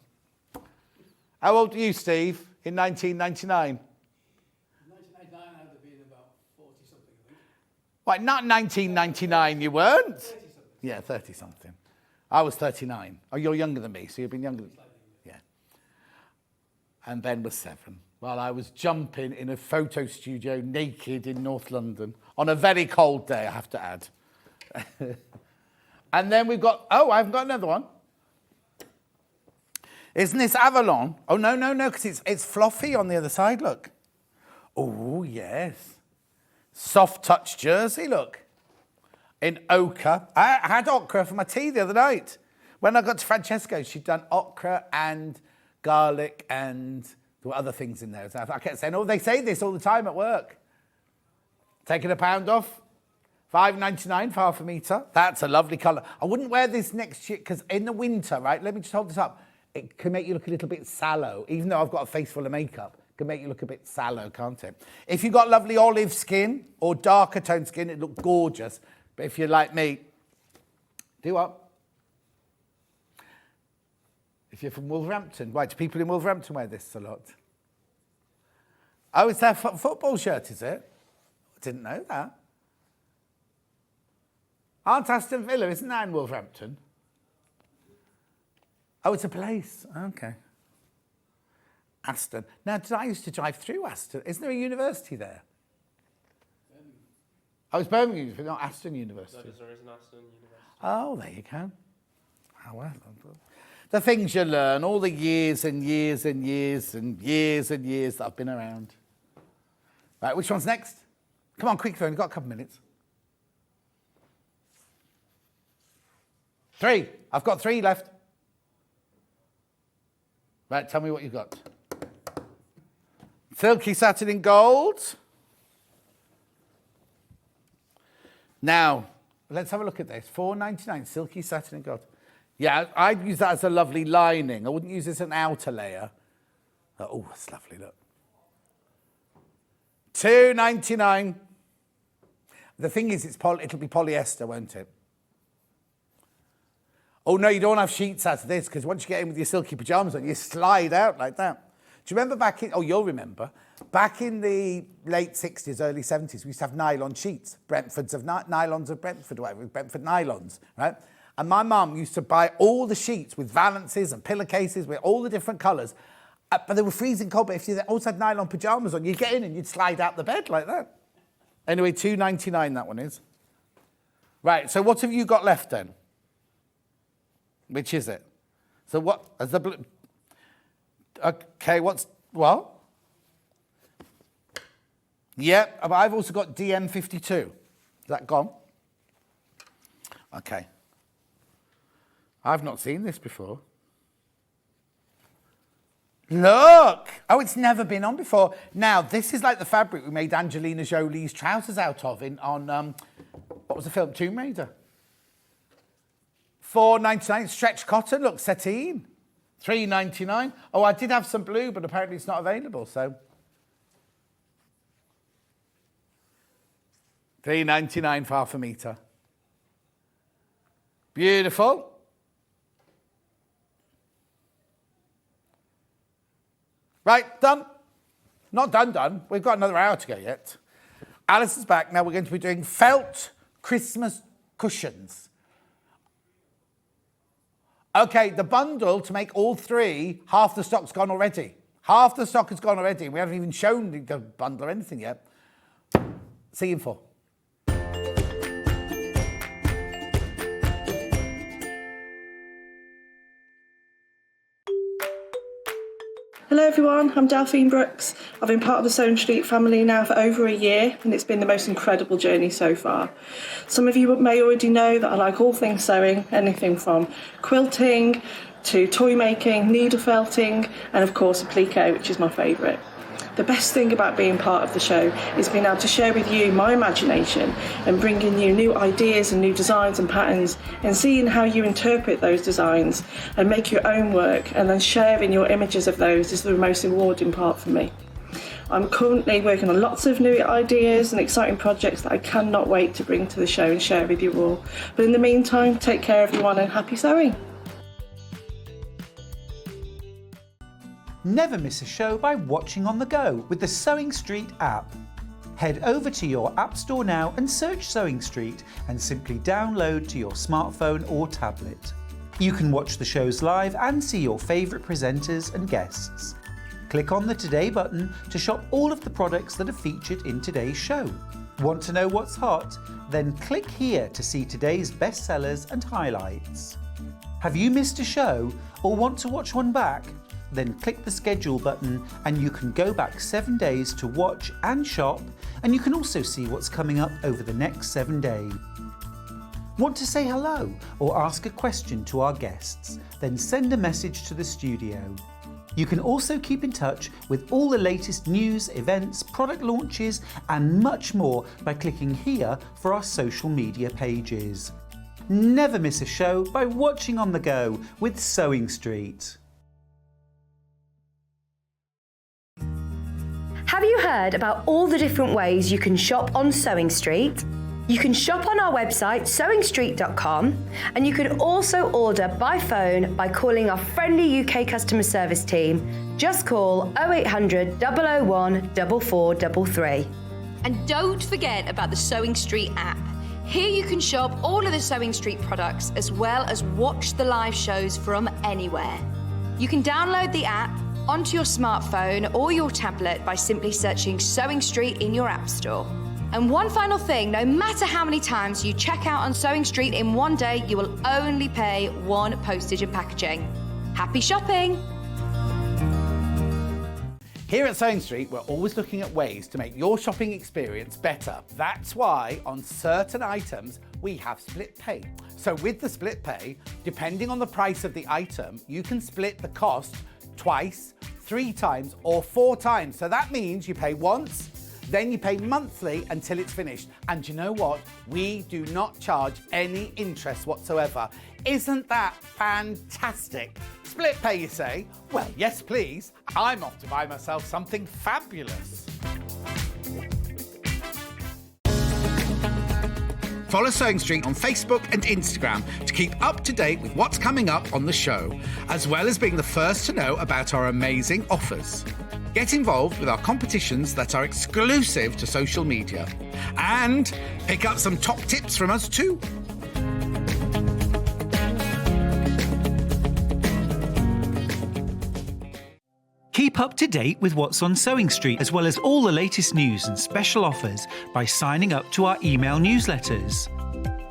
How old are you, Steve, in 1999? In 1999, I would have been about 40-something, I think. Why, not 1999, you weren't? 30-something. Yeah, 30-something. I was 39. Oh, you're younger than me, so you've been younger than me. Yeah. And Ben was 7. While I was jumping in a photo studio naked in North London on a very cold day, I have to add. And then we've got, I've got another one. Isn't this Avalon? Oh, no, because it's fluffy on the other side, look. Oh, yes. Soft touch jersey, look. In ochre. I had ochre for my tea the other night. When I got to Francesco's, she'd done ochre and garlic and there were other things in there. So I kept saying, they say this all the time at work. Taking £1 off. $5.99 for half a metre. That's a lovely colour. I wouldn't wear this next year because in the winter, right, let me just hold this up. It can make you look a little bit sallow. Even though I've got a face full of makeup, it can make you look a bit sallow, can't it? If you've got lovely olive skin or darker toned skin, it looks gorgeous. But if you're like me, do what? If you're from Wolverhampton, why do people in Wolverhampton wear this a lot? Oh, it's their football shirt, is it? I didn't know that. Aren't Aston Villa, isn't that in Wolverhampton? Oh, it's a place. Okay. Aston. Now, I used to drive through Aston. Isn't there a university there? Oh, it's Birmingham, but not Aston University. No, there is an Aston University. Oh, there you go. Oh, well. The things you learn, all the years and years and years and years and years that I've been around. Right, which one's next? Come on, quick, we've got a couple of minutes. 3. I've got 3 left. Right, tell me what you've got. Silky satin in gold. Now, let's have a look at this. $4.99, silky satin in gold. Yeah, I'd use that as a lovely lining. I wouldn't use this as an outer layer. Oh, that's lovely, look. $2.99. The thing is, it'll be polyester, won't it? Oh, no, you don't have sheets out of this because once you get in with your silky pyjamas on, you slide out like that. Do you remember you'll remember, back in the late 60s, early 70s, we used to have nylon sheets, Brentford's of nylons of Brentford, whatever, Brentford nylons, right? And my mum used to buy all the sheets with valances and pillowcases with all the different colours, but they were freezing cold, but if you also had nylon pyjamas on, you'd get in and you'd slide out the bed like that. Anyway, $2.99 that one is. Right, so what have you got left then? Which is it? So what, as the blue... Okay, what? Yeah, but I've also got DM52. Is that gone? Okay. I've not seen this before. Look! Oh, it's never been on before. Now, this is like the fabric we made Angelina Jolie's trousers out of on what was the film? Tomb Raider. $4.99 stretch cotton. Look, sateen. $3.99. Oh, I did have some blue, but apparently it's not available, so. $3.99 for half a metre. Beautiful. Right, done. Not done. We've got another hour to go yet. Alison's back. Now we're going to be doing felt Christmas cushions. Okay, the bundle to make all three, half the stock's gone already. Half the stock has gone already. We haven't even shown the bundle or anything yet. See you in 4. Hello everyone, I'm Delphine Brooks. I've been part of the Sewing Street family now for over a year and it's been the most incredible journey so far. Some of you may already know that I like all things sewing, anything from quilting to toy making, needle felting and of course applique, which is my favourite. The best thing about being part of the show is being able to share with you my imagination and bringing you new ideas and new designs and patterns and seeing how you interpret those designs and make your own work and then sharing your images of those is the most rewarding part for me. I'm currently working on lots of new ideas and exciting projects that I cannot wait to bring to the show and share with you all. But in the meantime, take care everyone and happy sewing. Never miss a show by watching on the go with the Sewing Street app. Head over to your App Store now and search Sewing Street and simply download to your smartphone or tablet. You can watch the shows live and see your favourite presenters and guests. Click on the Today button to shop all of the products that are featured in today's show. Want to know what's hot? Then click here to see today's bestsellers and highlights. Have you missed a show or want to watch one back? Then click the schedule button and you can go back 7 days to watch and shop, and you can also see what's coming up over the next 7 days. Want to say hello or ask a question to our guests? Then send a message to the studio. You can also keep in touch with all the latest news, events, product launches and much more by clicking here for our social media pages. Never miss a show by watching on the go with Sewing Street. Have you heard about all the different ways you can shop on Sewing Street? You can shop on our website sewingstreet.com and you can also order by phone by calling our friendly UK customer service team. Just call 0800 001 4433. And don't forget about the Sewing Street app. Here you can shop all of the Sewing Street products as well as watch the live shows from anywhere. You can download the app onto your smartphone or your tablet by simply searching Sewing Street in your app store. And one final thing, no matter how many times you check out on Sewing Street in one day, you will only pay one postage and packaging. Happy shopping! Here at Sewing Street, we're always looking at ways to make your shopping experience better. That's why on certain items, we have split pay. So with the split pay, depending on the price of the item, you can split the cost twice, 3 times or 4 times. So that means you pay once, then you pay monthly until it's finished. And you know what? We do not charge any interest whatsoever. Isn't that fantastic? Split pay, you say? Well, yes, please. I'm off to buy myself something fabulous. Follow Sewing Street on Facebook and Instagram to keep up to date with what's coming up on the show, as well as being the first to know about our amazing offers. Get involved with our competitions that are exclusive to social media. And pick up some top tips from us too. Keep up to date with what's on Sewing Street, as well as all the latest news and special offers by signing up to our email newsletters.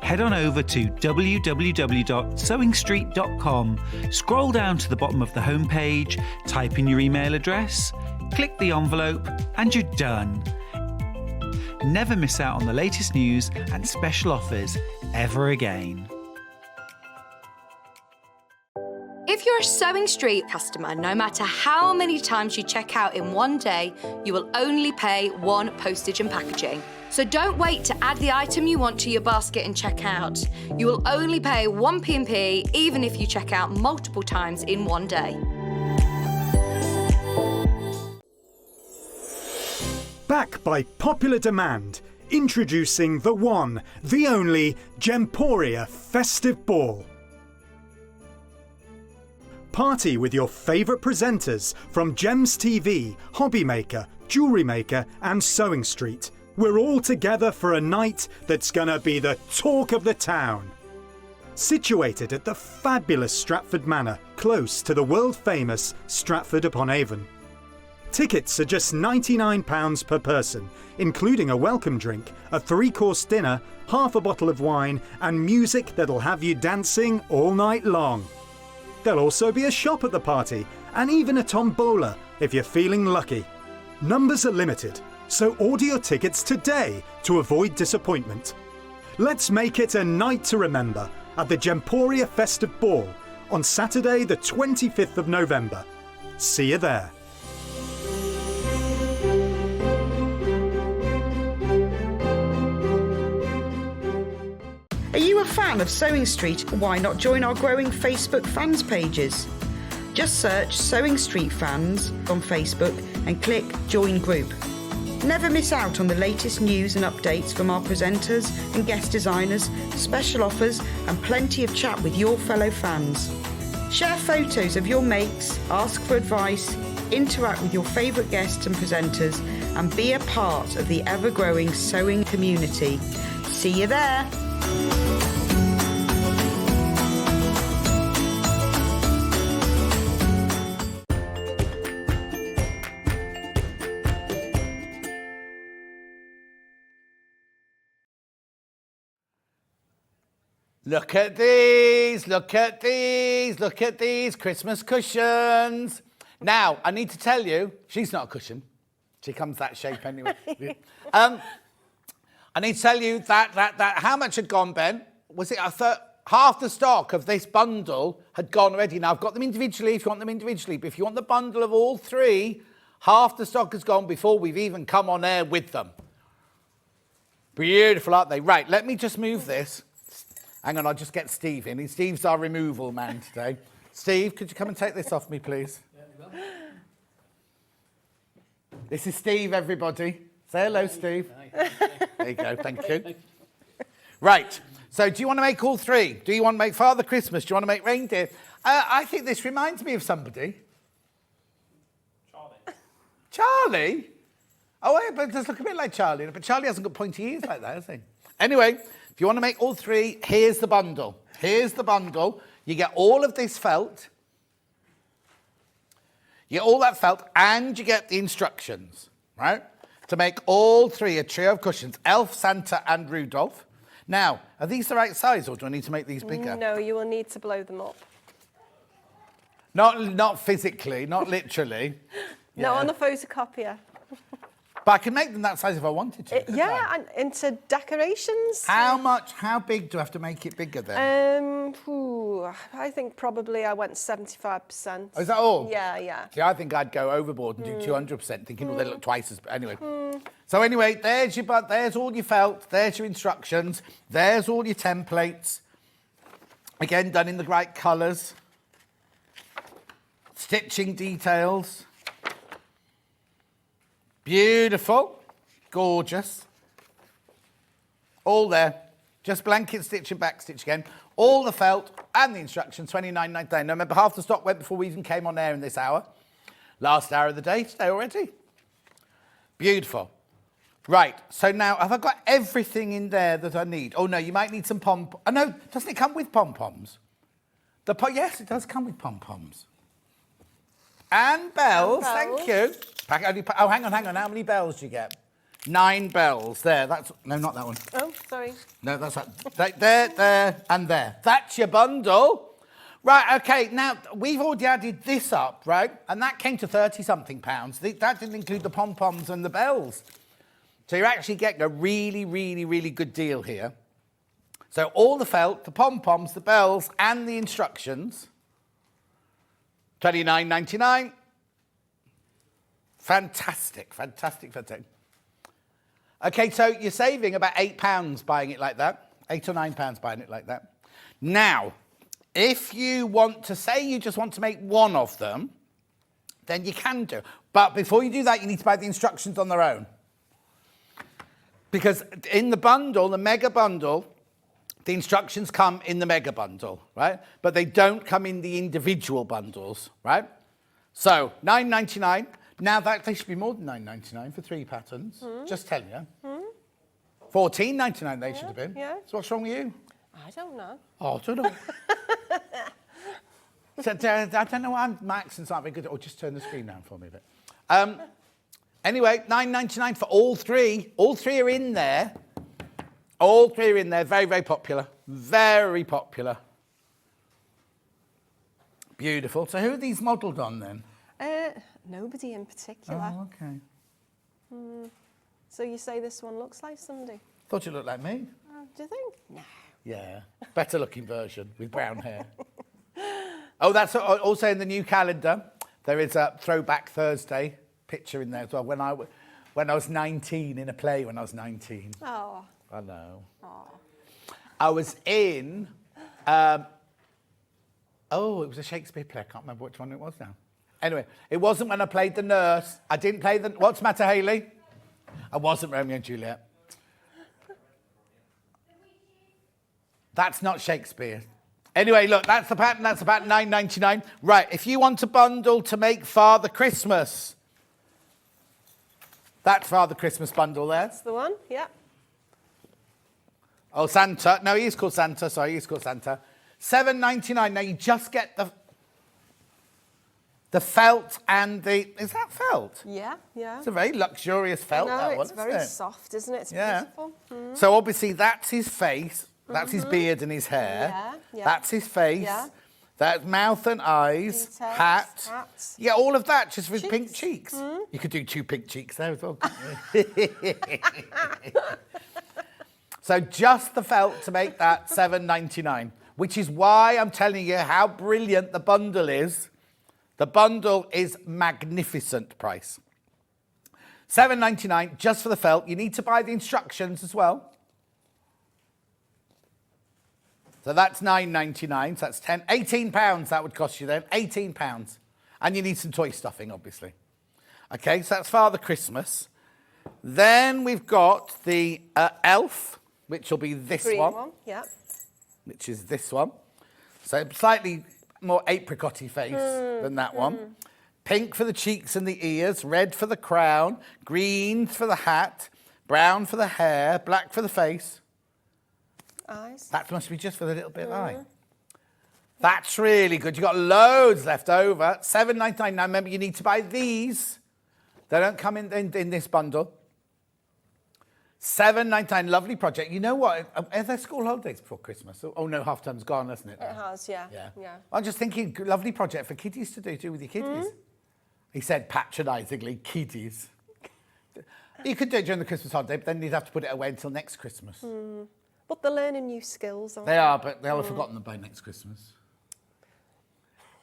Head on over to www.sewingstreet.com, scroll down to the bottom of the homepage, type in your email address, click the envelope, and you're done. Never miss out on the latest news and special offers ever again. If you're a Sewing Street customer, no matter how many times you check out in one day, you will only pay one postage and packaging. So don't wait to add the item you want to your basket and check out. You will only pay one P&P even if you check out multiple times in one day. Back by popular demand, introducing the one, the only Gemporia Festive Ball. Party with your favourite presenters from Gems TV, Hobby Maker, Jewellery Maker and Sewing Street. We're all together for a night that's gonna be the talk of the town. Situated at the fabulous Stratford Manor, close to the world-famous Stratford-upon-Avon. Tickets are just £99 per person, including a welcome drink, a 3-course dinner, half a bottle of wine and music that'll have you dancing all night long. There'll also be a shop at the party and even a tombola if you're feeling lucky. Numbers are limited, so order your tickets today to avoid disappointment. Let's make it a night to remember at the Gemporia Festive Ball on Saturday the 25th of November. See you there. Are you a fan of Sewing Street? Why not join our growing Facebook fans pages? Just search Sewing Street Fans on Facebook and click Join Group. Never miss out on the latest news and updates from our presenters and guest designers, special offers and plenty of chat with your fellow fans. Share photos of your makes, ask for advice, interact with your favourite guests and presenters and be a part of the ever-growing sewing community. See you there! Look at these, look at these, look at these Christmas cushions. Now, I need to tell you, she's not a cushion. She comes that shape anyway. I need to tell you that how much had gone, Ben? Was it, I thought, half the stock of this bundle had gone already. Now, I've got them individually if you want them individually, but if you want the bundle of all three, half the stock has gone before we've even come on air with them. Beautiful, aren't they? Right, let me just move this. Hang on, I'll just get Steve in. Steve's our removal man today. Steve, could you come and take this off me, please? Yeah, this is Steve, everybody. Say hello, Steve. There you go, thank you. Right, so do you want to make all three? Do you want to make Father Christmas? Do you want to make reindeer? I think this reminds me of somebody. Charlie. Charlie? Oh, yeah, but it does look a bit like Charlie. But Charlie hasn't got pointy ears like that, has he? Anyway, if you want to make all three, here's the bundle. Here's the bundle. You get all of this felt. You get all that felt and you get the instructions, right? To make all three a trio of cushions, Elf, Santa and Rudolph. Now, are these the right size or do I need to make these bigger? No, you will need to blow them up. Not physically, not literally. No, on the photocopier. But I can make them that size if I wanted to. Yeah, and into decorations. How big do I have to make it bigger then? I think probably I went 75%. Oh, is that all? Yeah. See, I think I'd go overboard and do 200%, thinking, oh, they look twice as... Anyway. So anyway, there's all your felt, there's your instructions, there's all your templates. Again, done in the right colours. Stitching details. Beautiful, gorgeous, all there. Just blanket stitch and back stitch again. All the felt and the instructions, $29.99. Now remember, half the stock went before we even came on air in this hour. Last hour of the day today already. Beautiful. Right, so now have I got everything in there that I need? Oh no, you might need some pom-poms. Oh no, doesn't it come with pom-poms? Yes, it does come with pom-poms. And bells, thank you. Oh, hang on. How many bells do you get? 9 bells. There, no, not that one. Oh, sorry. No, that's right. There, and there. That's your bundle. Right, okay, now, we've already added this up, right? And that came to £30-something. That didn't include the pom-poms and the bells. So you're actually getting a really, really, really good deal here. So all the felt, the pom-poms, the bells, and the instructions, $29.99. Fantastic, fantastic, fantastic. Okay, so you're saving about £8 buying it like that. £8 or £9 buying it like that. Now, if you want to say you just want to make one of them, then you can do. But before you do that, you need to buy the instructions on their own. Because in the bundle, the mega bundle, the instructions come in the mega bundle, right? But they don't come in the individual bundles, right? So, $9.99. Now, they should be more than $9.99 for 3 patterns. Just telling you. $14.99 they should have been. Yeah. So what's wrong with you? I don't know. Oh, I don't know. So, I don't know why my accent's not very good. Oh, just turn the screen down for me a bit. Anyway, $9.99 for all 3. All 3 are in there. All 3 are in there. Very, very popular. Very popular. Beautiful. So who are these modelled on then? Nobody in particular. Oh, okay. So you say this one looks like somebody? Thought you looked like me. Do you think? No. Yeah. Better looking version with brown hair. Oh, that's also in the new calendar. There is a Throwback Thursday picture in there as well. When I was 19, in a play when I was 19. Oh. I know. Oh. I was in... it was a Shakespeare play. I can't remember which one it was now. Anyway, it wasn't when I played the nurse. I didn't play the... What's the matter, Hayley? I wasn't Romeo and Juliet. That's not Shakespeare. Anyway, look, that's the pattern. That's about $9.99. Right, if you want a bundle to make Father Christmas, that's Father Christmas bundle there. That's the one, yeah. Oh, Santa. No, he is called Santa. Sorry, he is called Santa. $7.99. Now, you just get the felt and the... Is that felt? Yeah, yeah. It's a very luxurious felt, that one, it's isn't very it? soft, isn't it? It's Yeah. beautiful. So, obviously, that's his face. That's his beard and his hair. Yeah. That's his face. Yeah. That's mouth and eyes. Details, Hat. hats. Yeah, all of that just with pink Cheeks. cheeks. You could do 2 pink cheeks there as well, couldn't you? So just the felt to make that $7.99, which is why I'm telling you how brilliant the bundle is. The bundle is magnificent price. $7.99 just for the felt. You need to buy the instructions as well. So that's $9.99. So that's £18 that would cost you then. £18. And you need some toy stuffing, obviously. Okay, so that's Father Christmas. Then we've got the elf, which will be this Green one. Yeah. Which is this one. So slightly more apricot-y face than that one. Pink for the cheeks and the ears, red for the crown, green for the hat, brown for the hair, black for the face. Eyes. That must be just for the little bit of eye. That's really good. You've got loads left over. $7.99. Now, remember, you need to buy these. They don't come in this bundle. $7.99. Lovely project. You know what? Are there school holidays before Christmas? Oh, no, half term's gone, hasn't it? It has, yeah. Yeah. I'm just thinking, lovely project for kiddies to do with your kiddies. He said patronisingly, kiddies. You could do it during the Christmas holiday, but then you'd have to put it away until next Christmas. But they're learning new skills, aren't they? They are, but they'll have forgotten them by next Christmas.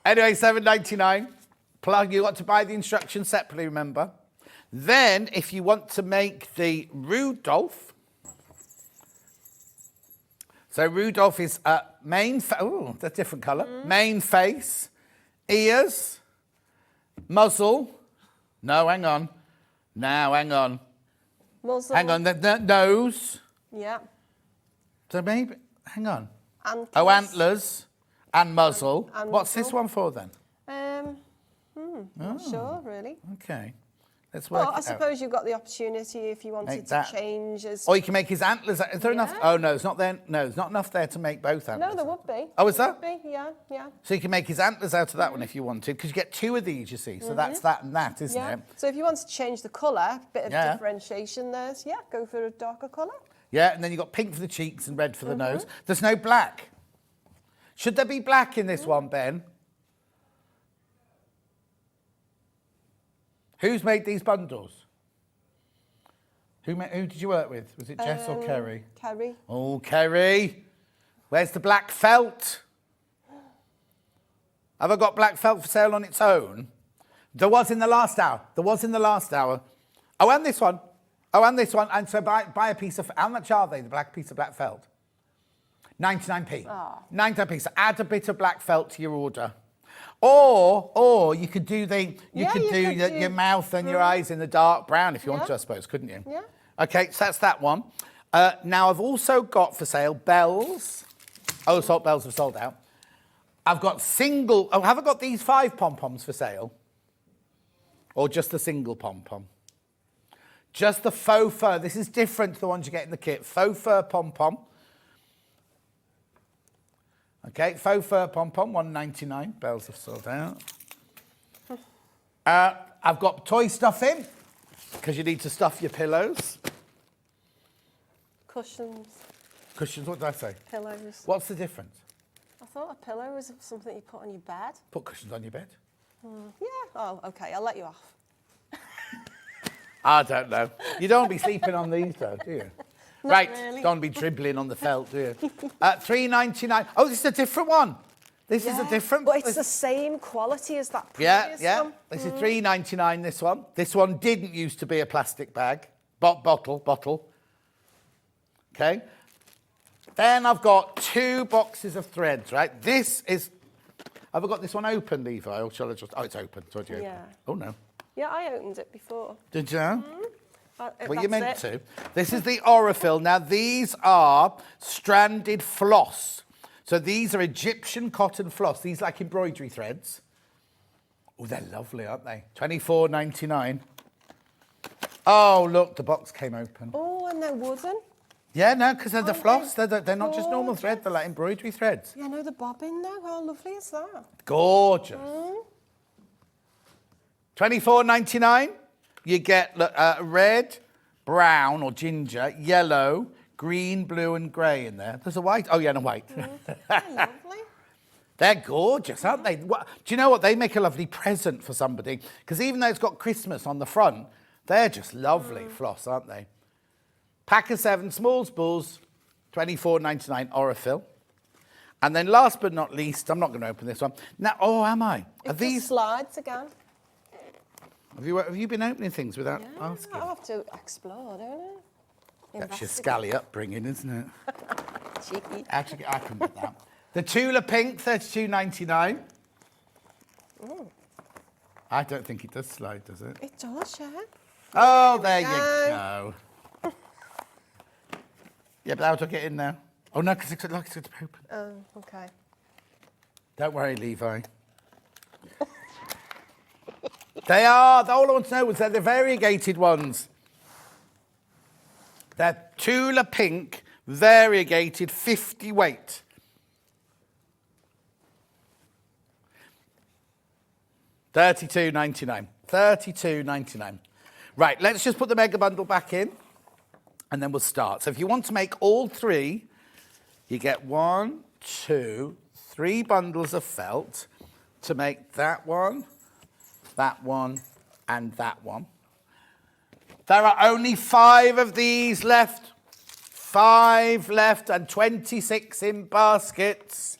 Anyway, $7.99. Plug, you got to buy the instructions separately, remember. Then, if you want to make the Rudolph, so Rudolph is main, oh, that's a different colour. Main face, ears, muzzle. No, hang on. Now, hang on. Muzzle. Hang on, the nose. Yeah. So maybe, hang on. Antlers. Oh, antlers and muzzle. And What's this muzzle. one for then? Not sure, really. Okay. Let's work Well, I it out. suppose you've got the opportunity if you wanted Make to that. change as... Or you can make his antlers. Is there enough? Yeah. Oh, no, it's not there. No, it's not enough there to make both antlers. No, there would be. Oh, is There there? would be, yeah. So you can make his antlers out of that one if you wanted, because you get 2 of these, you see. So that's that and that, isn't Yeah. it? So if you wanted to change the colour, bit of Yeah. differentiation there, so yeah, go for a darker colour. Yeah, and then you've got pink for the cheeks and red for the nose. There's no black. Should there be black in this one, Ben? Who's made these bundles? Who did you work with? Was it Jess or Kerry? Kerry. Oh, Kerry. Where's the black felt? Have I got black felt for sale on its own? There was in the last hour. Oh, and this one. And so buy a piece of... How much are they, the black piece of black felt? 99p. Oh. 99p. So add a bit of black felt to your order. Or you could do your mouth and your eyes in the dark brown if you wanted to, I suppose, couldn't you? Yeah. Okay, so that's that one. Now I've also got for sale bells. Oh, salt bells have sold out. I've got single... Oh, have I got these 5 pom-poms for sale? Or just the single pom-pom? Just the faux fur. This is different to the ones you get in the kit. Faux fur pom-pom. Okay, faux fur pom-pom, $1.99. Bells have sold out. I've got toy stuffing, because you need to stuff your pillows. Cushions. Cushions, what did I say? Pillows. What's the difference? I thought a pillow was something you put on your bed. Put cushions on your bed? Yeah. Oh, okay. I'll let you off. I don't know. You don't want to be sleeping on these, though, do you? Right, really. don't want to be dribbling on the felt, do you? $3.99. Oh, this is a different one. This is a different... But it's the same quality as that previous one. This is $3.99, this one. This one didn't used to be a plastic bag. Bottle. Okay. Then I've got 2 boxes of threads, right? This is... Have I got this one open, Levi, or shall I just... Oh, it's open. It's already open. Yeah. Oh, no. Yeah, I opened it before. Did you know? Well, you meant to. This is the Aurifil. Now, these are stranded floss. So these are Egyptian cotton floss. These are like embroidery threads. Oh, they're lovely, aren't they? $24.99. Oh, look, the box came open. Oh, and they're wooden. Yeah, no, because they're the floss. They're not just normal thread. They're like embroidery threads. Yeah, no, the bobbin, though. How lovely is that? Gorgeous. $24.99. You get red, brown or ginger, yellow, green, blue and grey in there. There's a white. Oh, yeah, no, white. Lovely. They're gorgeous, aren't they? Do you know what? They make a lovely present for somebody. Because even though it's got Christmas on the front, they're just lovely floss, aren't they? Pack of 7, small spools, $24.99 Aurifil. And then last but not least, I'm not going to open this one. Now, am I? Are these slides again? Have you been opening things without asking? I have to explore, don't I? That's your scally upbringing, isn't it? Cheeky. Actually, I can get that. The Tula Pink, $32.99. I don't think it does slide, does it? It does, yeah. Oh, there you go. Yeah, but how do I get in now? Oh, no, because it's got to be open. Oh, okay. Don't worry, Levi. They are. All I want to know was they're the variegated ones. They're Tula Pink, variegated, 50 weight. $32.99. $32.99. Right, let's just put the mega bundle back in, and then we'll start. So if you want to make all 3, you get 1, 2, 3 bundles of felt to make that one, and that one. There are only 5 of these left. 5 left and 26 in baskets.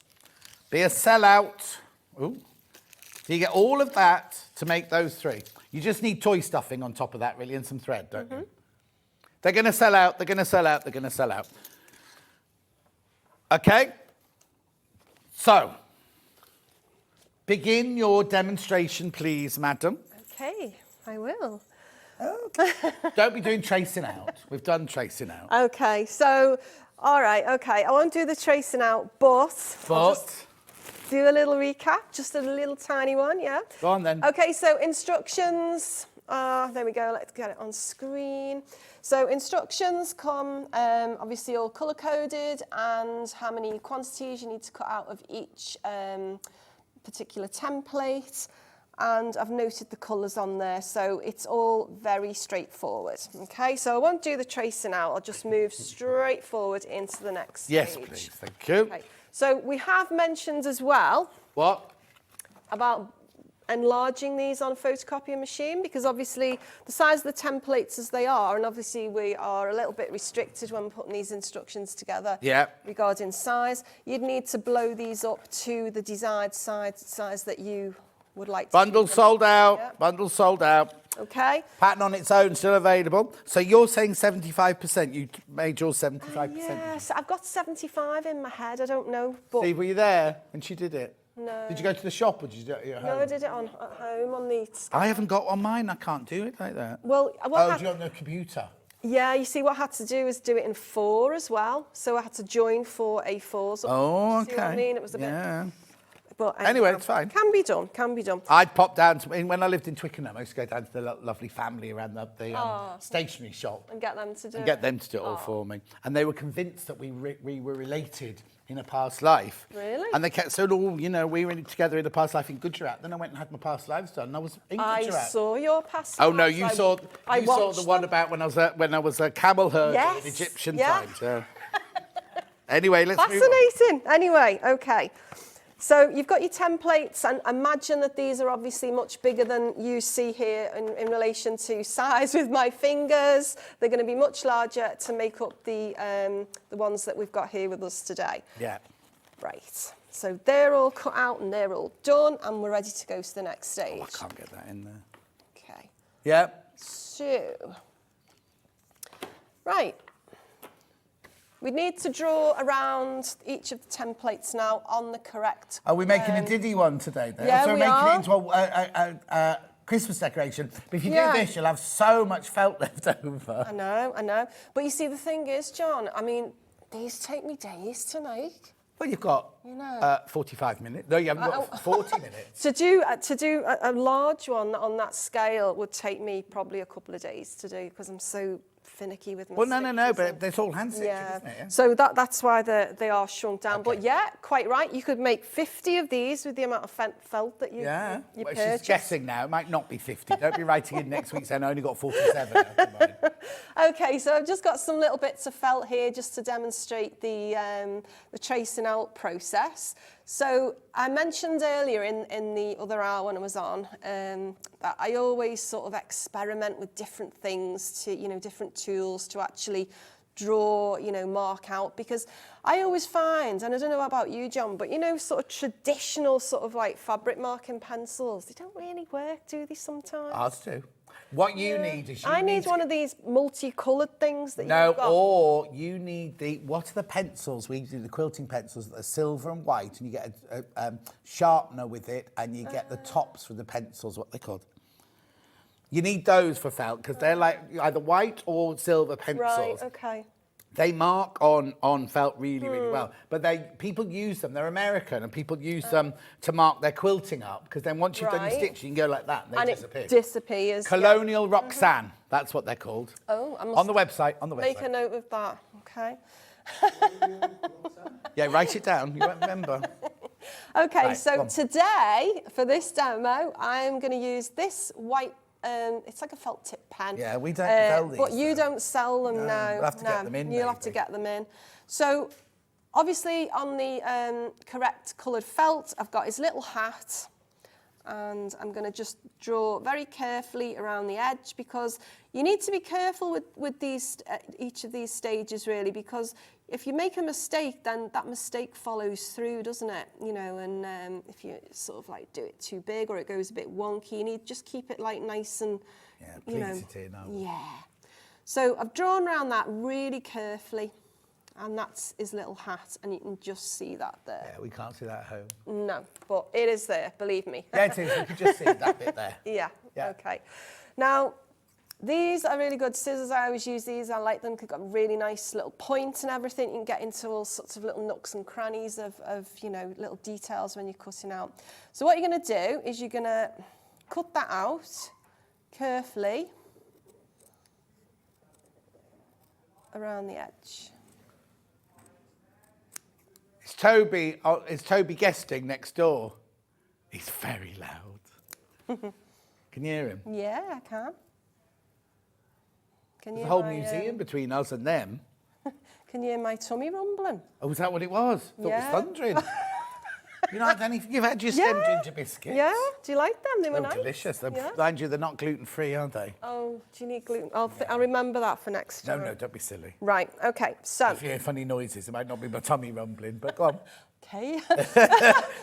Be a sellout. Ooh. So you get all of that to make those 3. You just need toy stuffing on top of that, really, and some thread, don't you? They're going to sell out. They're going to sell out. They're going to sell out. Okay? So, begin your demonstration, please, madam. Okay, I will. Okay. Don't be doing tracing out. We've done tracing out. Okay, so, all right, okay. I won't do the tracing out, but I'll just do a little recap, just a little tiny one, yeah? Go on then. Okay, so instructions. There we go, let's get it on screen. So instructions come obviously all colour-coded and how many quantities you need to cut out of each particular template. And I've noted the colours on there, so it's all very straightforward. Okay, so I won't do the tracing out, I'll just move straight forward into the next stage. Yes, please, thank you. Okay. So we have mentioned as well... What? About enlarging these on a photocopier machine, because obviously the size of the templates as they are, and obviously we are a little bit restricted when putting these instructions together regarding size, you'd need to blow these up to the desired size that you would like to. Bundle sold out. Yeah. Bundle sold out. Okay. Pattern on its own, still available. So you're saying 75%. You made yours 75%. Yes, I've got 75 in my head. I don't know. But Steve, were you there when she did it? No. Did you go to the shop or did you do it at home? No, I did it at home on the... I haven't got on mine. I can't do it like that. Well, do you have no computer? Yeah, you see, what I had to do is do it in 4 as well. So I had to join 4 A4s. Oh, okay. See what I mean? It was a bit... But anyway, it's fine. Can be done, can be done. I'd pop down to, when I lived in Twickenham, I used to go down to the lovely family around the stationery shop. And get them to do it. And get them to do it all for me. And they were convinced that we were related in a past life. Really? And they kept saying, oh, you know, we were together in a past life in Gujarat. Then I went and had my past lives done, and I was in Gujarat. I saw your past Oh, no, lives. you saw the one about when I was a camel herder in Egyptian times. Yeah. Anyway, let's move on. Fascinating. Anyway, okay. So you've got your templates, and imagine that these are obviously much bigger than you see here in relation to size with my fingers. They're going to be much larger to make up the ones that we've got here with us today. Yeah. Right. So they're all cut out and they're all done, and we're ready to go to the next stage. Oh, I can't get that in there. Okay. Yeah. So, right. We need to draw around each of the templates now on the correct... Are we making a Diddy one today, then? Yeah, so we making are. it into a Christmas decoration. But if you do this, you'll have so much felt left over. I know. But you see, the thing is, John, I mean, these take me days to make. Well, you've got 45 minutes. No, you haven't got 40 minutes. To do a large one on that scale would take me probably a couple of days to do, because I'm so finicky with my Well, no, but stitches. it's all hand stitching, Yeah. isn't it? Yeah. So that's why they are shrunk down. Okay. But yeah, quite right. You could make 50 of these with the amount of felt that you well, purchase. she's guessing now. It might not be 50. Don't be writing in next week saying I only got 47. Okay, so I've just got some little bits of felt here just to demonstrate the tracing out process. So I mentioned earlier in the other hour when I was on that I always sort of experiment with different things to, different tools to actually draw, mark out, because I always find, and I don't know about you, John, but sort of traditional sort of like fabric marking pencils, they don't really work, do they sometimes? Ours do. What you need is I need one of these multicoloured things that you've got. Or you need what are the pencils? We do the quilting pencils that are silver and white, and you get a sharpener with it, and you get the tops for the pencils, what they're called. You need those for felt, because they're like either white or silver pencils. Right, okay. They mark on felt really, really well. But people use them. They're American, and people use them to mark their quilting up, because then once you've done your stitch, you can go like that, and they disappear. It disappears. Colonial Roxanne, that's what they're called. Oh, I must on the website. Make a note of that, okay. Yeah, write it down. You won't remember. Okay, right, so today, for this demo, I'm going to use this white, it's like a felt tip pen. Yeah, we don't sell these. But you don't sell them now. We'll have to get them in, You'll have to get them in. So, obviously, on the correct coloured felt, I've got his little hat. And I'm going to just draw very carefully around the edge, because you need to be careful with these each of these stages, really, because if you make a mistake, then that mistake follows through, doesn't it? And if you sort of like do it too big or it goes a bit wonky, you need to just keep it like nice and, Yeah. So I've drawn around that really carefully. And that's his little hat, and you can just see that there. Yeah, we can't see that at home. No, but it is there, believe me. Yeah, it is. You can just see that bit there. Yeah, okay. Now, these are really good scissors. I always use these. I like them. They've got really nice little point and everything. You can get into all sorts of little nooks and crannies of little details when you're cutting out. So what you're going to do is you're going to cut that out carefully around the edge. Is Toby guesting next door? He's very loud. Can you hear him? Yeah, I can. There's a whole museum between us and them. Can you hear my tummy rumbling? Oh, was that what it was? I thought it was thundering. You know, you've had your stem ginger biscuits. Yeah, do you like them? They were They're nice. delicious. Yeah. Mind you, they're not gluten-free, are they? Oh, do you need gluten? I'll remember that for next time. No, don't be silly. Right, okay, so... If you hear funny noises, it might not be my tummy rumbling, but go on. Okay.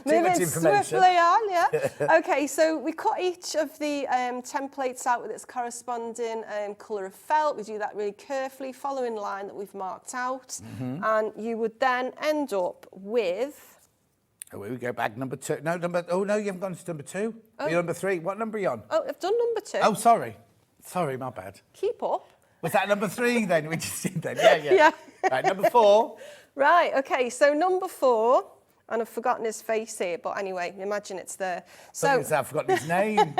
Moving Moving swiftly on, yeah. Okay, so we cut each of the templates out with its corresponding colour of felt. We do that really carefully, following the line that we've marked out. And you would then end up with... Oh, we go back number 2. No, you haven't gone to number 2. Oh. You're number 3. What number are you on? Oh, I've done number 2. Oh, sorry. Sorry, my bad. Keep up. Was that number 3 then? We just did then. Yeah. Yeah. Right, number 4. Right, okay, so number 4, and I've forgotten his face here, but anyway, imagine it's there. So I've forgotten his name.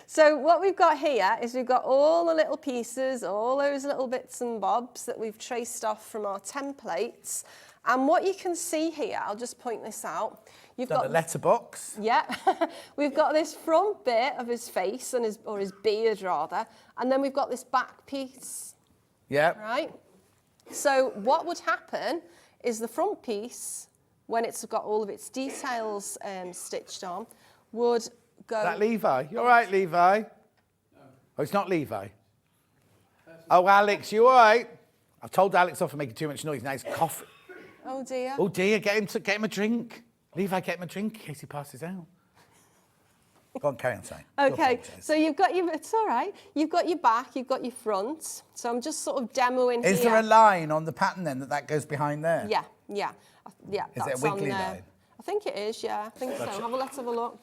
So what we've got here is we've got all the little pieces, all those little bits and bobs that we've traced off from our templates. And what you can see here, I'll just point this out. You've got a letterbox. Yeah, we've got this front bit of his face and his beard rather, and then we've got this back piece. Yeah. Right. So what would happen is the front piece, when it's got all of its details stitched on, would go... Is that Levi? You all right, Levi? No. Oh, it's not Levi. Oh, Alex, you all right? I've told Alex off for making too much noise. Now he's coughing. Oh, dear. Oh, dear. Get him a drink. Levi, get him a drink in case he passes out. Go on, carry on, sorry. Okay, so you've got your... It's all right. You've got your back, you've got your front. So I'm just sort of demoing here. Is there a line on the pattern then that goes behind there? Yeah. Is it a wiggly line? I think it is, yeah. I think so. Let's have a look.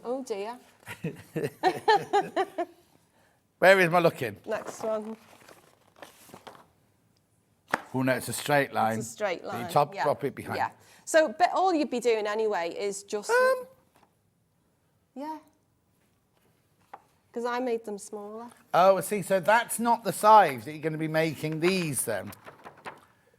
Oh, dear. Where is my looking? Next one. Oh, no, it's a straight line. It's a straight line. You drop it behind. Yeah. So, but all you'd be doing anyway is just... Yeah. Because I made them smaller. Oh, I see. So that's not the size that you're going to be making these then?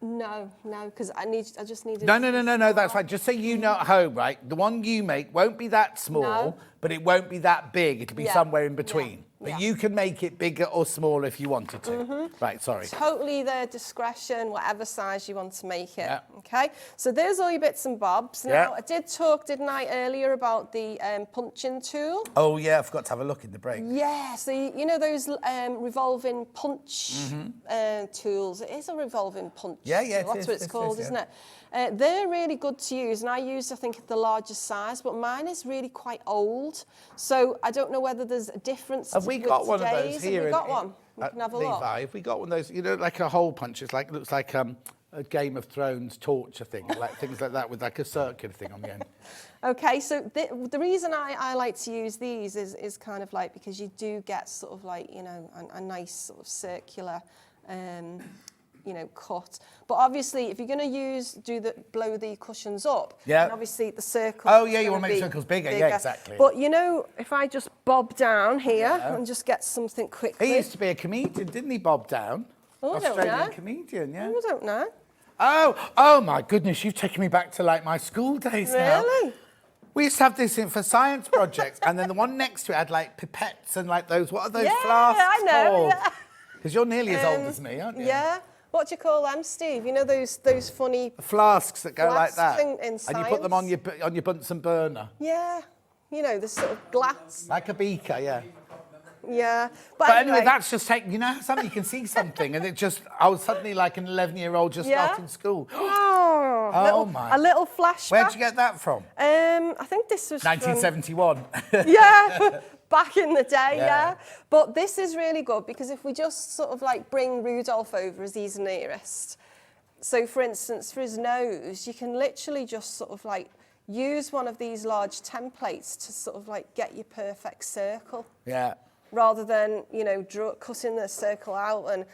No, because I just needed... No, that's fine. Just so you know at home, right? The one you make won't be that small, but it won't be that big. It'll be somewhere in between. But you can make it bigger or smaller if you wanted to. Right, sorry. Totally their discretion, whatever size you want to make it. Yeah. Okay, so there's all your bits and bobs. Now, I did talk, didn't I, earlier about the punching tool? Oh, yeah, I forgot to have a look in the break. Yeah, so you know those revolving punch tools? It is a revolving punch tool. Yeah, that's what it's called, isn't it? They're really good to use, and I use, I think, the largest size, but mine is really quite old. So I don't know whether there's a difference. Have we got one of those here? Have we got one? We can have a look. Levi, have we got one of those, you know, like a hole punch? It looks like a Game of Thrones torture thing, like things like that with like a circular thing on the end. Okay, so the reason I like to use these is kind of like because you do get sort of like, you know, a nice sort of circular you know, cut. But obviously, if you're going to blow the cushions up, then obviously the circle. Oh yeah, you want to make circles bigger. Yeah, exactly. But you know, if I just bob down here and just get something quickly. He used to be a comedian, didn't he, Bob Down? Oh, Australian comedian, yeah. Oh, I don't know. Oh my goodness, you've taken me back to like my school days now. Really? We used to have this for science projects, and then the one next to it had like pipettes and like those. What are those flasks I know. called? Because you're nearly as old as me, aren't you? Yeah. What do you call them, Steve? You know those funny flasks that go like that, in and you put them on your Bunsen burner. Yeah, you know the sort of glass. Like a beaker, yeah. Yeah, but anyway, that's just you know, something you can see something, and I was suddenly like an 11-year-old just starting school. A little flashback. Where'd you get that from? I think this was 1971. Yeah. Back in the day, yeah. But this is really good because if we just sort of like bring Rudolph over as he's nearest. So for instance, for his nose, you can literally just sort of like use one of these large templates to sort of like get your perfect circle. Yeah. Rather than, you know, cutting the circle out and,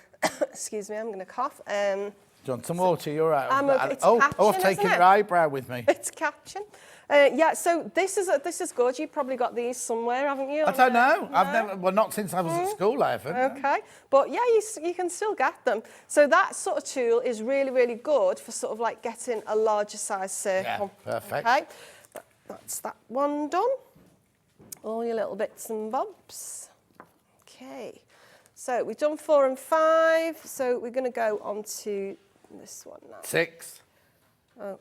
excuse me, I'm going to cough. Do you want some water? You're right. I've taken your eyebrow with me. It's catching. Yeah, so this is good. You've probably got these somewhere, haven't you? I don't know. No? I've never. Well, not since I was at school. I haven't. Okay, but yeah, you can still get them. So that sort of tool is really, really good for sort of like getting a larger size circle. Yeah, perfect. Okay, that's that one done. All your little bits and bobs. Okay, so we've done 4 and 5. So we're going to go on to this one now. 6. Oh.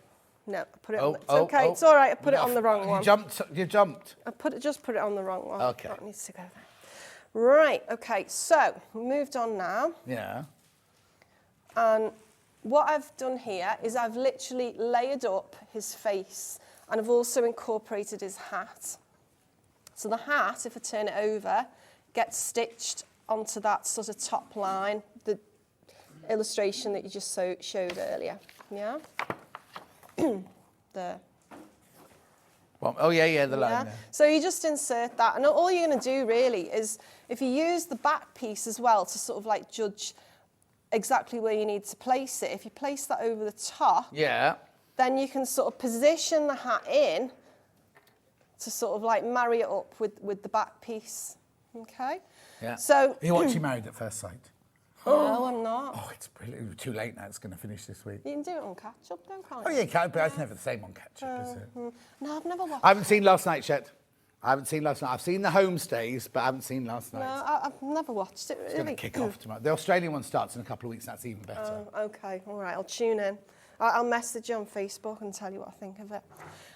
No, I put it on. It's okay. It's all right. I put it on the wrong one. You jumped. Just put it on the wrong one. Okay. That needs to go there. Right. Okay. So we moved on now. Yeah. And what I've done here is I've literally layered up his face, and I've also incorporated his hat. So the hat, if I turn it over, gets stitched onto that sort of top line, the illustration that you just showed earlier. Yeah. There. Well, oh yeah, the line. Yeah. There. So you just insert that, and all you're going to do really is, if you use the back piece as well to sort of like judge exactly where you need to place it. If you place that over the top, yeah, then you can sort of position the hat in to sort of like marry it up with the back piece. Okay. Yeah. So are you watching Married at First Sight? No, I'm not. Oh, it's brilliant. Too late now. It's going to finish this week. You can do it on catch-up, can't you? Oh, yeah, you can, but it's never the same on catch-up, is it? No, I've never watched I haven't seen last night yet. I've seen the homestays, but I haven't seen last night. No, I've never watched it. It's going to kick off tomorrow. The Australian one starts in a couple of weeks. That's even better. Okay, all right, I'll tune in. I'll message you on Facebook and tell you what I think of it.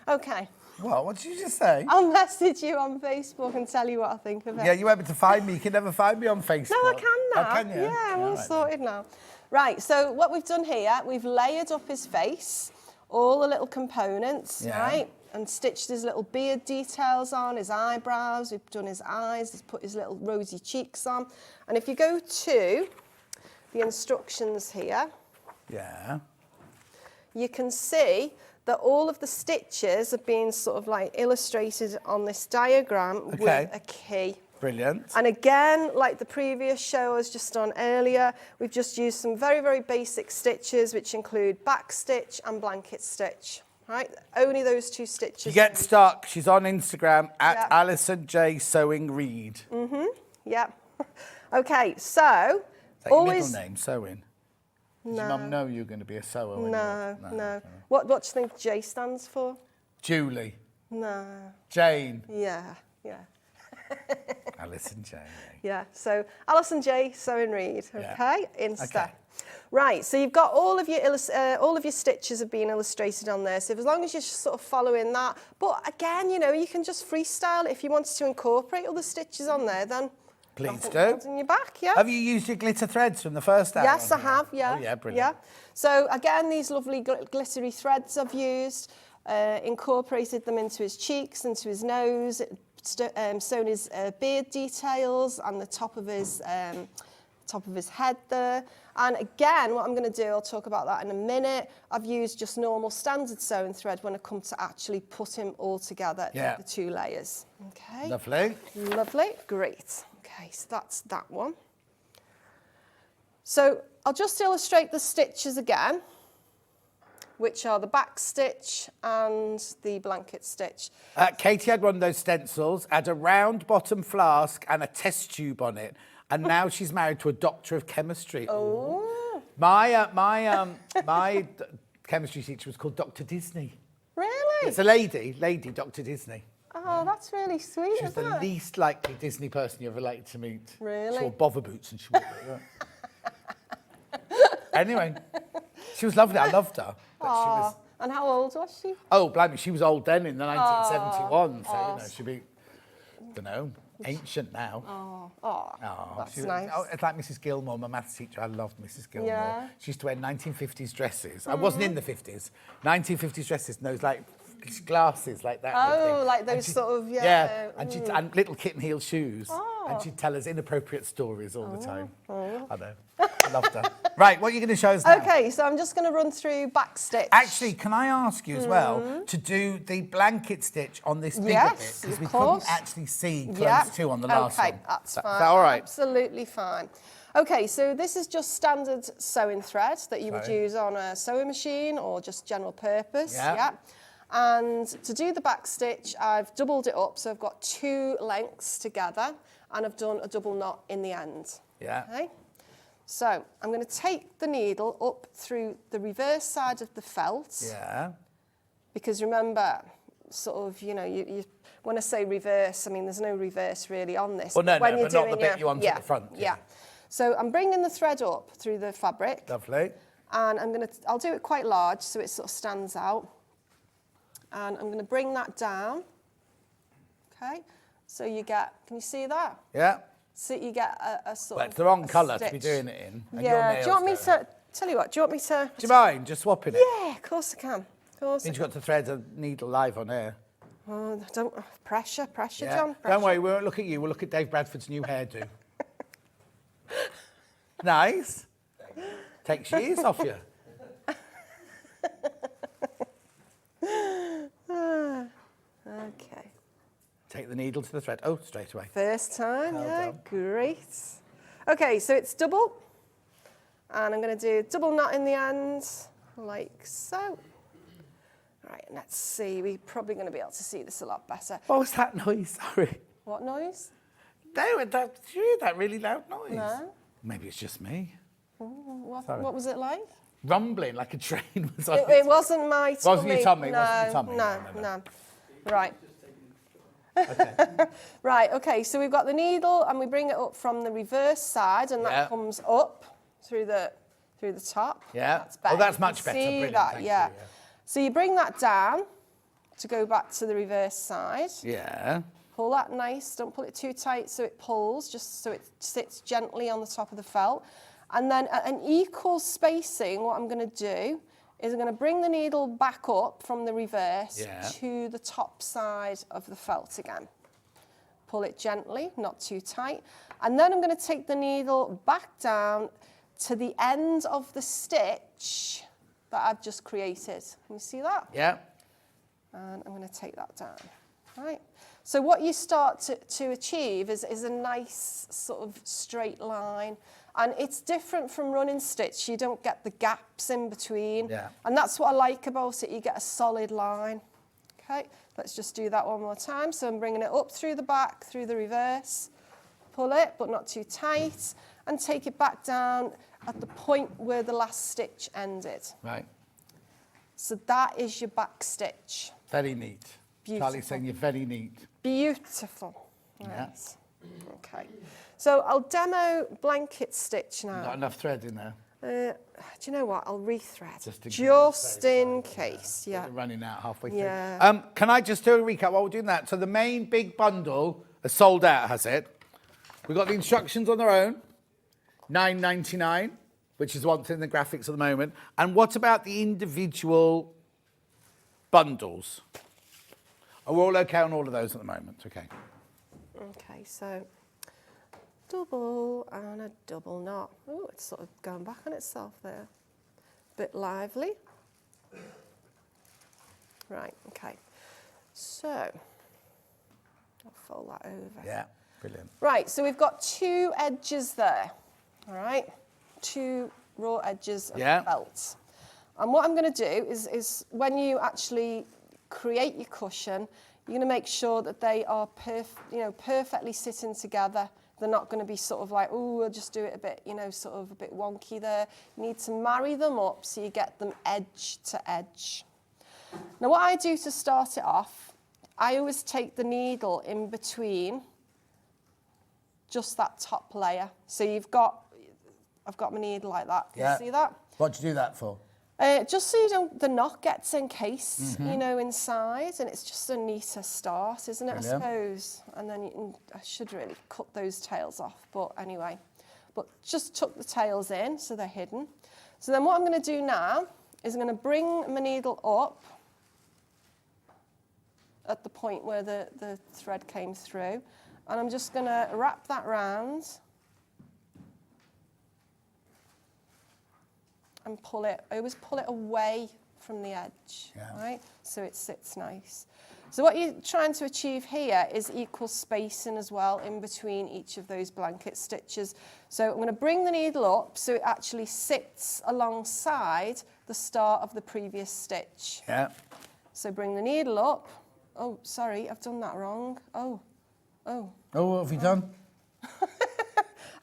Okay. What did you just say? I'll message you on Facebook and tell you what I think of it. Yeah, you won't be able to find me. You can never find me on Facebook. No, I can now. Oh, can you? Yeah, I'm all sorted now. Right, so what we've done here, we've layered up his face, all the little components, right? And stitched his little beard details on, his eyebrows, we've done his eyes, he's put his little rosy cheeks on. And if you go to the instructions here, you can see that all of the stitches are being sort of like illustrated on this diagram with a key. Brilliant. And again, like the previous show I was just on earlier, we've just used some very, very basic stitches, which include back stitch and blanket stitch. Right? Only those two stitches. You get stuck. She's on Instagram at Alison J Sewing Reid. Yeah. Okay, so is that your middle name, Sewing? Does your mum know you're going to be a sewer? No. What do you think J stands for? Julie. No. Jane. Yeah. Alison J. Yeah, so Alison J Sewing Reid, okay? Insta. Okay. Right, so you've got all of your stitches have been illustrated on there. So as long as you're just sort of following that, but again, you know, you can just freestyle it. If you wanted to incorporate all the stitches on there, then please do. In your back, yeah. Have you used your glitter threads from the first hour? Yes, I have. Yeah. Oh, yeah, brilliant. Yeah. So again, these lovely glittery threads I've used, incorporated them into his cheeks, into his nose, sewn his beard details and the top of his head there. And again, what I'm going to do, I'll talk about that in a minute. I've used just normal standard sewing thread when I come to actually put him all together, the two layers. Okay. Lovely. Lovely. Great. Okay, so that's that one. So I'll just illustrate the stitches again, which are the back stitch and the blanket stitch. Katie had one of those stencils, had a round bottom flask and a test tube on it. And now she's married to a doctor of chemistry. Oh. My chemistry teacher was called Dr. Disney. Really? It's a lady, Dr. Disney. Oh, that's really sweet. She was the least likely Disney person you ever liked to meet. Really? She wore bother boots and she wore Anyway, she was lovely. I loved her. But she was... And how old was she? Oh, blimey, she was old then in the 1971. So, you know, she'd be, I don't know, ancient now. That's nice. It's like Mrs. Gilmore, my maths teacher. I loved Mrs. Gilmore. Yeah. She used to wear 1950s dresses. I wasn't in the 50s. 1950s dresses, and those like glasses like that. Oh, like those sort of, Yeah, and little kitten heel shoes. And she'd tell us inappropriate stories all the time. I know. I loved her. Right, what are you going to show us now? Okay, so I'm just going to run through back stitch. Actually, can I ask you as well to do the blanket stitch on this bigger bit? Because we couldn't actually see close to on the last one. Okay, that's fine. Is that all right? Absolutely fine. Okay, so this is just standard sewing thread that you would use on a sewing machine or just general purpose. Yeah. And to do the back stitch, I've doubled it up, so I've got two lengths together, and I've done a double knot in the end. Yeah. Okay. So I'm going to take the needle up through the reverse side of the felt. Yeah. Because remember, sort of, you know, you when I say reverse, I mean there's no reverse really on this. Well, but not the bit you want at the front. Yeah. So I'm bringing the thread up through the fabric. Lovely. And I'll do it quite large so it sort of stands out. and I'm going to bring that down. Okay, so you get, can you see that? Yeah. So you get a sort Well, of it's the wrong a colour to stitch. be doing it in. And Yeah, do you want me to, tell you what, do you want me to? Do you mind just swapping it? Yeah, of course I can. Of course I Means can. you've got to thread a needle live on air. Oh, don't, pressure, Yeah. John, pressure. Don't worry, we won't look at you, we'll look at Dave Bradford's new hairdo. Nice. Takes years off you. Okay. Take the needle to the thread. Oh, straight away. First time, Well yeah, done. great. Okay, so it's double. And I'm going to do double knot in the end, like so. Right, let's see. We're probably going to be able to see this a lot better. What was that noise? Sorry. What noise? Did you hear that really loud noise? No. Maybe it's just me. What was it like? Rumbling like a train was on It wasn't my tummy. Wasn't your tummy, No, wasn't your tummy. no. Right. Right, okay, so we've got the needle and we bring it up from the reverse side and that comes up through the top. Yeah. That's better. Oh, that's You much can better. See Brilliant. that, Thank yeah. you, yeah. So you bring that down to go back to the reverse side. Yeah. Pull that nice, don't pull it too tight so it pulls, just so it sits gently on the top of the felt. And then at an equal spacing, what I'm going to do is I'm going to bring the needle back up from the reverse to the top side of the felt again. Pull it gently, not too tight. And then I'm going to take the needle back down to the end of the stitch that I've just created. Can you see that? Yeah. And I'm going to take that down. Right. So what you start to achieve is a nice sort of straight line. And it's different from running stitch. You don't get the gaps in between. Yeah. And that's what I like about it. You get a solid line. Okay, let's just do that one more time. So I'm bringing it up through the back, through the reverse. Pull it, but not too tight. And take it back down at the point where the last stitch ended. Right. So that is your back stitch. Very neat. Beautiful. Charlie's saying you're very neat. Beautiful. Yeah. Right. Okay. So I'll demo blanket stitch now. Not enough thread in there. Do you know what? I'll rethread. Just in case. Yeah. We're running out halfway through. Yeah. Can I just do a recap while we're doing that? So the main big bundle is sold out, has it? We've got the instructions on their own, $9.99, which is what's in the graphics at the moment. And what about the individual bundles? Are we all okay on all of those at the moment? Okay. Okay, so double and a double knot. Oh, it's sort of going back on itself there. Bit lively. Right, okay. So I'll fold that over. Yeah, brilliant. Right, so we've got two edges there. All right, two raw edges of the felt. And what I'm going to do is when you actually create your cushion, you're going to make sure that they are perfectly sitting together. They're not going to be sort of like, oh, we'll just do it a bit, sort of a bit wonky there. You need to marry them up so you get them edge to edge. Now, what I do to start it off, I always take the needle in between just that top layer. So I've got my needle like that. Can you see that? What do you do that for? Just so the knot gets encased, inside, and it's just a neater start, isn't it, I suppose? And then I should really cut those tails off, but anyway. But just tuck the tails in so they're hidden. So then what I'm going to do now is I'm going to bring my needle up at the point where the thread came through, and I'm just going to wrap that round and pull it. I always pull it away from the edge, right? So it sits nice. So what you're trying to achieve here is equal spacing as well in between each of those blanket stitches. So I'm going to bring the needle up so it actually sits alongside the start of the previous stitch. Yeah. So bring the needle up. Oh, sorry, I've done that wrong. Oh. Oh, what have you done?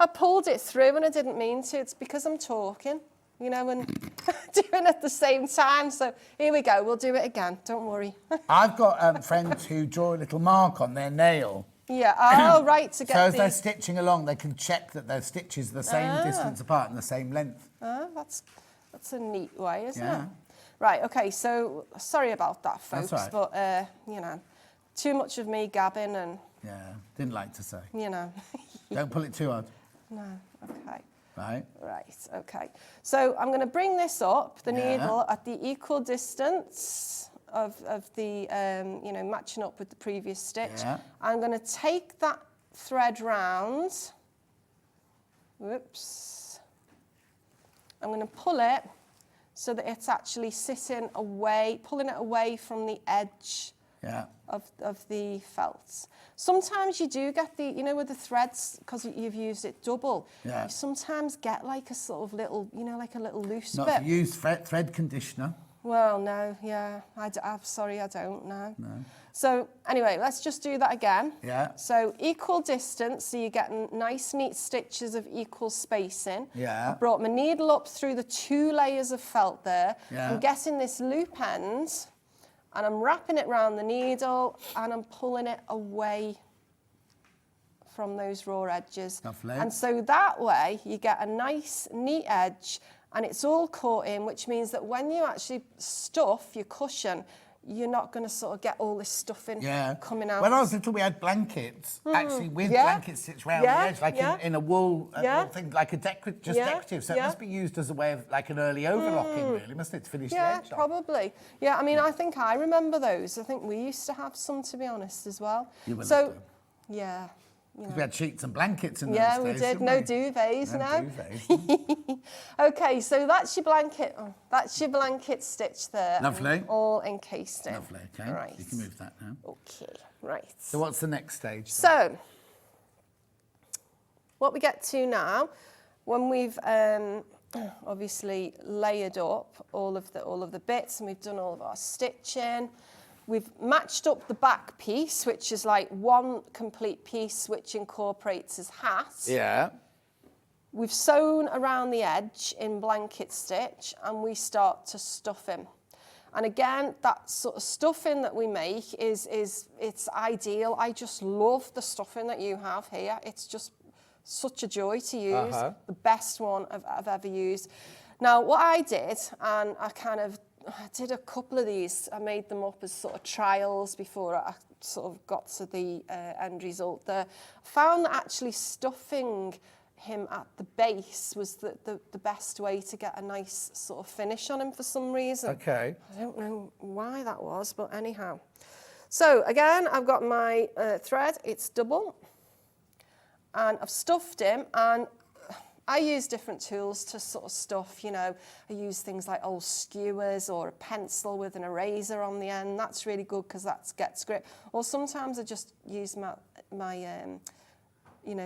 I pulled it through and I didn't mean to. It's because I'm talking, and doing it at the same time. So here we go. We'll do it again. Don't worry. I've got friends who draw a little mark on their nail. Yeah. Oh, right. To get so as they're stitching along, they can check that their stitches are the same distance apart and the same length. That's a neat way, isn't it? Right, okay, so sorry about that, folks, That's all right. but, you know, too much of me gabbing and, Yeah, didn't like to say. you know. Don't pull it too hard. No, okay. Right. Right, okay. So I'm going to bring this up, the Yeah. needle, at the equal distance of the, you know, matching up with the previous stitch. Yeah. I'm going to take that thread round. Whoops. I'm going to pull it so that it's actually sitting away, pulling it away from the edge Yeah. of the felt. Sometimes you do get the, you know, with the threads, because you've used it double, Yeah. you sometimes get like a sort of little, you know, like a little loose Not bit. to use thread conditioner. Well, no, yeah, I'm sorry, I don't know. No. So anyway, let's just do that again. Yeah. So equal distance, so you're getting nice neat stitches of equal spacing. Yeah. I brought my needle up through the 2 layers of felt there. Yeah. I'm getting this loop end and I'm wrapping it around the needle and I'm pulling it away from those raw edges. Lovely. And so that way you get a nice neat edge and it's all caught in, which means that when you actually stuff your cushion, you're not going to sort of get all this stuffing coming out. When I was little, we had blankets, actually with Yeah. blankets stitched round the edge, like in a wool thing, like a decorative. So it must be used as a way of like an early overlocking, really, mustn't it, to finish the edge off? Probably. Yeah, I mean, I think I remember those. I think we used to have some, to be honest, as well. You will So, have to. yeah. You know. We had sheets and blankets in those Yeah, days, we did. didn't No we? duvets, No no. duvets. Okay, so that's your blanket. Oh, that's your blanket stitch there. Lovely. All encased in. Lovely, okay. Right. You can move that now. Okay, right. So what's the next stage? So, what we get to now, when we've obviously layered up all of the bits and we've done all of our stitching, we've matched up the back piece, which is like one complete piece which incorporates his hat. Yeah. We've sewn around the edge in blanket stitch and we start to stuff him. And again, that sort of stuffing that we make it's ideal. I just love the stuffing that you have here. It's just such a joy to use, the best one I've ever used. Now, what I did, and I did a couple of these. I made them up as sort of trials before I sort of got to the end result there. I found that actually stuffing him at the base was the best way to get a nice sort of finish on him for some reason. Okay. I don't know why that was, but anyhow. So again, I've got my thread, it's double, and I've stuffed him, and I use different tools to sort of stuff, you know. I use things like old skewers or a pencil with an eraser on the end. That's really good because that gets grip. Or sometimes I just use my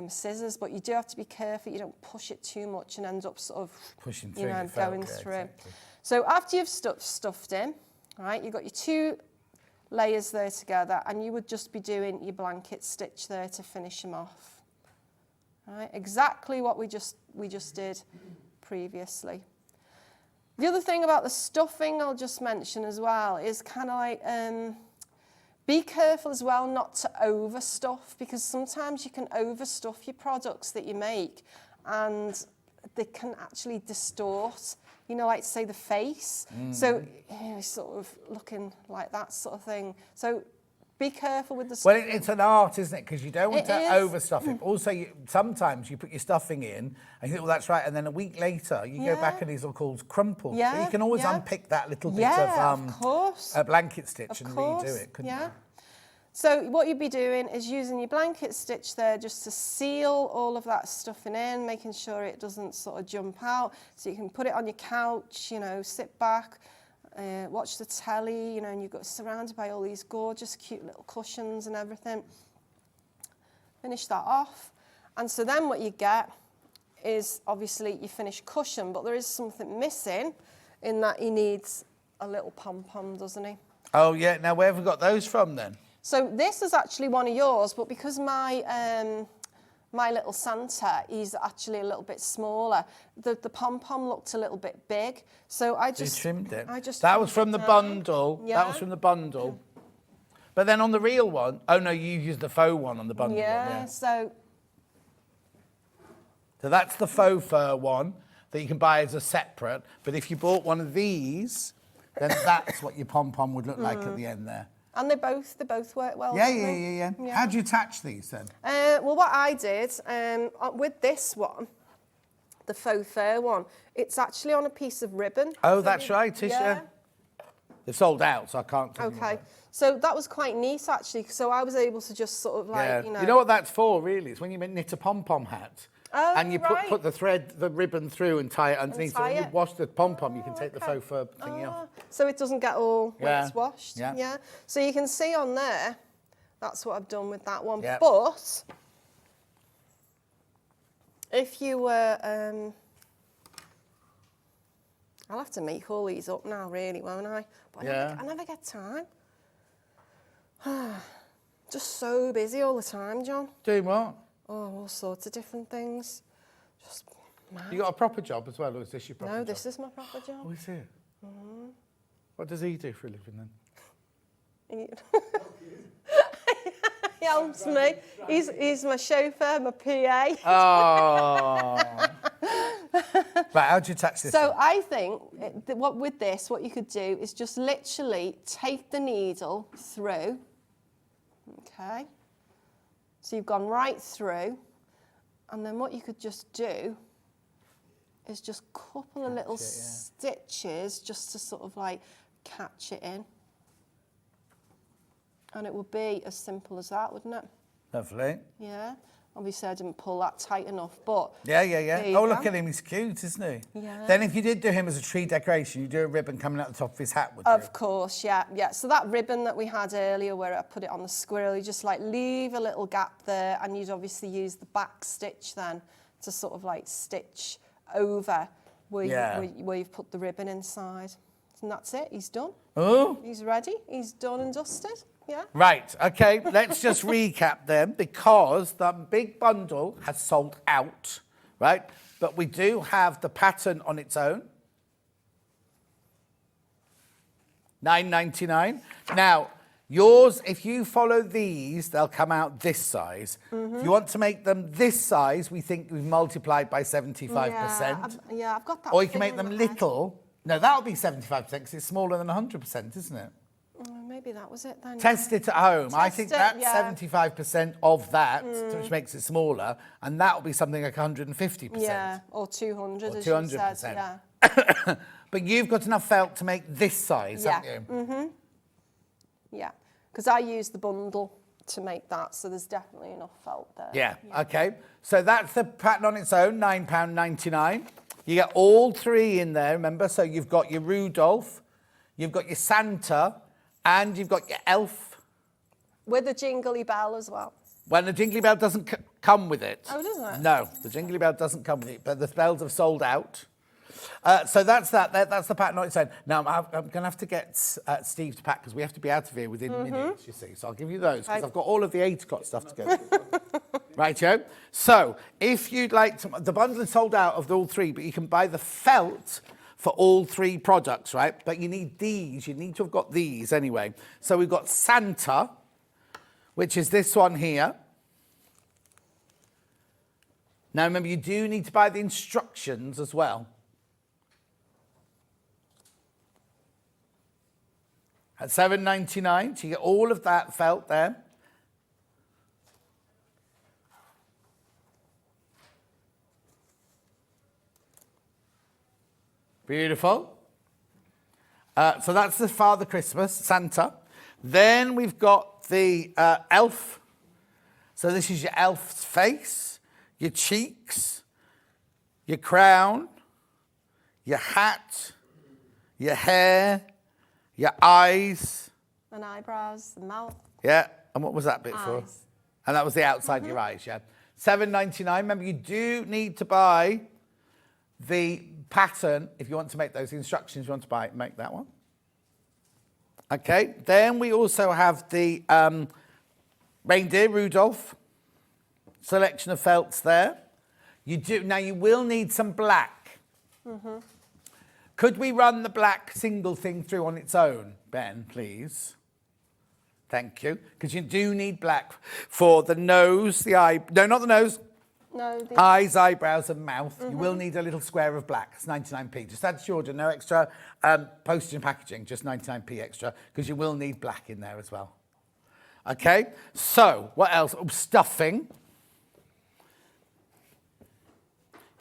scissors, but you do have to be careful you don't push it too much and end up sort of pushing through, you know, going through. Exactly. So after you've stuffed in, right, you've got your 2 layers there together, and you would just be doing your blanket stitch there to finish them off. Right, exactly what we just did previously. The other thing about the stuffing I'll just mention as well is kind of like be careful as well not to overstuff, because sometimes you can overstuff your products that you make and they can actually distort, you know, like say the face. So you know, sort of looking like that sort of thing. So be careful with the stuffing. Well, it's an art, isn't it? Because you don't want It to is. overstuff it. Also, sometimes you put your stuffing in and you think, well, that's right. And then a week later, you go back and these are called crumples. Yeah, But you can always yeah. unpick that little bit Yeah, of course. a blanket stitch Of and course, redo it, couldn't you? So what you'd be doing is using your blanket stitch there just to seal all of that stuffing in, making sure it doesn't sort of jump out. So you can put it on your couch, you know, sit back, watch the telly, you know, and you've got surrounded by all these gorgeous, cute little cushions and everything. Finish that off. And so then what you get is obviously your finished cushion, but there is something missing in that he needs a little pom-pom, doesn't he? Oh, yeah. Now, where have we got those from then? So this is actually one of yours, but because my my little Santa, he's actually a little bit smaller. The pom-pom looked a little bit big, so I just... You trimmed it? That was from the bundle. Yeah. That was from the bundle. But then on the real one, oh no, you used the faux one on the bundle one, Yeah, so... So that's the faux fur one that you can buy as a separate. But if you bought one of these, then that's what your pom-pom would look like at the end there. And they both work well. Yeah, don't yeah, they? yeah, yeah. How do you attach these then? Well, what I did with this one, the faux fur one, it's actually on a piece of ribbon. Oh, that's right, Tisha. Yeah. They've sold out, so I can't tell you Okay, about so that was quite neat actually. So I was able to just sort of like, yeah. you know. You know what that's for, really? It's when you knit a pom-pom hat. Oh, and you right. put the ribbon through and tie it underneath. So when you it. wash the pom-pom, you can take the faux fur thingy off. So it doesn't get all when Yeah. it's washed. Yeah. So you can see on there, that's what I've done with that one. Yeah. But if you were, I'll have to make all these up now, really, won't I? But I never get time. Just so busy all the time, John. Doing what? Oh, all sorts of different things. Just mad. You got a proper job as well, or is this your proper job? No, this is my proper job. Oh, is it? What does he do for a living then? He helps me. He's my chauffeur, my PA. Oh. Right, how'd you attach this? So I think with this, what you could do is just literally take the needle through. Okay. So you've gone right through, and then what you could just do is just a couple of little stitches just to sort of like catch it in. And it would be as simple as that, wouldn't it? Lovely. Yeah. Obviously, I didn't pull that tight enough, but... Yeah. Oh, look go. at him. He's cute, isn't he? Yeah. Then if you did do him as a tree decoration, you'd do a ribbon coming out the top of his hat, would you? Of course, yeah. So that ribbon that we had earlier where I put it on the squirrel, you just like leave a little gap there, and you'd obviously use the back stitch then to sort of like stitch over where you've put the ribbon inside. And that's it. He's done. Oh. He's ready. He's done and dusted. Yeah. Right, okay, let's just recap then, because the big bundle has sold out, right? But we do have the pattern on its own. $9.99. Now, yours, if you follow these, they'll come out this size. If you want to make them this size, we think we've multiplied by 75%. Yeah, I've got that. Or you can make them little. No, that'll be 75% because it's smaller than 100%, isn't it? Maybe that was it then. Test it at home. I think that's yeah. 75% of that, which makes it smaller, and that will be something like 150%. Yeah, or 200, Or as 200%. you said. Yeah. But you've got enough felt to make this size, haven't you? Mm-hmm. Yeah, because I used the bundle to make that, so there's definitely enough felt there. Yeah, okay. So that's the pattern on its own, £9.99. You get all three in there, remember? So you've got your Rudolph, you've got your Santa, and you've got your elf. With a jingly bell as well. Well, the jingly bell doesn't come with it. Oh, doesn't it? No, the jingly bell doesn't come with it, but the bells have sold out. So that's that. That's the pattern on its own. Now, I'm going to have to get Steve to pack because we have to be out of here within minutes, you see. So I'll give you those because I've got all of the 8 o'clock stuff to go through. Rightio. So if you'd like to... The bundle is sold out of all 3, but you can buy the felt for all 3 products, right? But you need these. You need to have got these anyway. So we've got Santa, which is this one here. Now, remember, you do need to buy the instructions as well. At $7.99, so you get all of that felt there. Beautiful. So that's the Father Christmas, Santa. Then we've got the elf. So this is your elf's face, your cheeks, your crown, your hat, your hair, your eyes. And eyebrows, the mouth. Yeah, and what was that bit for? And that was the outside of your eyes, yeah. $7.99. Remember, you do need to buy the pattern if you want to make those instructions. You want to make that one. Okay, then we also have the reindeer Rudolph. Selection of felts there. Now you will need some black. Could we run the black single thing through on its own, Ben, please? Thank you. Because you do need black for the nose, the eye... No, not the nose. No. Eyes, eyebrows and mouth. You will need a little square of black. It's 99p. Just add to your order. No extra postage and packaging. Just 99p extra because you will need black in there as well. Okay. So what else? Oh, stuffing.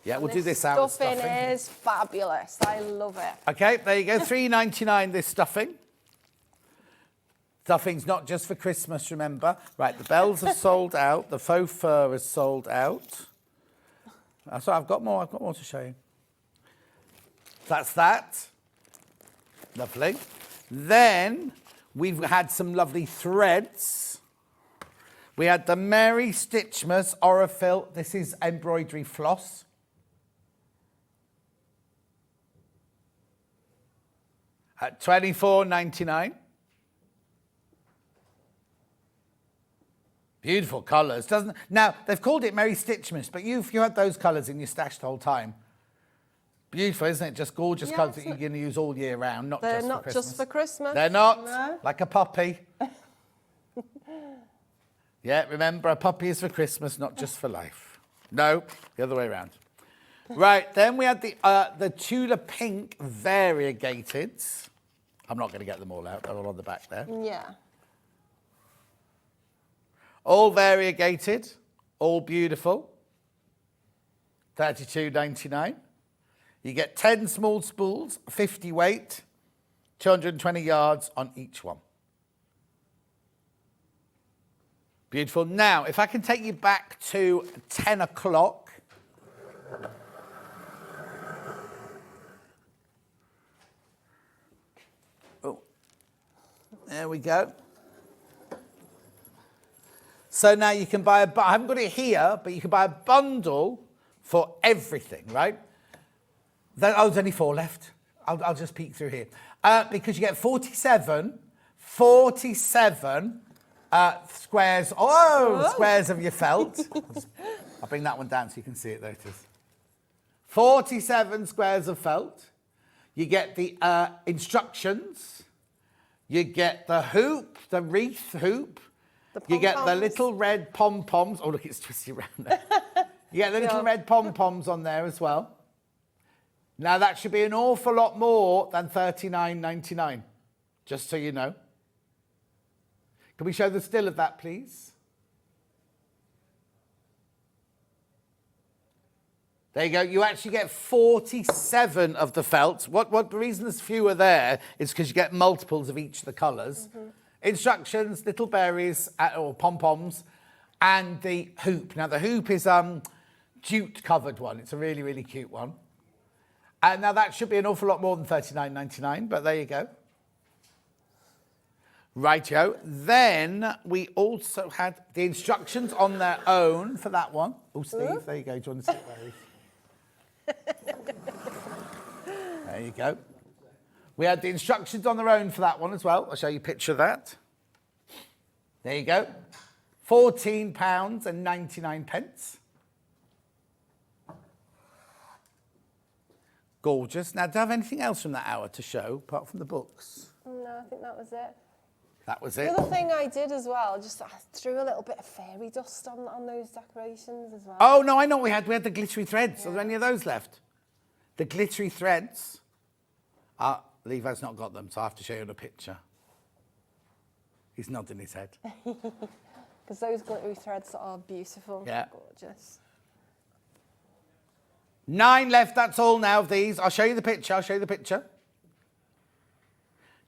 Yeah, we'll do this out. Stuffing is fabulous. I love it. Okay, there you go. $3.99 this stuffing. Stuffing's not just for Christmas, remember. Right, the bells have sold out. The faux fur has sold out. So I've got more to show you. That's that. Lovely. Then we've had some lovely threads. We had the Mary Stitchmas Aurifil. This is embroidery floss. At $24.99. Beautiful colours, doesn't it? Now, they've called it Mary Stitchmas, but you had those colours in your stash the whole time. Beautiful, isn't it? Just gorgeous colours that you're going to use all year round, not just for Christmas. They're not just for Christmas. They're not. No. Like a puppy. Yeah, remember, a puppy is for Christmas, not just for life. No, the other way around. Right, then we had the Tudor Pink variegated. I'm not going to get them all out. They're all on the back there. Yeah. All variegated, all beautiful. $32.99. You get 10 small spools, 50 weight, 220 yards on each one. Beautiful. Now, if I can take you back to 10 o'clock. Oh, there we go. So now you can buy I haven't got it here, but you can buy a bundle for everything, right? There's only 4 left. I'll just peek through here. Because you get 47 squares, squares of your felt. I'll bring that one down so you can see it, there it is. 47 squares of felt. You get the instructions. You get the hoop, the wreath hoop. You get the little red pom-poms. Oh, look, it's twisty around there. You get the little red pom-poms on there as well. Now, that should be an awful lot more than $39.99, just so you know. Can we show the still of that, please? There you go. You actually get 47 of the felts. The reason there's fewer there is because you get multiples of each of the colours. Instructions, little berries or pom-poms, and the hoop. Now, the hoop is jute-covered one. It's a really, really cute one. And now that should be an awful lot more than $39.99, but there you go. Rightio. Then we also had the instructions on their own for that one. Oh, Steve, there you go. Do you want to sit there you go. We had the instructions on their own for that one as well. I'll show you a picture of that. There you go. £14.99. Gorgeous. Now, do I have anything else from that hour to show, apart from the books? No, I think that was it. That was it. The other thing I did as well, I threw a little bit of fairy dust on those decorations as well. Oh, no, I know we had the glittery threads. Yeah. Are there any of those left? The glittery threads. Levi's not got them, so I have to show you the picture. He's nodding his head. Because those glittery threads are beautiful. Yeah. Gorgeous. 9 left, that's all now of these. I'll show you the picture.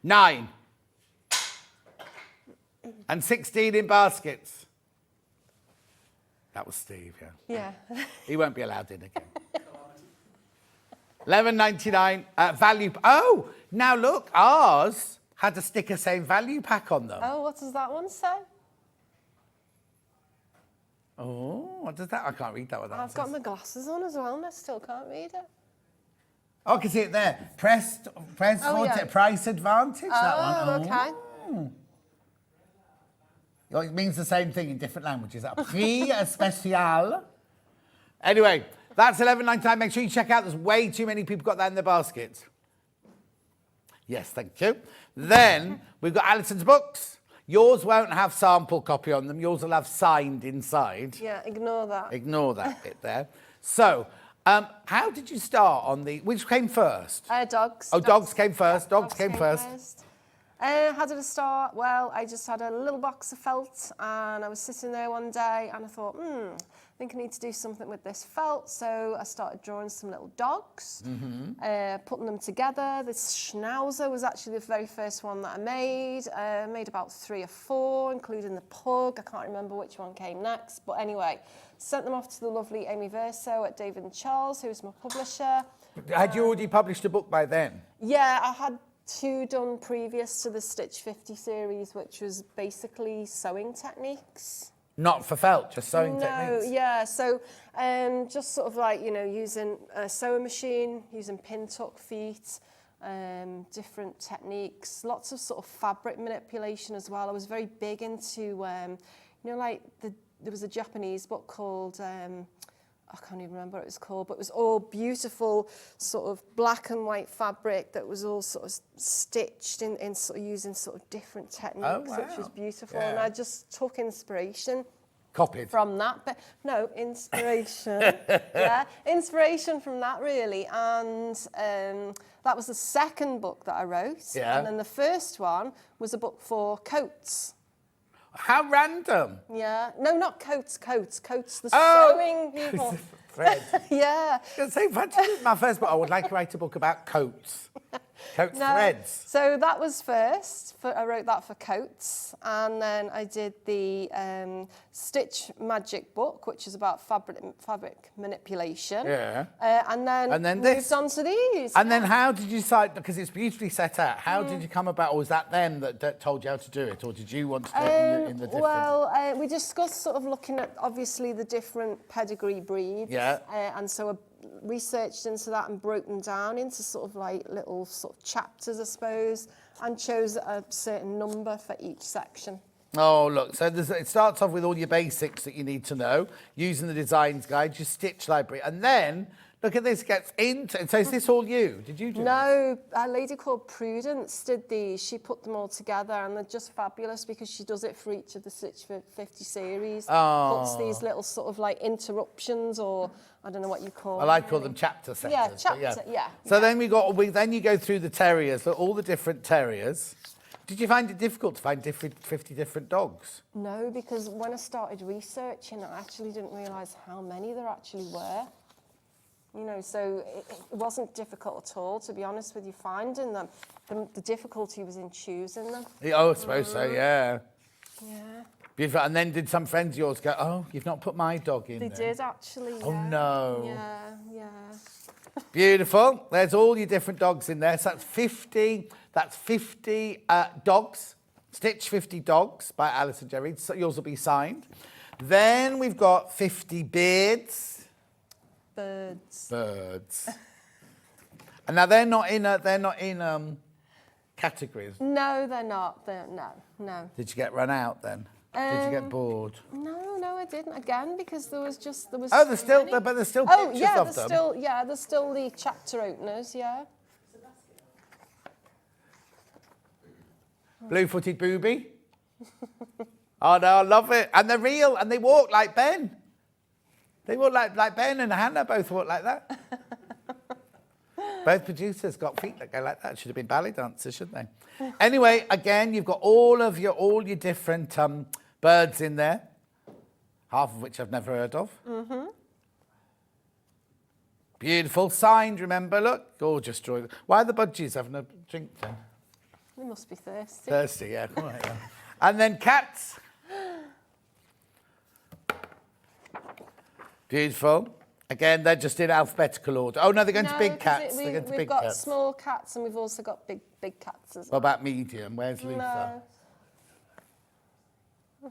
9. And 16 in baskets. That was Steve, yeah. Yeah. He won't be allowed in again. $11.99 value. Oh, now look, ours had a sticker saying value pack on them. Oh, what does that one say? Oh, what does that? I can't read that. I've got my glasses on as well, and I still can't read it. Oh, I can see it there. Price advantage. That one. Okay. Oh, it means the same thing in different languages. Prix spécial. Anyway, that's $11.99. Make sure you check out. There's way too many people got that in their baskets. Yes, thank you. Then we've got Alison's books. Yours won't have sample copy on them. Yours will have signed inside. Yeah, ignore that. Ignore that bit there. So, how did you start on the... Which came first? Dogs. Oh, dogs came first. Dogs came first. How did I start? Well, I just had a little box of felt and I was sitting there one day and I thought, I think I need to do something with this felt. So I started drawing some little dogs, putting them together. This schnauzer was actually the very first one that I made. I made about 3 or 4, including the pug. I can't remember which one came next. But anyway, sent them off to the lovely Amy Verso at David and Charles, who's my publisher. Had you already published a book by then? Yeah, I had 2 done previous to the Stitch 50 series, which was basically sewing techniques. Not for felt, just sewing techniques? No, yeah. So just sort of like, using a sewing machine, using pin tuck feet, different techniques, lots of sort of fabric manipulation as well. I was very big into, there was a Japanese book called... I can't even remember what it was called, but it was all beautiful sort of black and white fabric that was all sort of stitched in sort of using sort of different techniques, which was beautiful. Yeah. And I just took inspiration. Copied. From that, but no, inspiration. Yeah, inspiration from that really. And that was the second book that I wrote. Yeah. And then the first one was a book for coats. How random. Yeah. No, not coats, the sewing people. Threads. Yeah. My first book, I would like to write a book about coats. Coats threads. So that was first. I wrote that for coats. And then I did the Stitch Magic book, which is about fabric manipulation. Yeah. And then moved on to these. And then how did you decide, because it's beautifully set out, how did you come about, or was that them that told you how to do it, or did you want to do it in the different... Well, we discussed sort of looking at, obviously, the different pedigree breeds. Yeah. And so I researched into that and broke them down into sort of like little sort of chapters, I suppose, and chose a certain number for each section. Oh, look, so it starts off with all your basics that you need to know, using the designs guide, your stitch library, and then, look at this, gets into... So is this all you? Did you do No, a lady called Prudence did these. She put them all together, and they're just fabulous because she does it for each of the Stitch 50 series. Oh. Puts these little sort of like interruptions, or I don't know what you call them. Well, I call them chapter sectors. Yeah, chapter, yeah. So then then you go through the terriers, all the different terriers. Did you find it difficult to find 50 different dogs? No, because when I started researching, I actually didn't realise how many there actually were. So it wasn't difficult at all, to be honest with you, finding them. The difficulty was in choosing them. Oh, I suppose so, yeah. Yeah. Beautiful. And then did some friends of yours go, oh, you've not put my dog in They there? did, actually, yeah. Oh, no. Yeah. Beautiful. There's all your different dogs in there. So that's 50 dogs. Stitch 50 dogs by Alison Reid. So yours will be signed. Then we've got 50 beards. Birds. And now they're not in categories. No, they're not. No. Did you get run out then? Did you get bored? No, I didn't. Again, because there was. Oh, there's still pictures of them. There's still the chapter openers. Yeah. Blue-footed booby. Oh no, I love it. And they're real, and they walk like Ben. They walk like Ben and Hannah both walk like that. Both producers got feet that go like that. Should have been ballet dancers, shouldn't they? Anyway, again, you've got all your different birds in there, half of which I've never heard of. Mm-hmm. Beautiful. Signed, remember, look. Gorgeous drawing. Why are the budgies having a drink then? They must be thirsty. Thirsty, yeah. All right, yeah. And then cats. Beautiful. Again, they're just in alphabetical order. Oh, no, they're going to big cats. We've got small cats and we've also got big cats as well. What about medium? Where's Luther?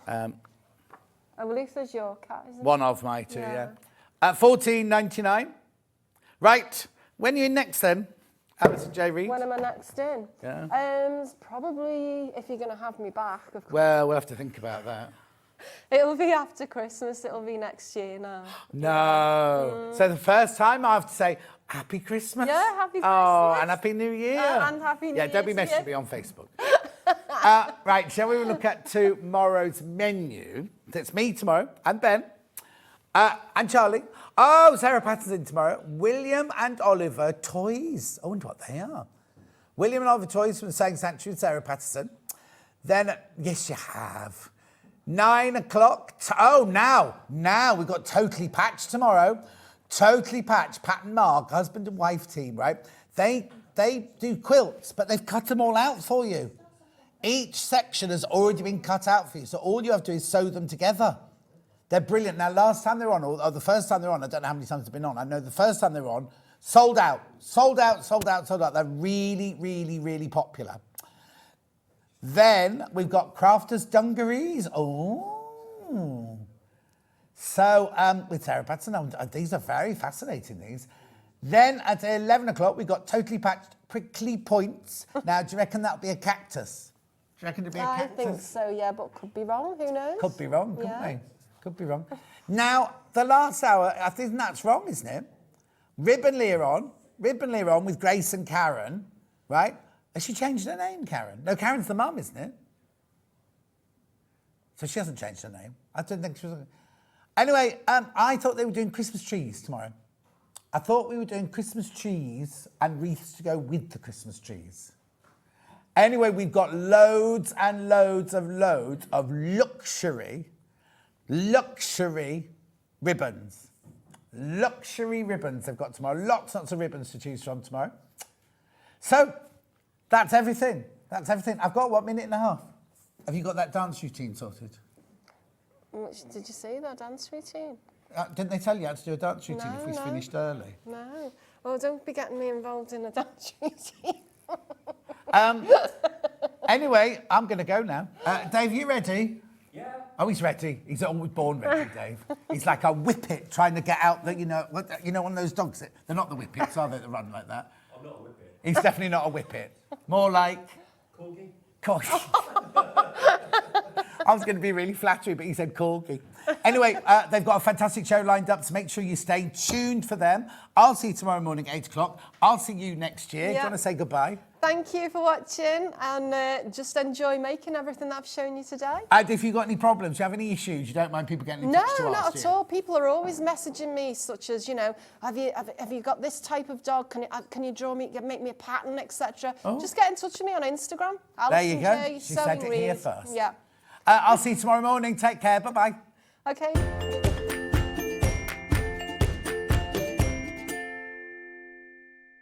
No. Luther's your cat, isn't it? One of my two, yeah. $14.99. Right. When are you in next then? Alison Reid? When am I next in? Yeah. Probably if you're going to have me back, of course. Well, we'll have to think about that. It'll be after Christmas. It'll be next year now. No. So the first time I have to say, Happy Christmas. Yeah, Happy Christmas. Oh, and Happy New Year. And Happy New Year. Yeah, don't be messaging me on Facebook. Right, shall we look at tomorrow's menu? It's me tomorrow, and Ben, and Charlie. Oh, Sarah Patterson's in tomorrow. William and Oliver Toys. I wonder what they are. William and Oliver Toys from the Sewing Sanctuary with Sarah Patterson. Then, yes, you have. 9 o'clock. Now we've got Totally Patched tomorrow. Totally Patched, Pat and Mark, husband and wife team, right? They do quilts, but they've cut them all out for you. Each section has already been cut out for you, so all you have to do is sew them together. They're brilliant. Now, last time they were on, or the first time they were on, I don't know how many times they've been on. I know the first time they were on, sold out. They're really, really, really popular. Then we've got Crafters Dungarees. Oh. So, with Sarah Patterson, these are very fascinating, these. Then at 11 o'clock, we've got Totally Patched Prickly Points. Now, do you reckon that'll be a cactus? Do you reckon it'll be a cactus? I think so, yeah, but could be wrong. Who knows? Could be wrong, couldn't we? Could be wrong. Now, the last hour, I think that's wrong, isn't it? Ribbonly are on with Grace and Karen, right? Has she changed her name, Karen? No, Karen's the mum, isn't it? So she hasn't changed her name. I don't think she was... Anyway, I thought they were doing Christmas trees tomorrow. I thought we were doing Christmas trees and wreaths to go with the Christmas trees. Anyway, we've got loads and loads of luxury ribbons. Luxury ribbons they've got tomorrow. Lots of ribbons to choose from tomorrow. So, that's everything. I've got, what, minute and a half? Have you got that dance routine sorted? Did you see that dance routine? Didn't they tell you how to do a dance routine if we finished early? No. Oh, don't be getting me involved in a dance routine. Anyway, I'm going to go now. Dave, you ready? Yeah. Oh, he's ready. He's always born ready, Dave. He's like a whippet trying to get out the, one of those dogs. They're not the whippets, are they, that run like that? I'm not a whippet. He's definitely not a whippet. More like... Corgi. I was going to be really flattery, but he said corgi. Anyway, they've got a fantastic show lined up, so make sure you stay tuned for them. I'll see you tomorrow morning, 8 o'clock. I'll see you next year. Do you want to say goodbye? Thank you for watching, and just enjoy making everything that I've shown you today. And if you've got any problems, you have any issues, you don't mind people getting in touch to ask you? No, not at all. People are always messaging me, such as, have you got this type of dog? Can you draw me, make me a pattern, etc. Oh. Just get in touch with me on Instagram. Alison, there you go. She said it here first. Yeah. I'll see you tomorrow morning. Take care. Bye-bye. Okay.